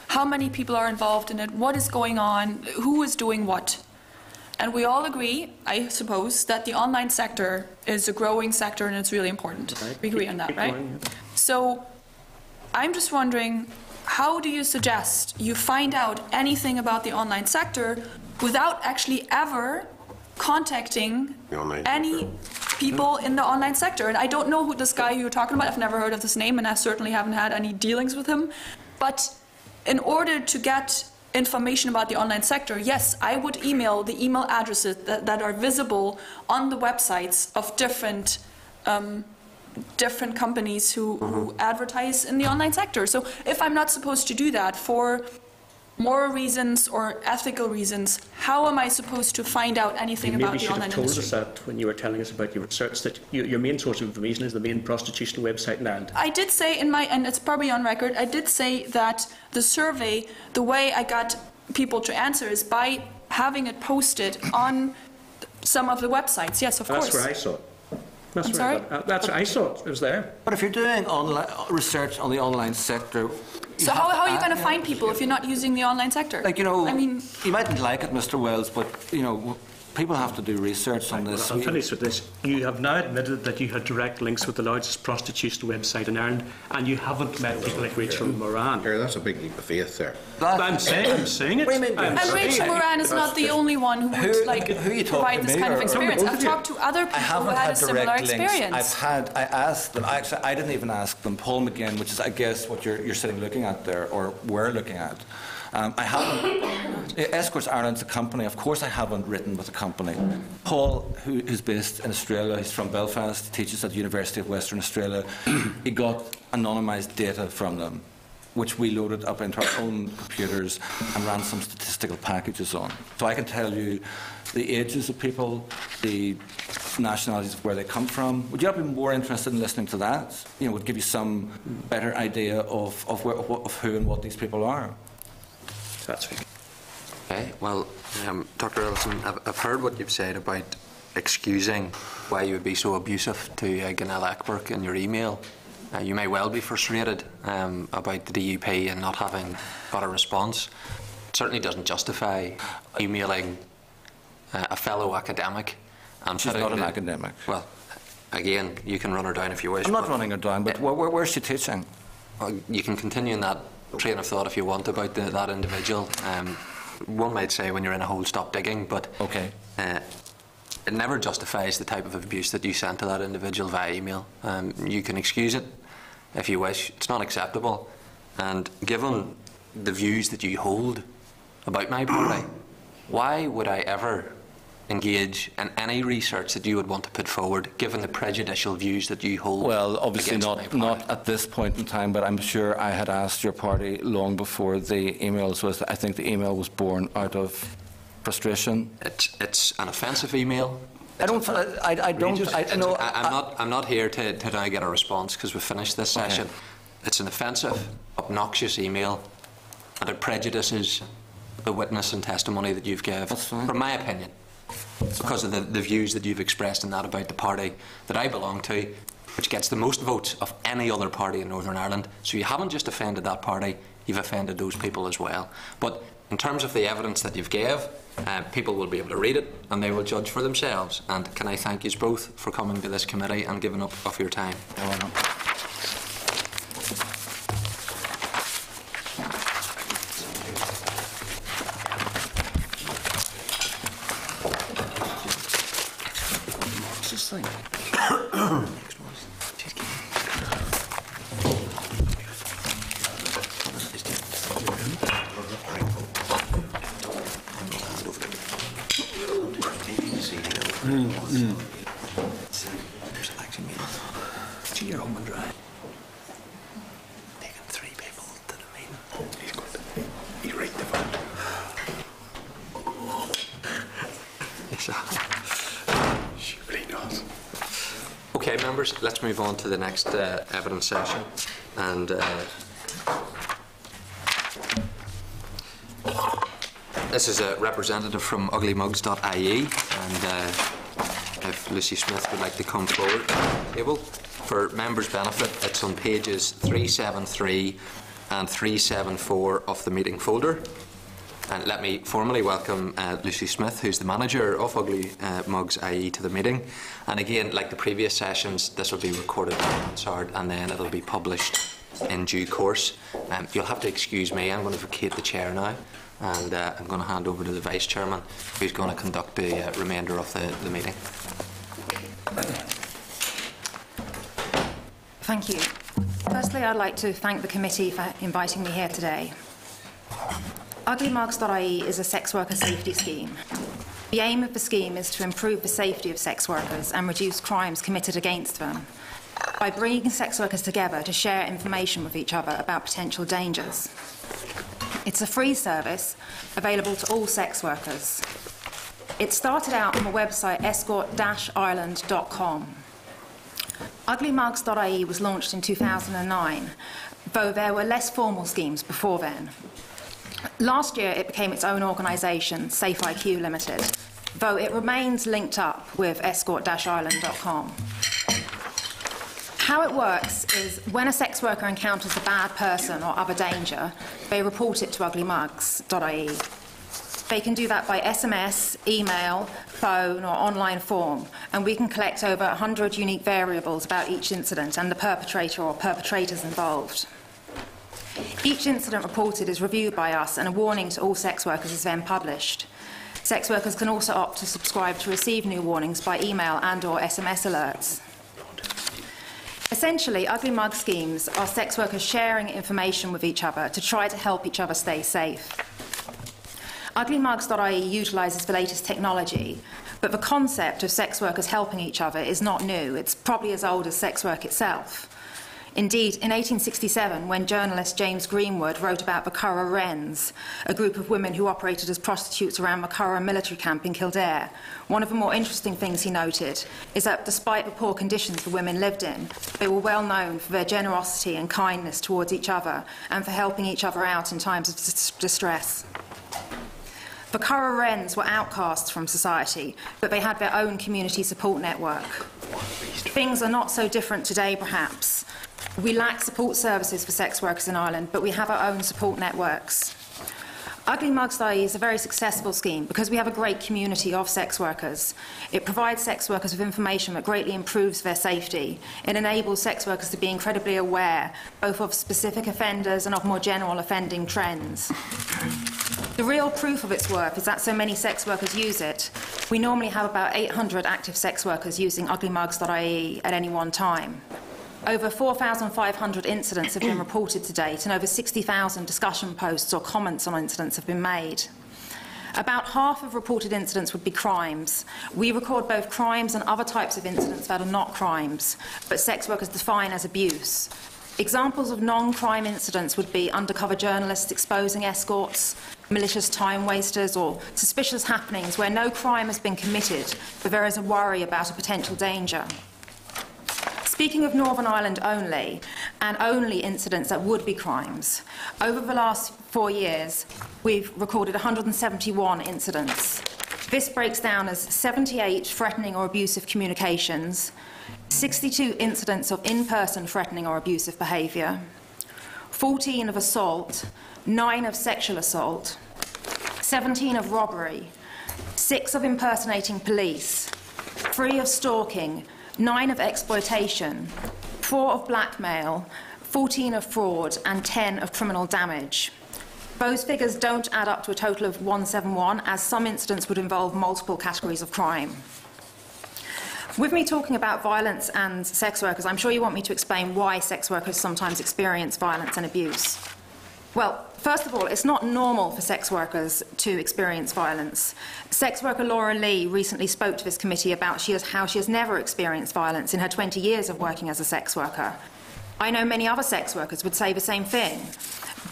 how many people are involved in it, what is going on, who is doing what. And we all agree, I suppose, that the online sector is a growing sector and it's really important. We agree on that, right? So I'm just wondering, how do you suggest you find out anything about the online sector without actually ever contacting any people in the online sector? And I don't know who this guy you're talking about. I've never heard of this name, and I certainly haven't had any dealings with him. But in order to get information about the online sector, yes, I would email the email addresses that are visible on the websites of different companies who advertise in the online sector. So if I'm not supposed to do that for moral reasons or ethical reasons, how am I supposed to find out anything about the online industry? Maybe you should have told us that when you were telling us about your research, that your main source of information is the main prostitution website in Ireland. I did say and it's probably on record, I did say that the survey, the way I got people to answer is by having it posted on some of the websites. Yes, of course. That's where I saw it. That's where I saw it. It was there. But if you're doing research on the online sector, so how are you going to find people if you're not using the online sector? I mean, you mightn't like it, Mr. Wells, but people have to do research on this. I'll finish with this. You have now admitted that you had direct links with the largest prostitution website in Ireland, and you haven't met people like Rachel Moran. That's a big leap of faith there. I'm saying it. And Rachel Moran is not the only one who would provide this kind of experience. I've talked to other people who had a similar experience. I asked them, actually, I didn't even ask them. Paul McGinn, which is, I guess, what you're sitting looking at there, or we're looking at. I haven't. Escorts Ireland's a company. Of course, I haven't written with a company. Paul, who's based in Australia, he's from Belfast, teaches at the University of Western Australia. He got anonymised data from them, which we loaded up into our own computers and ran some statistical packages on. So I can tell you the ages of people, the nationalities of where they come from. Would you not be more interested in listening to that? Would give you some better idea of who and what these people are. That's right. Okay, well, Dr. Ellison, I've heard what you've said about excusing why you would be so abusive to Ganel Ekberg in your email. You may well be frustrated about the DUP and not having got a response. It certainly doesn't justify emailing a fellow academic. She's not an academic. Well, again, you can run her down if you wish. I'm not running her down, but where's she teaching? You can continue in that train of thought if you want about that individual. One might say when you're in a hole, stop digging, but it never justifies the type of abuse that you sent to that individual via email. You can excuse it if you wish. It's not acceptable. And given the views that you hold about my party, why would I ever engage in any research that you would want to put forward, given the prejudicial views that you hold? Well, obviously not at this point in time, but I'm sure I had asked your party long before the emails was. I think the email was born out of frustration. It's an offensive email. I'm not here to now get a response because we've finished this session. It's an offensive, obnoxious email, and it prejudices the witness and testimony that you've given. From my opinion, because of the views that you've expressed in that about the party that I belong to, which gets the most votes of any other party in Northern Ireland. So you haven't just offended that party, you've offended those people as well. But in terms of the evidence that you've gave, people will be able to read it and they will judge for themselves. And can I thank you both for coming to this committee and giving up of your time. Okay, members, let's move on to the next evidence session. And this is a representative from UglyMugs.ie, and if Lucy Smith would like to come forward to the table. For members' benefit, it's on pages 373 and 374 of the meeting folder. And let me formally welcome Lucy Smith, who's the manager of UglyMugs.ie, to the meeting. And again, like the previous sessions, this will be recorded in Hansard and then it'll be published in due course. You'll have to excuse me, I'm going to vacate the chair now, and I'm going to hand over to the Vice Chairman, who's going to conduct the remainder of the meeting. Thank you. Firstly, I'd like to thank the committee for inviting me here today. UglyMugs.ie is a sex worker safety scheme. The aim of the scheme is to improve the safety of sex workers and reduce crimes committed against them by bringing sex workers together to share information with each other about potential dangers. It's a free service available to all sex workers. It started out on the website escort-ireland.com. UglyMugs.ie was launched in 2009, though there were less formal schemes before then. Last year, it became its own organisation, SafeIQ Limited, though it remains linked up with escort-ireland.com. How it works is when a sex worker encounters a bad person or other danger, they report it to UglyMugs.ie. They can do that by SMS, email, phone or online form, and we can collect over 100 unique variables about each incident and the perpetrator or perpetrators involved. Each incident reported is reviewed by us, and a warning to all sex workers is then published. Sex workers can also opt to subscribe to receive new warnings by email and/or SMS alerts. Essentially, Ugly Mug schemes are sex workers sharing information with each other to try to help each other stay safe. UglyMugs.ie utilises the latest technology, but the concept of sex workers helping each other is not new. It's probably as old as sex work itself. Indeed, in 1867, when journalist James Greenwood wrote about the Curragh Wrens, a group of women who operated as prostitutes around the Curragh military camp in Kildare, one of the more interesting things he noted is that despite the poor conditions the women lived in, they were well known for their generosity and kindness towards each other and for helping each other out in times of distress. The Curragh Wrens were outcasts from society, but they had their own community support network. Things are not so different today, perhaps. We lack support services for sex workers in Ireland, but we have our own support networks. UglyMugs.ie is a very successful scheme because we have a great community of sex workers. It provides sex workers with information that greatly improves their safety. It enables sex workers to be incredibly aware both of specific offenders and of more general offending trends. The real proof of its worth is that so many sex workers use it. We normally have about 800 active sex workers using UglyMugs.ie at any one time. Over 4,500 incidents have been reported to date, and over 60,000 discussion posts or comments on incidents have been made. About half of reported incidents would be crimes. We record both crimes and other types of incidents that are not crimes, but sex workers define as abuse. Examples of non-crime incidents would be undercover journalists exposing escorts, malicious time wasters, or suspicious happenings where no crime has been committed, but there is a worry about a potential danger. Speaking of Northern Ireland only, and only incidents that would be crimes, over the last 4 years, we've recorded 171 incidents. This breaks down as 78 threatening or abusive communications, 62 incidents of in-person threatening or abusive behaviour, 14 of assault, 9 of sexual assault, 17 of robbery, 6 of impersonating police, 3 of stalking, 9 of exploitation, 4 of blackmail, 14 of fraud, and 10 of criminal damage. Those figures don't add up to a total of 171, as some incidents would involve multiple categories of crime. With me talking about violence and sex workers, I'm sure you want me to explain why sex workers sometimes experience violence and abuse. Well, first of all, it's not normal for sex workers to experience violence. Sex worker Laura Lee recently spoke to this committee about how she has never experienced violence in her 20 years of working as a sex worker. I know many other sex workers would say the same thing.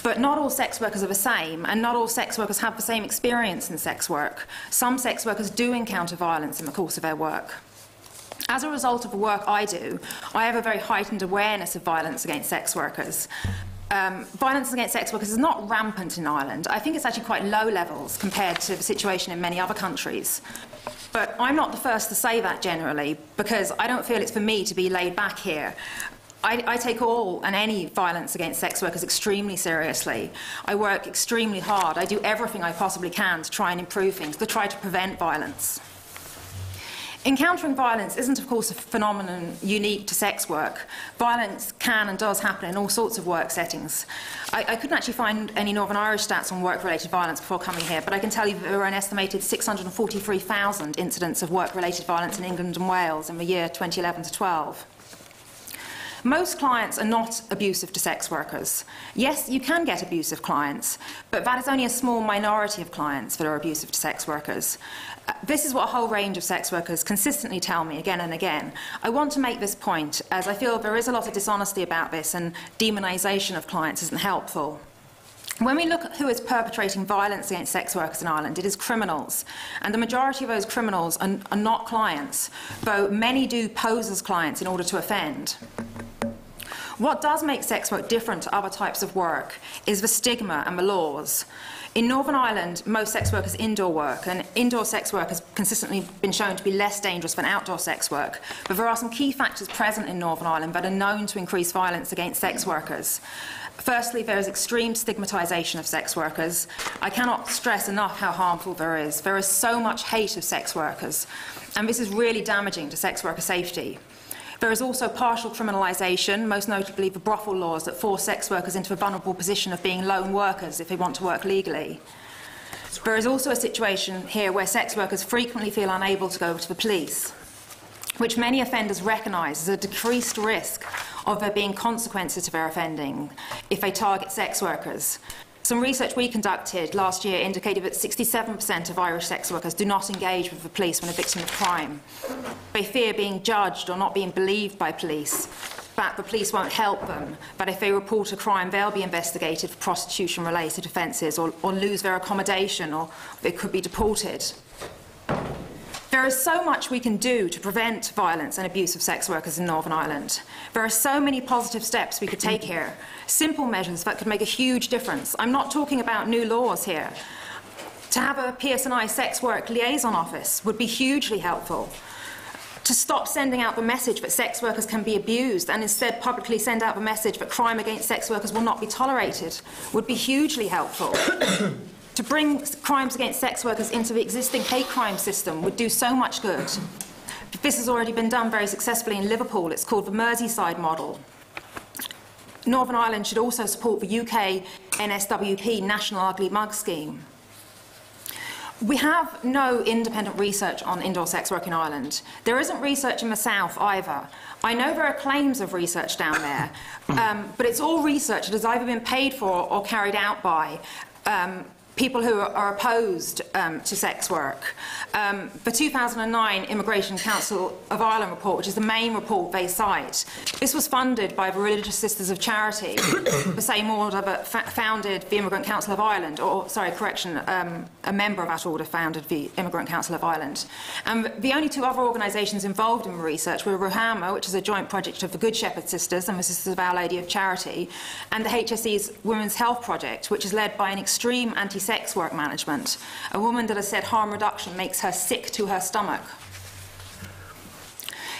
But not all sex workers are the same, and not all sex workers have the same experience in sex work. Some sex workers do encounter violence in the course of their work. As a result of the work I do, I have a very heightened awareness of violence against sex workers. Violence against sex workers is not rampant in Ireland. I think it's actually quite low levels compared to the situation in many other countries. But I'm not the first to say that generally, because I don't feel it's for me to be laid back here. I take all and any violence against sex workers extremely seriously. I work extremely hard. I do everything I possibly can to try and improve things, to try to prevent violence. Encountering violence isn't, of course, a phenomenon unique to sex work. Violence can and does happen in all sorts of work settings. I couldn't actually find any Northern Irish stats on work-related violence before coming here, but I can tell you that there were an estimated 643,000 incidents of work-related violence in England and Wales in the year 2011 to 12. Most clients are not abusive to sex workers. Yes, you can get abusive clients, but that is only a small minority of clients that are abusive to sex workers. This is what a whole range of sex workers consistently tell me again and again. I want to make this point, as I feel there is a lot of dishonesty about this, and demonisation of clients isn't helpful. When we look at who is perpetrating violence against sex workers in Ireland, it is criminals. And the majority of those criminals are not clients, though many do pose as clients in order to offend. What does make sex work different to other types of work is the stigma and the laws. In Northern Ireland, most sex work is indoor work, and indoor sex work has consistently been shown to be less dangerous than outdoor sex work. But there are some key factors present in Northern Ireland that are known to increase violence against sex workers. Firstly, there is extreme stigmatisation of sex workers. I cannot stress enough how harmful there is. There is so much hate of sex workers, and this is really damaging to sex worker safety. There is also partial criminalisation, most notably the brothel laws that force sex workers into a vulnerable position of being lone workers if they want to work legally. There is also a situation here where sex workers frequently feel unable to go to the police, which many offenders recognise as a decreased risk of there being consequences to their offending if they target sex workers. Some research we conducted last year indicated that 67% of Irish sex workers do not engage with the police when a victim of crime. They fear being judged or not being believed by police, that the police won't help them, that if they report a crime they'll be investigated for prostitution-related offences or lose their accommodation, or they could be deported. There is so much we can do to prevent violence and abuse of sex workers in Northern Ireland. There are so many positive steps we could take here, simple measures that could make a huge difference. I'm not talking about new laws here. To have a PSNI sex work liaison office would be hugely helpful. To stop sending out the message that sex workers can be abused and instead publicly send out the message that crime against sex workers will not be tolerated would be hugely helpful. to bring crimes against sex workers into the existing hate crime system would do so much good. This has already been done very successfully in Liverpool. It's called the Merseyside model. Northern Ireland should also support the UK NSWP National Ugly Mug scheme. We have no independent research on indoor sex work in Ireland. There isn't research in the south either. I know there are claims of research down there, but it's all research that has either been paid for or carried out by people who are opposed to sex work. The 2009 Immigration Council of Ireland report, which is the main report they cite, this was funded by the Religious Sisters of Charity, the same order that founded the Immigrant Council of Ireland, or, sorry, correction, a member of that order founded the Immigrant Council of Ireland. And the only two other organisations involved in the research were Ruhama, which is a joint project of the Good Shepherd Sisters and the Sisters of Our Lady of Charity, and the HSE's Women's Health Project, which is led by an extreme anti-sex work management, a woman that has said harm reduction makes her sick to her stomach.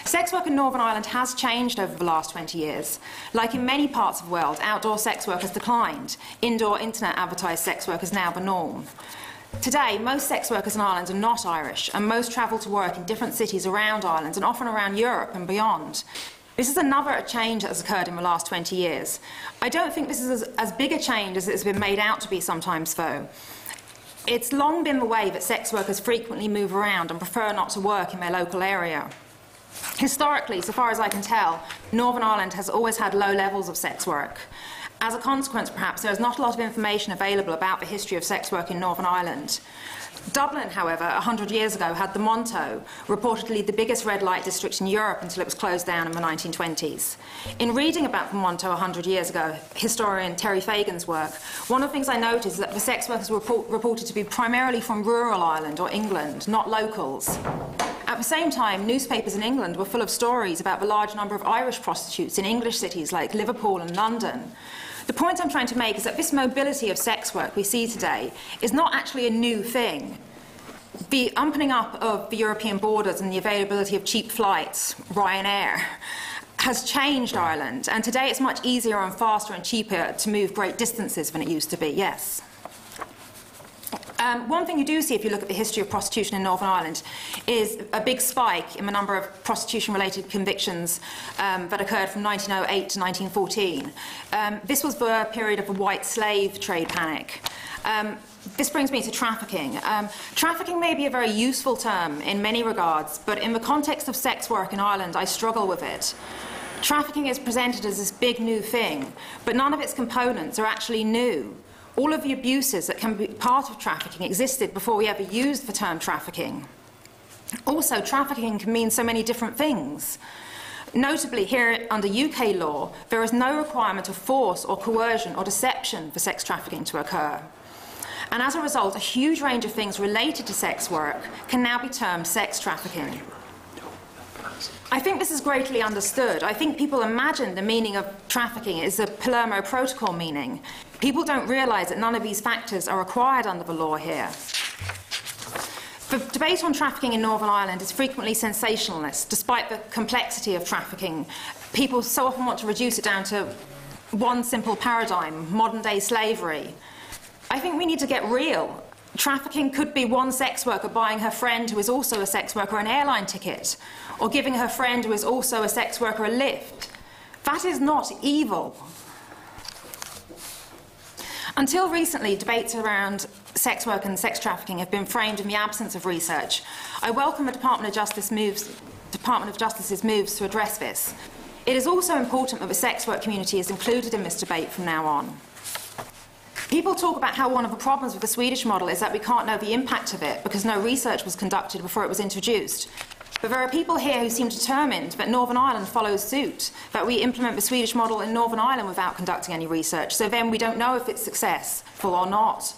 Sex work in Northern Ireland has changed over the last 20 years. Like in many parts of the world, outdoor sex work has declined. Indoor internet advertised sex work is now the norm. Today, most sex workers in Ireland are not Irish, and most travel to work in different cities around Ireland and often around Europe and beyond. This is another change that has occurred in the last 20 years. I don't think this is as big a change as it's been made out to be sometimes, though. It's long been the way that sex workers frequently move around and prefer not to work in their local area. Historically, so far as I can tell, Northern Ireland has always had low levels of sex work. As a consequence, perhaps, there is not a lot of information available about the history of sex work in Northern Ireland. Dublin, however, 100 years ago had the Monto, reportedly the biggest red light district in Europe until it was closed down in the 1920s. In reading about the Monto 100 years ago, historian Terry Fagan's work, one of the things I noticed is that the sex workers were reported to be primarily from rural Ireland or England, not locals. At the same time, newspapers in England were full of stories about the large number of Irish prostitutes in English cities like Liverpool and London. The point I'm trying to make is that this mobility of sex work we see today is not actually a new thing. The opening up of the European borders and the availability of cheap flights, Ryanair, has changed Ireland, and today it's much easier and faster and cheaper to move great distances than it used to be, yes. One thing you do see if you look at the history of prostitution in Northern Ireland is a big spike in the number of prostitution-related convictions that occurred from 1908 to 1914. This was the period of the white slave trade panic. This brings me to trafficking. Trafficking may be a very useful term in many regards, but in the context of sex work in Ireland, I struggle with it. Trafficking is presented as this big new thing, but none of its components are actually new. All of the abuses that can be part of trafficking existed before we ever used the term trafficking. Also, trafficking can mean so many different things. Notably, here under UK law, there is no requirement of force or coercion or deception for sex trafficking to occur. And as a result, a huge range of things related to sex work can now be termed sex trafficking. I think this is greatly understood. I think people imagine the meaning of trafficking is a Palermo Protocol meaning. People don't realise that none of these factors are required under the law here. The debate on trafficking in Northern Ireland is frequently sensationalist. Despite the complexity of trafficking, people so often want to reduce it down to one simple paradigm, modern-day slavery. I think we need to get real. Trafficking could be one sex worker buying her friend who is also a sex worker an airline ticket, or giving her friend who is also a sex worker a lift. That is not evil. Until recently, debates around sex work and sex trafficking have been framed in the absence of research. I welcome the Department of Justice's moves to address this. It is also important that the sex work community is included in this debate from now on. People talk about how one of the problems with the Swedish model is that we can't know the impact of it because no research was conducted before it was introduced. But there are people here who seem determined that Northern Ireland follows suit, that we implement the Swedish model in Northern Ireland without conducting any research, so then we don't know if it's successful or not.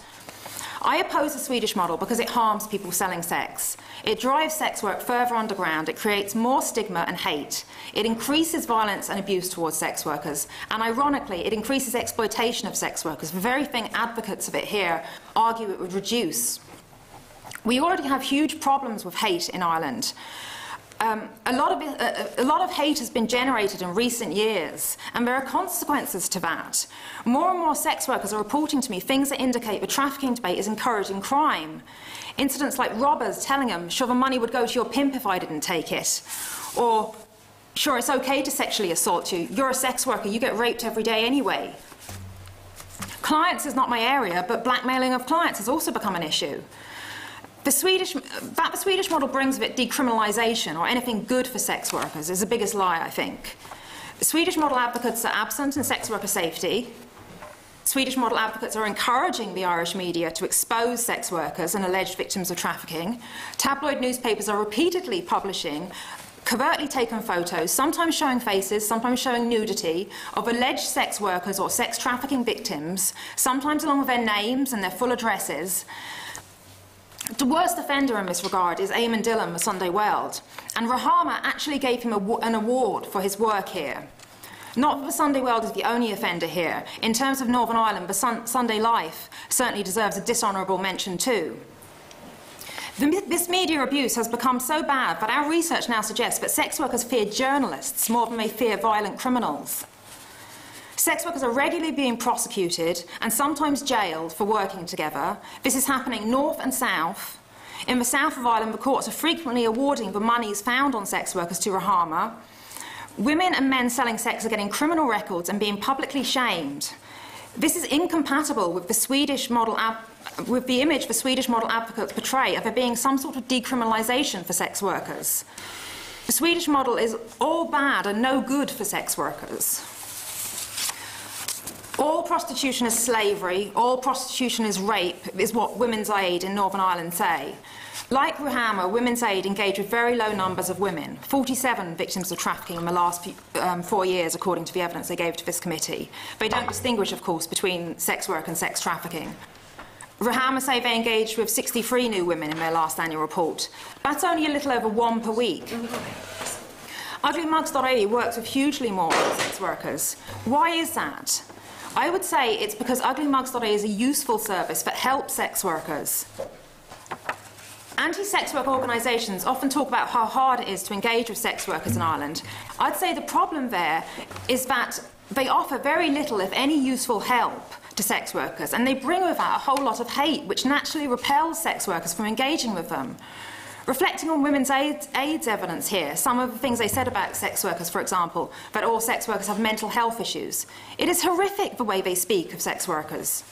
I oppose the Swedish model because it harms people selling sex. It drives sex work further underground, it creates more stigma and hate, it increases violence and abuse towards sex workers, and ironically, it increases exploitation of sex workers. The very thing advocates of it here argue it would reduce. We already have huge problems with hate in Ireland. a lot of hate has been generated in recent years, and there are consequences to that. More and more sex workers are reporting to me things that indicate the trafficking debate is encouraging crime. Incidents like robbers telling them, sure, the money would go to your pimp if I didn't take it. Or, sure, it's okay to sexually assault you. You're a sex worker, you get raped every day anyway. Clients is not my area, but blackmailing of clients has also become an issue. The Swedish model brings with it decriminalisation or anything good for sex workers is the biggest lie, I think. The Swedish model advocates are absent in sex worker safety. Swedish model advocates are encouraging the Irish media to expose sex workers and alleged victims of trafficking. Tabloid newspapers are repeatedly publishing covertly taken photos, sometimes showing faces, sometimes showing nudity, of alleged sex workers or sex trafficking victims, sometimes along with their names and their full addresses. The worst offender in this regard is Eamon Dillon, the Sunday World, and Rahama actually gave him an award for his work here. Not that the Sunday World is the only offender here. In terms of Northern Ireland, the Sunday Life certainly deserves a dishonourable mention too. This media abuse has become so bad that our research now suggests that sex workers fear journalists more than they fear violent criminals. Sex workers are regularly being prosecuted and sometimes jailed for working together. This is happening north and south. In the south of Ireland, the courts are frequently awarding the monies found on sex workers to Rahama. Women and men selling sex are getting criminal records and being publicly shamed. This is incompatible with the Swedish model, with the image the Swedish model advocates portray of there being some sort of decriminalisation for sex workers. The Swedish model is all bad and no good for sex workers. All prostitution is slavery, all prostitution is rape, is what Women's Aid in Northern Ireland say. Like Rahama, Women's Aid engage with very low numbers of women, 47 victims of trafficking in the last 4 years, according to the evidence they gave to this committee. They don't distinguish, of course, between sex work and sex trafficking. Rahama say they engaged with 63 new women in their last annual report. That's only a little over 1 per week. UglyMugs.ie works with hugely more sex workers. Why is that? I would say it's because UglyMugs.ie is a useful service that helps sex workers. Anti-sex work organisations often talk about how hard it is to engage with sex workers in Ireland. I'd say the problem there is that they offer very little, if any, useful help to sex workers, and they bring with that a whole lot of hate, which naturally repels sex workers from engaging with them. Reflecting on Women's Aid's evidence here, some of the things they said about sex workers, for example, that all sex workers have mental health issues. It is horrific the way they speak of sex workers.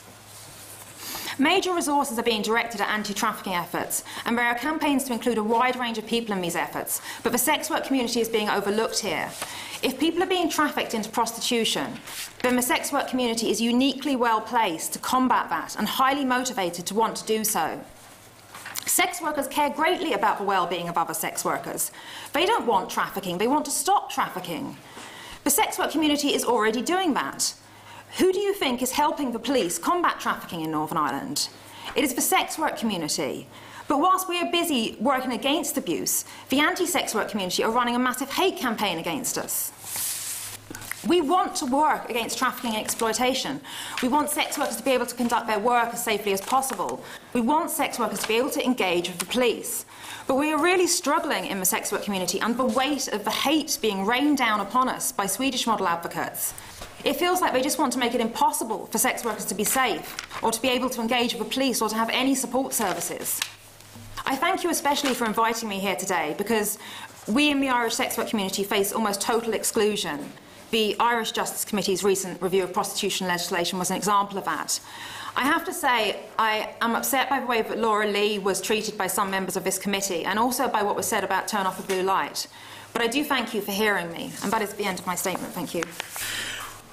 Major resources are being directed at anti-trafficking efforts, and there are campaigns to include a wide range of people in these efforts, but the sex work community is being overlooked here. If people are being trafficked into prostitution, then the sex work community is uniquely well placed to combat that and highly motivated to want to do so. Sex workers care greatly about the well-being of other sex workers. They don't want trafficking, they want to stop trafficking. The sex work community is already doing that. Who do you think is helping the police combat trafficking in Northern Ireland? It is the sex work community. But whilst we are busy working against abuse, the anti-sex work community are running a massive hate campaign against us. We want to work against trafficking and exploitation. We want sex workers to be able to conduct their work as safely as possible. We want sex workers to be able to engage with the police. But we are really struggling in the sex work community under the weight of the hate being rained down upon us by Swedish model advocates. It feels like they just want to make it impossible for sex workers to be safe, or to be able to engage with the police, or to have any support services. I thank you especially for inviting me here today, because we in the Irish sex work community face almost total exclusion. The Irish Justice Committee's recent review of prostitution legislation was an example of that. I have to say, I am upset by the way that Laura Lee was treated by some members of this committee, and also by what was said about turn off the blue light. But I do thank you for hearing me, and that is the end of my statement. Thank you.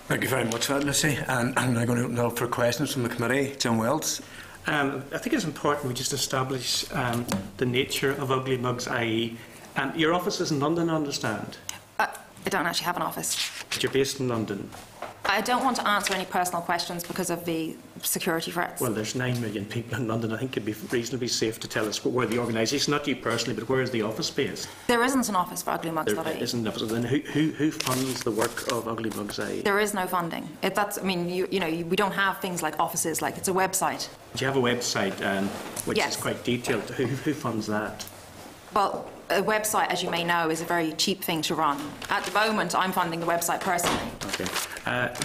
Thank you very much for that, Lucy. And I'm now going to open it up for questions from the committee. John Wells. I think it's important we just establish the nature of UglyMugs.ie. And your office is in London, I understand? I don't actually have an office. But you're based in London? I don't want to answer any personal questions because of the security threats. Well, there's 9 million people in London. I think it'd be reasonably safe to tell us where the organisation, not you personally, but where is the office based? There isn't an office for UglyMugs.ie. There isn't an office. Then who funds the work of UglyMugs.ie? There is no funding. We don't have things like offices. Like, it's a website. Do you have a website which yes. is quite detailed? Who funds that? Well, a website, as you may know, is a very cheap thing to run. At the moment, I'm funding the website personally. Okay.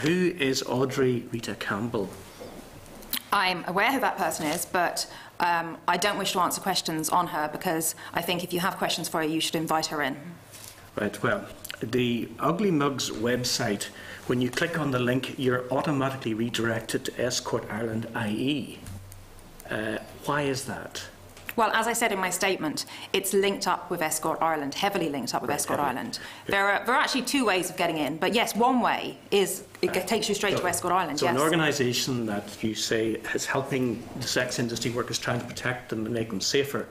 Who is Audrey Rita Campbell? I'm aware who that person is, but I don't wish to answer questions on her because I think if you have questions for her, you should invite her in. Right, well, the Ugly Mugs website, when you click on the link, you're automatically redirected to Escort Ireland.ie. Why is that? Well, as I said in my statement, it's linked up with Escort Ireland, heavily linked up with Escort Ireland. There are actually two ways of getting in, but yes, one way is it takes you straight to Escort Ireland. So yes. an organisation that you say is helping the sex industry workers, trying to protect them and make them safer,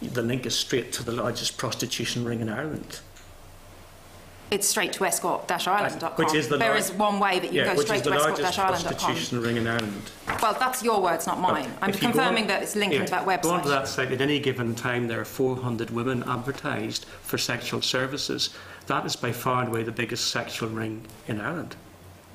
the link is straight to the largest prostitution ring in Ireland. It's straight to escort-ireland.com. Which is there is one way that you go straight to escort-ireland.com. Which is the largest prostitution ring in Ireland. Well, that's your words, not mine. I'm confirming that it's linked to that website. Go onto that site. At any given time, there are 400 women advertised for sexual services. That is by far and away the biggest sexual ring in Ireland.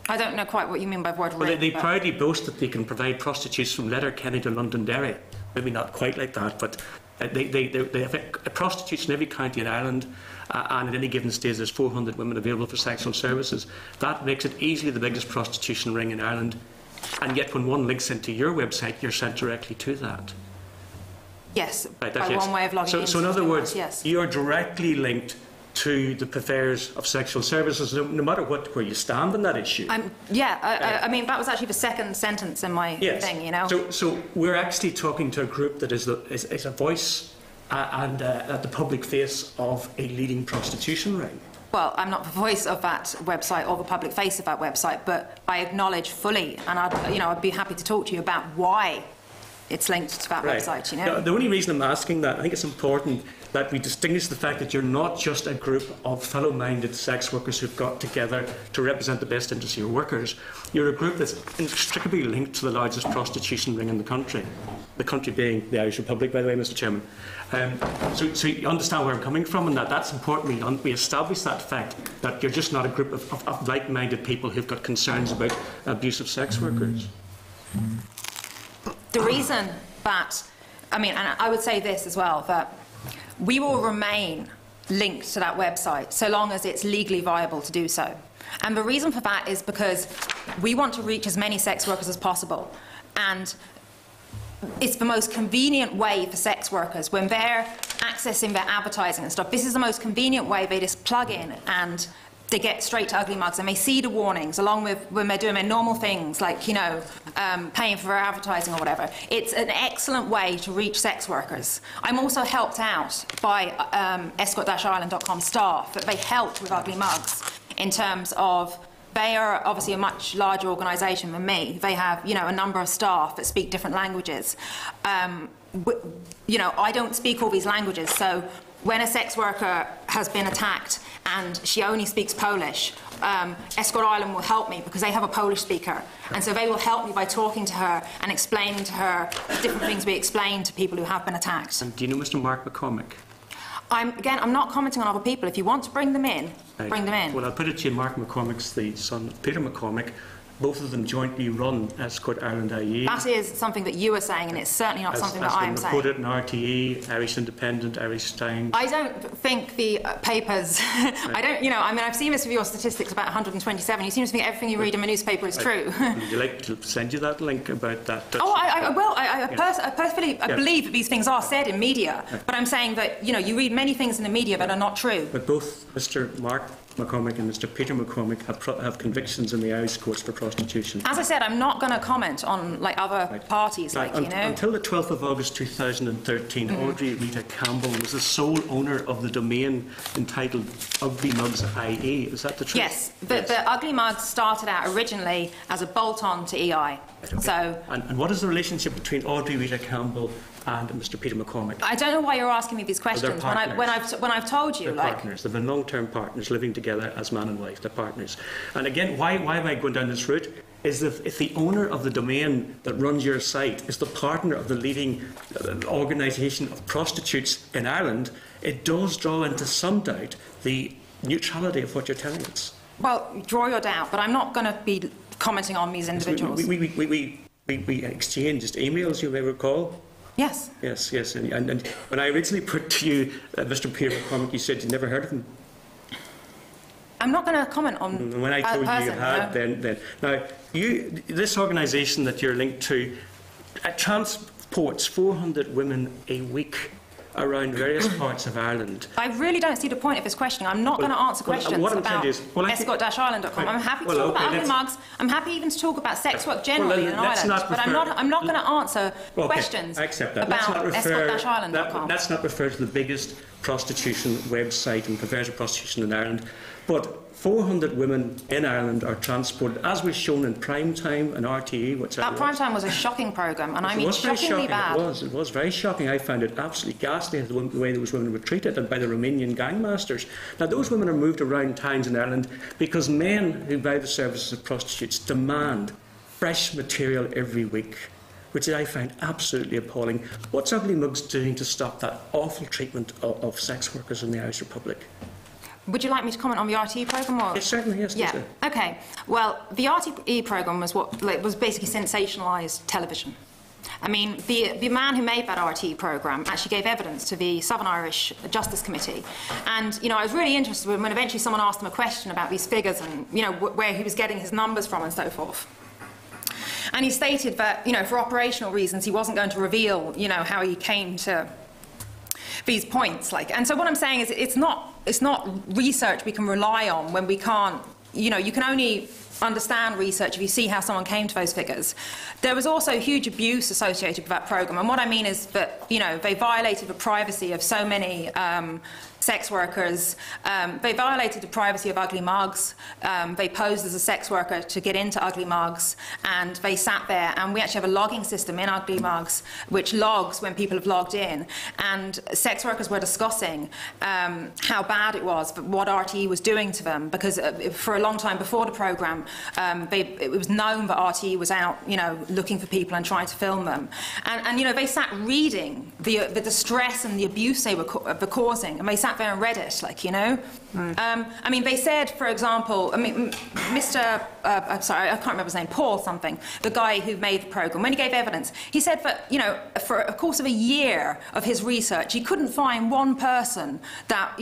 I don't know quite what you mean by word ring. Well, they proudly boast that they can provide prostitutes from Letterkenny to Londonderry. Maybe not quite like that, but they have prostitutes in every county in Ireland. And at any given stage there's 400 women available for sexual services. That makes it easily the biggest prostitution ring in Ireland, and yet when one links into your website you're sent directly to that. Yes, right, by one way of logging in. So in other words, yes. You're directly linked to the purveyors of sexual services, no matter where you stand on that issue. I mean, that was actually the second sentence in my thing, you know. So we're actually talking to a group that is a voice and at the public face of a leading prostitution ring. Well, I'm not the voice of that website or the public face of that website, but I acknowledge fully, and I'd be happy to talk to you about why it's linked to that website. You know, now, the only reason I'm asking that, I think it's important that we distinguish the fact that you're not just a group of fellow-minded sex workers who've got together to represent the best interests of your workers. You're a group that's inextricably linked to the largest prostitution ring in the country being the Irish Republic, by the way, Mr. Chairman. So you understand where I'm coming from, and that's important. We establish that fact that you're just not a group of like-minded people who've got concerns about abuse of sex workers. The reason that, and I would say this as well, that we will remain linked to that website so long as it's legally viable to do so. And the reason for that is because we want to reach as many sex workers as possible. And it's the most convenient way for sex workers when they're accessing their advertising and stuff. This is the most convenient way. They just plug in and they get straight to Ugly Mugs, and they see the warnings along with when they're doing their normal things like, paying for their advertising or whatever. It's an excellent way to reach sex workers. I'm also helped out by escort-ireland.com staff, that they help with Ugly Mugs in terms of they are obviously a much larger organisation than me. They have, a number of staff that speak different languages. I don't speak all these languages, so when a sex worker has been attacked and she only speaks Polish, Escort Ireland will help me because they have a Polish speaker. And so they will help me by talking to her and explaining to her the different things we explain to people who have been attacked. And do you know Mr. Mark McCormick? I'm not commenting on other people. If you want to bring them in, bring them in. Well, I'll put it to you, Mark McCormick's the son of Peter McCormick. Both of them jointly run Escort Ireland.ie. That is something that you are saying, and it's certainly not something that I'm saying. Reported in RTE, Irish Independent, Irish Times. I don't think the papers. I've seen this with your statistics about 127. You seem to think everything you read in a newspaper is true. Would you like to send you that link about that? I will. I personally believe that these things are said in media, but I'm saying that you read many things in the media that are not true. But both Mr. Mark McCormick and Mr. Peter McCormick have convictions in the Irish courts for prostitution. As I said, I'm not going to comment on other parties, Until the 12th of August 2013, Audrey Rita Campbell was the sole owner of the domain entitled UglyMugs.ie. Is that the truth? Yes. The Ugly Mugs started out originally as a bolt-on to EI. So. And what is the relationship between Audrey Rita Campbell and Mr. Peter McCormick? I don't know why you're asking me these questions. When I've told you, they're partners. They've been long-term partners living together as man and wife. They're partners. And again, why am I going down this route? Is that if the owner of the domain that runs your site is the partner of the leading organisation of prostitutes in Ireland, it does draw into some doubt the neutrality of what you're telling us. Well, draw your doubt, but I'm not going to be commenting on these individuals. We exchanged emails, you may recall. Yes. Yes, yes. And when I originally put to you Mr. Peter McCormick, you said you'd never heard of him. I'm not going to comment on. When I told you you had, then now this organisation that you're linked to transports 400 women a week around various parts of Ireland. I really don't see the point of this question. I'm not going to answer questions about escort-ireland.com. I'm happy to talk about Ugly Mugs. I'm happy even to talk about sex work generally in Ireland. But I'm not going to answer questions about escort-ireland.com. Let's not refer to the biggest prostitution website and purveyors of prostitution in Ireland. But 400 women in Ireland are transported, as was shown in Prime Time and RTE. That Prime Time was a shocking programme, and I mean shockingly bad. It was very shocking. I found it absolutely ghastly the way those women were treated, and by the Romanian gangmasters. Now, those women are moved around towns in Ireland because men who buy the services of prostitutes demand fresh material every week, which I find absolutely appalling. What's Ugly Mugs doing to stop that awful treatment of sex workers in the Irish Republic? Would you like me to comment on the RTE programme? Or? Yes, certainly, yes. Yeah. Okay. Well, the RTE programme was was basically sensationalised television. I mean, the man who made that RTE programme actually gave evidence to the Southern Irish Justice Committee. And, I was really interested when eventually someone asked him a question about these figures and, where he was getting his numbers from and so forth. And he stated that, for operational reasons, he wasn't going to reveal, how he came to these points. And so what I'm saying is it's not research we can rely on when we can't, you can only understand research if you see how someone came to those figures. There was also huge abuse associated with that programme, and what I mean is that, they violated the privacy of so many sex workers. They violated the privacy of Ugly Mugs. They posed as a sex worker to get into Ugly Mugs, and they sat there, and we actually have a logging system in Ugly Mugs which logs when people have logged in, and sex workers were discussing how bad it was, what RTE was doing to them, because for a long time before the programme it was known that RTE was out looking for people and trying to film them, and they sat reading the distress and the abuse they were causing, and they sat there and read it, I mean, they said, for example, Mr. I'm sorry, I can't remember his name, Paul something, the guy who made the programme, when he gave evidence, he said that, for a course of a year of his research, he couldn't find one person that,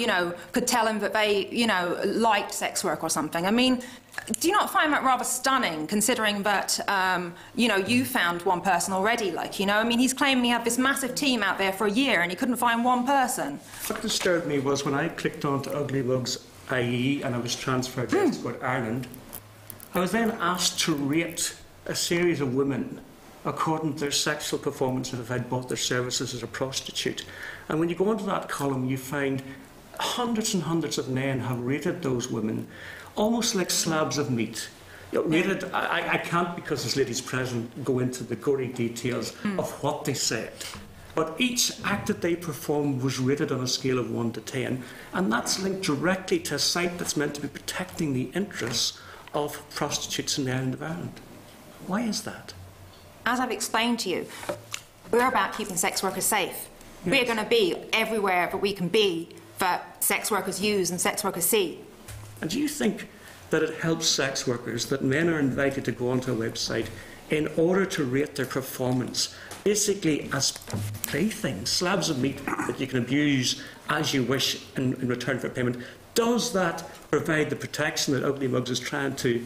could tell him that they, liked sex work or something. I mean, do you not find that rather stunning, considering that, you found one person already, I mean, he's claiming he had this massive team out there for a year and he couldn't find one person. What disturbed me was when I clicked onto UglyMugs.ie and I was transferred to Escort Ireland, I was then asked to rate a series of women according to their sexual performance if I'd bought their services as a prostitute. And when you go into that column, you find hundreds and hundreds of men have rated those women almost like slabs of meat. Rated, I can't, because there's ladies present, go into the gory details of what they said. But each act that they performed was rated on a scale of 1 to 10, and that's linked directly to a site that's meant to be protecting the interests of prostitutes in the island of Ireland. Why is that? As I've explained to you, we're about keeping sex workers safe. Yes. We're going to be everywhere that we can be that sex workers use and sex workers see. And do you think that it helps sex workers that men are invited to go onto a website in order to rate their performance, basically as playthings, slabs of meat that you can abuse as you wish in return for payment? Does that provide the protection that Ugly Mugs is trying to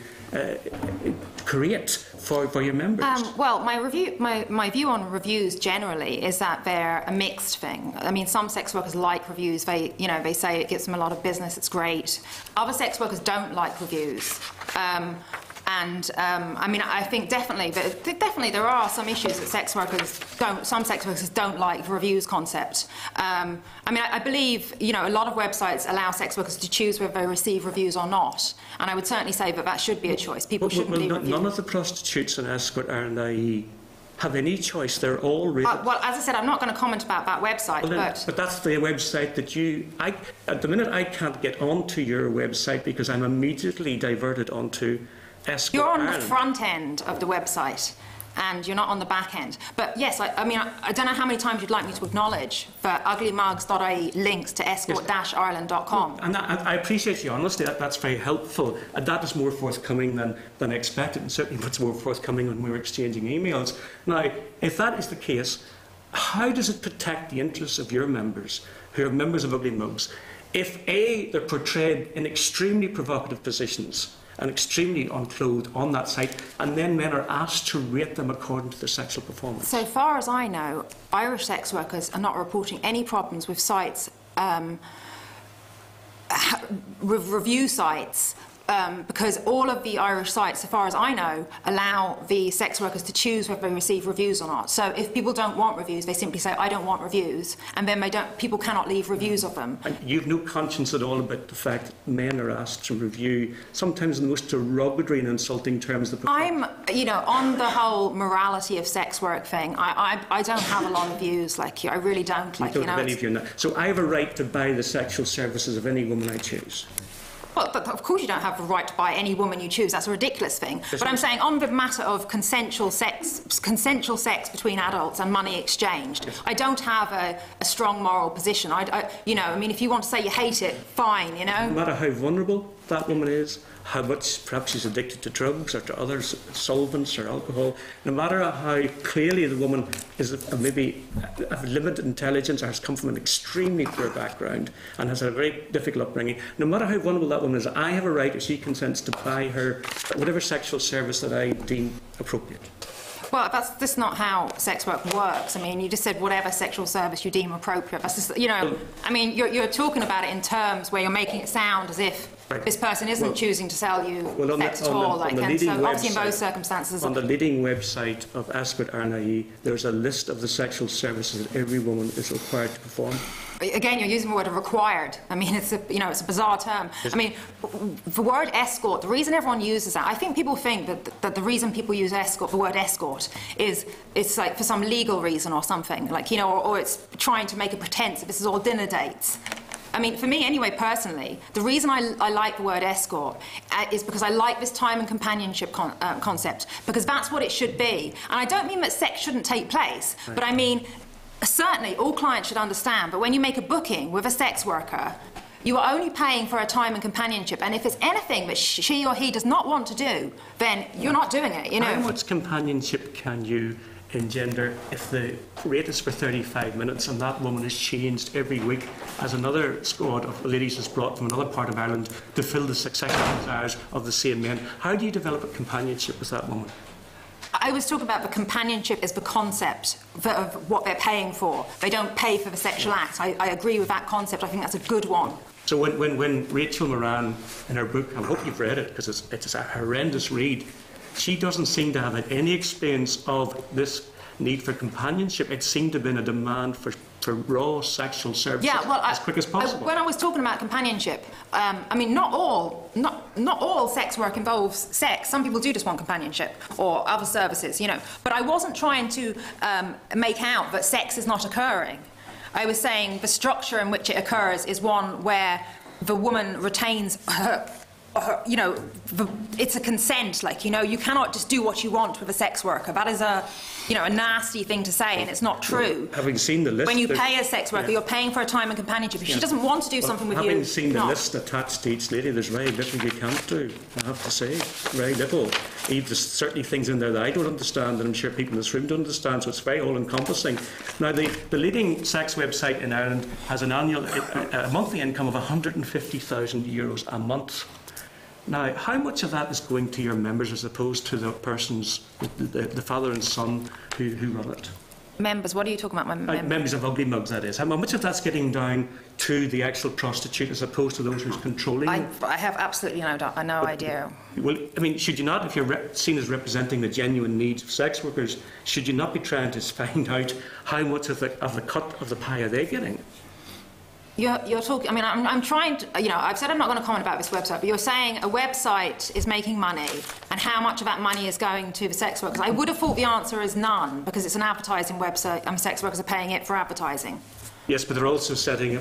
create for your members? Well, my view on reviews generally is that they're a mixed thing. I mean, some sex workers like reviews. They say it gives them a lot of business. It's great. Other sex workers don't like reviews. I mean, I think definitely there are some issues that some sex workers don't like the reviews concept. I mean, I believe, a lot of websites allow sex workers to choose whether they receive reviews or not. And I would certainly say that should be a choice. People shouldn't leave reviews. None of the prostitutes in Escort Ireland.ie have any choice. They're all rated. Well, as I said, I'm not going to comment about that website. But that's the website that at the minute I can't get onto your website because I'm immediately diverted onto Escort You're on Ireland. the front end of the website, and you're not on the back end. But yes, I mean, I don't know how many times you'd like me to acknowledge that UglyMugs.ie links to escort-ireland.com. And I appreciate your honesty. That's very helpful. And that is more forthcoming than expected, and certainly much more forthcoming when we were exchanging emails. Now, if that is the case, how does it protect the interests of your members, who are members of Ugly Mugs, if A, they're portrayed in extremely provocative positions and extremely unclothed on that site, and then men are asked to rate them according to their sexual performance? So far as I know, Irish sex workers are not reporting any problems with sites, review sites, because all of the Irish sites, so far as I know, allow the sex workers to choose whether they receive reviews or not. So if people don't want reviews, they simply say, I don't want reviews, and then people cannot leave reviews of them. And you've no conscience at all about the fact that men are asked to review, sometimes in the most derogatory and insulting terms. I'm, on the whole morality of sex work thing, I don't have a lot of views like you. I really don't. You don't have any view on that. So I have a right to buy the sexual services of any woman I choose. Well, but of course you don't have the right to buy any woman you choose. That's a ridiculous thing. But I'm saying on the matter of consensual sex between adults and money exchanged, yes. I don't have a strong moral position. I mean, if you want to say you hate it, fine, No matter how vulnerable that woman is, how much perhaps she's addicted to drugs or to other solvents or alcohol, no matter how clearly the woman is maybe of limited intelligence or has come from an extremely poor background and has a very difficult upbringing, no matter how vulnerable that woman is, I have a right, if she consents, to buy her whatever sexual service that I deem appropriate. Well, that's not how sex work works. I mean, you just said whatever sexual service you deem appropriate. That's just, I mean, you're talking about it in terms where you're making it sound as if this person isn't choosing to sell you sex at all. And so obviously in both circumstances. On the leading website of scrutiny, there's a list of the sexual services that every woman is required to perform. Again, you're using the word required. I mean, it's a bizarre term. I mean, the word escort, the reason everyone uses that, I think people think that the reason people use escort, the word escort, is it's like for some legal reason or something, like, or it's trying to make a pretense that this is all dinner dates. I mean, for me anyway, personally, the reason I like the word escort is because I like this time and companionship concept, because that's what it should be. And I don't mean that sex shouldn't take place, but I mean, certainly all clients should understand, but when you make a booking with a sex worker, you are only paying for a time and companionship, and if it's anything that she or he does not want to do, then you're not doing it, How much companionship can you engender if the rate is for 35 minutes and that woman is changed every week as another squad of ladies is brought from another part of Ireland to fill the sexual desires of the same men? How do you develop a companionship with that woman? I was talking about the companionship as the concept of what they're paying for. They don't pay for the sexual act. I agree with that concept. I think that's a good one. So when Rachel Moran, in her book, I hope you've read it because it's a horrendous read, she doesn't seem to have had any experience of this need for companionship. It seemed to have been a demand for raw sexual services as quick as possible. When I was talking about companionship, I mean, not all sex work involves sex. Some people do just want companionship or other services, But I wasn't trying to make out that sex is not occurring. I was saying the structure in which it occurs is one where the woman retains her it's a consent, you cannot just do what you want with a sex worker. That is a nasty thing to say, and it's not true. Having seen the list, when you pay a sex worker, you're paying for a time and companionship. If she doesn't want to do something with you, having seen the list attached to each lady, there's very little you can't do. I have to say, very little. There's certainly things in there that I don't understand, and I'm sure people in this room don't understand. So it's very all-encompassing. Now, the leading sex website in Ireland has a monthly income of €150,000 a month. Now, how much of that is going to your members as opposed to the persons, the father and son who run it? Members? What are you talking about? Members of Ugly Mugs, that is. How much of that's getting down to the actual prostitute as opposed to those who's controlling them? I have absolutely no idea. Well, I mean, should you not, if you're seen as representing the genuine needs of sex workers, should you not be trying to find out how much of the cut of the pie are they getting? You're talking. I mean, I'm trying to. I've said I'm not going to comment about this website, but you're saying a website is making money, and how much of that money is going to the sex workers? I would have thought the answer is none, because it's an advertising website, and sex workers are paying it for advertising. Yes, but they're also setting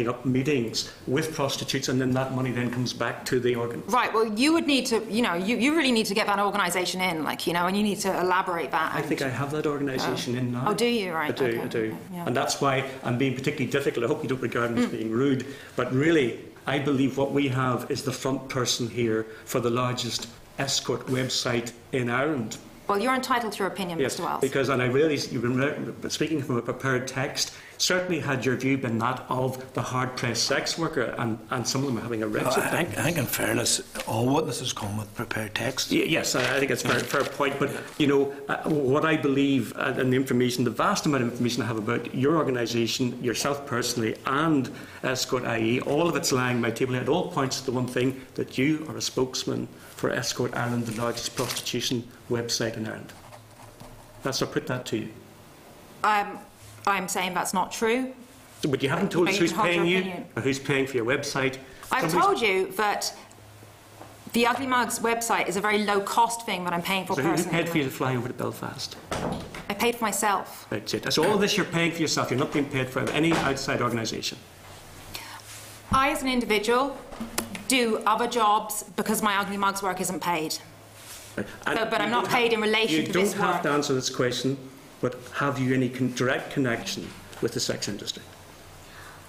up meetings with prostitutes, and then that money then comes back to the organ. Right. Well, you would need to, you really need to get that organisation in, and you need to elaborate that. I think I have that organisation in now. Oh, do you? Right. I do. Okay. I do. Yeah. And that's why I'm being particularly difficult. I hope you don't regard me as being rude, but really, I believe what we have is the front person here for the largest escort website in Ireland. Well, you're entitled to your opinion, Yes, Mr. Wells. because, and I realise you've been speaking from a prepared text, certainly had your view been that of the hard-pressed sex worker, and some of them are having a wretched I think in fairness, all witnesses come with prepared text. Yes, I think it's a fair point, but you know, what I believe, and the information, the vast amount of information I have about your organisation, yourself personally, and Escort.ie, all of it's lying on my table, and it all points to the one thing, that you are a spokesman for Escort Ireland, the largest prostitution website in Ireland. So I put that to you. I'm saying that's not true. But you haven't told us who's paying you, or who's paying for your website. I've told you that the Ugly Mugs website is a very low-cost thing that I'm paying for personally. So who paid for you to fly over to Belfast? I paid for myself. That's it. So all of this you're paying for yourself. You're not being paid for any outside organisation. I, as an individual, do other jobs because my Ugly Mugs work isn't paid. Right. But I'm not paid in relation to this work. You don't have to answer this question, but have you any direct connection with the sex industry?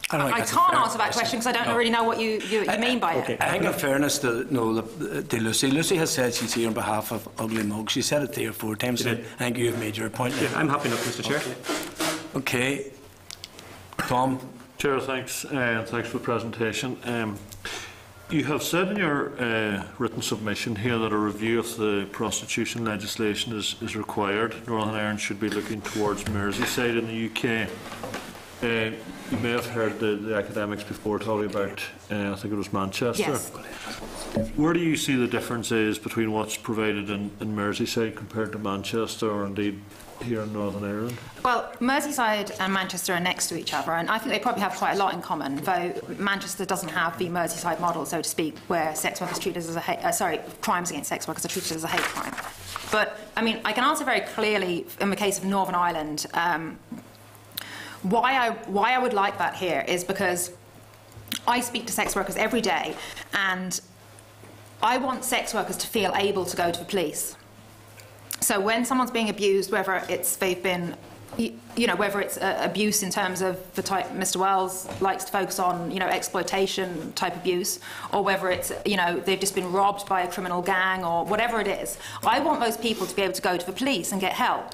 I can't answer that question because I don't really know what you mean by it. I think in fairness to Lucy has said she's here on behalf of Ugly Mugs. She said it 3 or 4 times. So I think you have made your point. Yeah, I'm happy enough, Mr. Chair. Okay. Tom. Chair, thanks. Thanks for the presentation. You have said in your written submission here that a review of the prostitution legislation is required. Northern Ireland should be looking towards Merseyside in the UK. You may have heard the academics before talking about, I think it was Manchester. Yes. Where do you see the differences between what's provided in Merseyside compared to Manchester, or indeed here in Northern Ireland? Well, Merseyside and Manchester are next to each other, and I think they probably have quite a lot in common, though Manchester doesn't have the Merseyside model, so to speak, where sex workers treated as a crimes against sex workers are treated as a hate crime. But, I mean, I can answer very clearly, in the case of Northern Ireland, why I would like that here is because I speak to sex workers every day, and I want sex workers to feel able to go to the police. So when someone's being abused, whether it's whether it's abuse in terms of the type Mr. Wells likes to focus on, exploitation type abuse, or whether it's, they've just been robbed by a criminal gang or whatever it is, I want those people to be able to go to the police and get help.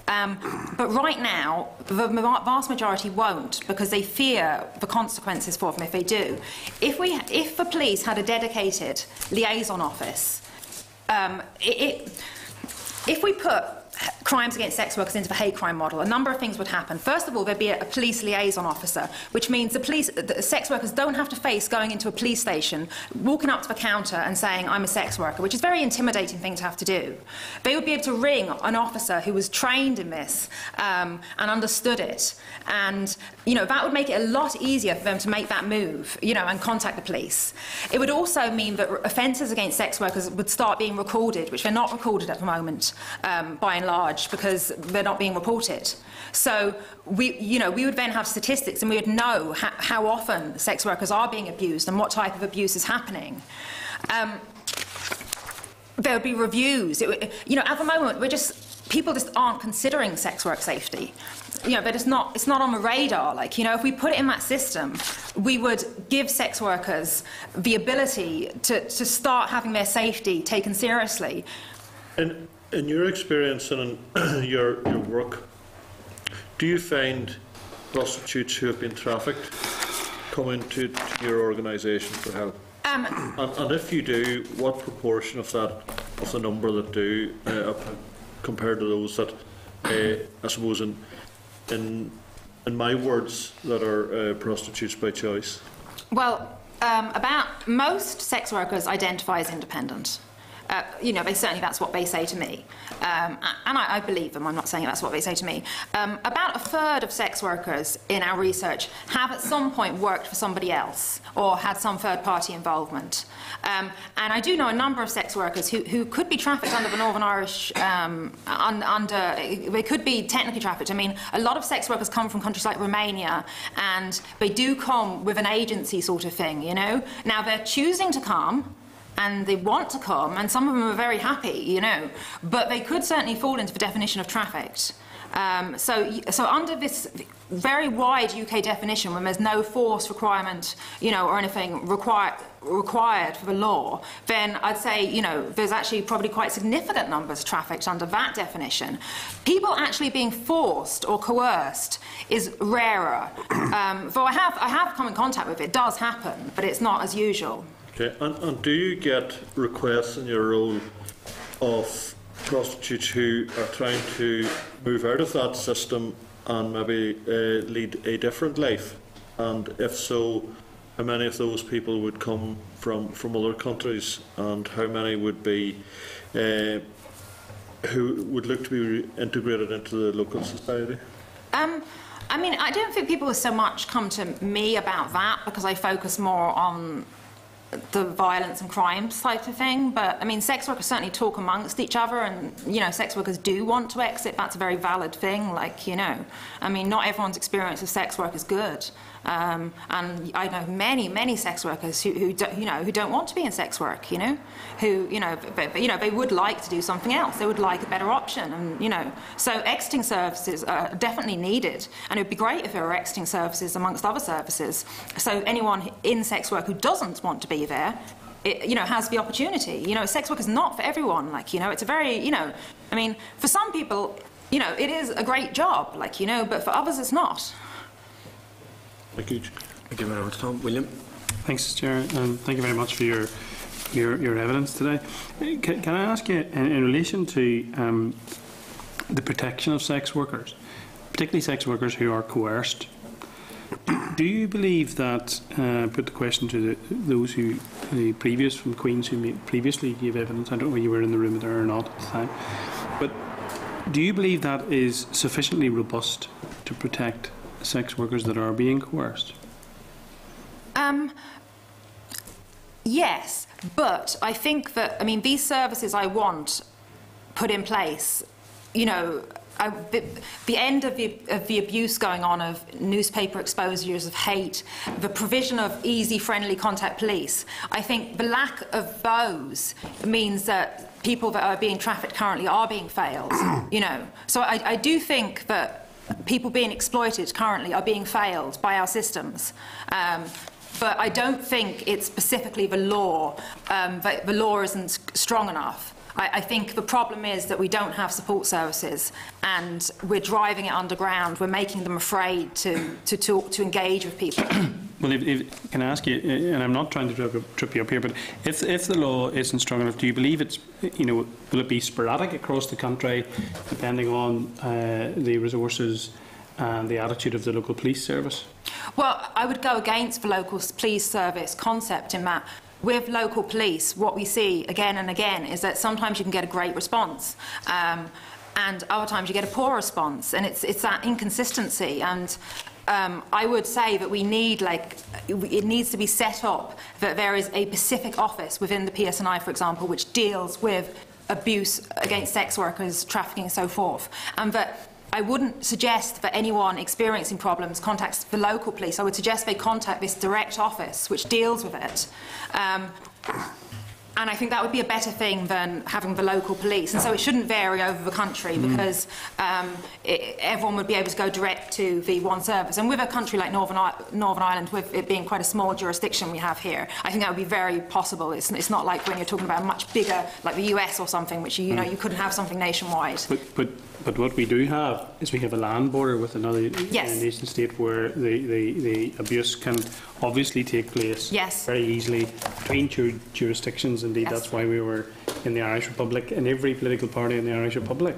But right now, the vast majority won't, because they fear the consequences for them if they do. If the police had a dedicated liaison office, if we put crimes against sex workers into the hate crime model, a number of things would happen. First of all, there'd be a police liaison officer, which means the sex workers don't have to face going into a police station, walking up to the counter and saying, I'm a sex worker, which is a very intimidating thing to have to do. They would be able to ring an officer who was trained in this and understood it. And, that would make it a lot easier for them to make that move, and contact the police. It would also mean that offences against sex workers would start being recorded, which they're not recorded at the moment, by and large, because they're not being reported. So we would then have statistics, and we would know how often sex workers are being abused and what type of abuse is happening. There would be reviews. At the moment, people just aren't considering sex work safety. It's not on the radar. If we put it in that system, we would give sex workers the ability to start having their safety taken seriously. In your experience and in your work, do you find prostitutes who have been trafficked come into your organisation for help? And if you do, what proportion of the number that do compared to those that, I suppose, in my words, that are prostitutes by choice? Well, about most sex workers identify as independent. That's what they say to me. And I believe them, I'm not saying that's what they say to me. About a third of sex workers in our research have at some point worked for somebody else or had some third-party involvement. And I do know a number of sex workers who could be trafficked under the Northern Irish, they could be technically trafficked. I mean, a lot of sex workers come from countries like Romania, and they do come with an agency sort of thing, Now, they're choosing to come, and they want to come, and some of them are very happy, but they could certainly fall into the definition of trafficked. So under this very wide UK definition, when there's no force requirement, or anything required for the law, then I'd say, there's actually probably quite significant numbers trafficked under that definition. People actually being forced or coerced is rarer. Though I have come in contact with it. It does happen, but it's not as usual. Okay, and do you get requests in your role of prostitutes who are trying to move out of that system and maybe lead a different life? And if so, how many of those people would come from other countries, and how many would be who would look to be integrated into the local society? I mean, I don't think people so much come to me about that, because I focus more on the violence and crime type of thing. But I mean, sex workers certainly talk amongst each other, and sex workers do want to exit. That's a very valid thing. I mean, not everyone's experience of sex work is good. And I know many sex workers who don't want to be in sex work, who they would like to do something else. They would like a better option, and so exiting services are definitely needed, and it would be great if there were exiting services amongst other services. So anyone in sex work who doesn't want to be there, has the opportunity. Sex work is not for everyone. It's a very, I mean, for some people, it is a great job. But for others, it's not. Thank you. Thank you very much, Tom. William? Thanks, Chair, and thank you very much for your evidence today. Can I ask you, in relation to the protection of sex workers, particularly sex workers who are coerced, do you believe that, put the question to those the previous from Queen's who previously gave evidence, I don't know whether you were in the room there or not at the time, but do you believe that is sufficiently robust to protect sex workers that are being coerced? Yes, but I think that, these services I want put in place, the end of the abuse going on, of newspaper exposures of hate, the provision of easy, friendly contact police, I think the lack of those means that people that are being trafficked currently are being failed, So I do think that people being exploited currently are being failed by our systems. But I don't think it's specifically the law, that the law isn't strong enough. I think the problem is that we don't have support services, and we're driving it underground. We're making them afraid to talk, to engage with people. Well, can I ask you, and I'm not trying to trip you up here, but if the law isn't strong enough, do you believe it's, will it be sporadic across the country, depending on the resources and the attitude of the local police service? Well, I would go against the local police service concept in that, with local police, what we see again and again is that sometimes you can get a great response, and other times you get a poor response, and it's that inconsistency. And I would say that we need, it needs to be set up that there is a specific office within the PSNI, for example, which deals with abuse against sex workers, trafficking and so forth, and that I wouldn't suggest that anyone experiencing problems contacts the local police. I would suggest they contact this direct office which deals with it. And I think that would be a better thing than having the local police. And so it shouldn't vary over the country, because everyone would be able to go direct to the one service. And with a country like Northern Ireland, with it being quite a small jurisdiction we have here, I think that would be very possible. It's not like when you're talking about a much bigger, like the US or something, which you couldn't have something nationwide. But what we do have is we have a land border with another nation state where the abuse can obviously take place very easily between jurisdictions. Indeed, that's why we were in the Irish Republic, and every political party in the Irish Republic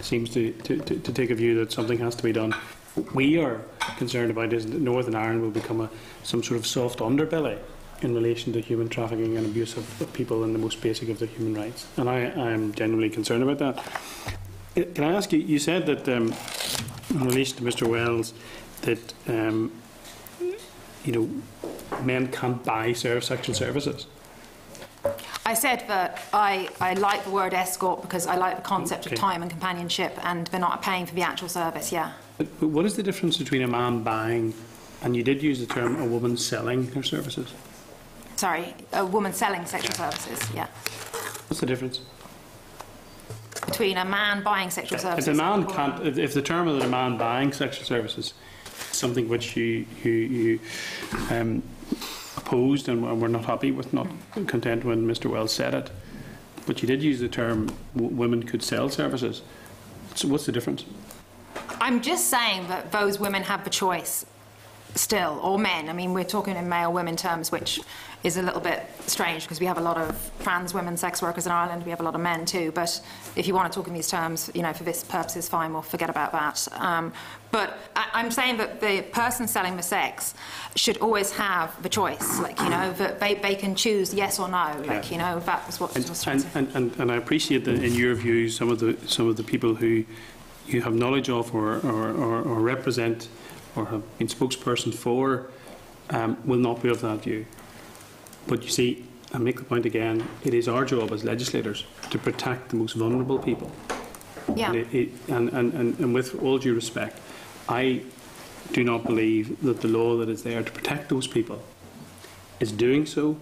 seems to take a view that something has to be done. What we are concerned about is that Northern Ireland will become some sort of soft underbelly in relation to human trafficking and abuse of people in the most basic of their human rights. And I am genuinely concerned about that. Can I ask you, you said that in relation to Mr. Wells that men can't buy sexual services. I said that I like the word escort because I like the concept of time and companionship, and they're not paying for the actual service, But what is the difference between a man buying, and you did use the term, a woman selling her services? Sorry, a woman selling sexual services, What's the difference? between a man buying sexual services. If the man can't, if the term of the man buying sexual services is something which you opposed and were not happy with, not content when Mr. Wells said it, but you did use the term women could sell services. So what's the difference? I'm just saying that those women have the choice still, or men. I mean, we're talking in male-women terms, which is a little bit strange because we have a lot of trans women sex workers in Ireland. We have a lot of men too. But if you want to talk in these terms, you know, for this purposes, fine, we'll forget about that. But I'm saying that the person selling the sex should always have the choice, like, you know, that they can choose yes or no, like, you know, that was what I was trying to say. And I appreciate that in your view, some of the people who you have knowledge of or represent or have been spokesperson for will not be of that view. But you see, I make the point again, it is our job as legislators to protect the most vulnerable people. Yeah. And with all due respect, I do not believe that the law that is there to protect those people is doing so.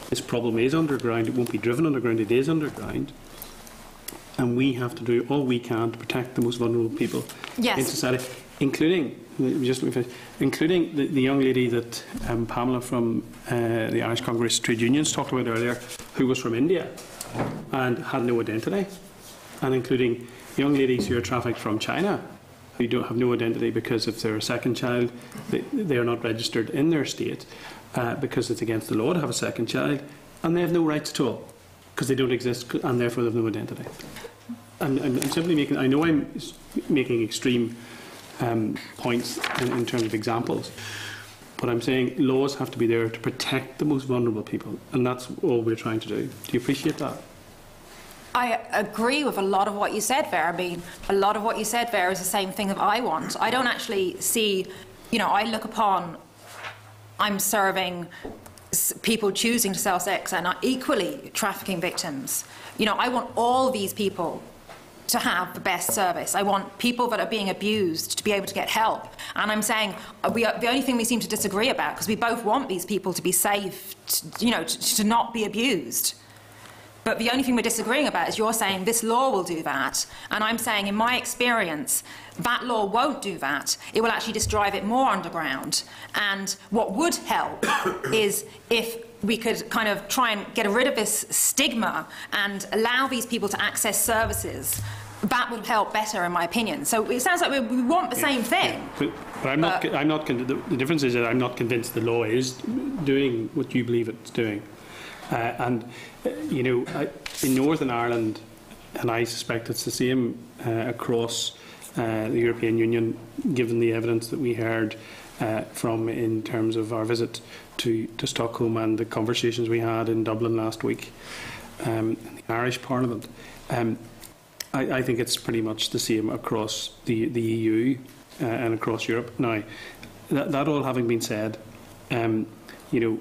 This problem is underground. It won't be driven underground. It is underground. And we have to do all we can to protect the most vulnerable people in society, including the young lady that Pamela from the Irish Congress Trade Unions talked about earlier, who was from India and had no identity, and including young ladies who are trafficked from China who don't have no identity because if they're a second child, they are not registered in their state because it's against the law to have a second child, and they have no rights at all because they don't exist and therefore they have no identity. I'm simply making, I know I'm making extreme points in terms of examples, but I'm saying laws have to be there to protect the most vulnerable people, and that's all we're trying to do. Do you appreciate that? I agree with a lot of what you said there. I mean, a lot of what you said there is the same thing that I want. I don't actually see, you know, I look upon, I'm serving people choosing to sell sex and are equally trafficking victims. You know, I want all these people to have the best service. I want people that are being abused to be able to get help. And I'm saying the only thing we seem to disagree about, because we both want these people to be safe, you know, to not be abused. But the only thing we're disagreeing about is you're saying this law will do that. And I'm saying, in my experience, that law won't do that. It will actually just drive it more underground. And what would help is if we could kind of try and get rid of this stigma and allow these people to access services. That would help better, in my opinion. So it sounds like we want the same thing. But I'm not. The difference is that I'm not convinced the law is doing what you believe it's doing. You know, in Northern Ireland, and I suspect it's the same across the European Union, given the evidence that we heard from in terms of our visit to Stockholm and the conversations we had in Dublin last week in the Irish Parliament. I think it's pretty much the same across the EU and across Europe. Now, that all having been said, you know,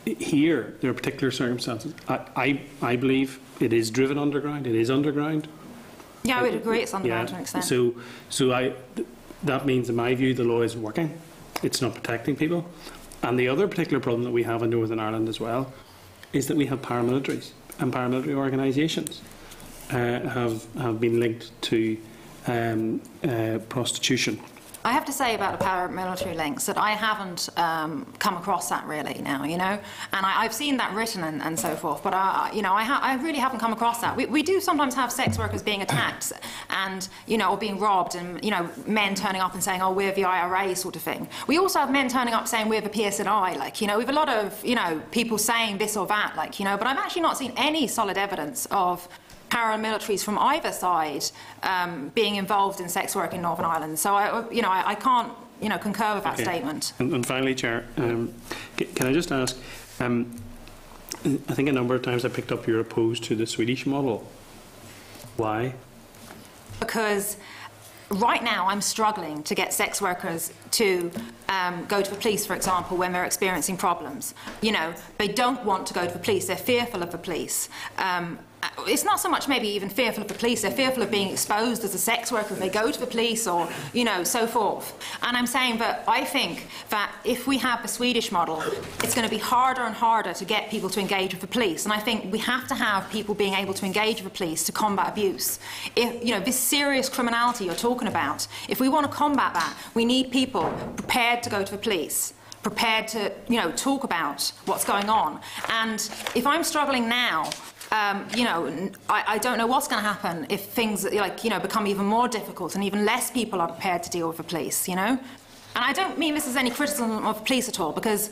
here there are particular circumstances. I believe it is driven underground. It is underground. Yeah, I would agree it's underground to an extent. So that means, in my view, the law isn't working. It's not protecting people. And the other particular problem that we have in Northern Ireland as well is that we have paramilitaries, and paramilitary organisations have been linked to prostitution. I have to say about the paramilitary links that I haven't come across that really now, you know, and I've seen that written and so forth, but you know, I really haven't come across that. We do sometimes have sex workers being attacked and, you know, or being robbed, and, you know, men turning up and saying, oh, we're the IRA sort of thing. We also have men turning up saying we're the PSNI, like, you know, we have a lot of, you know, people saying this or that, like, you know, but I've actually not seen any solid evidence of paramilitaries from either side being involved in sex work in Northern Ireland. So, I can't, you know, concur with that statement. And finally, Chair, can I just ask, I think a number of times I picked up you're opposed to the Swedish model. Why? Because right now I'm struggling to get sex workers to go to the police, for example, when they're experiencing problems. You know, they don't want to go to the police. They're fearful of the police. It's not so much maybe even fearful of the police. They're fearful of being exposed as a sex worker if they go to the police, or, you know, so forth. And I'm saying that I think that if we have the Swedish model, it's going to be harder and harder to get people to engage with the police. And I think we have to have people being able to engage with the police to combat abuse. If, you know, this serious criminality you're talking about, if we want to combat that, we need people prepared to go to the police, prepared to, you know, talk about what's going on. And if I'm struggling now, you know, I don't know what's going to happen if things, like, you know, become even more difficult and even less people are prepared to deal with the police, you know? And I don't mean this as any criticism of the police at all, because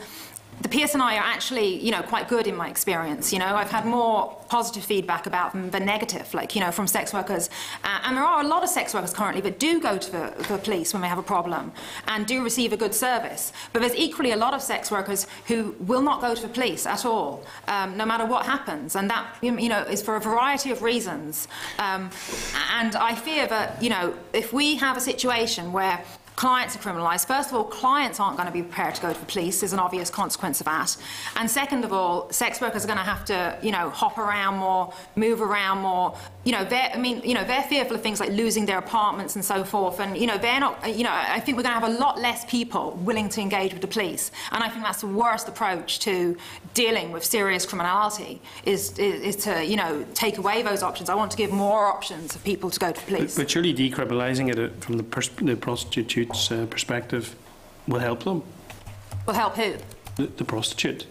the PSNI are actually, you know, quite good in my experience. You know, I've had more positive feedback about them than negative, like, you know, from sex workers. And there are a lot of sex workers currently that do go to the police when they have a problem and do receive a good service. But there's equally a lot of sex workers who will not go to the police at all, no matter what happens. And that, you know, is for a variety of reasons. And I fear that, you know, if we have a situation where clients are criminalised, first of all, clients aren't going to be prepared to go to the police. There's an obvious consequence of that. And second of all, sex workers are going to have to, you know, hop around more, move around more. You know, they're fearful of things like losing their apartments and so forth. And, you know, they're not, you know, I think we're going to have a lot less people willing to engage with the police. And I think that's the worst approach to dealing with serious criminality, is to, you know, take away those options. I want to give more options for people to go to the police. But surely decriminalising it from the prostitute's perspective will help them. Will help who? The prostitute.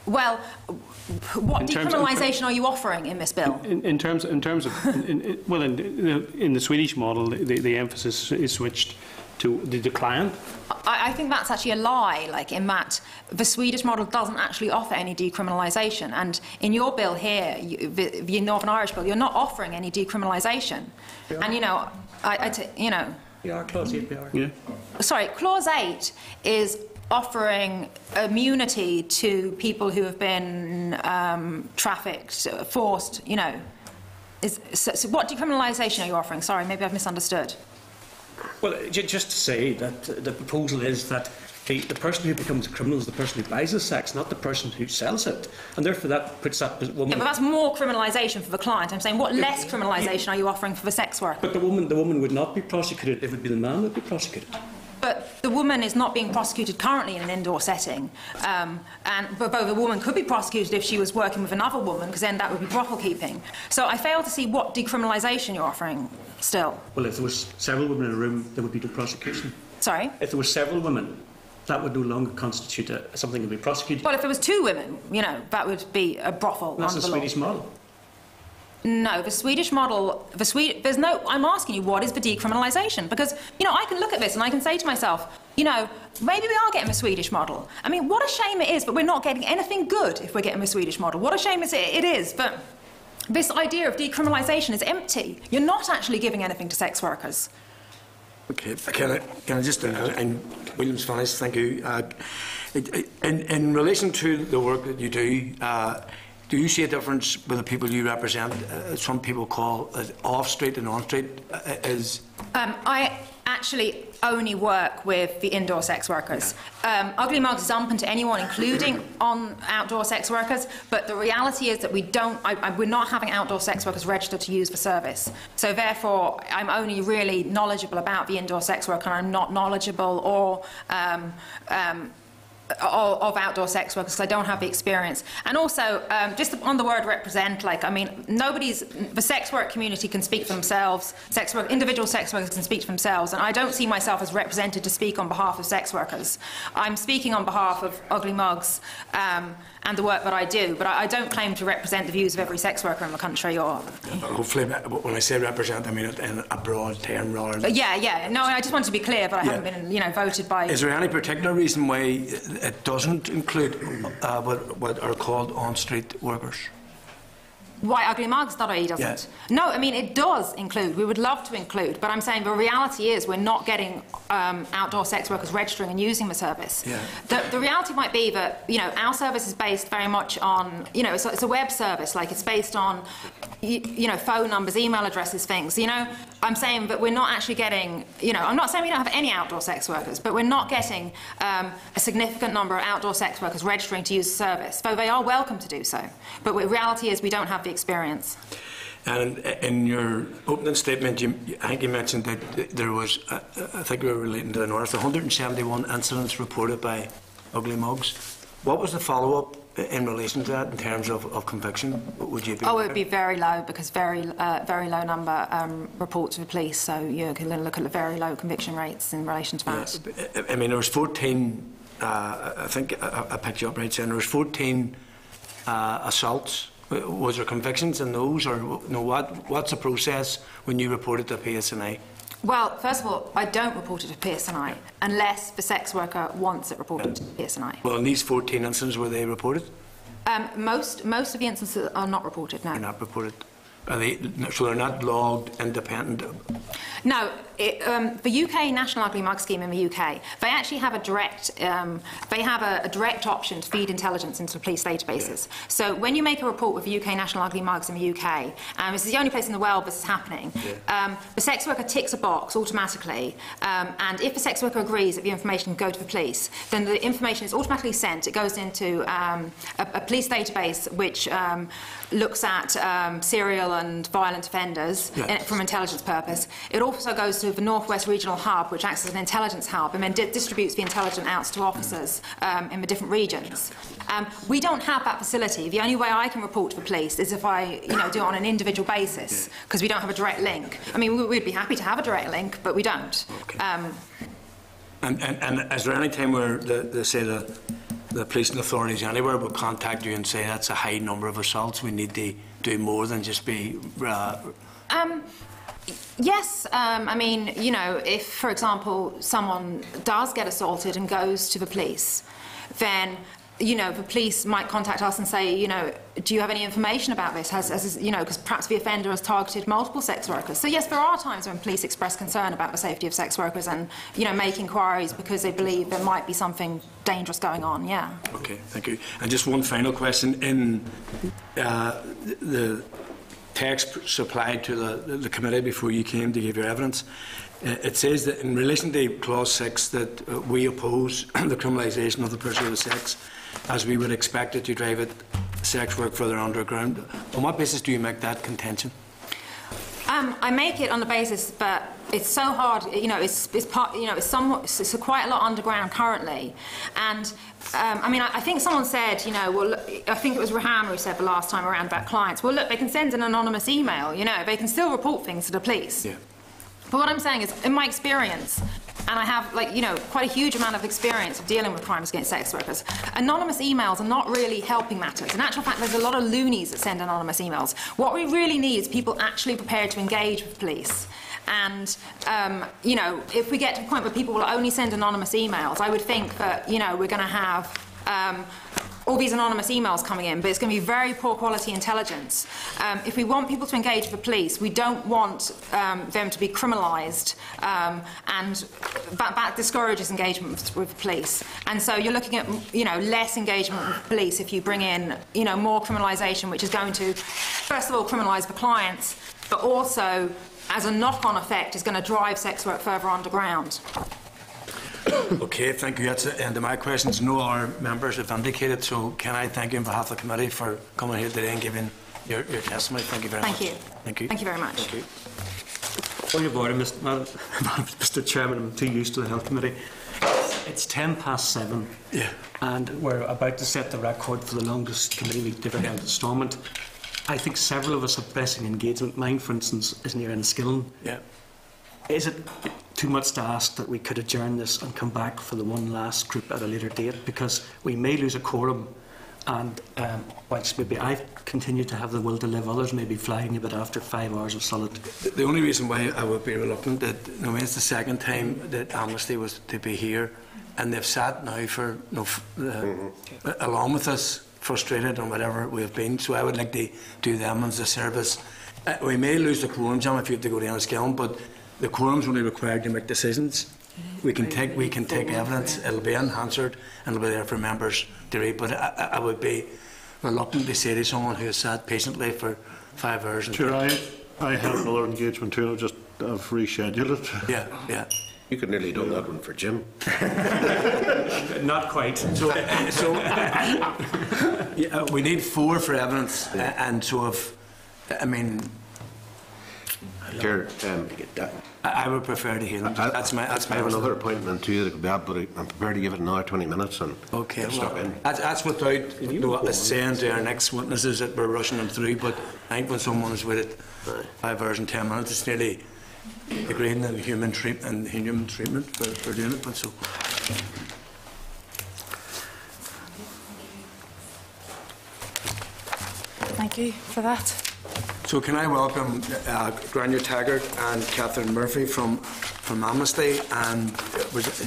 Well, what decriminalisation are you offering in this bill? In terms of well, in the Swedish model, the emphasis is switched to the client. I think that's actually a lie, like, in that the Swedish model doesn't actually offer any decriminalisation. And in your bill here, the Northern Irish bill, you're not offering any decriminalisation. And, you know, you know. Yeah, Clause 8 we are. Yeah. Sorry, Clause 8 is offering immunity to people who have been trafficked, forced, you know. So what decriminalisation are you offering? Sorry, maybe I've misunderstood. Well, just to say that the proposal is that the person who becomes a criminal is the person who buys the sex, not the person who sells it. And therefore that puts that woman... Yeah, but that's more criminalisation for the client. I'm saying, what less criminalisation are you offering for the sex worker? But the woman would not be prosecuted. It would be the man who would be prosecuted. But the woman is not being prosecuted currently in an indoor setting. But the woman could be prosecuted if she was working with another woman, because then that would be brothel keeping. So I fail to see what decriminalisation you're offering still. Well, if there was several women in a room, there would be no prosecution. Sorry? If there were several women, that would no longer constitute something to be prosecuted. Well, if there was two women, you know, that would be a brothel. That's the Swedish model. No, the Swedish model, there's no, I'm asking you, what is the decriminalisation? Because, you know, I can look at this and I can say to myself, you know, maybe we are getting the Swedish model. I mean, what a shame it is that we're not getting anything good if we're getting the Swedish model. What a shame it is, but this idea of decriminalisation is empty. You're not actually giving anything to sex workers. Okay, can I just, and William's finished, thank you. In relation to the work that you do you see a difference with the people you represent? Some people call it off-street and on-street. I actually only work with the indoor sex workers. Ugly Mugs is open to anyone, including on outdoor sex workers, but the reality is that we're not having outdoor sex workers registered to use the service. So therefore, I'm only really knowledgeable about the indoor sex worker, and I'm not knowledgeable or of outdoor sex workers, because I don't have the experience. And also, just on the word represent, like, I mean, the sex work community can speak for themselves, individual sex workers can speak for themselves, and I don't see myself as represented to speak on behalf of sex workers. I'm speaking on behalf of Ugly Mugs and the work that I do, but I don't claim to represent the views of every sex worker in the country. Or hopefully, when I say represent, I mean it in a broad term rather than... Yeah. No, I just want to be clear, but I haven't been, you know, voted by... Is there any particular reason why it doesn't include what are called on-street workers? Why UglyMugs.ie doesn't? Yeah. No, I mean, it does include. We would love to include, but I'm saying the reality is we're not getting outdoor sex workers registering and using the service. Yeah. The reality might be that, you know, our service is based very much on, you know, it's a web service, like it's based on, you know, phone numbers, email addresses, things. You know, I'm saying that we're not actually getting, I'm not saying we don't have any outdoor sex workers, but we're not getting a significant number of outdoor sex workers registering to use the service, though they are welcome to do so. But the reality is we don't have the experience. And in your opening statement, I think you mentioned that there was, I think we were relating to the North, 171 incidents reported by Ugly Mugs. What was the follow-up in relation to that in terms of conviction? Would you be? Oh, it would be very low, because very low number report to the police. So you can look at the very low conviction rates in relation to that. Yeah. I mean, there was 14. I think I picked you up right saying there was 14 assaults. Was there convictions in those, or what's the process when you report it to PSNI? Well, first of all, I don't report it to PSNI unless the sex worker wants it reported to PSNI. Well, in these 14 instances, were they reported? Most of the instances are not reported, no. They're not reported. So they're not logged independent? No. The UK National Ugly Mug scheme in the UK, they actually have a direct option to feed intelligence into the police databases. Yeah. So when you make a report with the UK National Ugly Mugs in the UK, this is the only place in the world this is happening, the sex worker ticks a box automatically, and if the sex worker agrees that the information can go to the police, then the information is automatically sent. It goes into a police database which looks at serial and violent offenders from intelligence purpose. It also goes to the North West Regional Hub, which acts as an intelligence hub, and then distributes the intelligence out to officers in the different regions. We don't have that facility. The only way I can report to the police is if I do it on an individual basis, because we don't have a direct link. I mean, we'd be happy to have a direct link, but we don't. Okay. And is there any time where the police and authorities anywhere will contact you and say that's a high number of assaults, we need to do more than just be... Yes, I mean, if, for example, someone does get assaulted and goes to the police, then, the police might contact us and say, do you have any information about this? Because perhaps the offender has targeted multiple sex workers. So yes, there are times when police express concern about the safety of sex workers and, make inquiries because they believe there might be something dangerous going on, yeah. Okay, thank you. And just one final question. In the text supplied to the committee before you came to give your evidence, it says that in relation to clause 6 that we oppose the criminalisation of the pursuit of sex, as we would expect it to drive sex work further underground. On what basis do you make that contention? I make it on the basis that it's so hard. It's quite a lot underground currently, and I think someone said, well, I think it was Raham who said the last time around about clients. Well, look, they can send an anonymous email. They can still report things to the police. Yeah. But what I'm saying is, in my experience, and I have quite a huge amount of experience of dealing with crimes against sex workers, anonymous emails are not really helping matters. In actual fact, there's a lot of loonies that send anonymous emails. What we really need is people actually prepared to engage with police. And, if we get to the point where people will only send anonymous emails, I would think that, we're going to have all these anonymous emails coming in, but it's going to be very poor quality intelligence. If we want people to engage with the police, we don't want them to be criminalised, and that discourages engagement with the police. And so you're looking at, less engagement with the police if you bring in, more criminalisation, which is going to, first of all, criminalise the clients, but also, as a knock-on effect, is going to drive sex work further underground. Okay, thank you. That's the end of my questions. No other members have indicated, so can I thank you on behalf of the committee for coming here today and giving your testimony. Thank you very much. Thank you. Thank you very much. Thank you. Point of order, Mr. Chairman. I'm too used to the Health Committee. It's 7:10, and we're about to set the record for the longest committee we've ever held instalment. I think several of us have pressing engagement. Mine, for instance, is near Enniskillen. Yeah. Is it too much to ask that we could adjourn this and come back for the one last group at a later date? Because we may lose a quorum, and whilst maybe I've continued to have the will to live, others may be flying a bit after 5 hours of solid. The only reason why I would be reluctant, it's the second time that Amnesty was to be here, and they've sat now for along with us, frustrated on whatever we have been. So I would like to do them as a service. We may lose the quorum, John, if you have to go to Enniskillen, but the quorum's only required to make decisions. We can take evidence. It'll be unanswered and it'll be there for members to read. But I would be reluctant to say to someone who has sat patiently for 5 hours. Sure, I had another engagement too. I just I've rescheduled it. Yeah. You could nearly do that one for Jim. Not quite. So we need 4 for evidence, and so if, I mean, Chair, I would prefer to hear them. That's my. I have another appointment too that could be up, but I'm prepared to give it another 20 minutes and okay. stop in. That's without saying to our next witnesses that we're rushing them through. But I think when someone is waited 5 hours and 10 minutes, it's nearly degrading and human treatment for doing it. But so. Thank you for that. So can I welcome Grania Taggart and Catherine Murphy from Amnesty, and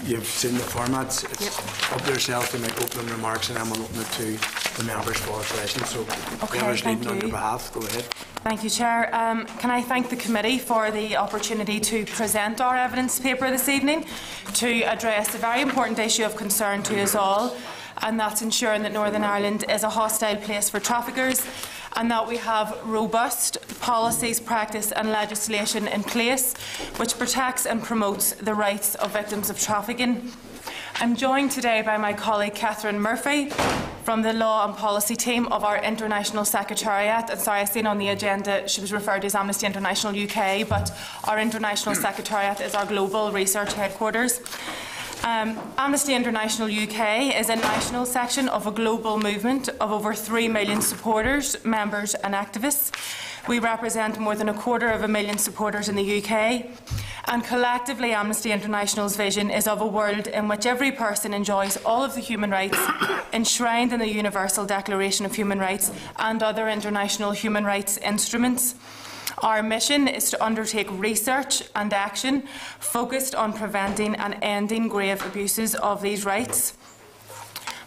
you've seen the formats. It's up to yourself to make opening remarks, and then we'll open it to the members for questions. So whoever's leading on your behalf, go ahead. Thank you, Chair. Can I thank the committee for the opportunity to present our evidence paper this evening to address a very important issue of concern to us all, and that's ensuring that Northern Ireland is a hostile place for traffickers, and that we have robust policies, practice and legislation in place which protects and promotes the rights of victims of trafficking. I'm joined today by my colleague Catherine Murphy from the Law and Policy team of our International Secretariat. And sorry, I've seen on the agenda she was referred to as Amnesty International UK, but our International Secretariat is our global research headquarters. Amnesty International UK is a national section of a global movement of over 3 million supporters, members and activists. We represent more than 250,000 supporters in the UK, and collectively Amnesty International's vision is of a world in which every person enjoys all of the human rights enshrined in the Universal Declaration of Human Rights and other international human rights instruments. Our mission is to undertake research and action focused on preventing and ending grave abuses of these rights.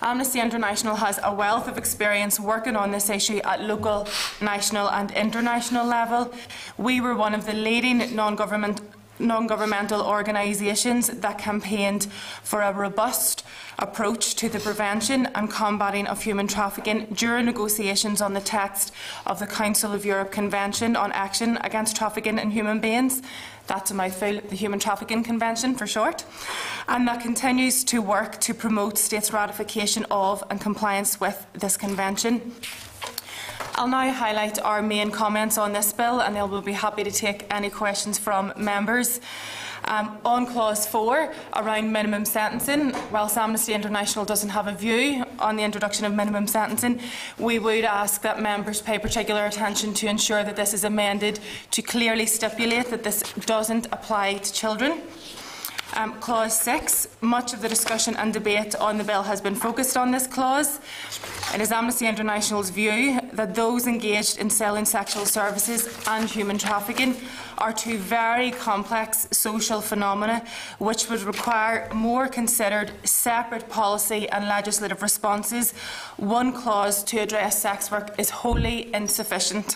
Amnesty International has a wealth of experience working on this issue at local, national and international level. We were one of the leading non-governmental organisations that campaigned for a robust approach to the prevention and combating of human trafficking during negotiations on the text of the Council of Europe Convention on Action Against Trafficking in Human Beings. That's a mouthful, the Human Trafficking Convention for short, and that continues to work to promote states' ratification of and compliance with this convention. I'll now highlight our main comments on this bill, and I will be happy to take any questions from members. On Clause 4, around minimum sentencing, whilst Amnesty International doesn't have a view on the introduction of minimum sentencing, we would ask that members pay particular attention to ensure that this is amended to clearly stipulate that this doesn't apply to children. Clause 6, much of the discussion and debate on the bill has been focused on this clause. It is Amnesty International's view that those engaged in selling sexual services and human trafficking are two very complex social phenomena which would require more considered separate policy and legislative responses. One clause to address sex work is wholly insufficient.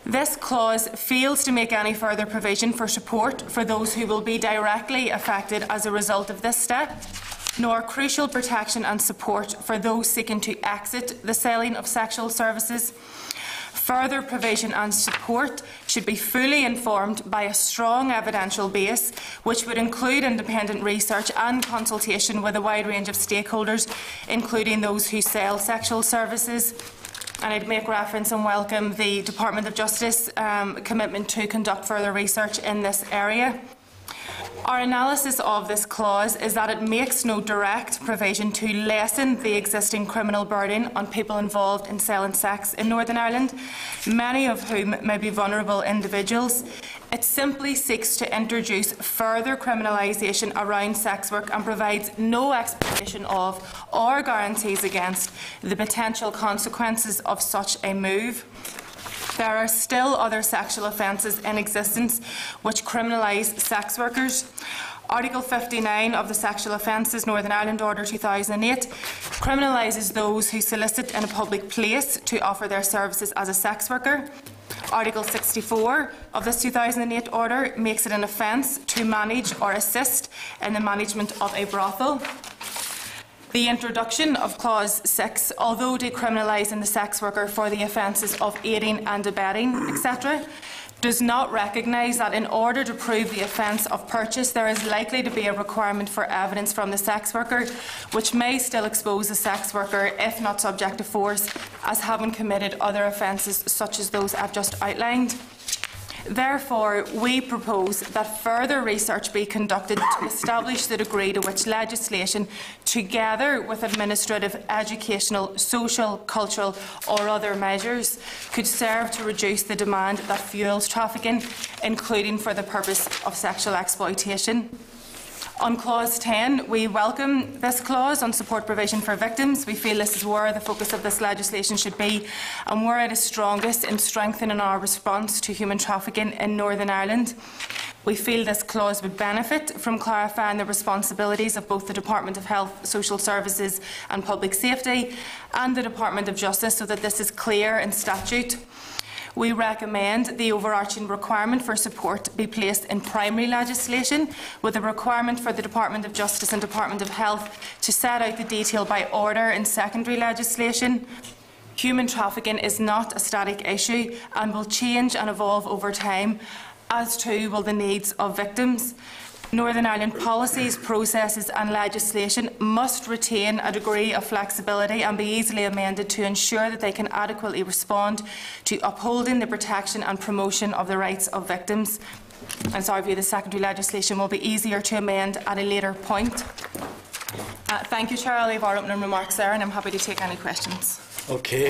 This clause fails to make any further provision for support for those who will be directly affected as a result of this step, nor crucial protection and support for those seeking to exit the selling of sexual services. Further provision and support should be fully informed by a strong evidential base, which would include independent research and consultation with a wide range of stakeholders, including those who sell sexual services. And I'd make reference and welcome the Department of Justice commitment to conduct further research in this area. Our analysis of this clause is that it makes no direct provision to lessen the existing criminal burden on people involved in selling sex in Northern Ireland, many of whom may be vulnerable individuals. It simply seeks to introduce further criminalisation around sex work and provides no explanation of or guarantees against the potential consequences of such a move. There are still other sexual offences in existence which criminalise sex workers. Article 59 of the Sexual Offences Northern Ireland Order 2008 criminalises those who solicit in a public place to offer their services as a sex worker. Article 64 of this 2008 order makes it an offence to manage or assist in the management of a brothel. The introduction of Clause 6, although decriminalising the sex worker for the offences of aiding and abetting, etc., does not recognise that in order to prove the offence of purchase, there is likely to be a requirement for evidence from the sex worker, which may still expose the sex worker, if not subject to force, as having committed other offences such as those I've just outlined. Therefore, we propose that further research be conducted to establish the degree to which legislation, together with administrative, educational, social, cultural or other measures, could serve to reduce the demand that fuels trafficking, including for the purpose of sexual exploitation. On Clause 10, we welcome this clause on support provision for victims. We feel this is where the focus of this legislation should be and where it is strongest in strengthening our response to human trafficking in Northern Ireland. We feel this clause would benefit from clarifying the responsibilities of both the Department of Health, Social Services and Public Safety and the Department of Justice, so that this is clear in statute. We recommend the overarching requirement for support be placed in primary legislation, with a requirement for the Department of Justice and Department of Health to set out the detail by order in secondary legislation. Human trafficking is not a static issue and will change and evolve over time, as too will the needs of victims. Northern Ireland policies, processes and legislation must retain a degree of flexibility and be easily amended to ensure that they can adequately respond to upholding the protection and promotion of the rights of victims. And so I view the secondary legislation will be easier to amend at a later point. Thank you, Chair. I'll leave our opening remarks there and I'm happy to take any questions. Okay.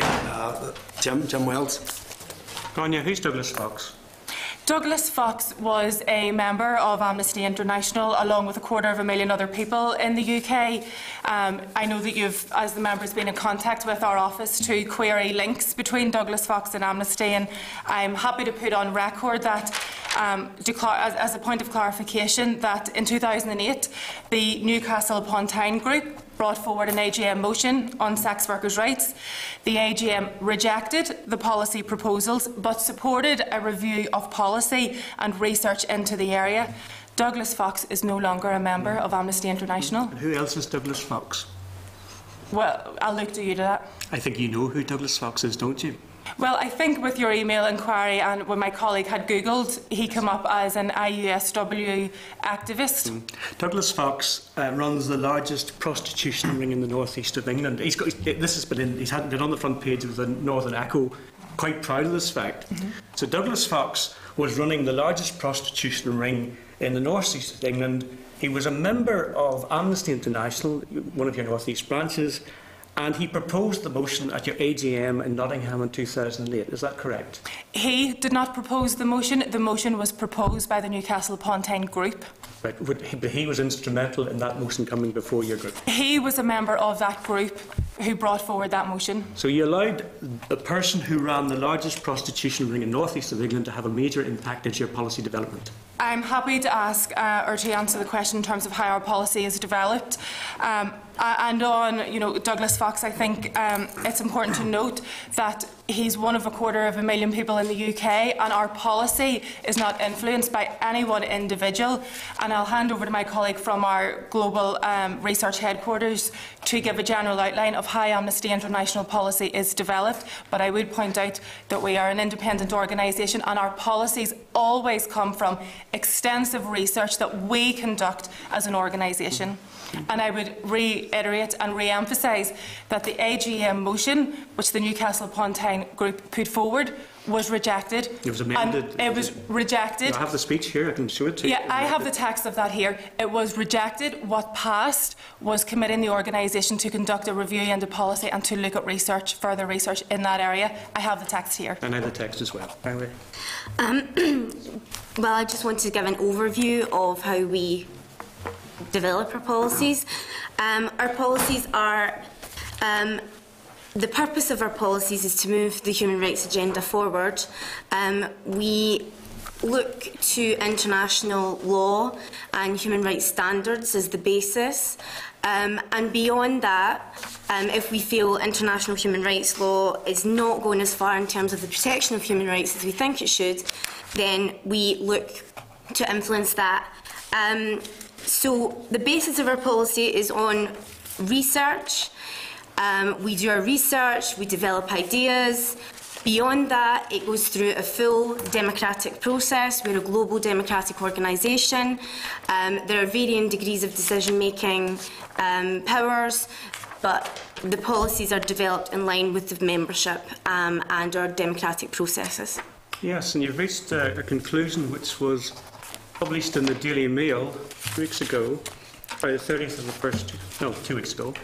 Jim Wells. Anya, who's Douglas Fox? Douglas Fox was a member of Amnesty International, along with 250,000 other people in the UK. I know that you've, as the members, been in contact with our office to query links between Douglas Fox and Amnesty, and I'm happy to put on record that, as a point of clarification, that in 2008, the Newcastle upon Tyne group brought forward an AGM motion on sex workers' rights. The AGM rejected the policy proposals but supported a review of policy and research into the area. Douglas Fox is no longer a member of Amnesty International. And who else is Douglas Fox? Well, I'll look to you to that. I think you know who Douglas Fox is, don't you? Well, I think with your email inquiry and when my colleague had Googled, he came up as an IUSW activist. Douglas Fox runs the largest prostitution ring in the northeast of England. He's had been on the front page of the Northern Echo. Quite proud of this fact. So Douglas Fox was running the largest prostitution ring in the northeast of England. He was a member of Amnesty International, one of your northeast branches, and he proposed the motion at your AGM in Nottingham in 2008. Is that correct? He did not propose the motion. The motion was proposed by the Newcastle upon Tyne group. Right, but he was instrumental in that motion coming before your group. He was a member of that group who brought forward that motion. So you allowed a person who ran the largest prostitution ring in northeast of England to have a major impact into your policy development? I'm happy to ask or to answer the question in terms of how our policy is developed. And on, Douglas Fox, I think it's important to note that he's one of 250,000 people in the UK, and our policy is not influenced by any one individual. And I'll hand over to my colleague from our global research headquarters to give a general outline of how Amnesty International policy is developed. But I would point out that we are an independent organisation, and our policies always come from extensive research that we conduct as an organisation. And I would reiterate and re-emphasise that the AGM motion, which the Newcastle upon Tyne group put forward, was rejected. It was amended. And it was rejected. I have the speech here. I can show it to you. Yeah, I have the text of that here. It was rejected. What passed was committing the organisation to conduct a review into policy and to look at research, further research in that area. I have the text here. And I have the text as well. Anyway. Well, I just wanted to give an overview of how we develop our policies. Our policies are, the purpose of our policies is to move the human rights agenda forward. We look to international law and human rights standards as the basis. And beyond that, if we feel international human rights law is not going as far in terms of the protection of human rights as we think it should, then we look to influence that. So the basis of our policy is on research. We do our research, we develop ideas, Beyond that, it goes through a full democratic process. We're a global democratic organisation. There are varying degrees of decision-making powers, but the policies are developed in line with the membership and our democratic processes. Yes, and you've reached a conclusion which was published in the Daily Mail 2 weeks ago, by the 30th of the 1st, no, 2 weeks ago.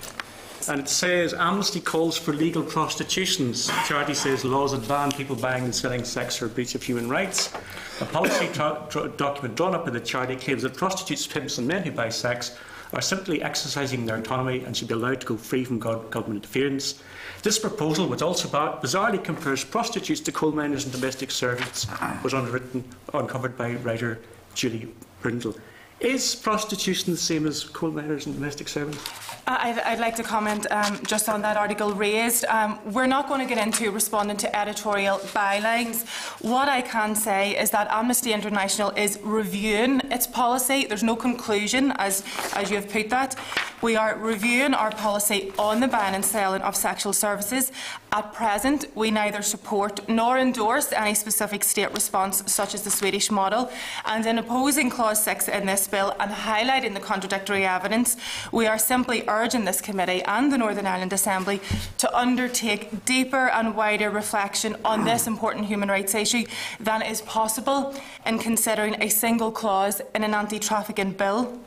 And it says, Amnesty calls for legal prostitutions. The charity says laws that ban people buying and selling sex are a breach of human rights. A policy document drawn up by the charity claims that prostitutes, pimps and men who buy sex are simply exercising their autonomy and should be allowed to go free from government interference. This proposal, which also bizarrely compares prostitutes to coal miners and domestic servants, was uncovered by writer Julie Brindle. Is prostitution the same as coal miners and domestic servants? I'd like to comment just on that article raised. We're not going to get into responding to editorial bylines. What I can say is that Amnesty International is reviewing its policy. There's no conclusion, as you have put that. We are reviewing our policy on the buying and selling of sexual services. At present, we neither support nor endorse any specific state response, such as the Swedish model. And in opposing Clause 6 in this bill and highlighting the contradictory evidence, we are simply urging this committee and the Northern Ireland Assembly to undertake deeper and wider reflection on this important human rights issue than is possible in considering a single clause in an anti-trafficking bill.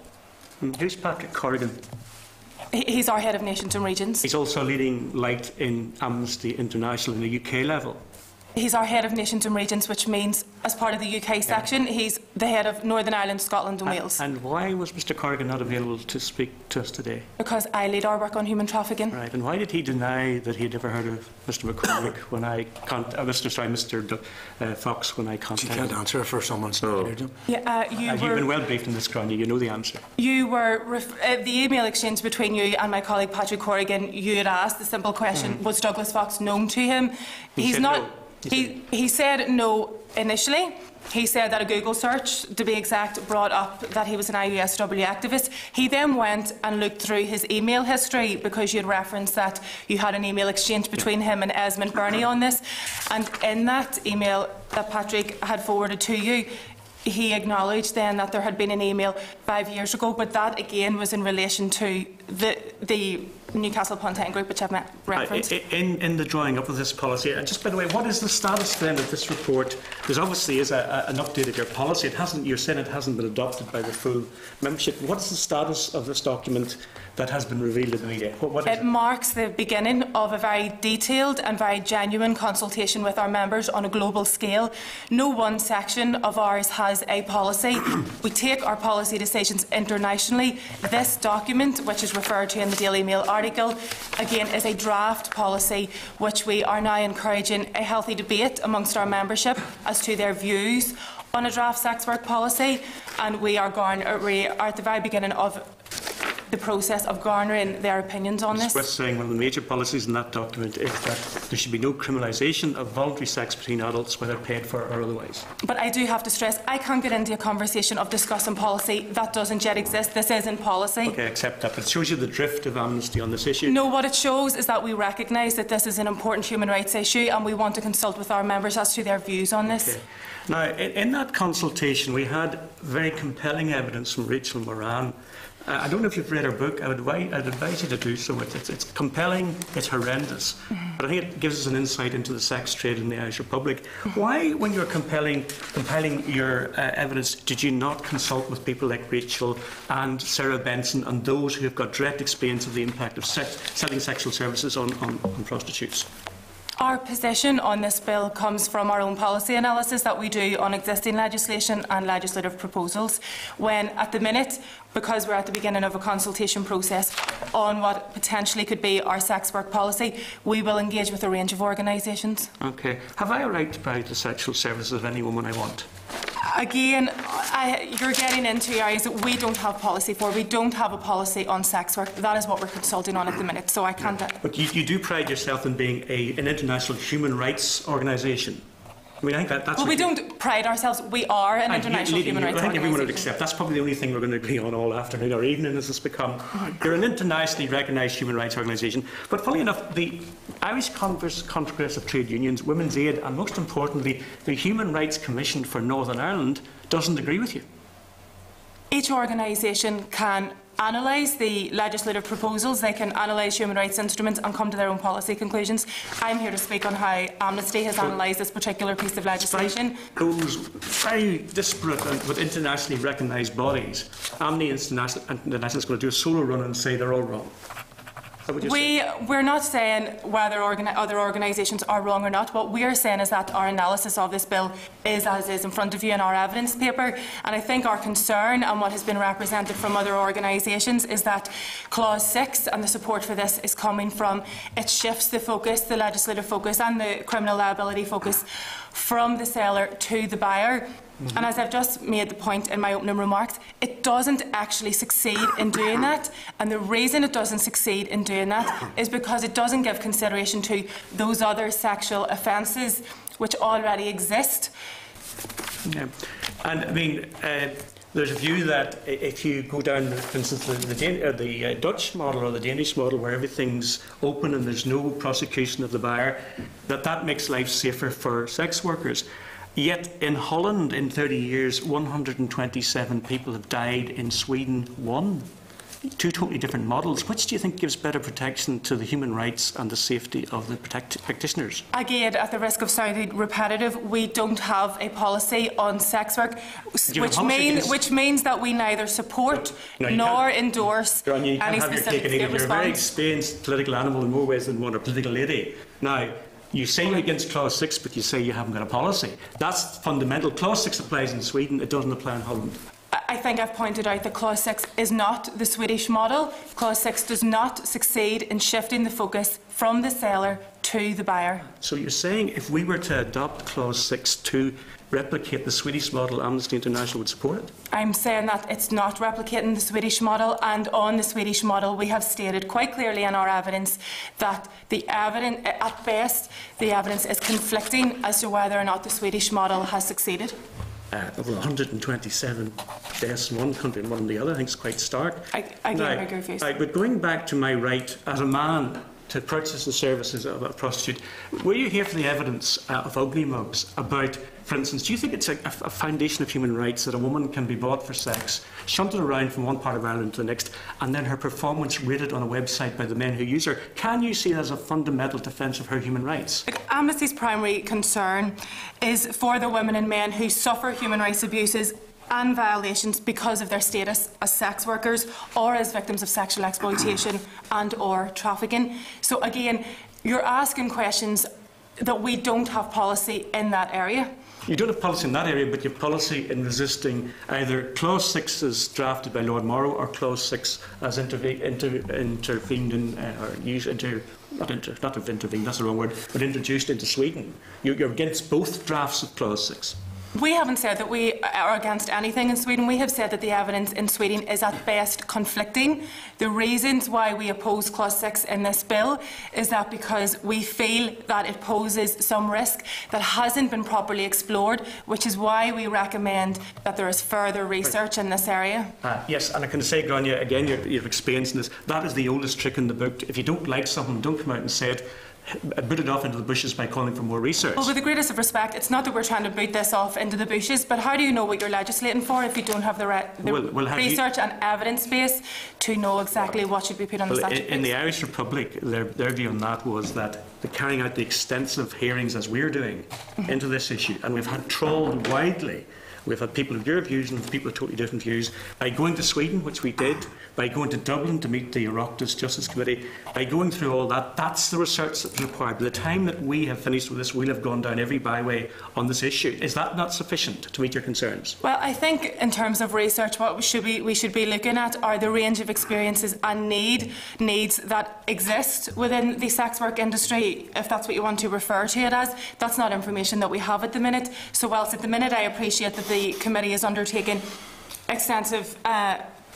Who's Patrick Corrigan? He's our head of nations and regions. He's also leading light in Amnesty International in the UK level. He's our head of nations and regions, which means, as part of the UK section, he's the head of Northern Ireland, Scotland and Wales. And why was Mr Corrigan not available to speak to us today? Because I lead our work on human trafficking. Right. And why did he deny that he had ever heard of Mr McCormick when Mr Fox when I contacted him? You can't answer for someone's not heard him. Yeah, you've been well briefed in this, Gráinne. You know the answer. You were the email exchange between you and my colleague Patrick Corrigan. You had asked the simple question: was Douglas Fox known to him? He's not. No. He said no initially. He said that a Google search, to be exact, brought up that he was an IUSW activist. He then went and looked through his email history, because you had referenced that you had an email exchange between him and Esmond Burney on this. And in that email that Patrick had forwarded to you, he acknowledged then that there had been an email 5 years ago, but that again was in relation to the Newcastle Pontain Group, which I've referenced. In the drawing up of this policy, and just by the way, what is the status then of this report? Because obviously is an update of your policy. It hasn't. You're saying it hasn't been adopted by the full membership. What is the status of this document that has been revealed in the media? It marks the beginning of a very detailed and very genuine consultation with our members on a global scale. No one section of ours has a policy. We take our policy decisions internationally. This document, which is referred to in the Daily Mail article, again is a draft policy which we are now encouraging a healthy debate amongst our membership as to their views on a draft sex work policy, and we are at the very beginning of the process of garnering their opinions on this. It's worth saying one of the major policies in that document is that there should be no criminalisation of voluntary sex between adults, whether paid for or otherwise. But I do have to stress, I can't get into a conversation of discussing policy that doesn't yet exist. This isn't policy. Okay, I accept that, but it shows you the drift of Amnesty on this issue. No, what it shows is that we recognise that this is an important human rights issue, and we want to consult with our members as to their views on this. Okay. Now, in that consultation, we had very compelling evidence from Rachel Moran. I don't know if you've read her book. I'd advise you to do so. It's compelling, it's horrendous, but I think it gives us an insight into the sex trade in the Irish Republic. Why, when you're compiling your evidence, did you not consult with people like Rachel and Sarah Benson and those who have got direct experience of the impact of selling sexual services on prostitutes? Our position on this bill comes from our own policy analysis that we do on existing legislation and legislative proposals, when at the minute, because we're at the beginning of a consultation process on what potentially could be our sex work policy, we will engage with a range of organisations. Okay. Have I a right to buy the sexual services of any woman I want? Again, you're getting into areas that we don't have policy for. We don't have a policy on sex work. That is what we're consulting on at the minute, so I can't... But you do pride yourself in being an international human rights organisation. I mean, I think that's well, we don't pride ourselves. We are an international human rights organisation. I think everyone would organisation. accept that's probably the only thing we're going to agree on all afternoon or evening as it's become. You're an internationally recognised human rights organisation. But funnily enough, the Irish Congress of Trade Unions, Women's Aid, and most importantly, the Human Rights Commission for Northern Ireland doesn't agree with you. Each organisation can analyse the legislative proposals, they can analyse human rights instruments and come to their own policy conclusions. I'm here to speak on how Amnesty has analysed this particular piece of legislation. Those very disparate and with internationally recognised bodies, Amnesty International is going to do a solo run and say they're all wrong. We're not saying whether other organisations are wrong or not. What we are saying is that our analysis of this bill is as is in front of you in our evidence paper. And I think our concern and what has been represented from other organisations is that Clause 6 and the support for this is coming from, it shifts the focus, the legislative focus and the criminal liability focus from the seller to the buyer. And as I've just made the point in my opening remarks, it doesn't actually succeed in doing that. And the reason it doesn't succeed in doing that is because it doesn't give consideration to those other sexual offences which already exist. Yeah. And I mean, there's a view that if you go down, for instance, the Dutch model or the Danish model, where everything's open and there's no prosecution of the buyer, that makes life safer for sex workers. Yet in Holland, in 30 years, 127 people have died. In Sweden, 1. Two totally different models. Which do you think gives better protection to the human rights and the safety of the practitioners? Again, at the risk of sounding repetitive, we don't have a policy on sex work, which means that we neither support nor endorse any specific state response. You're a very experienced political animal in more ways than one, or political lady. Now, you say you're against Clause 6, but you say you haven't got a policy. That's fundamental. Clause 6 applies in Sweden, it doesn't apply in Holland. I think I've pointed out that Clause 6 is not the Swedish model. Clause 6 does not succeed in shifting the focus from the seller to the buyer. So you're saying if we were to adopt Clause 6 to replicate the Swedish model, Amnesty International would support it? I'm saying that it's not replicating the Swedish model, and on the Swedish model we have stated quite clearly in our evidence that the evidence, at best, the evidence is conflicting as to whether or not the Swedish model has succeeded. Of 127 deaths in one country and one in the other, I think it's quite stark. I agree with you. But going back to my right as a man to purchase the services of a prostitute, were you here for the evidence of UglyMugs about, for instance, do you think it's a foundation of human rights that a woman can be bought for sex, shunted around from one part of Ireland to the next, and then her performance rated on a website by the men who use her? Can you see it as a fundamental defence of her human rights? Amnesty's primary concern is for the women and men who suffer human rights abuses and violations because of their status as sex workers or as victims of sexual exploitation and or trafficking. So again, you're asking questions that we don't have policy in that area. You don't have policy in that area, but you have policy in resisting either Clause 6 as drafted by Lord Morrow or Clause 6 as intervened in, or used into, not intervened, that's the wrong word, but introduced into Sweden. You're against both drafts of Clause 6. We haven't said that we are against anything in Sweden. We have said that the evidence in Sweden is at best conflicting. The reasons why we oppose Clause 6 in this bill is that because we feel that it poses some risk that hasn't been properly explored, which is why we recommend that there is further research in this area. Yes, and I can say, Grania, again, you've experienced this. That is the oldest trick in the book. If you don't like something, don't come out and say it. Boot it off into the bushes by calling for more research. Well, with the greatest of respect, it's not that we're trying to boot this off into the bushes, but how do you know what you're legislating for if you don't have the research and evidence base to know exactly what should be put on the statute? In the Irish Republic, their view on that was that they're carrying out the extensive hearings as we're doing into this issue, and we've had trawled widely. We've had people of your views and people of totally different views. By going to Sweden, which we did, by going to Dublin to meet the Oireachtas Justice Committee, by going through all that, that's the research that's required. By the time that we have finished with this, we'll have gone down every byway on this issue. Is that not sufficient to meet your concerns? Well, I think in terms of research, what we should be looking at are the range of experiences and needs that exist within the sex work industry, if that's what you want to refer to it as. That's not information that we have at the minute. So whilst at the minute I appreciate that the committee is undertaking extensive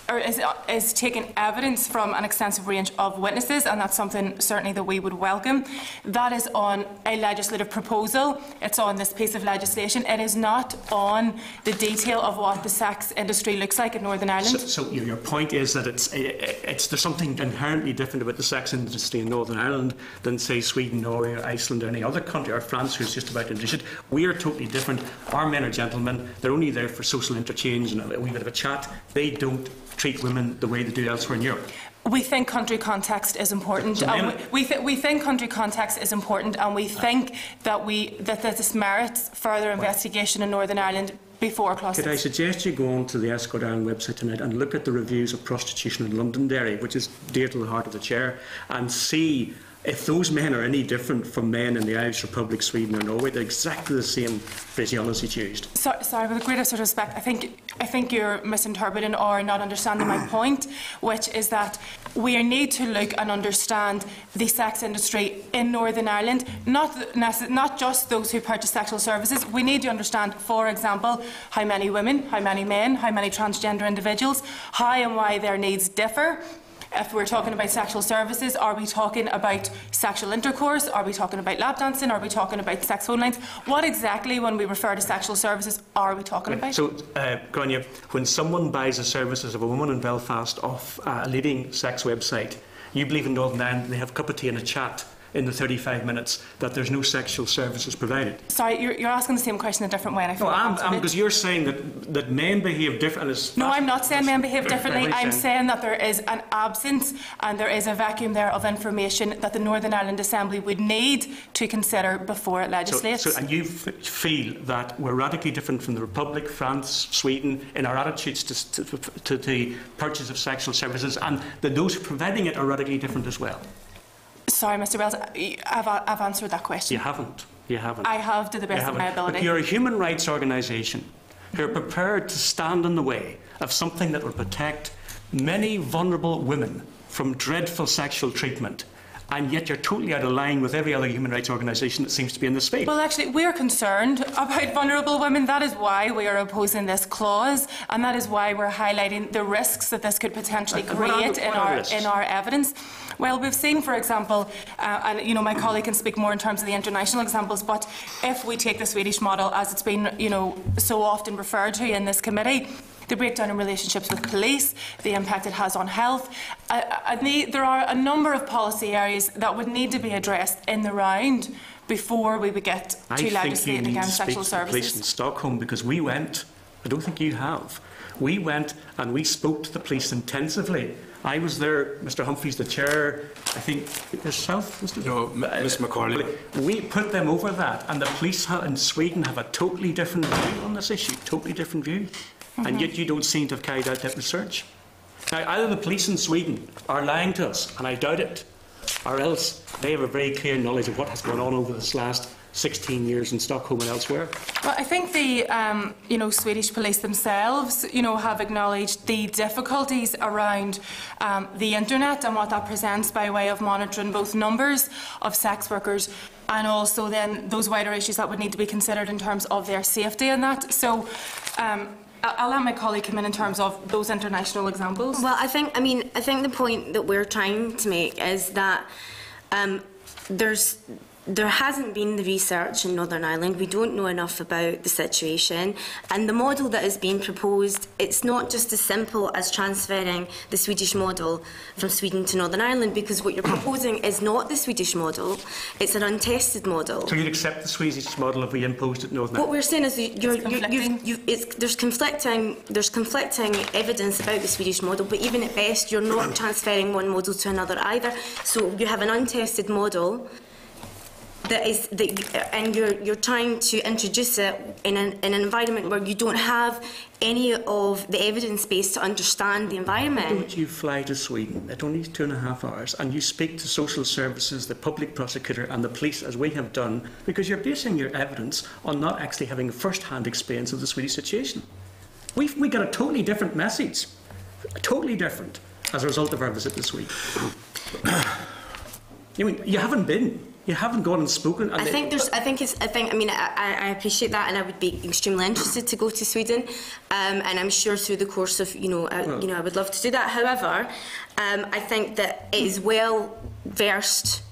is taking evidence from an extensive range of witnesses, and that's something certainly that we would welcome. That is on a legislative proposal. It's on this piece of legislation. It is not on the detail of what the sex industry looks like in Northern Ireland. So your point is that there's something inherently different about the sex industry in Northern Ireland than, say, Sweden, Norway, or Iceland, or any other country, or France, who's just about to introduce it. We are totally different. Our men are gentlemen. They're only there for social interchange and a wee bit of a chat. They don't treat women the way they do elsewhere in Europe. We think country context is important. We think country context is important, and we think that this merits further investigation in Northern Ireland before closing. Could I suggest you go on to the Escort Ireland website tonight and look at the reviews of prostitution in Londonderry, which is dear to the heart of the chair, and see if those men are any different from men in the Irish Republic, Sweden or Norway. They're exactly the same phraseology used. Sorry, with the greatest respect, I think you're misinterpreting or not understanding my point, which is that we need to look and understand the sex industry in Northern Ireland, not just those who purchase sexual services. We need to understand, for example, how many women, how many men, how many transgender individuals, how and why their needs differ. If we're talking about sexual services, are we talking about sexual intercourse? Are we talking about lap dancing? Are we talking about sex phone lines? What exactly, when we refer to sexual services, are we talking about? So, Grania, when someone buys the services of a woman in Belfast off a leading sex website, you believe in Northern Ireland they have a cup of tea and a chat in the 35 minutes that there's no sexual services provided? Sorry, you're asking the same question a different way. And I feel because you're saying that men behave differently. No, I'm not saying men behave differently. I'm saying that there is an absence and there is a vacuum there of information that the Northern Ireland Assembly would need to consider before it legislates. And you feel that we're radically different from the Republic, France, Sweden, in our attitudes to the purchase of sexual services, and that those providing it are radically different as well? Sorry, Mr. Wells, I've answered that question. You haven't. You haven't. I have, to the best of my ability. But you're a human rights organisation who are prepared to stand in the way of something that will protect many vulnerable women from dreadful sexual treatment, and yet you're totally out of line with every other human rights organisation that seems to be in the space. Well, actually, we're concerned about vulnerable women. That is why we are opposing this clause, and that is why we're highlighting the risks that this could potentially create in our evidence. Well, we've seen, for example, and my colleague can speak more in terms of the international examples, but if we take the Swedish model, as it's been so often referred to in this committee, the breakdown in relationships with police, the impact it has on health. There are a number of policy areas that would need to be addressed in the round before we would get to legislate against sexual services. I think you need to speak to the police in Stockholm, because we went. I don't think you have. We went and we spoke to the police intensively. I was there, Mr. Humphreys, the chair, I think yourself, Mr. No, Ms. McCauley. We put them over that, and the police in Sweden have a totally different view on this issue, totally different view. And yet you don't seem to have carried out that research. Now, either the police in Sweden are lying to us, and I doubt it, or else they have a very clear knowledge of what has gone on over this last 16 years in Stockholm and elsewhere. Well, I think the Swedish police themselves have acknowledged the difficulties around the internet and what that presents by way of monitoring both numbers of sex workers and also then those wider issues that would need to be considered in terms of their safety and that. So I'll let my colleague come in terms of those international examples. Well, I think the point that we're trying to make is that there hasn't been the research in Northern Ireland. We don't know enough about the situation, and the model that is being proposed, it's not just as simple as transferring the Swedish model from Sweden to Northern Ireland, because what you're proposing is not the Swedish model, it's an untested model. So you'd accept the Swedish model if we imposed it in Northern Ireland? What we're saying is there's conflicting evidence about the Swedish model, but even at best you're not transferring one model to another either. So you have an untested model and you're trying to introduce it in an environment where you don't have any of the evidence base to understand the environment. Why don't you fly to Sweden? It only 2.5 hours, and you speak to social services, the public prosecutor and the police, as we have done, because you're basing your evidence on not actually having a first-hand experience of the Swedish situation. We got a totally different message, totally different, as a result of our visit to Sweden. You haven't been. You haven't gone and spoken. And I mean, I appreciate that, and I would be extremely interested to go to Sweden, and I'm sure through the course of, I would love to do that. However, I think that it is well versed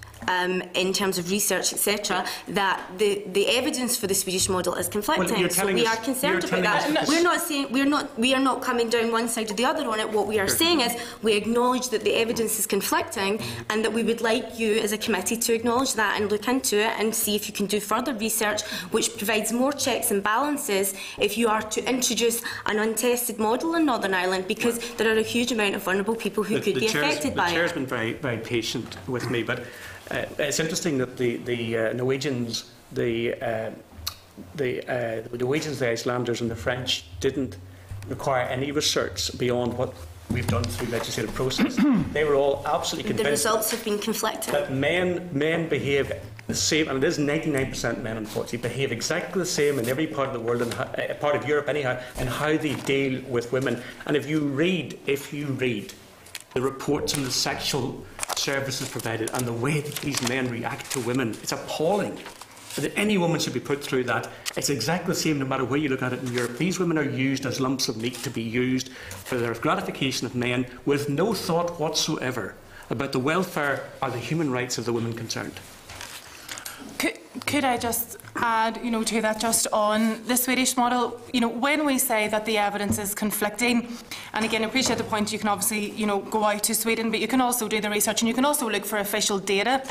in terms of research, etc., that the evidence for the Swedish model is conflicting. Well, so we are concerned about that. We're not saying we are not coming down one side or the other on it. What we are saying is we acknowledge that the evidence is conflicting, and that we would like you as a committee to acknowledge that and look into it and see if you can do further research which provides more checks and balances if you are to introduce an untested model in Northern Ireland, because there are a huge amount of vulnerable people who could be affected by it. The Chair's been very, very patient with me, but it's interesting that the Norwegians, the Norwegians, the Icelanders and the French didn't require any research beyond what we've done through legislative process. They were all absolutely convinced. The results have been conflicting. That men behave the same, and it is 99% men, unfortunately, behave exactly the same in every part of the world, and part of Europe anyhow, and how they deal with women. And if you read the reports on the sexual services provided and the way that these men react to women, it's appalling. That any woman should be put through that. It's exactly the same no matter where you look at it in Europe. These women are used as lumps of meat to be used for their gratification of men, with no thought whatsoever about the welfare or the human rights of the women concerned. Could I just add, to that, just on the Swedish model, when we say that the evidence is conflicting, and again, I appreciate the point, you can obviously, go out to Sweden, but you can also do the research, and you can also look for official data,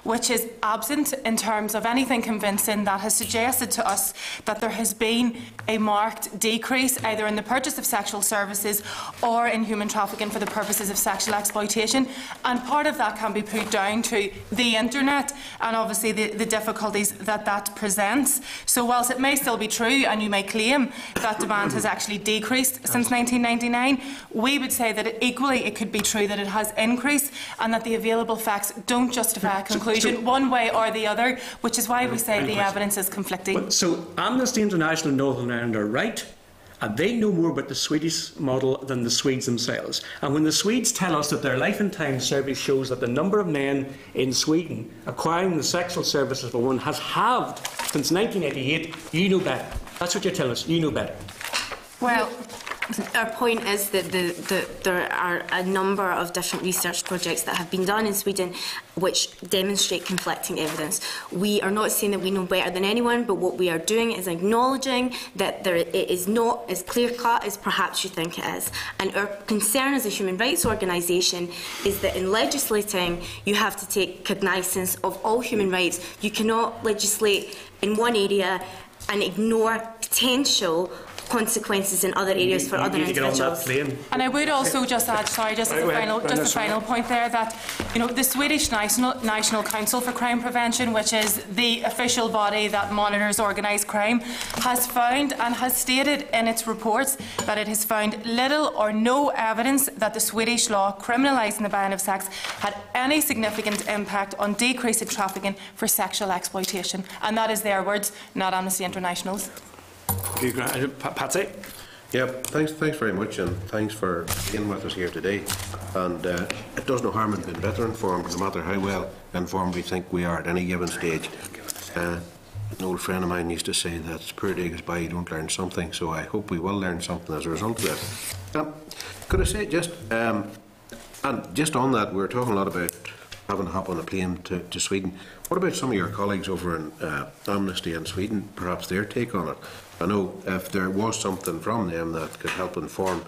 which is absent in terms of anything convincing that has suggested to us that there has been a marked decrease either in the purchase of sexual services or in human trafficking for the purposes of sexual exploitation. And part of that can be put down to the internet and obviously the difficulties that presents. So whilst it may still be true, and you may claim that demand has actually decreased since 1999, we would say that equally it could be true that it has increased, and that the available facts don't justify a conclusion one way or the other, which is why we say the evidence is conflicting. So Amnesty International in Northern Ireland are right, and they know more about the Swedish model than the Swedes themselves. And when the Swedes tell us that their Life and Times survey shows that the number of men in Sweden acquiring the sexual services of a woman has halved since 1988, you know better. That's what you're telling us. You know better. Well, our point is that there are a number of different research projects that have been done in Sweden which demonstrate conflicting evidence. We are not saying that we know better than anyone, but what we are doing is acknowledging that it is not as clear-cut as perhaps you think it is. And our concern as a human rights organisation is that in legislating, you have to take cognizance of all human rights. You cannot legislate in one area and ignore potential consequences in other areas for other individuals. And I would also just add, sorry, just as a final point there, that the Swedish National Council for Crime Prevention, which is the official body that monitors organised crime, has found and has stated in its reports that it has found little or no evidence that the Swedish law criminalising the buying of sex had any significant impact on decreasing trafficking for sexual exploitation. And that is their words, not Amnesty International's. Patsy? Yeah, thanks very much, and thanks for being with us here today. And it does no harm in being better informed, no matter how well informed we think we are at any given stage. An old friend of mine used to say that poor day goes by, you don't learn something, so I hope we will learn something as a result of this. Could I say just on that, we were talking a lot about having to hop on a plane to Sweden. What about some of your colleagues over in Amnesty in Sweden, perhaps their take on it? I know if there was something from them that could help inform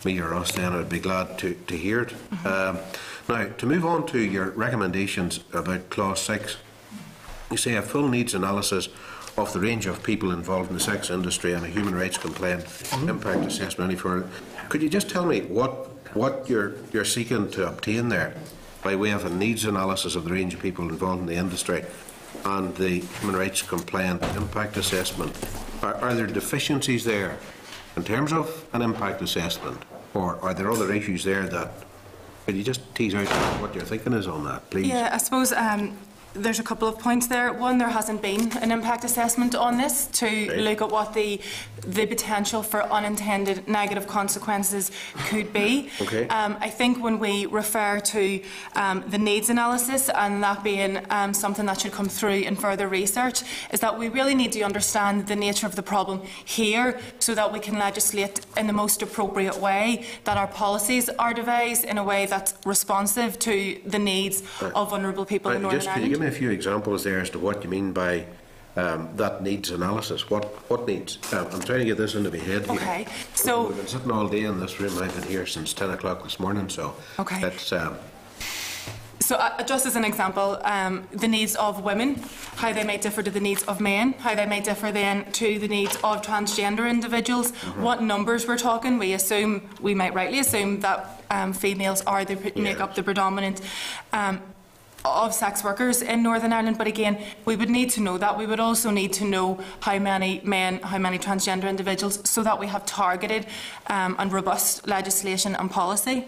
me or us, then I'd be glad to hear it. Now, to move on to your recommendations about Clause 6, you say a full needs analysis of the range of people involved in the sex industry and a human rights complaint impact assessment any further. Could you just tell me what you're seeking to obtain there by way of a needs analysis of the range of people involved in the industry and the human rights complaint impact assessment? Are there deficiencies there in terms of an impact assessment, or are there other issues there that... Could you just tease out what your thinking is on that, please? Yeah, I suppose there's a couple of points there. One, there hasn't been an impact assessment on this to look at what the potential for unintended negative consequences could be. Okay. I think when we refer to the needs analysis and that being something that should come through in further research, is that we really need to understand the nature of the problem here so that we can legislate in the most appropriate way, that our policies are devised in a way that's responsive to the needs of vulnerable people in Northern Ireland. Can you give me a few examples there as to what you mean by that needs analysis? What needs? I'm trying to get this into my head here. Okay, so we've been sitting all day in this room. I've been here since 10 o'clock this morning, so okay. That's so just as an example, the needs of women, how they may differ to the needs of men, how they may differ then to the needs of transgender individuals, what numbers we're talking. We might rightly assume that females are make up the predominant of sex workers in Northern Ireland, but again, we would need to know that. We would also need to know how many men, how many transgender individuals, so that we have targeted and robust legislation and policy.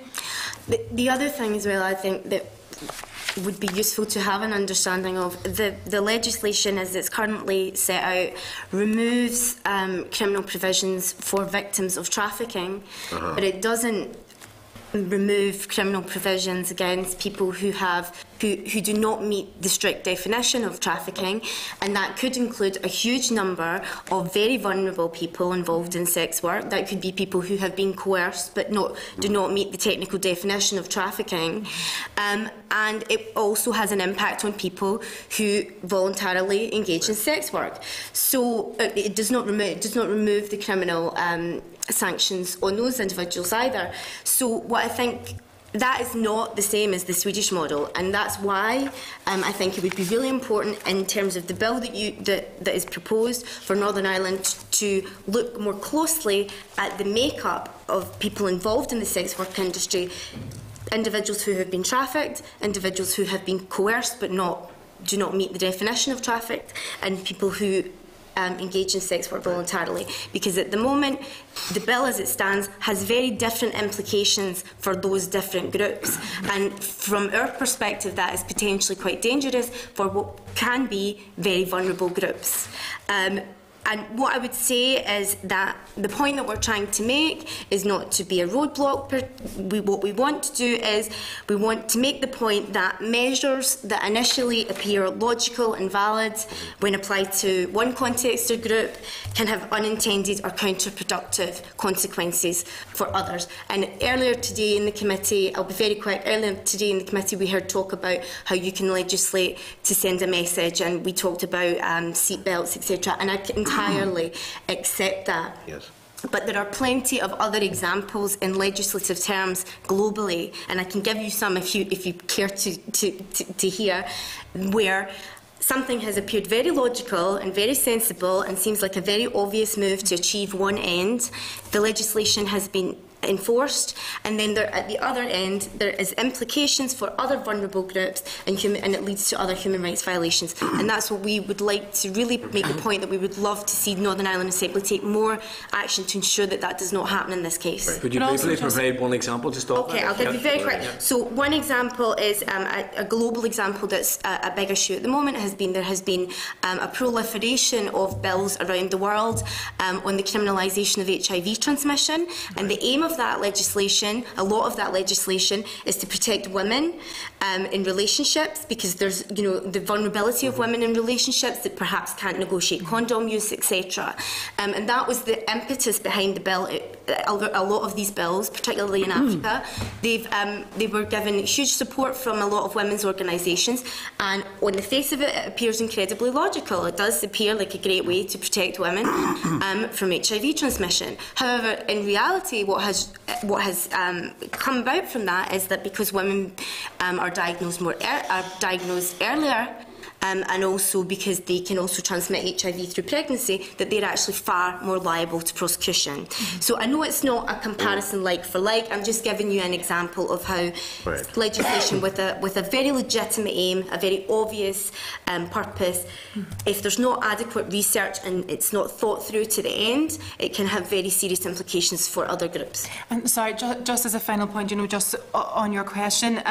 The other thing as well, I think that would be useful to have an understanding of the legislation as it's currently set out removes criminal provisions for victims of trafficking, but it doesn't remove criminal provisions against people who do not meet the strict definition of trafficking, and that could include a huge number of very vulnerable people involved in sex work. That could be people who have been coerced but do not meet the technical definition of trafficking, and it also has an impact on people who voluntarily engage in sex work. So it does not remove the criminal sanctions on those individuals either. So what I think, that is not the same as the Swedish model, and that's why I think it would be really important in terms of the bill that is proposed for Northern Ireland to look more closely at the makeup of people involved in the sex work industry, individuals who have been trafficked, individuals who have been coerced but do not meet the definition of trafficked, and people who engage in sex work voluntarily, because at the moment the bill as it stands has very different implications for those different groups, and from our perspective that is potentially quite dangerous for what can be very vulnerable groups. And what I would say is that the point that we're trying to make is not to be a roadblock. What we want to do is we want to make the point that measures that initially appear logical and valid when applied to one context or group can have unintended or counterproductive consequences for others. And earlier today in the committee, I'll be very quick, earlier today in the committee we heard talk about how you can legislate to send a message, and we talked about seat belts, etc. And I entirely accept that. Yes. But there are plenty of other examples in legislative terms globally, and I can give you some if you care to hear, where something has appeared very logical and very sensible and seems like a very obvious move to achieve one end. The legislation has been enforced, and then at the other end there is implications for other vulnerable groups, and it leads to other human rights violations. And that's what we would like to really make the point, that we would love to see Northern Ireland Assembly take more action to ensure that that does not happen in this case. Right. Could you briefly provide one example to stop? Okay, I'll give you very quick. So one example is a global example that's a big issue at the moment. There has been a proliferation of bills around the world on the criminalisation of HIV transmission, and the aim of that legislation, a lot of that legislation, is to protect women in relationships, because there's the vulnerability of women in relationships that perhaps can't negotiate condom use, etc. And that was the impetus behind the bill. A lot of these bills, particularly in Africa, they were given huge support from a lot of women's organisations, and on the face of it, it appears incredibly logical. It does appear like a great way to protect women from HIV transmission. However, in reality, what has come about from that is that because women are diagnosed earlier, and also because they can also transmit HIV through pregnancy, that they're actually far more liable to prosecution. So I know it's not a comparison like for like. I'm just giving you an example of how legislation with a very legitimate aim, a very obvious purpose, if there's not adequate research and it's not thought through to the end, it can have very serious implications for other groups. And sorry, just as a final point, just on your question,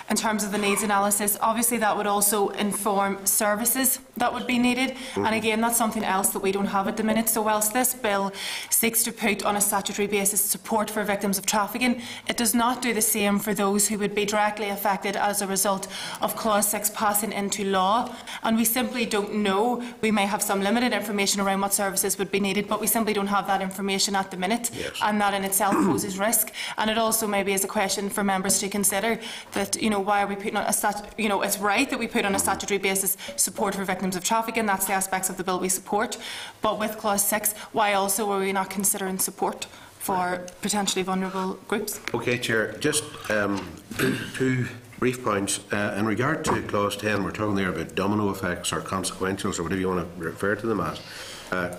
in terms of the needs analysis, obviously that would also inform services that would be needed. And again, that's something else that we don't have at the minute. So whilst this bill seeks to put on a statutory basis support for victims of trafficking, it does not do the same for those who would be directly affected as a result of Clause 6 passing into law. And we simply don't know. We may have some limited information around what services would be needed, but we simply don't have that information at the minute. Yes. And that in itself poses risk. And it also maybe is a question for members to consider that, why are we putting on a it's right that we put on a statutory basis support for victims of trafficking. That's the aspects of the bill we support. But with Clause 6, why also are we not considering support for potentially vulnerable groups? Okay, Chair. Just two brief points. In regard to Clause 10, we're talking there about domino effects or consequentials or whatever you want to refer to them as.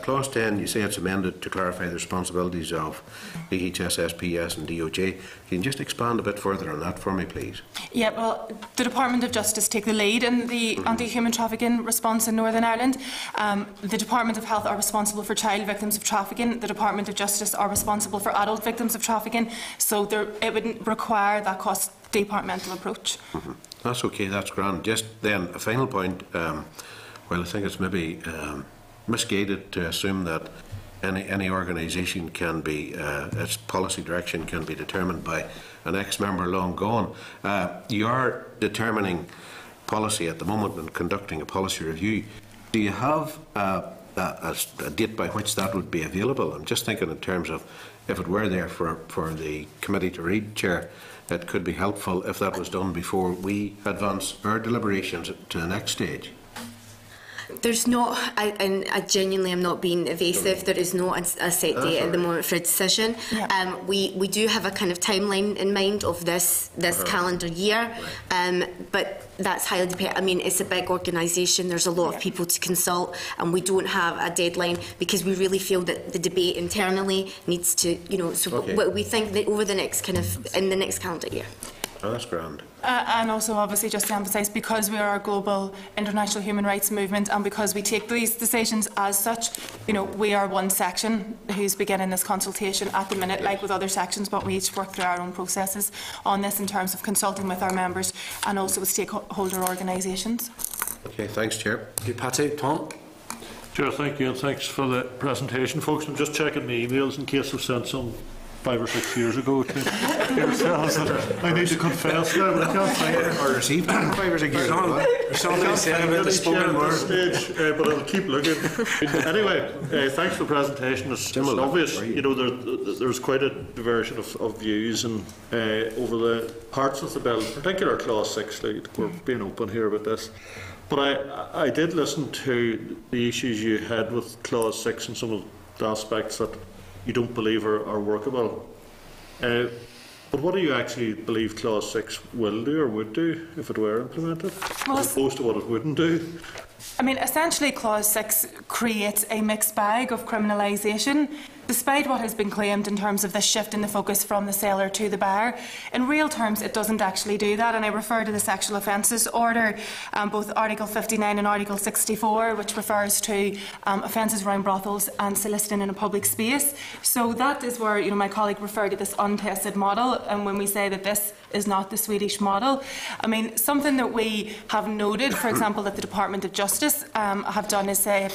Clause 10, you say it's amended to clarify the responsibilities of DHS, SPS and DOJ. Can you just expand a bit further on that for me, please? Yeah, well, the Department of Justice take the lead in the anti-human trafficking response in Northern Ireland. The Department of Health are responsible for child victims of trafficking. The Department of Justice are responsible for adult victims of trafficking. So it would require that cross-departmental approach. That's okay, that's grand. Just then, a final point. Well, I think it's maybe misguided to assume that any organisation can be, its policy direction can be determined by an ex-member long gone. You are determining policy at the moment and conducting a policy review. Do you have a date by which that would be available? I'm just thinking in terms of if it were there for the committee to read, Chair, it could be helpful if that was done before we advance our deliberations to the next stage. There's not, and I genuinely am not being evasive, there is not a set date at the moment for a decision. Yeah. We do have a kind of timeline in mind of this calendar year, but that's highly dependent. I mean, it's a big organisation, there's a lot of people to consult, and we don't have a deadline because we really feel that the debate internally needs to, we think that over the next in the next calendar year. Oh, that's grand. And also, obviously, just to emphasise, because we are a global international human rights movement and because we take these decisions as such, we are one section who's beginning this consultation at the minute, like with other sections, but we each work through our own processes on this in terms of consulting with our members and also with stakeholder organisations. Okay, thanks, Chair. Thank you, Patty. Tom? Chair, thank you, and thanks for the presentation. Folks, I'm just checking my emails in case I've sent some 5 or 6 years ago to yourselves. I need to confess now, but I can't find it. Or received 5 or 6 years ago. Somebody said about the spoken word. Stage, but I'll keep looking. Anyway, thanks for the presentation. It's obvious, there's quite a diversion of views and over the parts of the bill, in particular Clause 6, we're being open here about this. But I did listen to the issues you had with Clause 6 and some of the aspects that you don't believe are workable. But what do you actually believe Clause 6 will do or would do if it were implemented, as opposed to what it wouldn't do? I mean, essentially Clause 6 creates a mixed bag of criminalisation. Despite what has been claimed in terms of this shift in the focus from the seller to the buyer, in real terms it doesn't actually do that, and I refer to the Sexual Offences Order, both Article 59 and Article 64, which refers to offences around brothels and soliciting in a public space. So that is where my colleague referred to this untested model, and when we say that this is not the Swedish model, I mean, something that we have noted, for example, that the Department of Justice have done is say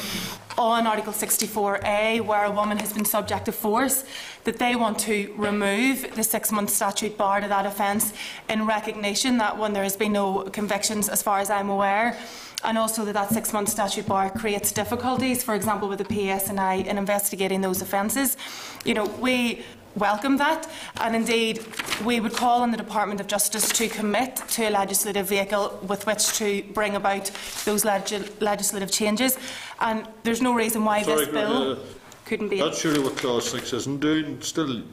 on Article 64A, where a woman has been subject to force, that they want to remove the 6-month statute bar to that offence in recognition that when there has been no convictions, as far as I'm aware, and also that 6-month statute bar creates difficulties, for example, with the PSNI in investigating those offences. We welcome that, and indeed we would call on the Department of Justice to commit to a legislative vehicle with which to bring about those legislative changes, and there's no reason why this bill couldn't be. That's surely what Clause 6 isn't doing. Still.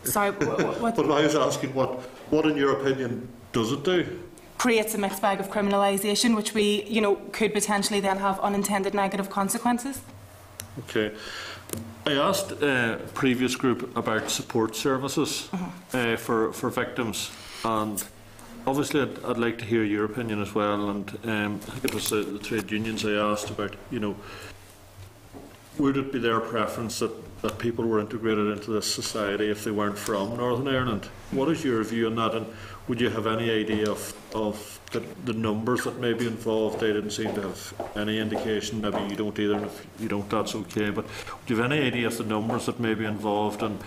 Sorry, what? But I was asking what in your opinion does it do? creates a mixed bag of criminalisation, which we, could potentially then have unintended negative consequences. Okay. I asked a previous group about support services for victims, and obviously I'd like to hear your opinion as well. And I think it was the trade unions I asked about, would it be their preference that people were integrated into this society if they weren't from Northern Ireland? What is your view on that, and would you have any idea of the numbers that may be involved? I didn't seem to have any indication. Maybe you don't either, and if you don't, that's okay. But do you have any idea of the numbers that may be involved, and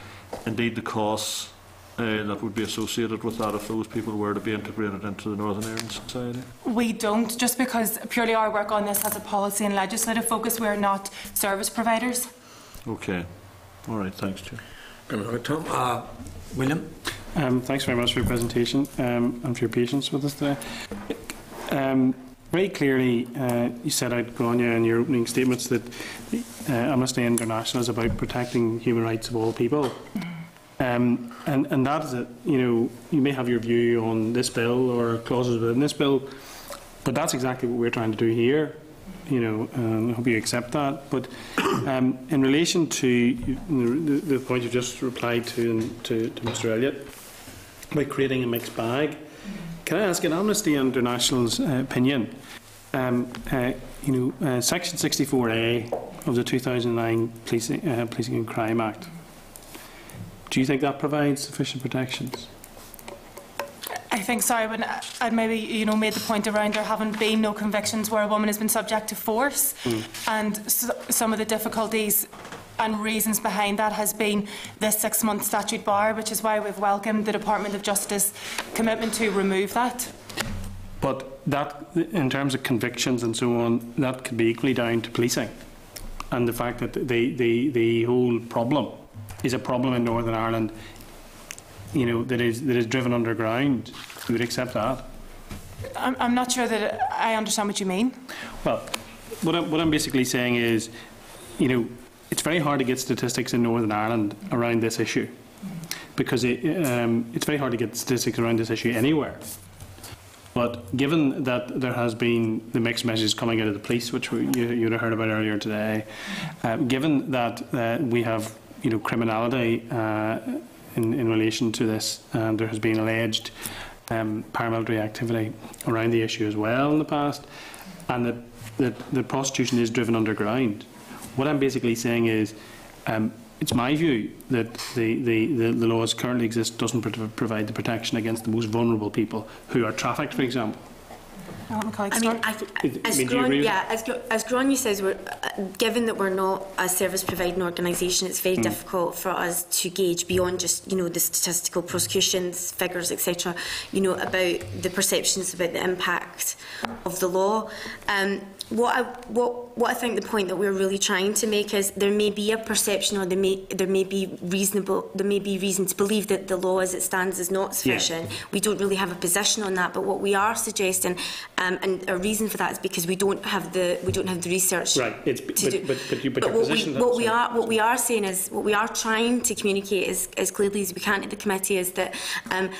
indeed the costs that would be associated with that if those people were to be integrated into the Northern Ireland society? We don't, just because purely our work on this has a policy and legislative focus. We're not service providers. Okay. All right, thanks, Chair. Tom. William? Thanks very much for your presentation and for your patience with us today. Very clearly, you set out, Grania, in your opening statements that Amnesty International is about protecting human rights of all people. And that is it. You may have your view on this bill or clauses within this bill, but that's exactly what we're trying to do here. I hope you accept that. But in relation to the point you just replied to Mr. Elliott about creating a mixed bag, can I ask, in Amnesty International's opinion, Section 64A of the 2009 Policing and Crime Act, do you think that provides sufficient protections? I think, sorry, when I'd maybe made the point around there having been no convictions where a woman has been subject to force, and some of the difficulties and reasons behind that has been the 6-month statute bar, which is why we've welcomed the Department of Justice commitment to remove that. But that, in terms of convictions and so on, that could be equally down to policing, and the fact that the whole problem is a problem in Northern Ireland, that is driven underground. You would accept that? I'm not sure that I understand what you mean. Well, what I'm basically saying is, it's very hard to get statistics in Northern Ireland around this issue, because it's very hard to get statistics around this issue anywhere. But given that there has been the mixed messages coming out of the police, which you'd have heard about earlier today, given that we have criminality in relation to this, and there has been alleged paramilitary activity around the issue as well in the past, and that the prostitution is driven underground. What I'm basically saying is, it's my view that the law as currently exists doesn't provide the protection against the most vulnerable people who are trafficked, for example. As Grania says, given that we're not a service providing organisation, it's very difficult for us to gauge beyond just the statistical prosecutions figures, etc. About the perceptions about the impact of the law. What I think the point that we're really trying to make is there may be a perception, or there may be reason to believe that the law as it stands is not sufficient. Yeah. We don't really have a position on that, but what we are suggesting, and a reason for that is because we don't have the research. Right. What we are saying is, what we are trying to communicate as clearly as we can to the committee is that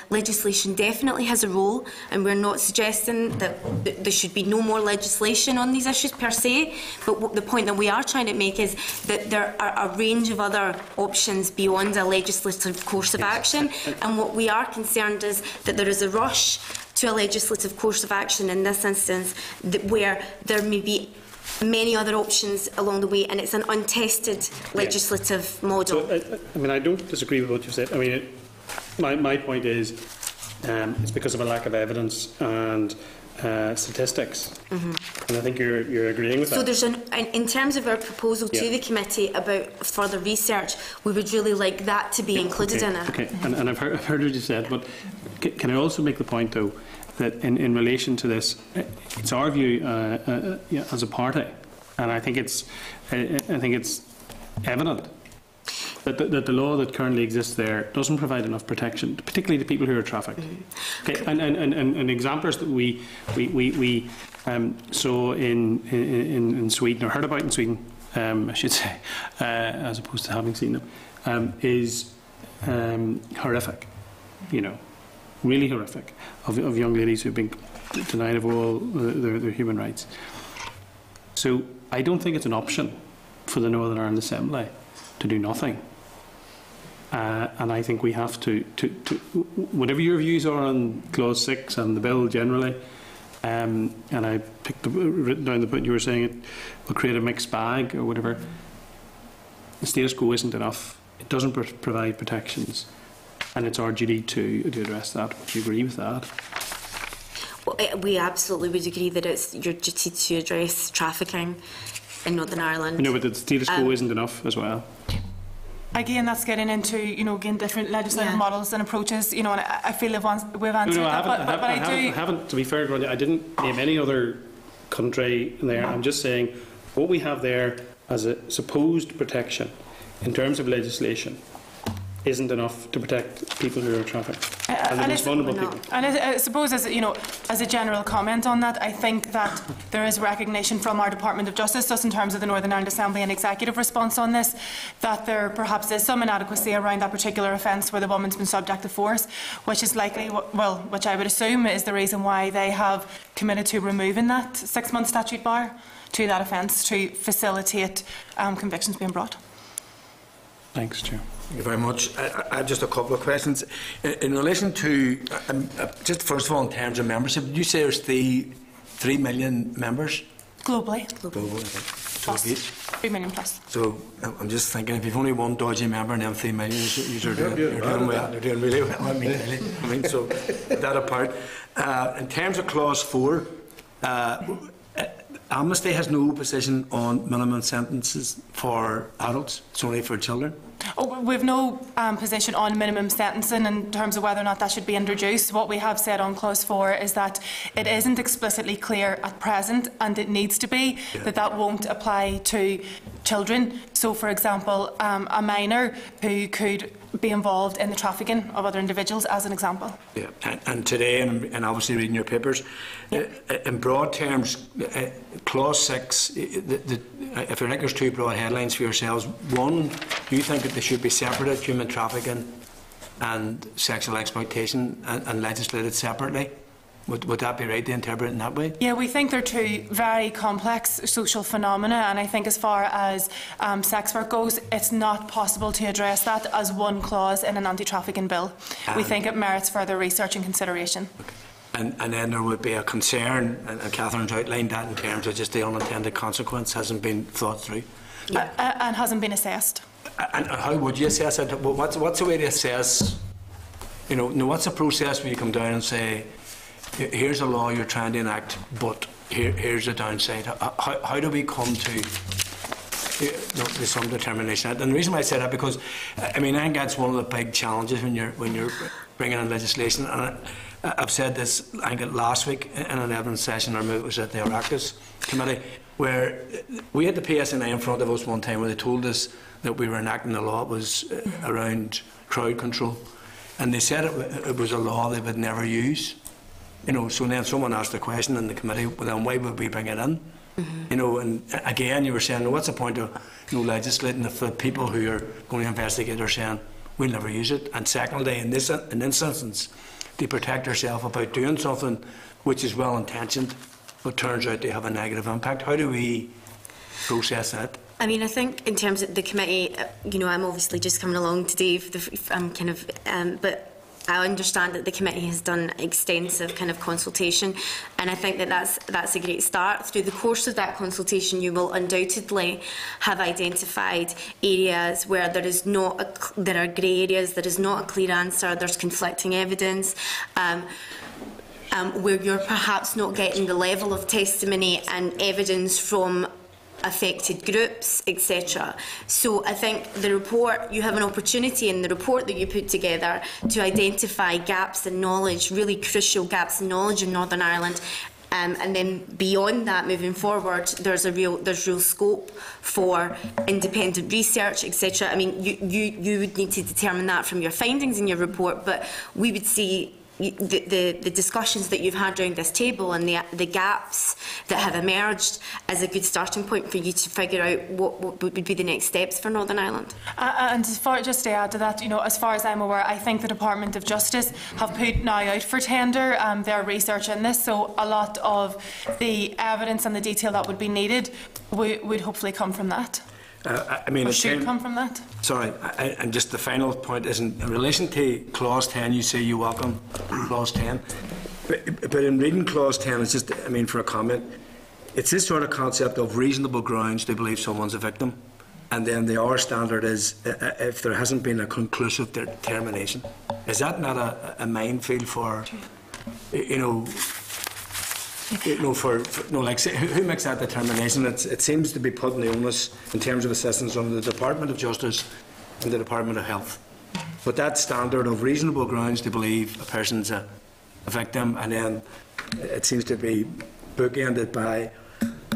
legislation definitely has a role, and we're not suggesting that there should be no more legislation on these issues per se, but the point that we are trying to make is that there are a range of other options beyond a legislative course of action, and what we are concerned is that there is a rush to a legislative course of action in this instance where there may be many other options along the way, and it's an untested legislative model. So, I don't disagree with what you've said. My point is it's because of a lack of evidence and statistics, and I think you're agreeing with that. So there's in terms of our proposal to the committee about further research, we would really like that to be included in it. Okay, and I've heard what you said, but can I also make the point though that in relation to this, it's our view as a party, and I think it's evident that the law that currently exists there doesn't provide enough protection, particularly to people who are trafficked. Okay, and examples that we saw in Sweden, or heard about in Sweden, I should say, as opposed to having seen them, is horrific. Really horrific, of young ladies who've been denial of all their human rights. So I don't think it's an option for the Northern Ireland Assembly to do nothing. And I think we have to whatever your views are on Clause 6 and the bill generally, and I written down the point you were saying it will create a mixed bag or whatever. The status quo isn't enough. It doesn't provide protections, and it's our duty to address that. Would you agree with that? Well, we absolutely would agree that it's your duty to address trafficking in Northern Ireland. No, but the status quo isn't enough as well. Again, that's getting into, again, different legislative models and approaches, and I feel we've answered that. I haven't, to be fair, I didn't name any other country in there. I'm just saying what we have there as a supposed protection in terms of legislation isn't enough to protect people who are trafficked and the most vulnerable people. And I suppose, as a general comment on that, I think that there is recognition from our Department of Justice, just in terms of the Northern Ireland Assembly and executive response on this, that there perhaps is some inadequacy around that particular offence where the woman's been subject to force, which is likely, which I would assume is the reason why they have committed to removing that 6-month statute bar to that offence to facilitate convictions being brought. Thanks, Chair. Thank you very much. I have just a couple of questions. In relation to, just first of all, in terms of membership, did you say there's 3 million members? Globally. Plus. 3 million plus. So I'm just thinking, if you've only one dodgy member and then 3 million, you're doing well. You're doing really well. I mean, so that apart. In terms of Clause 4, Amnesty has no position on minimum sentences for adults. It's only for children. We've no position on minimum sentencing in terms of whether or not that should be introduced. What we have said on Clause 4 is that it isn't explicitly clear at present, and it needs to be, that won't apply to children. So, for example, a minor who could be involved in the trafficking of other individuals, as an example. Yeah, and today, and obviously reading your papers, in broad terms, Clause 6, if you think there's 2 broad headlines for yourselves. One, do you think that they should be separated, human trafficking and sexual exploitation, and legislated separately? Would that be right to interpret it in that way? Yeah, we think they're 2 very complex social phenomena, and I think as far as sex work goes, it's not possible to address that as one clause in an anti-trafficking bill. We think it merits further research and consideration. Okay. And then there would be a concern, and Catherine's outlined that in terms of just the unintended consequence hasn't been thought through. And hasn't been assessed. And how would you assess it? What's the way to assess, what's the process where you come down and say, here's a law you're trying to enact, but here's the downside. How do we come to some determination? And the reason why I say that, because I think that's one of the big challenges when you're bringing in legislation. And I've said this, I think, last week in an evidence session, or maybe it was at the Oireachtas committee, where we had the PSNI in front of us one time where they told us that we were enacting a law that was around crowd control, and they said it was a law they would never use. So then someone asked the question in the committee, well, then why would we bring it in? And again, you were saying, well, what's the point of legislating if the people who are going to investigate are saying we'll never use it? And secondly, in this instance, they protect themselves about doing something which is well intentioned but turns out to have a negative impact. How do we process that? I think in terms of the committee, I'm obviously just coming along today, but I understand that the committee has done extensive consultation, and I think that that's a great start. Through the course of that consultation, you will undoubtedly have identified areas where there are grey areas, there is not a clear answer, there's conflicting evidence, where you're perhaps not getting the level of testimony and evidence from affected groups, etc. So I think the report, you have an opportunity in the report that you put together to identify gaps in knowledge, really crucial gaps in knowledge in Northern Ireland. And then beyond that, moving forward, there's real scope for independent research, etc. You would need to determine that from your findings in your report, but we would see the discussions that you've had around this table and the gaps that have emerged as a good starting point for you to figure out what would be the next steps for Northern Ireland. And just to add to that, as far as I'm aware, I think the Department of Justice have put now out for tender their research in this, so a lot of the evidence and the detail that would be needed would hopefully come from that. Or should come from that. Sorry, and just the final point is in relation to Clause 10, you say you welcome Clause 10. But in reading Clause 10, it's just, for a comment, it's this sort of concept of reasonable grounds to believe someone's a victim. And then the other standard is if there hasn't been a conclusive determination. Is that not a minefield for, who makes that determination? It seems to be putting the onus in terms of assistance on the Department of Justice and the Department of Health. But that standard of reasonable grounds to believe a person's a victim, and then it seems to be bookended by,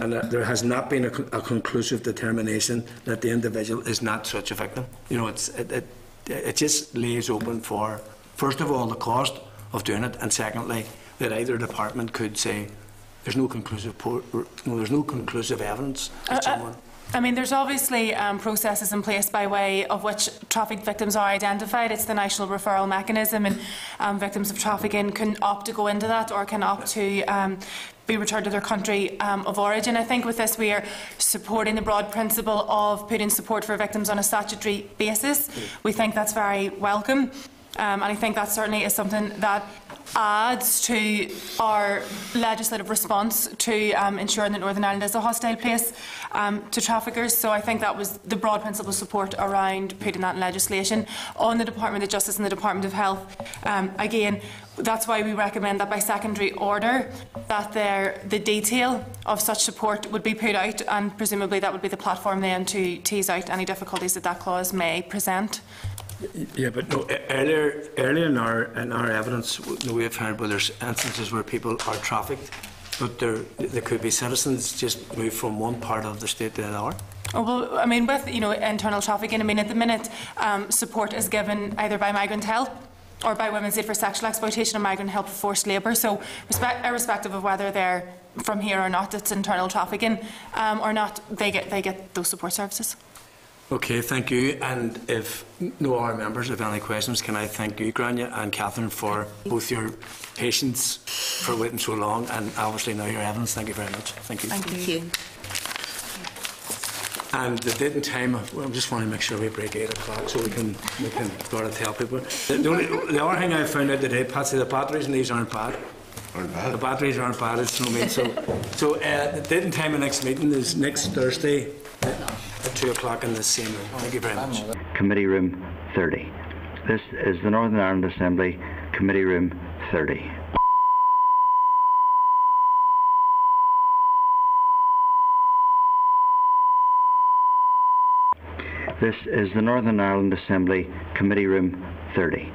and there has not been a conclusive determination that the individual is not such a victim. It just lays open for, first of all, the cost of doing it, and secondly, that either department could say there's no conclusive evidence that someone. There's obviously processes in place by way of which trafficked victims are identified. It's the national referral mechanism, and victims of trafficking can opt to go into that or can opt to be returned to their country of origin. I think with this we are supporting the broad principle of putting support for victims on a statutory basis. We think that's very welcome. And I think that certainly is something that adds to our legislative response to ensuring that Northern Ireland is a hostile place to traffickers. So I think that was the broad principle support around putting that in legislation. On the Department of Justice and the Department of Health, again, that's why we recommend that by secondary order that the detail of such support would be put out, and presumably that would be the platform then to tease out any difficulties that clause may present. Yeah, but no, earlier in our evidence, we have heard where there's instances where people are trafficked, but there could be citizens just move from one part of the state to the other. Oh, well, with internal trafficking, at the minute support is given either by migrant help or by Women's Aid for Sexual Exploitation and Migrant Help for Forced Labour. So, irrespective of whether they're from here or not, it's internal trafficking or not, they get those support services. Okay, thank you. And if no other members have any questions, can I thank you, Grania and Catherine, for both your patience for waiting so long, and obviously now your evidence. Thank you very much. Thank you. Thank you. And the date and time, I just want to make sure we break 8 o'clock so we can sort of tell people. The other thing I found out today, Patsy, the batteries in these aren't bad. The batteries aren't bad, it's no mean. So the date and time of next meeting is next Thursday at 2 o'clock in the same room. Thank you very much. Committee Room 30. This is the Northern Ireland Assembly, Committee Room 30. This is the Northern Ireland Assembly, Committee Room 30.